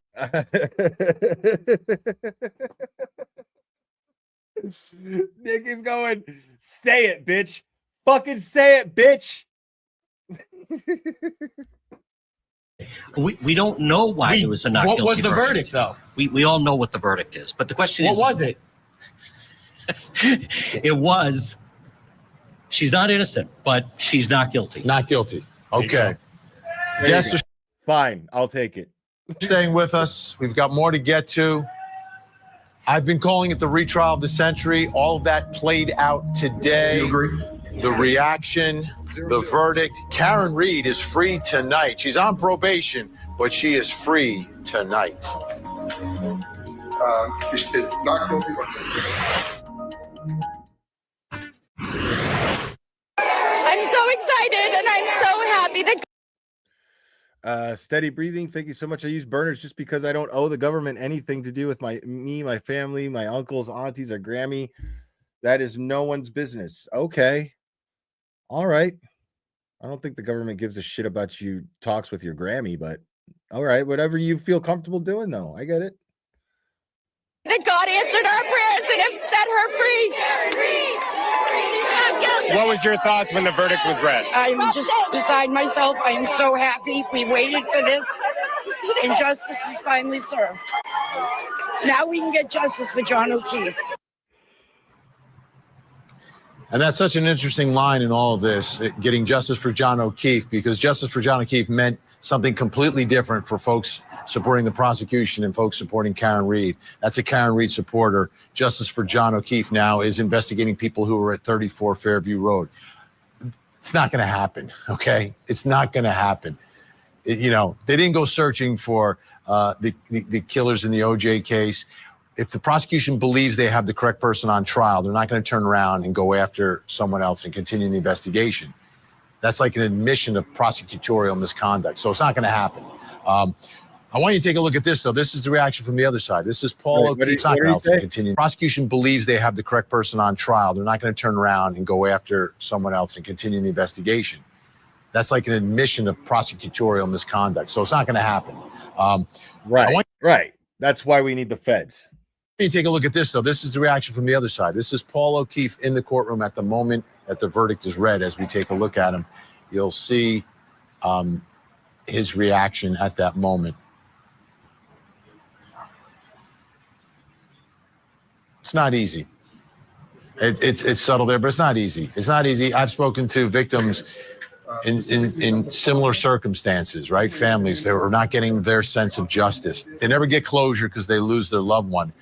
Nick is going, say it, bitch. Fucking say it, bitch. We don't know why there was a not What guilty was the verdict, though? We all know what the verdict is, but the question What is, was it? It was, she's not innocent, but she's not guilty. Not guilty. Okay. Yes, Fine, I'll take it. Staying with us. We've got more to get to. I've been calling it the retrial of the century. All of that played out today. You agree? The reaction, the verdict. Karen Reed is free tonight. She's on probation, but she is free tonight. Is not guilty. I'm so excited and I'm so happy that Steady breathing. Thank you so much. I use burners just because I don't owe the government anything to do with my family, my uncles, aunties, or Grammy. That is no one's business. Okay. All right. I don't think the government gives a shit about you talks with your Grammy, but all right, whatever you feel comfortable doing, though. I get it. God answered our prayers and have set her free. She's not guilty. What was your thoughts when the verdict was read? I'm just beside myself. I am so happy. We waited for this, and justice is finally served. Now we can get justice for John O'Keefe. And that's such an interesting line in all of this, getting justice for John O'Keefe, because justice for John O'Keefe meant something completely different for folks supporting the prosecution and folks supporting Karen Reed. That's a Karen Reed supporter. Justice for John O'Keefe now is investigating people who were at 34 Fairview Road. It's not going to happen, okay? It's not going to happen. You know, they didn't go searching for the killers in the OJ case. If the prosecution believes they have the correct person on trial, they're not going to turn around and go after someone else and continue the investigation. That's like an admission of prosecutorial misconduct. So it's not going to happen. I want you to take a look at this, though. This is the reaction from the other side. This is Paul O'Keefe's not going to continue. Prosecution believes they have the correct person on trial. They're not going to turn around and go after someone else and continue the investigation. That's like an admission of prosecutorial misconduct. So it's not going to happen. Right. That's why we need the feds. You take a look at this, though. This is the reaction from the other side. This is Paul O'Keefe in the courtroom at the moment that the verdict is read. As we take a look at him, you'll see his reaction at that moment. It's not easy. It's subtle there, but it's not easy. It's not easy. I've spoken to victims in similar circumstances, right? Families that are not getting their sense of justice. They never get closure because they lose their loved one.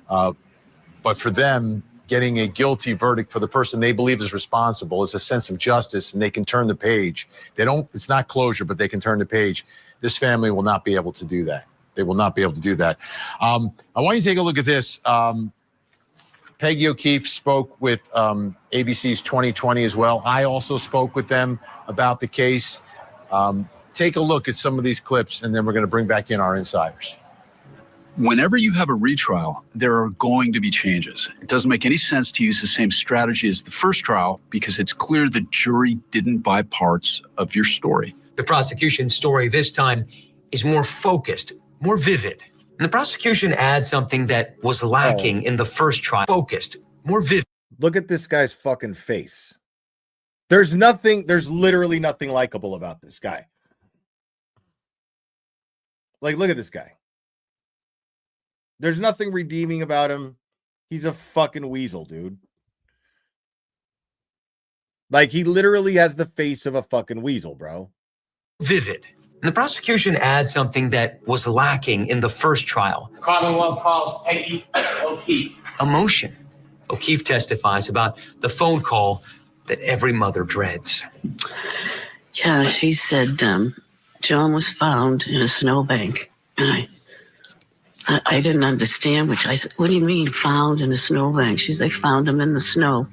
But for them, getting a guilty verdict for the person they believe is responsible is a sense of justice, and they can turn the page. It's not closure, but they can turn the page. This family will not be able to do that. They will not be able to do that. I want you to take a look at this. Peggy O'Keefe spoke with ABC's 2020 as well. I also spoke with them about the case. Take a look at some of these clips, and then we're going to bring back in our insiders. Whenever you have a retrial, there are going to be changes. It doesn't make any sense to use the same strategy as the first trial because it's clear the jury didn't buy parts of your story. The prosecution's story this time is more focused, more vivid. And the prosecution adds something that was lacking in the first trial. Focused, more vivid. Look at this guy's fucking face. There's literally nothing likable about this guy. Like, look at this guy. There's nothing redeeming about him. He's a fucking weasel, dude. Like, he literally has the face of a fucking weasel, bro. Vivid. And the prosecution adds something that was lacking in the first trial. Commonwealth calls Peggy O'Keefe. Emotion. O'Keefe testifies about the phone call that every mother dreads. Yeah, she said John was found in a snowbank. And I didn't understand, which I said, what do you mean found in a snowbank? She's like, found him in the snow.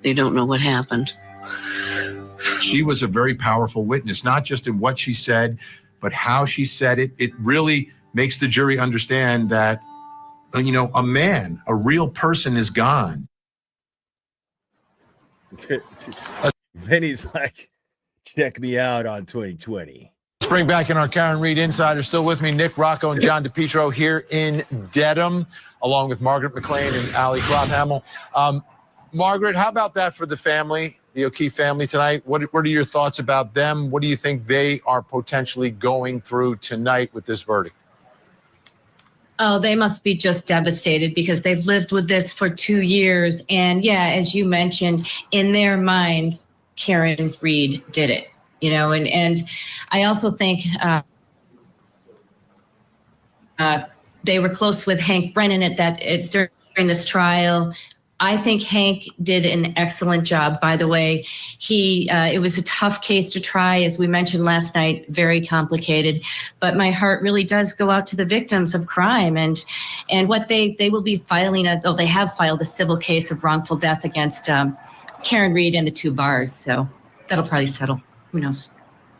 They don't know what happened. She was a very powerful witness, not just in what she said, but how she said it. It really makes the jury understand that, you know, a man, a real person is gone. Vinny's like, check me out on 2020. Let's bring back in our Karen Reed Insider. Still with me, Nick Rocco and John DePietro here in Dedham, along with Margaret McLean and Allie Cloth-Hamill. Margaret, how about that for the family, the O'Keefe family tonight? What are your thoughts about them? What do you think they are potentially going through tonight with this verdict? Oh, they must be just devastated because they've lived with this for 2 years. And yeah, as you mentioned, in their minds, Karen Reed did it, you know, and I also think they were close with Hank Brennan during this trial. I think Hank did an excellent job. By the way, it was a tough case to try, as we mentioned last night, very complicated. But my heart really does go out to the victims of crime and what they will be filing. They have filed a civil case of wrongful death against Karen Reed and the 2 bars. So that'll probably settle. Who knows?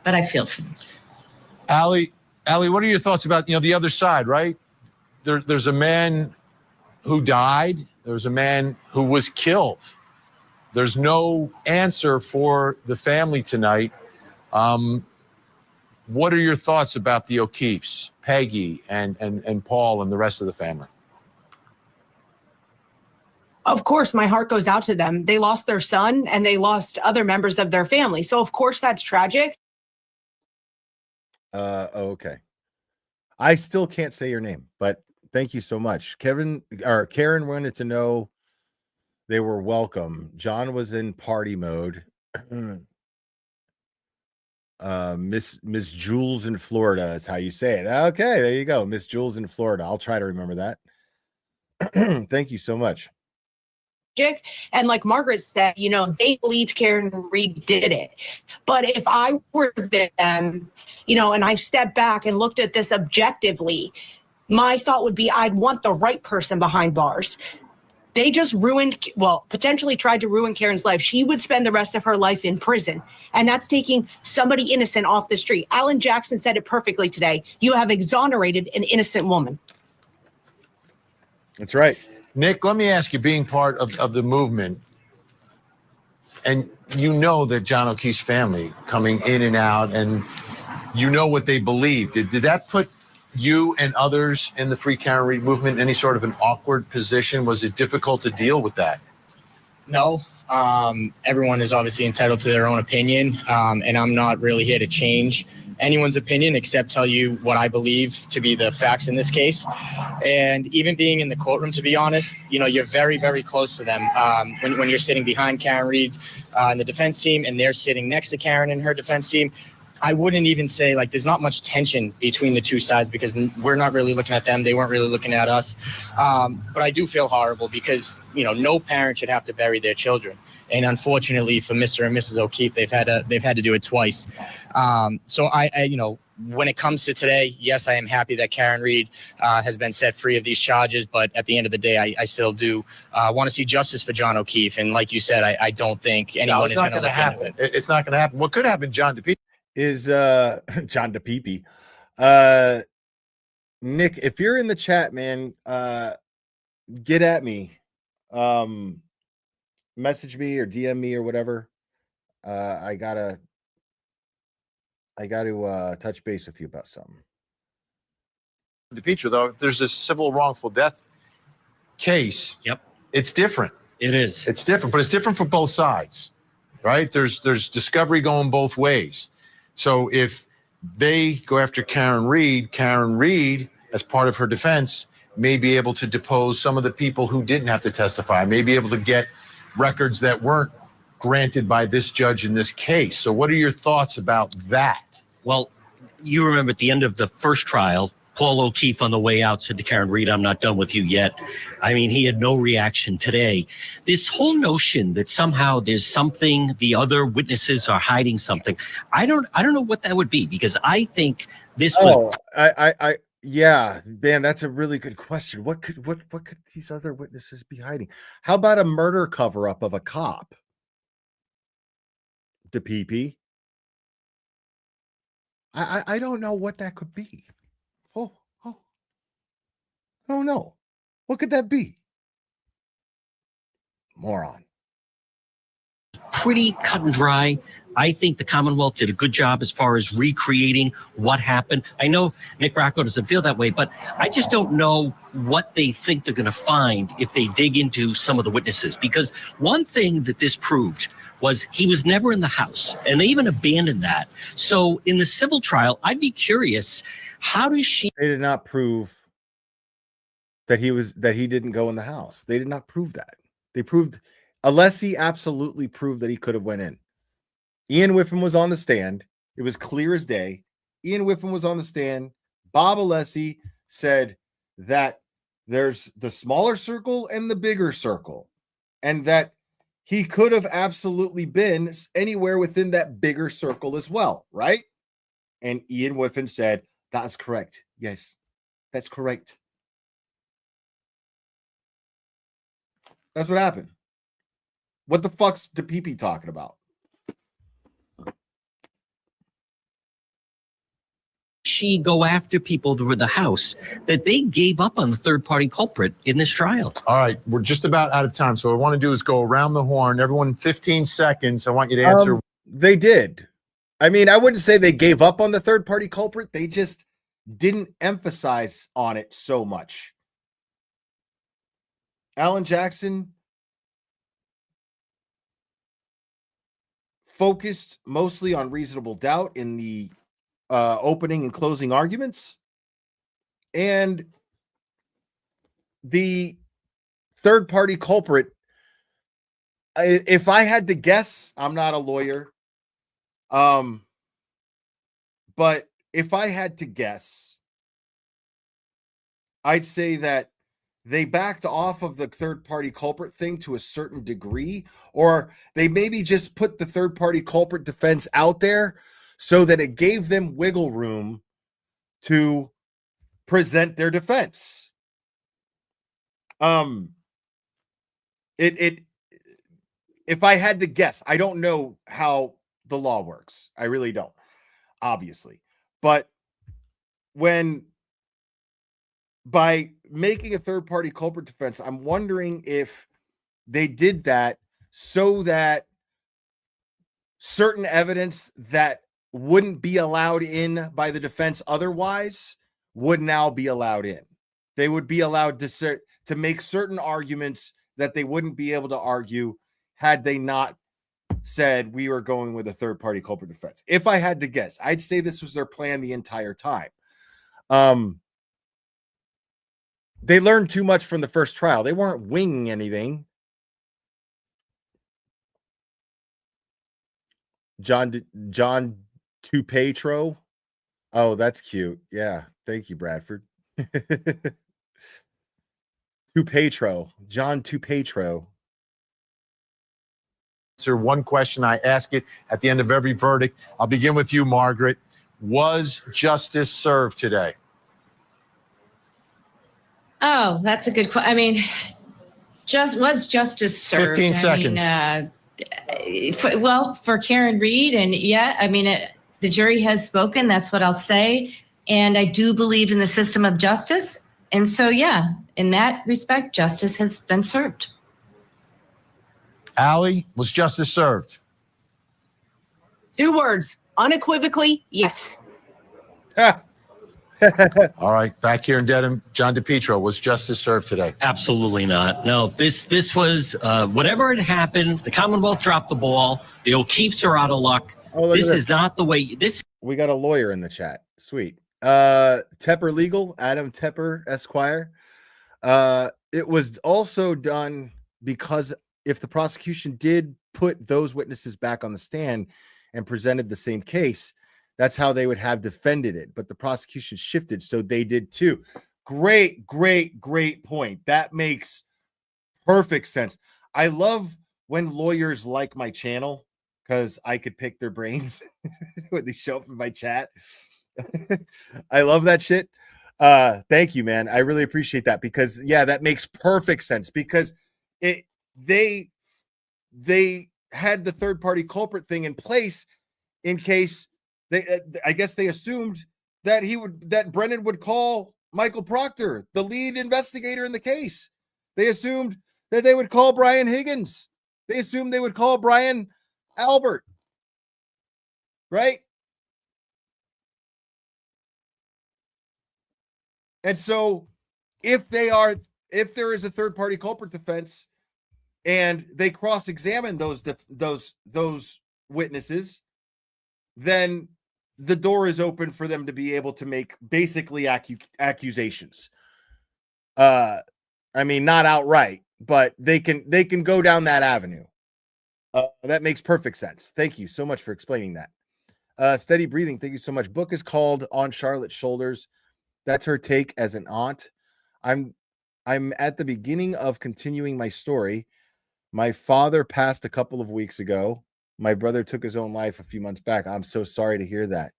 But I feel for them. Allie, what are your thoughts about, the other side, right? There's a man who died. There's a man who was killed. There's no answer for the family tonight. What are your thoughts about the O'Keefes, Peggy and Paul and the rest of the family? Of course, my heart goes out to them. They lost their son and they lost other members of their family. So of course that's tragic. Okay. I still can't say your name, but thank you so much. Karen wanted to know they were welcome. John was in party mode. Miss Jules in Florida is how you say it. Okay, there you go. Miss Jules in Florida. I'll try to remember that. Thank you so much. And like Margaret said, they believed Karen Reed did it. But if I were them, and I stepped back and looked at this objectively, my thought would be I'd want the right person behind bars. They just potentially tried to ruin Karen's life. She would spend the rest of her life in prison. And that's taking somebody innocent off the street. Allan Jackson said it perfectly today. You have exonerated an innocent woman. That's right. Nick, let me ask you, being part of the movement, and that John O'Keefe's family coming in and out, and what they believed. Did that put you and others in the Free Karen Reed movement in any sort of an awkward position? Was it difficult to deal with that? No. Everyone is obviously entitled to their own opinion, and I'm not really here to change anyone's opinion except tell you what I believe to be the facts in this case. And even being in the courtroom, to be honest, you're very, very close to them. When you're sitting behind Karen Reed and the defense team, and they're sitting next to Karen and her defense team, I wouldn't even say there's not much tension between the two sides because we're not really looking at them. They weren't really looking at us. But I do feel horrible because, no parent should have to bury their children. And unfortunately for Mr. and Mrs. O'Keefe, they've had to do it twice. So I when it comes to today, yes, I am happy that Karen Reed has been set free of these charges. But at the end of the day, I still do want to see justice for John O'Keefe. And like you said, I don't think anyone is going to happen. It's not going to happen. What could happen, John DePietro? Is John DePipe. Nick, if you're in the chat, man, get at me. Message me or DM me or whatever. I gotta touch base with you about something. DePietro, though, there's a civil wrongful death case. Yep. It's different. It is. It's different, but it's different for both sides, right? There's discovery going both ways. So if they go after Karen Reed, as part of her defense, may be able to depose some of the people who didn't have to testify, may be able to get records that weren't granted by this judge in this case. So what are your thoughts about that? Well, you remember at the end of the first trial, Paul O'Keefe on the way out said to Karen Reed, "I'm not done with you yet." I mean, he had no reaction today. This whole notion that somehow there's something, the other witnesses are hiding something. I don't know what that would be, because I think this was. Yeah, man, that's a really good question. What could these other witnesses be hiding? How about a murder cover-up of a cop? DePepe. I don't know what that could be. Oh, I don't know. What could that be? Moron. Pretty cut and dry. I think the Commonwealth did a good job as far as recreating what happened. I know Nick Rocco doesn't feel that way, but I just don't know what they think they're going to find if they dig into some of the witnesses. Because one thing that this proved was he was never in the house, and they even abandoned that. So in the civil trial, I'd be curious, how does she? They did not prove that he didn't go in the house. They did not prove that. They proved, Alessi absolutely proved that he could have went in. Ian Whiffen was on the stand. It was clear as day. Ian Whiffen was on the stand. Bob Alessi said that there's the smaller circle and the bigger circle, and that he could have absolutely been anywhere within that bigger circle as well, right? And Ian Whiffen said, "That is correct. Yes, that's correct." That's what happened. What the fuck's DePepe talking about? She go after people that were in the house, that they gave up on the third-party culprit in this trial. All right, we're just about out of time. So what I want to do is go around the horn. Everyone, 15 seconds. I want you to answer. They did. I mean, I wouldn't say they gave up on the third-party culprit. They just didn't emphasize on it so much. Allan Jackson focused mostly on reasonable doubt in the opening and closing arguments, and the third-party culprit, if I had to guess, I'm not a lawyer, but if I had to guess, I'd say that they backed off of the third-party culprit thing to a certain degree, or they maybe just put the third-party culprit defense out there so that it gave them wiggle room to present their defense. If I had to guess, I don't know how the law works. I really don't, obviously. But by making a third-party culprit defense, I'm wondering if they did that so that certain evidence that wouldn't be allowed in by the defense otherwise would now be allowed in. They would be allowed to make certain arguments that they wouldn't be able to argue had they not said we were going with a third-party culprit defense. If I had to guess, I'd say this was their plan the entire time. They learned too much from the first trial. They weren't winging anything. John Tupetro. Oh, that's cute. Yeah. Thank you, Bradford. Tupetro. John Tupetro. Answer one question. I ask it at the end of every verdict. I'll begin with you, Margaret. Was justice served today? Oh, that's a good question. I mean, was justice served? 15 seconds. I mean, for Karen Reed, and yeah, I mean, the jury has spoken. That's what I'll say. And I do believe in the system of justice. And so, yeah, in that respect, justice has been served. Allie, was justice served? 2 words, unequivocally, yes. All right, back here in Dedham, John DePietro, was justice served today? Absolutely not. No, this was whatever had happened. The Commonwealth dropped the ball. The O'Keefes are out of luck. Oh, This is not the way. This We got a lawyer in the chat. Sweet. Tepper Legal, Adam Tepper, Esquire. It was also done because if the prosecution did put those witnesses back on the stand and presented the same case, that's how they would have defended it. But the prosecution shifted, so they did too. Great point. That makes perfect sense. I love when lawyers like my channel because I could pick their brains when they show up in my chat. I love that shit. Thank you, man. I really appreciate that because yeah, that makes perfect sense because they had the third party culprit thing in place in case I guess they assumed that Brennan would call Michael Proctor, the lead investigator in the case. They assumed that they would call Brian Higgins. They assumed they would call Brian Albert. Right? And so if there is a third party culprit defense and they cross-examine those witnesses, then the door is open for them to be able to make basically accusations. I mean, not outright, but they can go down that avenue. That makes perfect sense. Thank you so much for explaining that. Steady Breathing, thank you so much. Book is called On Charlotte's Shoulders. That's her take as an aunt. I'm at the beginning of continuing my story. My father passed a couple of weeks ago. My brother took his own life a few months back. I'm so sorry to hear that.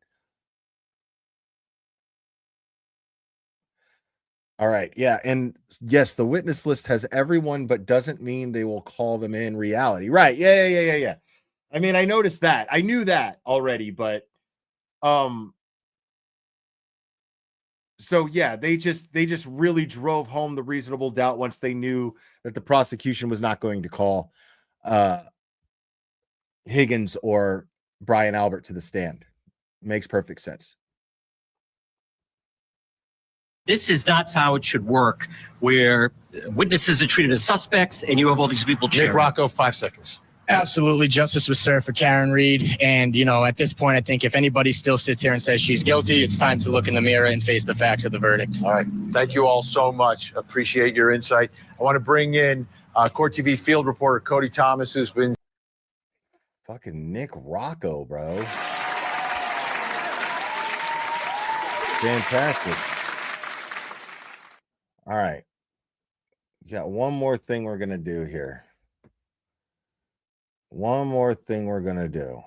All right. Yeah. And yes, the witness list has everyone, but doesn't mean they will call them in reality. Right. Yeah. I mean, I noticed that. I knew that already, but so yeah, they just really drove home the reasonable doubt once they knew that the prosecution was not going to call Higgins or Brian Albert to the stand. Makes perfect sense. This is not how it should work, where witnesses are treated as suspects and you have all these people cheering. Nick Rocco, 5 seconds. Absolutely, justice was served for Karen Reed. And, at this point, I think if anybody still sits here and says she's guilty, it's time to look in the mirror and face the facts of the verdict. All right. Thank you all so much. Appreciate your insight. I want to bring in Court TV field reporter Cody Thomas, who's been... Fucking Nick Rocco, bro. Fantastic. All right. Got one more thing we're going to do here. One more thing we're going to do.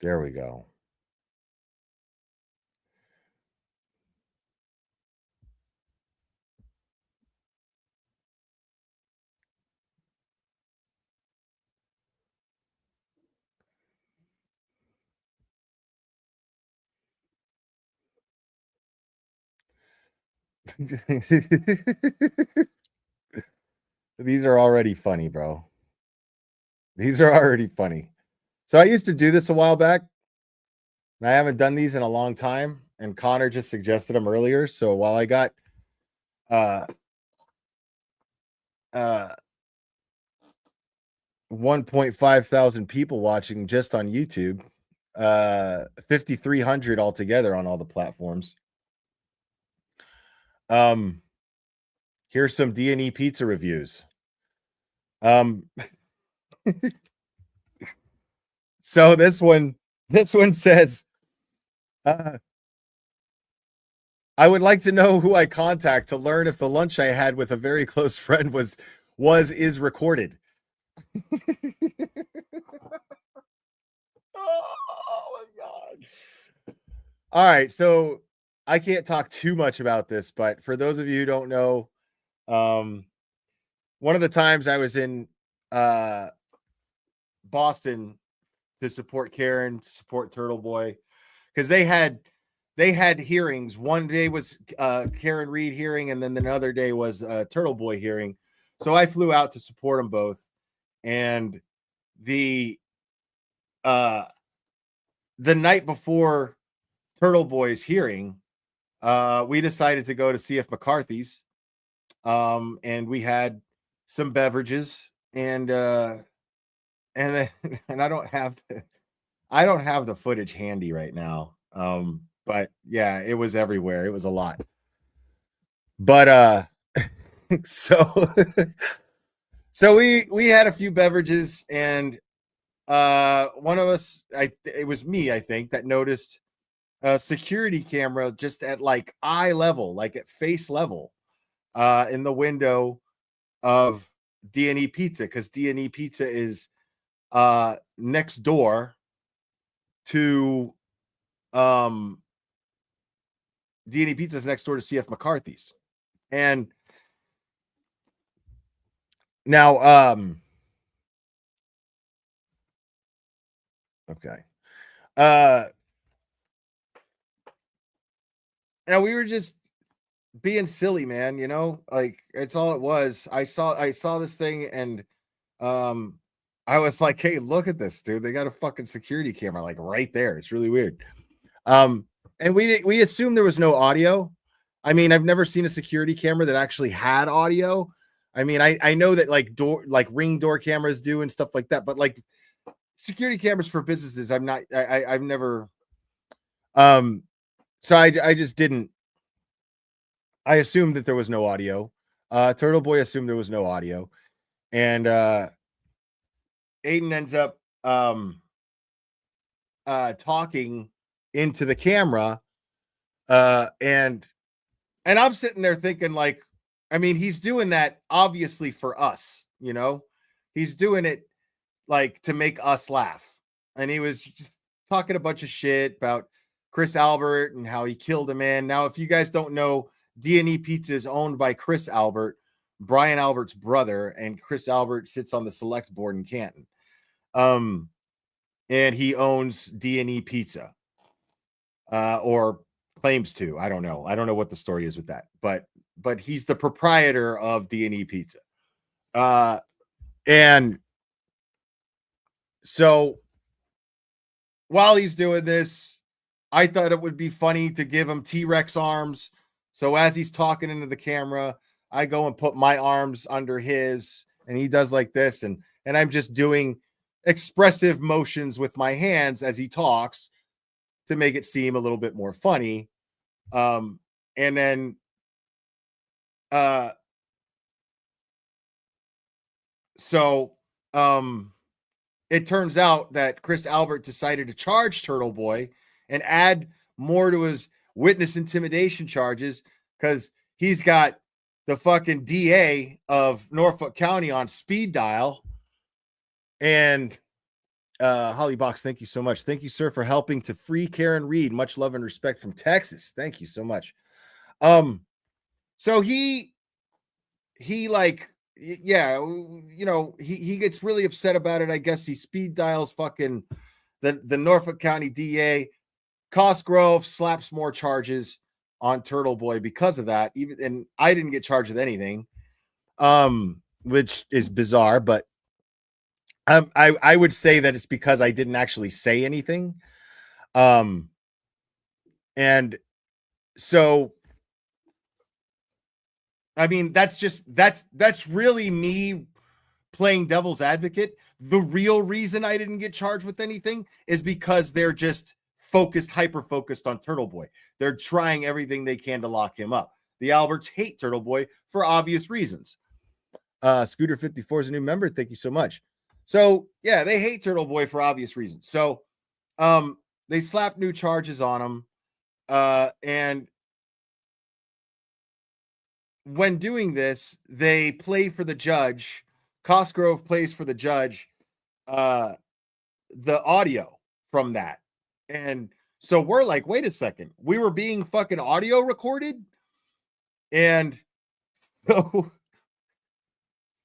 There we go. These are already funny, bro. These are already funny. So I used to do this a while back, and I haven't done these in a long time. And Connor just suggested them earlier. So while I got 1.5 thousand people watching just on YouTube, 5,300 altogether on all the platforms. Here's some D&E pizza reviews. So this one says, I would like to know who I contact to learn if the lunch I had with a very close friend is recorded. Oh my God. All right, so I can't talk too much about this, but for those of you who don't know, one of the times I was in Boston to support Karen, to support Turtle Boy, because they had hearings. One day was Karen Reed hearing, and then another day was Turtle Boy hearing. So I flew out to support them both. And the night before Turtle Boy's hearing, we decided to go to CF McCarthy's, and we had some beverages, and then and I don't have the footage handy right now. But yeah, it was everywhere. It was a lot. But so we had a few beverages, and one of us, it was me, I think, that noticed a security camera just at like eye level, like at face level, in the window of D&E Pizza, because D&E Pizza is next door to D&E Pizza is next door to CF McCarthy's. And now okay. Now we were just being silly, man, you know, like it's all it was. I saw this thing, and I was like, hey, look at this, dude. They got a fucking security camera like right there. It's really weird. And we assumed there was no audio. I mean, I've never seen a security camera that actually had audio. I mean, I know that like Ring door cameras do and stuff like that, but like security cameras for businesses, I've never so I just didn't. I assumed that there was no audio. Turtle Boy assumed there was no audio. And Aiden ends up talking into the camera. And I'm sitting there thinking, like, I mean, he's doing that obviously for us, you know, he's doing it like to make us laugh. And he was just talking a bunch of shit about Chris Albert and how he killed a man. Now, if you guys don't know, D&E Pizza is owned by Chris Albert, Brian Albert's brother, and Chris Albert sits on the select board in Canton. And he owns D&E Pizza, or claims to. I don't know. I don't know what the story is with that, but he's the proprietor of D&E Pizza. And so while he's doing this, I thought it would be funny to give him T-Rex arms. So as he's talking into the camera, I go and put my arms under his, and he does like this, and I'm just doing expressive motions with my hands as he talks to make it seem a little bit more funny. And then it turns out that Chris Albert decided to charge Turtle Boy and add more to his witness intimidation charges, because he's got the fucking DA of Norfolk County on speed dial. And Holly Box, thank you so much. Thank you, sir, for helping to free Karen Reed. Much love and respect from Texas. Thank you so much. So he like, yeah, you know, he gets really upset about it. I guess he speed dials fucking the Norfolk County DA. Cosgrove slaps more charges on Turtle Boy because of that. And I didn't get charged with anything, which is bizarre, but I would say that it's because I didn't actually say anything. And so, I mean, that's really me playing devil's advocate. The real reason I didn't get charged with anything is because they're just hyper focused on Turtle Boy. They're trying everything they can to lock him up. The Alberts hate Turtle Boy for obvious reasons. Scooter 54 is a new member. Thank you so much. So yeah, they hate Turtle Boy for obvious reasons. So they slapped new charges on him. And when doing this, they play for the judge. Cosgrove plays for the judge the audio from that. And so we're like, wait a second, we were being fucking audio recorded? And so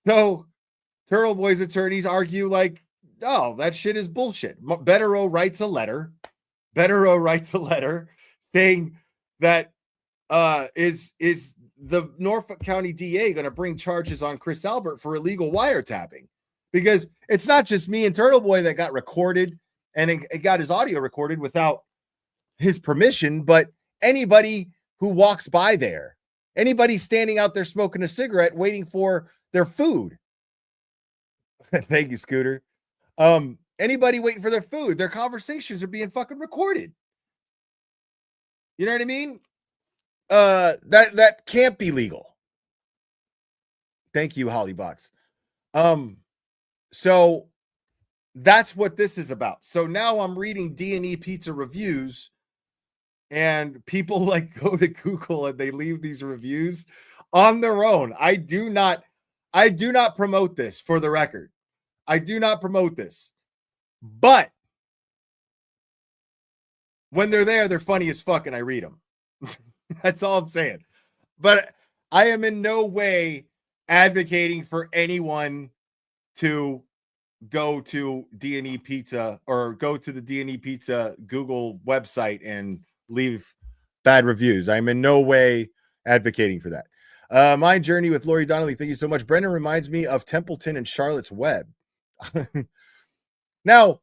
Turtle Boy's attorneys argue like No, that shit is bullshit. Betterow writes a letter. Betterow writes a letter saying that is the Norfolk County DA going to bring charges on Chris Albert for illegal wiretapping? Because it's not just me and Turtle Boy that got recorded and it got his audio recorded without his permission, but anybody who walks by there, anybody standing out there smoking a cigarette waiting for their food. Thank you, Scooter. Anybody waiting for their food, their conversations are being fucking recorded. You know what I mean? That can't be legal. Thank you, Holly Box. So that's what this is about. So now I'm reading D&E Pizza reviews, and people like go to Google and they leave these reviews on their own. I do not promote this, for the record. I do not promote this. But when they're there, they're funny as fuck, and I read them. That's all I'm saying. But I am in no way advocating for anyone to go to D&E Pizza or go to the D&E Pizza Google website and leave bad reviews. I'm in no way advocating for that. My journey with Lori Donnelly. Thank you so much. Brendan reminds me of Templeton and Charlotte's Web. Now,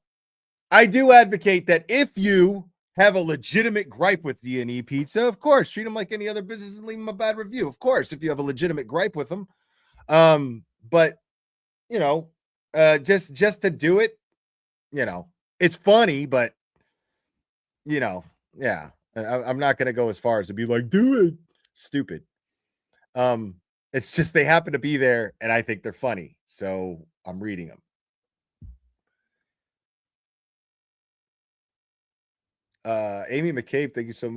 I do advocate that if you have a legitimate gripe with D&E Pizza, of course, treat them like any other business and leave them a bad review. Of course, if you have a legitimate gripe with them. But, you know, just to do it, you know, it's funny, but, you know, yeah, I'm not going to go as far as to be like, do it. Stupid. It's just they happen to be there, and I think they're funny, so I'm reading them. Amy McCabe, thank you so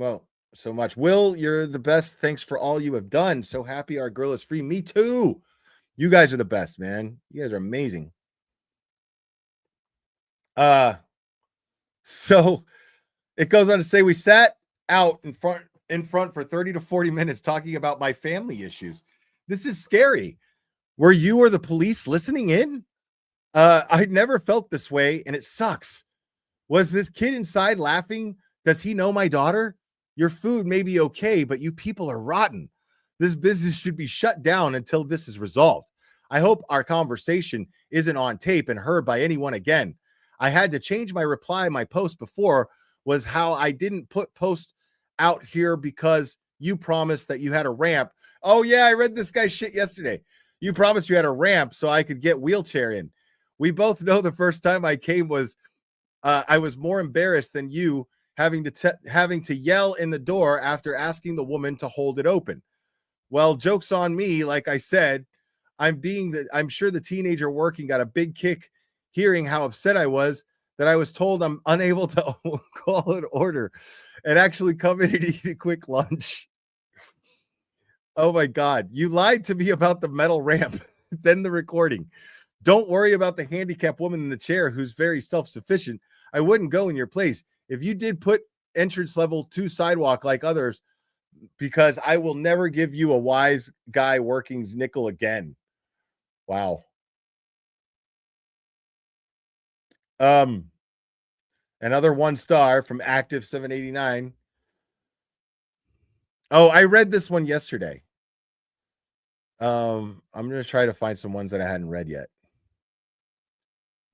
much. Will, you're the best. Thanks for all you have done. So happy our girl is free. Me too. You guys are the best, man. You guys are amazing. So it goes on to say we sat out in front for 30 to 40 minutes talking about my family issues. This is scary. Were you or the police listening in? I never felt this way, and it sucks. Was this kid inside laughing? Does he know my daughter? Your food may be okay, but you people are rotten. This business should be shut down until this is resolved. I hope our conversation isn't on tape and heard by anyone again. I had to change my reply. My post before was how I didn't put post out here because you promised that you had a ramp. Oh, yeah, I read this guy's shit yesterday. You promised you had a ramp so I could get wheelchair in. We both know the first time I came was I was more embarrassed than you having to yell in the door after asking the woman to hold it open. Well, joke's on me. Like I said, I'm sure the teenager working got a big kick hearing how upset I was that I was told I'm unable to call an order and actually come in and eat a quick lunch. Oh my God. You lied to me about the metal ramp, then the recording. Don't worry about the handicapped woman in the chair who's very self-sufficient. I wouldn't go in your place. If you did put entrance level 2 sidewalk like others, because I will never give you a wise guy working's nickel again. Wow. Another 1 star from Active 789. Oh, I read this one yesterday. I'm going to try to find some ones that I hadn't read yet.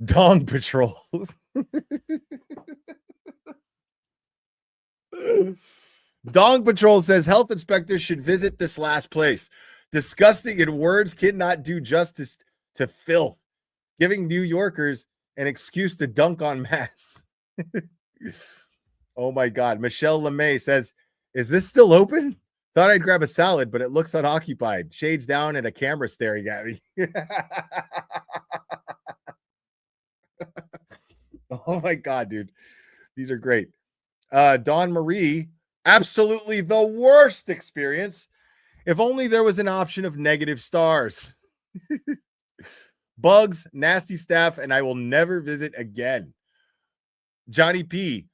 Dong Patrol. Dong Patrol says health inspectors should visit this last place. Disgusting, and words cannot do justice to filth, giving New Yorkers an excuse to dunk on mass. Oh my God. Michelle LeMay says, is this still open? Thought I'd grab a salad, but it looks unoccupied. Shades down and a camera staring at me. Oh my God, dude. These are great. Dawn Marie, absolutely the worst experience. If only there was an option of negative stars. Bugs, nasty staff, and I will never visit again. Johnny P,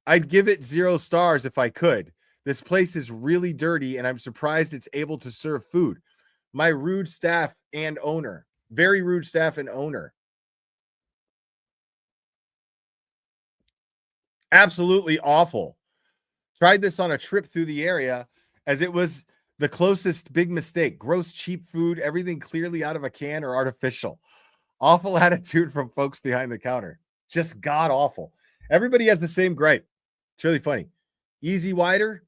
I'd give it 0 stars if I could. This place is really dirty, and I'm surprised it's able to serve food. My rude staff and owner. Very rude staff and owner. Absolutely awful. Tried this on a trip through the area as it was the closest big mistake. Gross, cheap food, everything clearly out of a can or artificial. Awful attitude from folks behind the counter. Just god awful. Everybody has the same gripe. It's really funny. Easy wider.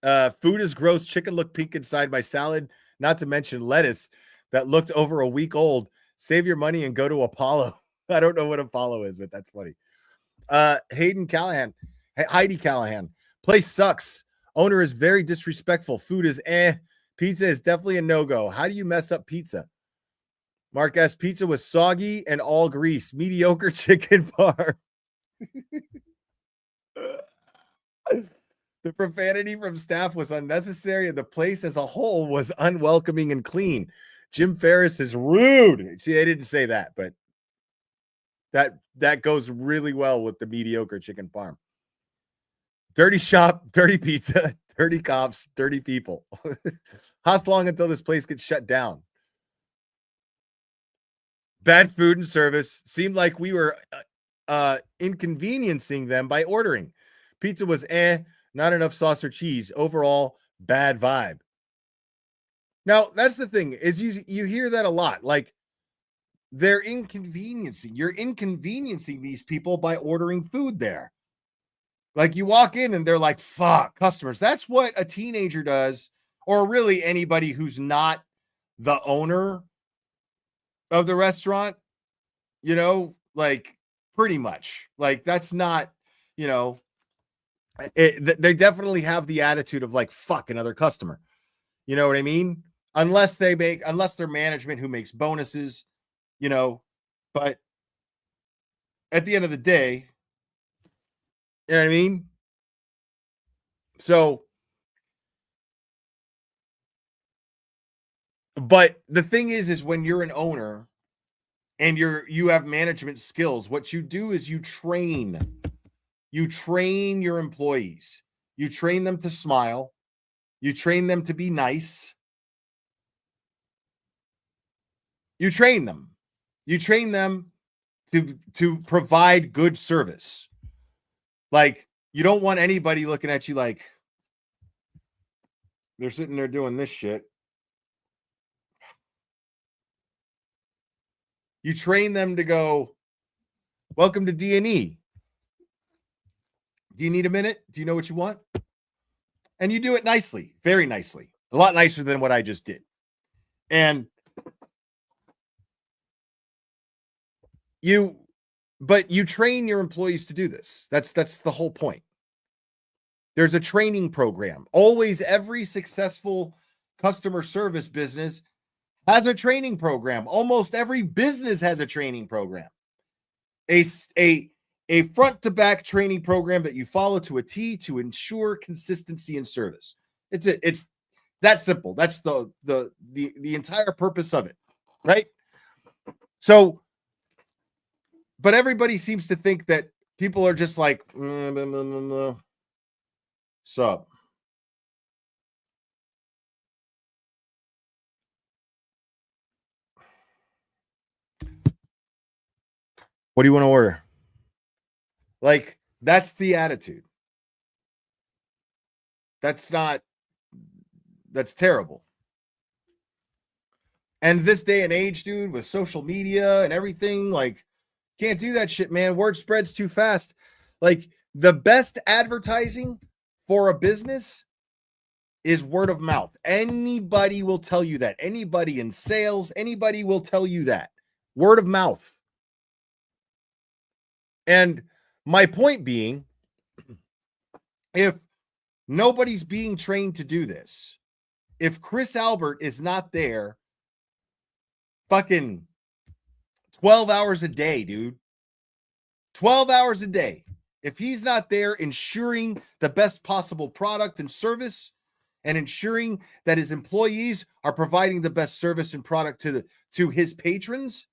Food is gross. Chicken looked pink inside my salad. Not to mention lettuce that looked over a week old. Save your money and go to Apollo. I don't know what Apollo is, but that's funny. Heidi Callahan. Place sucks. Owner is very disrespectful. Food is Pizza is definitely a no-go. How do you mess up pizza? Mark S. Pizza was soggy and all grease. Mediocre chicken parm. The profanity from staff was unnecessary, and the place as a whole was unwelcoming and clean. Jim Ferris is rude. See, I didn't say that, but that goes really well with the mediocre chicken parm. Dirty shop, dirty pizza, dirty cops, dirty people. How long until this place gets shut down? Bad food and service. Seemed like we were inconveniencing them by ordering. Pizza was not enough sauce or cheese. Overall, bad vibe. Now, that's the thing, is you hear that a lot. Like, they're inconveniencing. You're inconveniencing these people by ordering food there. Like, you walk in and they're like, fuck, customers. That's what a teenager does, or really anybody who's not the owner of the restaurant, you know, like, pretty much. Like, that's not, you know, they definitely have the attitude of like, fuck another customer. You know what I mean? Unless they're management who makes bonuses, you know, but at the end of the day, you know what I mean? So, but the thing is when you're an owner and you have management skills, what you do is you train your employees. You train them to smile. You train them to be nice. You train them. You train them to provide good service. Like, you don't want anybody looking at you like they're sitting there doing this shit. You train them to go, welcome to D&E. Do you need a minute? Do you know what you want? And you do it nicely, very nicely. A lot nicer than what I just did. And you train your employees to do this. That's the whole point. There's a training program. Always, every successful customer service business has a training program. Almost every business has a training program. A front to back training program that you follow to a T to ensure consistency in service. It's that simple. That's the entire purpose of it, right? So, but everybody seems to think that people are just like, sup. What do you want to order? Like, that's the attitude. That's terrible. And this day and age, dude, with social media and everything, like, can't do that shit, man. Word spreads too fast. Like, the best advertising for a business is word of mouth. Anybody will tell you that. Anybody in sales, anybody will tell you that. Word of mouth. And my point being, if nobody's being trained to do this, if Chris Albert is not there fucking 12 hours a day, dude, 12 hours a day, if he's not there ensuring the best possible product and service and ensuring that his employees are providing the best service and product to his patrons,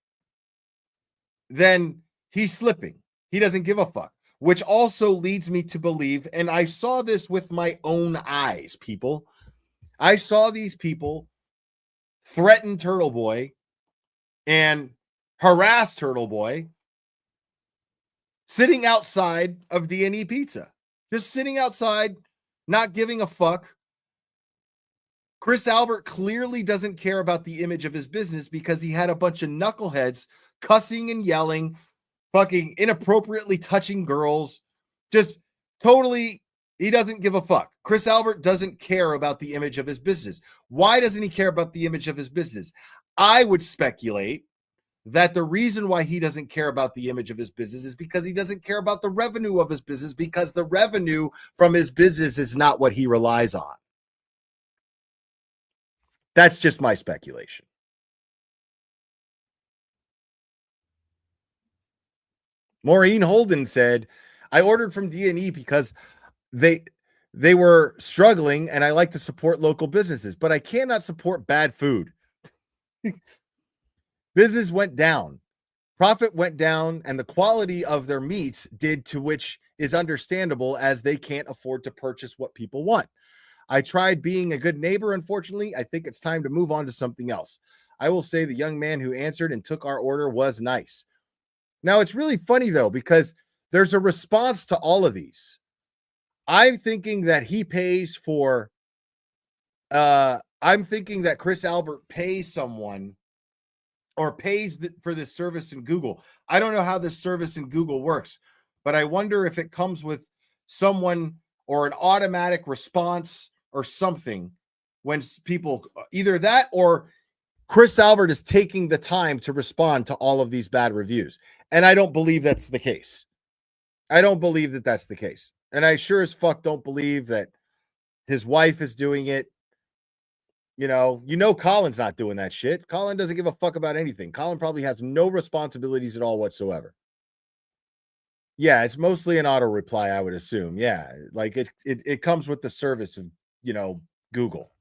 then he's slipping. He doesn't give a fuck, which also leads me to believe, and I saw this with my own eyes, people. I saw these people threaten Turtle Boy and harass Turtle Boy sitting outside of D&E Pizza, just sitting outside, not giving a fuck. Chris Albert clearly doesn't care about the image of his business because he had a bunch of knuckleheads cussing and yelling, fucking inappropriately touching girls, just totally, he doesn't give a fuck. Chris Albert doesn't care about the image of his business. Why doesn't he care about the image of his business? I would speculate that the reason why he doesn't care about the image of his business is because he doesn't care about the revenue of his business, because the revenue from his business is not what he relies on. That's just my speculation. Maureen Holden said, I ordered from D&E because they were struggling and I like to support local businesses, but I cannot support bad food. Business went down. Profit went down and the quality of their meats did, to which is understandable as they can't afford to purchase what people want. I tried being a good neighbor. Unfortunately, I think it's time to move on to something else. I will say the young man who answered and took our order was nice. Now, it's really funny, though, because there's a response to all of these. I'm thinking that he pays for, I'm thinking that Chris Albert pays someone or pays for this service in Google. I don't know how this service in Google works, but I wonder if it comes with someone or an automatic response or something when people, either that or Chris Albert is taking the time to respond to all of these bad reviews. And I don't believe that's the case. I don't believe that that's the case. And I sure as fuck don't believe that his wife is doing it. You know, Colin's not doing that shit. Colin doesn't give a fuck about anything. Colin probably has no responsibilities at all whatsoever. Yeah, it's mostly an auto reply, I would assume. Yeah, like it comes with the service of, Google.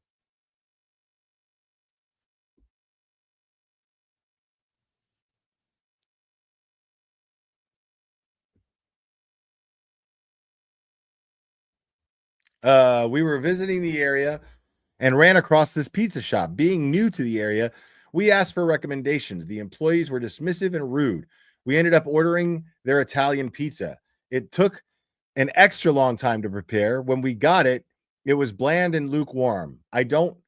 We were visiting the area and ran across this pizza shop. Being new to the area, we asked for recommendations. The employees were dismissive and rude. We ended up ordering their Italian pizza. It took an extra long time to prepare. When we got it, it was bland and lukewarm. I don't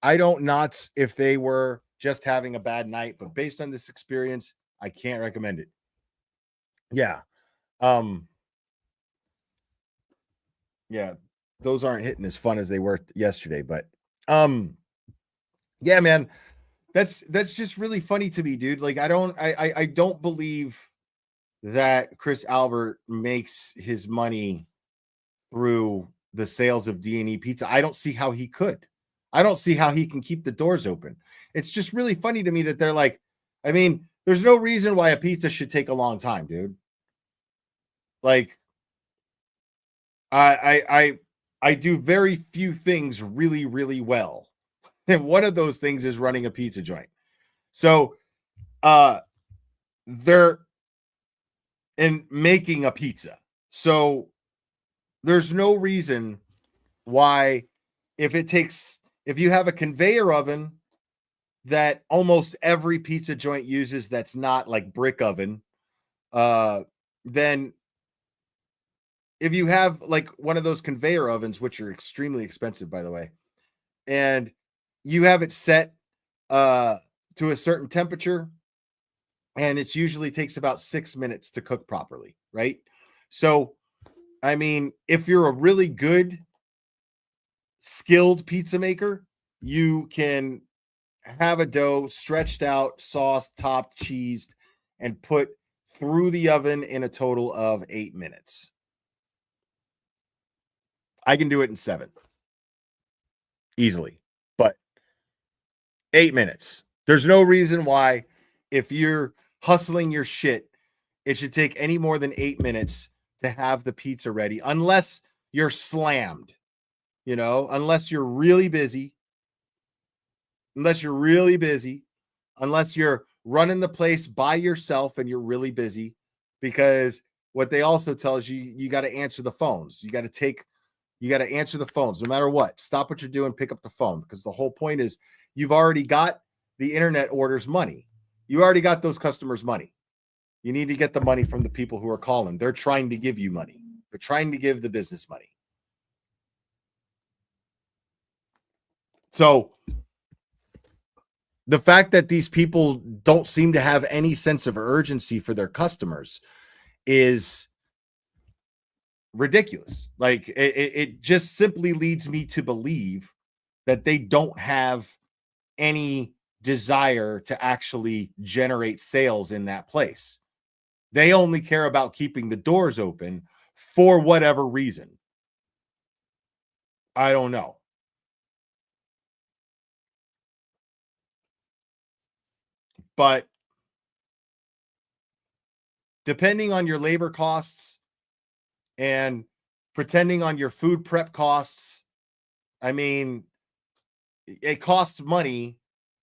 know if they were just having a bad night, but based on this experience, I can't recommend it. Yeah. Yeah, those aren't hitting as fun as they were yesterday, but yeah, man, that's just really funny to me, dude. Like, I don't believe that Chris Albert makes his money through the sales of D&E Pizza. I don't see how he could. I don't see how he can keep the doors open. It's just really funny to me that they're like, I mean, there's no reason why a pizza should take a long time, dude. Like, I do very few things really, really well. And one of those things is running a pizza joint. So they're in making a pizza. So there's no reason why, if you have a conveyor oven that almost every pizza joint uses that's not like brick oven, then if you have like one of those conveyor ovens, which are extremely expensive, by the way, and you have it set to a certain temperature, and it usually takes about 6 minutes to cook properly, right? So, I mean, if you're a really good, skilled pizza maker, you can have a dough stretched out, sauced, topped, cheesed, and put through the oven in a total of 8 minutes. I can do it in 7 easily, but 8 minutes. There's no reason why, if you're hustling your shit, it should take any more than 8 minutes to have the pizza ready, unless you're slammed, unless you're really busy, unless you're running the place by yourself and you're really busy, because what they also tell is you got to answer the phones. You got to answer the phones no matter what. Stop what you're doing, pick up the phone, because the whole point is you've already got the internet orders money. You already got those customers' money. You need to get the money from the people who are calling. They're trying to give you money. They're trying to give the business money. So the fact that these people don't seem to have any sense of urgency for their customers is ridiculous. Like it just simply leads me to believe that they don't have any desire to actually generate sales in that place. They only care about keeping the doors open for whatever reason. I don't know. But depending on your labor costs and pretending on your food prep costs, I mean, it costs money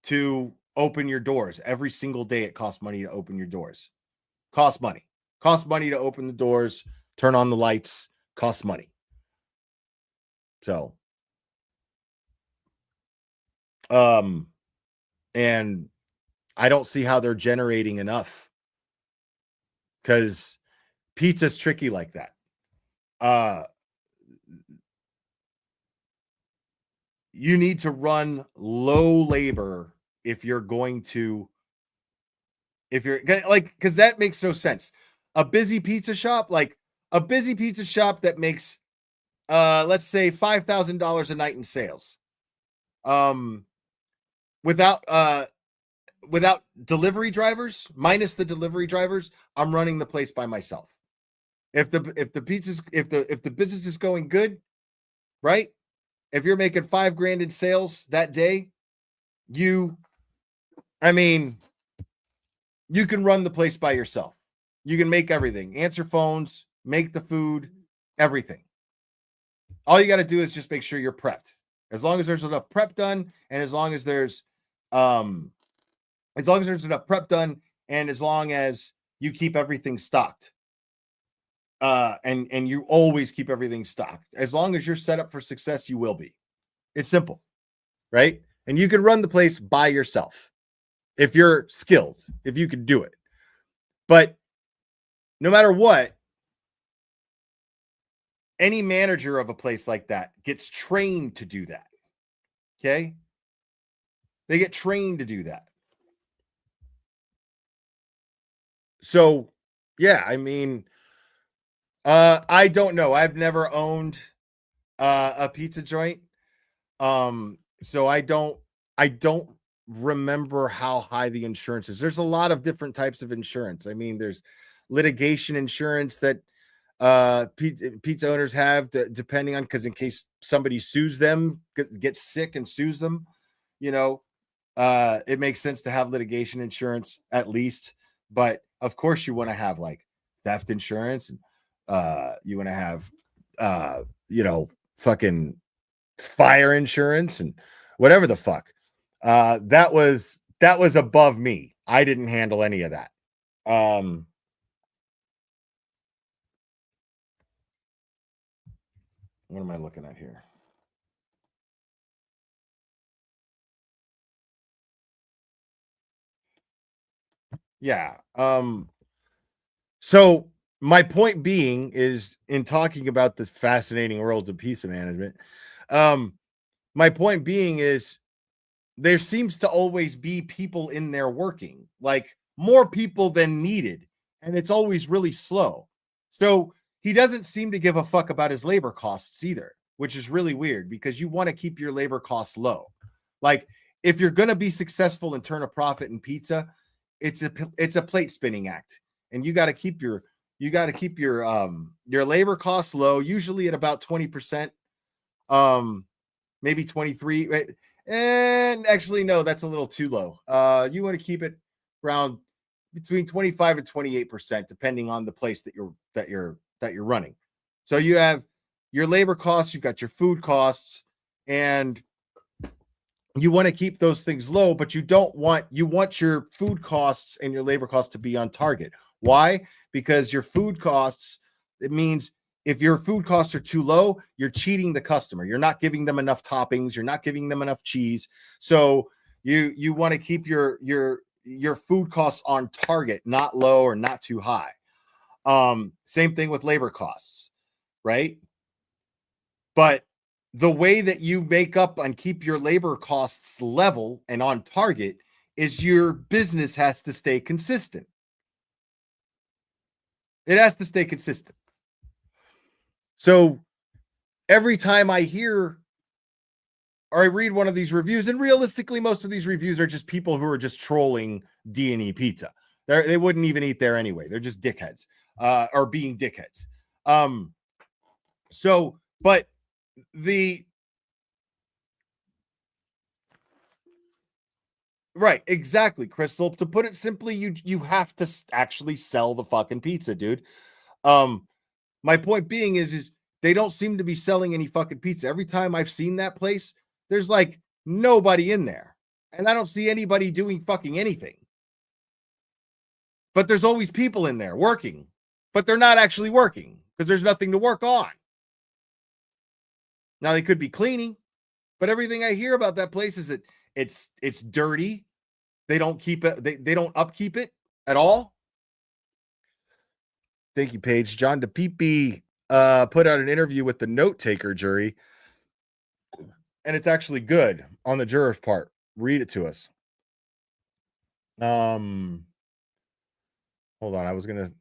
to open your doors. Every single day it costs money to open your doors. Costs money. Costs money to open the doors, turn on the lights, costs money. So, and I don't see how they're generating enough, because pizza's tricky like that. You need to run low labor if you're going to, because that makes no sense. A busy pizza shop that makes, let's say $5,000 a night in sales, without delivery drivers, minus the delivery drivers, I'm running the place by myself. If the business is going good, right? If you're making $5,000 in sales that day, you can run the place by yourself. You can make everything, answer phones, make the food, everything. All you got to do is just make sure you're prepped. As long as there's enough prep done, and as long as there's enough prep done, and as long as you keep everything stocked, and you always keep everything stocked. As long as you're set up for success, you will be. It's simple, right? And you can run the place by yourself if you're skilled, if you can do it. But no matter what, any manager of a place like that gets trained to do that. Okay? They get trained to do that. So, yeah, I mean, I don't know. I've never owned a pizza joint. So I don't remember how high the insurance is. There's a lot of different types of insurance. I mean, there's litigation insurance that pizza owners have, depending on, because in case somebody sues them, gets sick and sues them, it makes sense to have litigation insurance at least. But of course you want to have like theft insurance, and you want to have fucking fire insurance and whatever the fuck. That was above me. I didn't handle any of that. What am I looking at here? Yeah. So my point being is, in talking about the fascinating world of pizza management, my point being is, there seems to always be people in there working, like more people than needed, and it's always really slow. So he doesn't seem to give a fuck about his labor costs either, which is really weird, because you want to keep your labor costs low. Like, if you're going to be successful and turn a profit in pizza, it's a plate spinning act, and you got to keep your labor costs low, usually at about 20%, maybe 23. And actually, no, that's a little too low. You want to keep it around between 25 and 28%, depending on the place that you're running. So you have your labor costs, you've got your food costs, and you want to keep those things low, but you want your food costs and your labor costs to be on target. Why? Because your food costs, it means if your food costs are too low, you're cheating the customer. You're not giving them enough toppings. You're not giving them enough cheese. So you want to keep your your food costs on target, not low or not too high. Same thing with labor costs, right? But the way that you make up and keep your labor costs level and on target is your business has to stay consistent. It has to stay consistent. So every time I hear or I read one of these reviews, and realistically, most of these reviews are just people who are just trolling D&E Pizza. They wouldn't even eat there anyway. They're just dickheads, or being dickheads. But right, exactly, Crystal. To put it simply, you have to actually sell the fucking pizza, dude. My point being is they don't seem to be selling any fucking pizza. Every time I've seen that place, there's like nobody in there. And I don't see anybody doing fucking anything. But there's always people in there working. But they're not actually working because there's nothing to work on. Now they could be cleaning, but everything I hear about that place is that it's dirty. They don't keep it, they don't upkeep it at all. Thank you, Paige. John DePepe put out an interview with the note taker jury. And it's actually good on the juror's part. Read it to us. Hold on. I was going to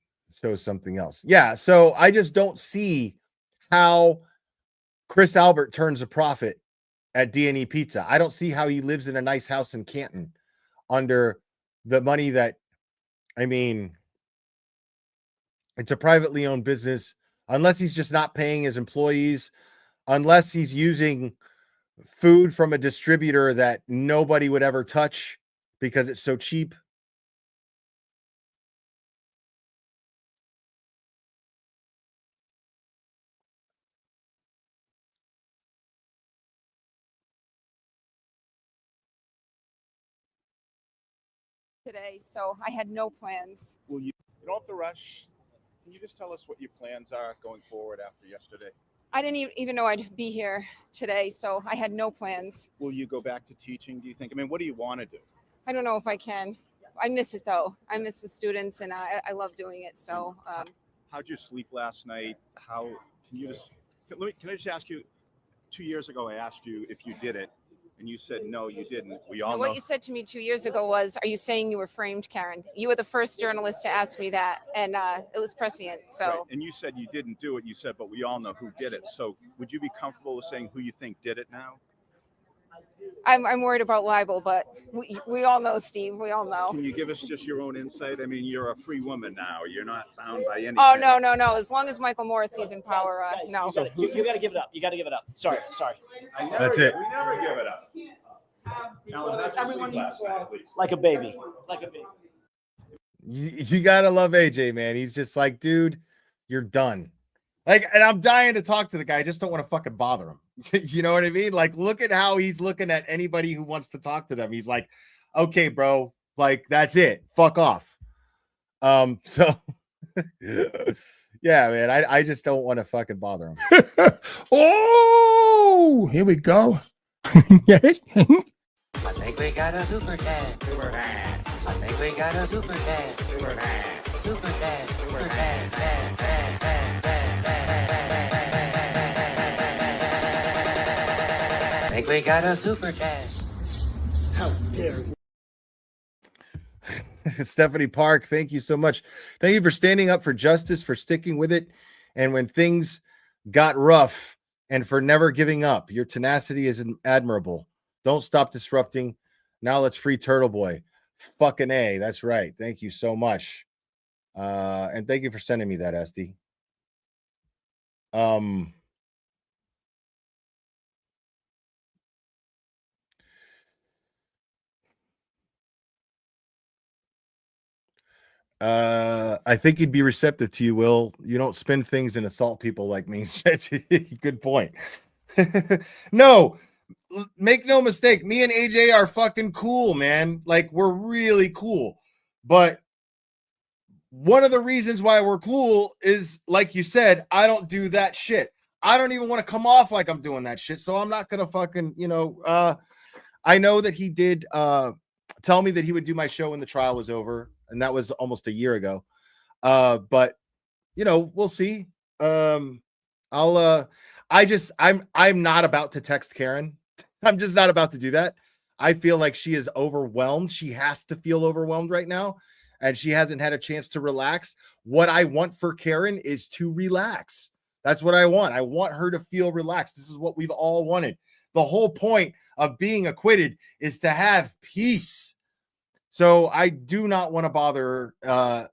show something else. Yeah. So I just don't see how Chris Albert turns a profit at D&E Pizza. I don't see how he lives in a nice house in Canton under the money that, I mean, it's a privately owned business, unless he's just not paying his employees, unless he's using food from a distributor that nobody would ever touch because it's so cheap. Today, so I had no plans. Will you don't have to rush. Can you just tell us what your plans are going forward after yesterday? I didn't even know I'd be here today, so I had no plans. Will you go back to teaching, do you think? I mean, what do you want to do? I don't know if I can. I miss it though. I miss the students and I love doing it. So how'd you sleep last night? How can you just can I just ask you, 2 years ago I asked you if you did it and you said no, you didn't. We all know. What you said to me 2 years ago was, are you saying you were framed, Karen? You were the first journalist to ask me that, and it was prescient. So right. And you said you didn't do it. You said, but we all know who did it. So would you be comfortable with saying who you think did it now? I'm worried about libel, but we all know, Steve. We all know. Can you give us just your own insight? I mean, you're a free woman now. You're not bound by anything. Oh, no. As long as Michael Morrissey's in power, no. You got to give it up. You got to give it up. Sorry. That's it. We never give it up. Everyone like a baby. You gotta love AJ, man. He's just like, dude, you're done. Like, and I'm dying to talk to the guy. I just don't want to fucking bother him. You know what I mean? Like, look at how he's looking at anybody who wants to talk to them. He's like, okay, bro, like, that's it. Fuck off. So yeah, man, I just don't want to fucking bother him. Oh, here we go. I think we got a super dad. Super dad. I think we got a super dad. Super dad. Super dad. Super dad. I think we got a super dad. How dare you? Stephanie Park, thank you so much. Thank you for standing up for justice, for sticking with it, and when things got rough, and for never giving up. Your tenacity is admirable. Don't stop disrupting. Now let's free Turtle Boy. Fucking A. That's right. Thank you so much. And thank you for sending me that, SD. I think he'd be receptive to you, Will. You don't spin things and assault people like me. Good point. No, make no mistake. Me and AJ are fucking cool, man. Like, we're really cool. But one of the reasons why we're cool is, like you said, I don't do that shit. I don't even want to come off like I'm doing that shit. So I'm not going to fucking, I know that he did tell me that he would do my show when the trial was over, and that was almost a year ago. But we'll see. I'm not about to text Karen. I'm just not about to do that. I feel like she is overwhelmed. She has to feel overwhelmed right now, and she hasn't had a chance to relax. What I want for Karen is to relax. That's what I want. I want her to feel relaxed. This is what we've all wanted. The whole point of being acquitted is to have peace. So I do not want to bother her.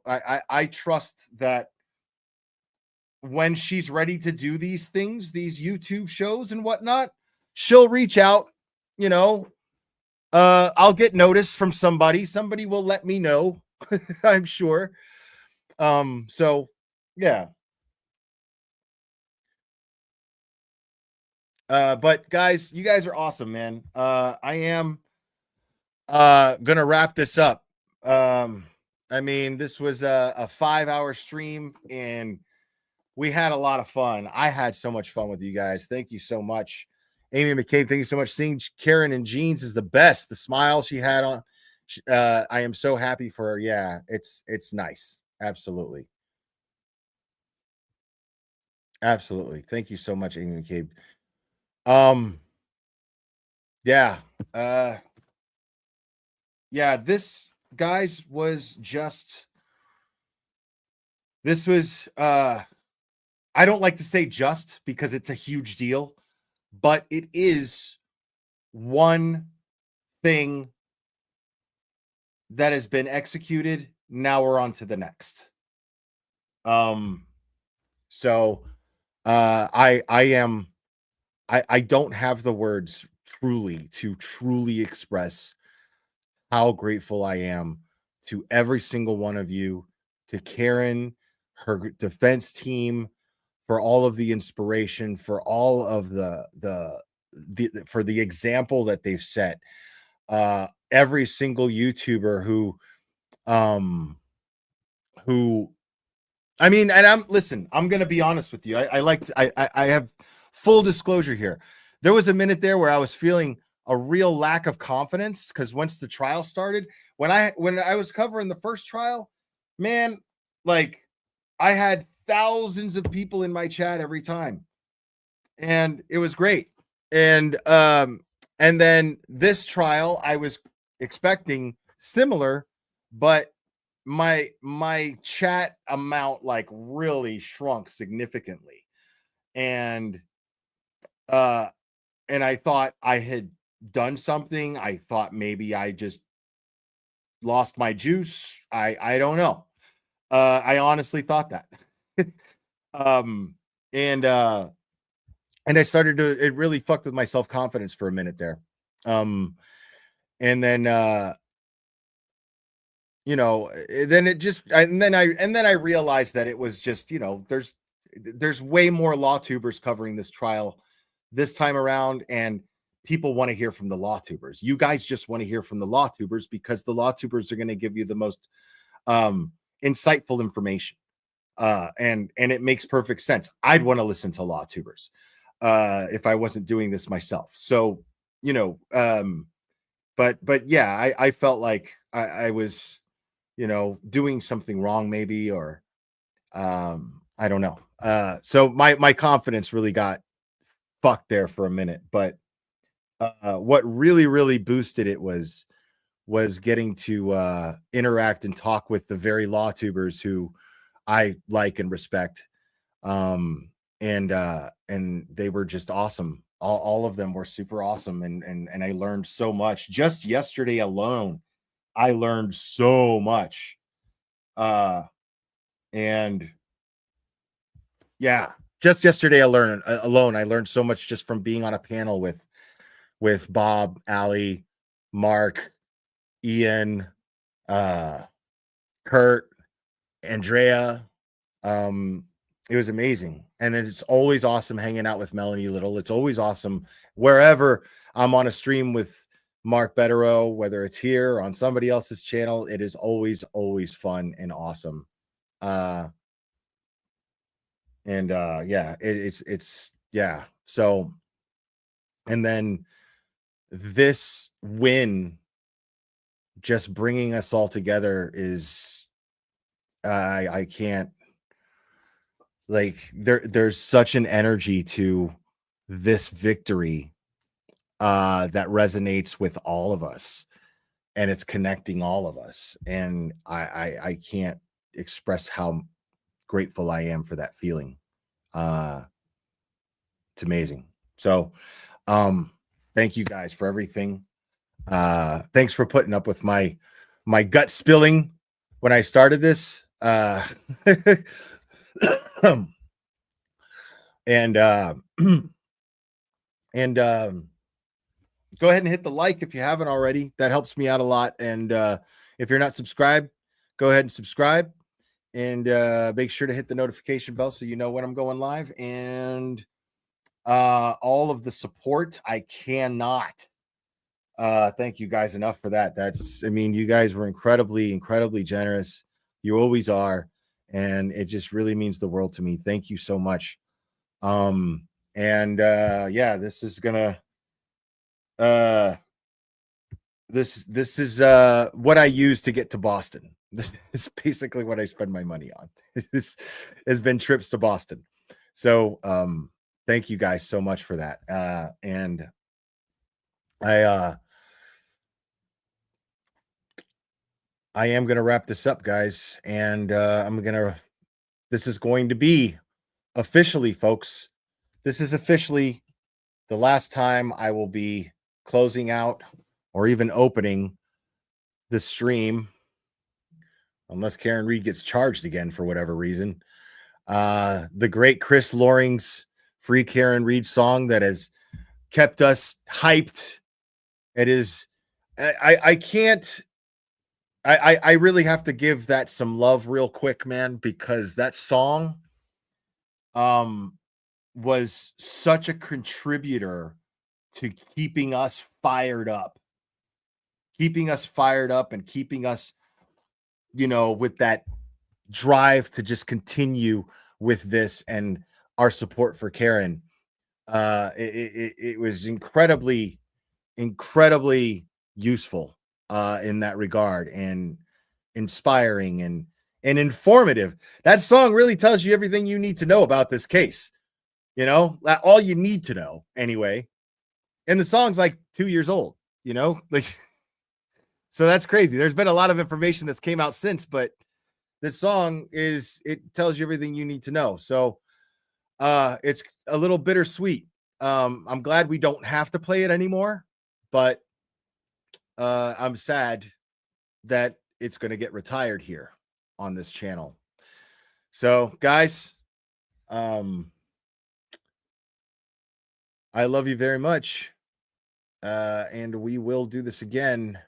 I trust that when she's ready to do these things, these YouTube shows and whatnot, she'll reach out. I'll get notice from somebody. Somebody will let me know. I'm sure. So yeah. But guys, you guys are awesome, man. I am gonna wrap this up. This was a 5-hour stream, and we had a lot of fun. I had so much fun with you guys. Thank you so much. Amy McCabe, thank you so much. Seeing Karen in jeans is the best. The smile she had on, I am so happy for her. Yeah, it's nice. Absolutely. Absolutely. Thank you so much, Amy McCabe. Yeah. This, guys, was I don't like to say just because it's a huge deal, but it is one thing that has been executed. Now we're on to the next. So I don't have the words to truly express how grateful I am to every single one of you, to Karen, her defense team, for all of the inspiration, for all of for the example that they've set. Every single YouTuber who and I'm going to be honest with you. I have full disclosure here. There was a minute there where I was feeling a real lack of confidence, because once the trial started, when I was covering the first trial, man, like, I had thousands of people in my chat every time, and it was great. And then this trial, I was expecting similar, but my chat amount like really shrunk significantly. And I thought I had done something. I thought maybe I just lost my juice. I don't know. I honestly thought that. And I started to, it really fucked with my self-confidence for a minute there. And then I realized that it was just, there's way more law tubers covering this trial this time around, and people want to hear from the law tubers. You guys just want to hear from the law tubers because the law tubers are going to give you the most insightful information. And it makes perfect sense. I'd want to listen to law tubers if I wasn't doing this myself. So, but yeah, I felt like I was, doing something wrong maybe, or I don't know. So my confidence really got fucked there for a minute, but what really boosted it was getting to interact and talk with the very law tubers who I like and respect. And they were just awesome. All of them were super awesome. And I learned so much. Just yesterday alone, I learned so much. And yeah, just yesterday I learned so much just from being on a panel with Bob, Ali, Mark, Ian, Kurt, Andrea. It was amazing. And it's always awesome hanging out with Melanie Little. It's always awesome wherever I'm on a stream with Mark Betterow, whether it's here or on somebody else's channel. It is always fun and awesome. It's yeah. So, and then this win just bringing us all together is, I can't, like, there's such an energy to this victory that resonates with all of us, and it's connecting all of us. And I can't express how grateful I am for that feeling. It's amazing. So thank you guys for everything. Thanks for putting up with my gut spilling when I started this. And go ahead and hit the like if you haven't already. That helps me out a lot. And if you're not subscribed, go ahead and subscribe, and make sure to hit the notification bell so you know when I'm going live. And all of the support, I cannot thank you guys enough for that. I mean, you guys were incredibly generous. You always are, and it just really means the world to me. Thank you so much. Yeah, this is gonna this is what I use to get to Boston. This is basically what I spend my money on. This has been trips to Boston. So thank you guys so much for that. And I am going to wrap this up, guys. And this is going to be officially, folks, this is officially the last time I will be closing out or even opening the stream, unless Karen Reed gets charged again for whatever reason. The great Chris Loring's Free Karen Reed song that has kept us hyped. It is, I really have to give that some love real quick, man, because that song was such a contributor to keeping us fired up and keeping us, with that drive to just continue with this and our support for Karen. It was incredibly useful in that regard, and inspiring and informative. That song really tells you everything you need to know about this case. All you need to know anyway. And the song's like 2 years old, like, so that's crazy. There's been a lot of information that's came out since, but this song it tells you everything you need to know. So it's a little bittersweet. I'm glad we don't have to play it anymore, but I'm sad that it's going to get retired here on this channel. So guys, I love you very much. And we will do this again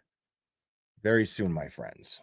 very soon, my friends.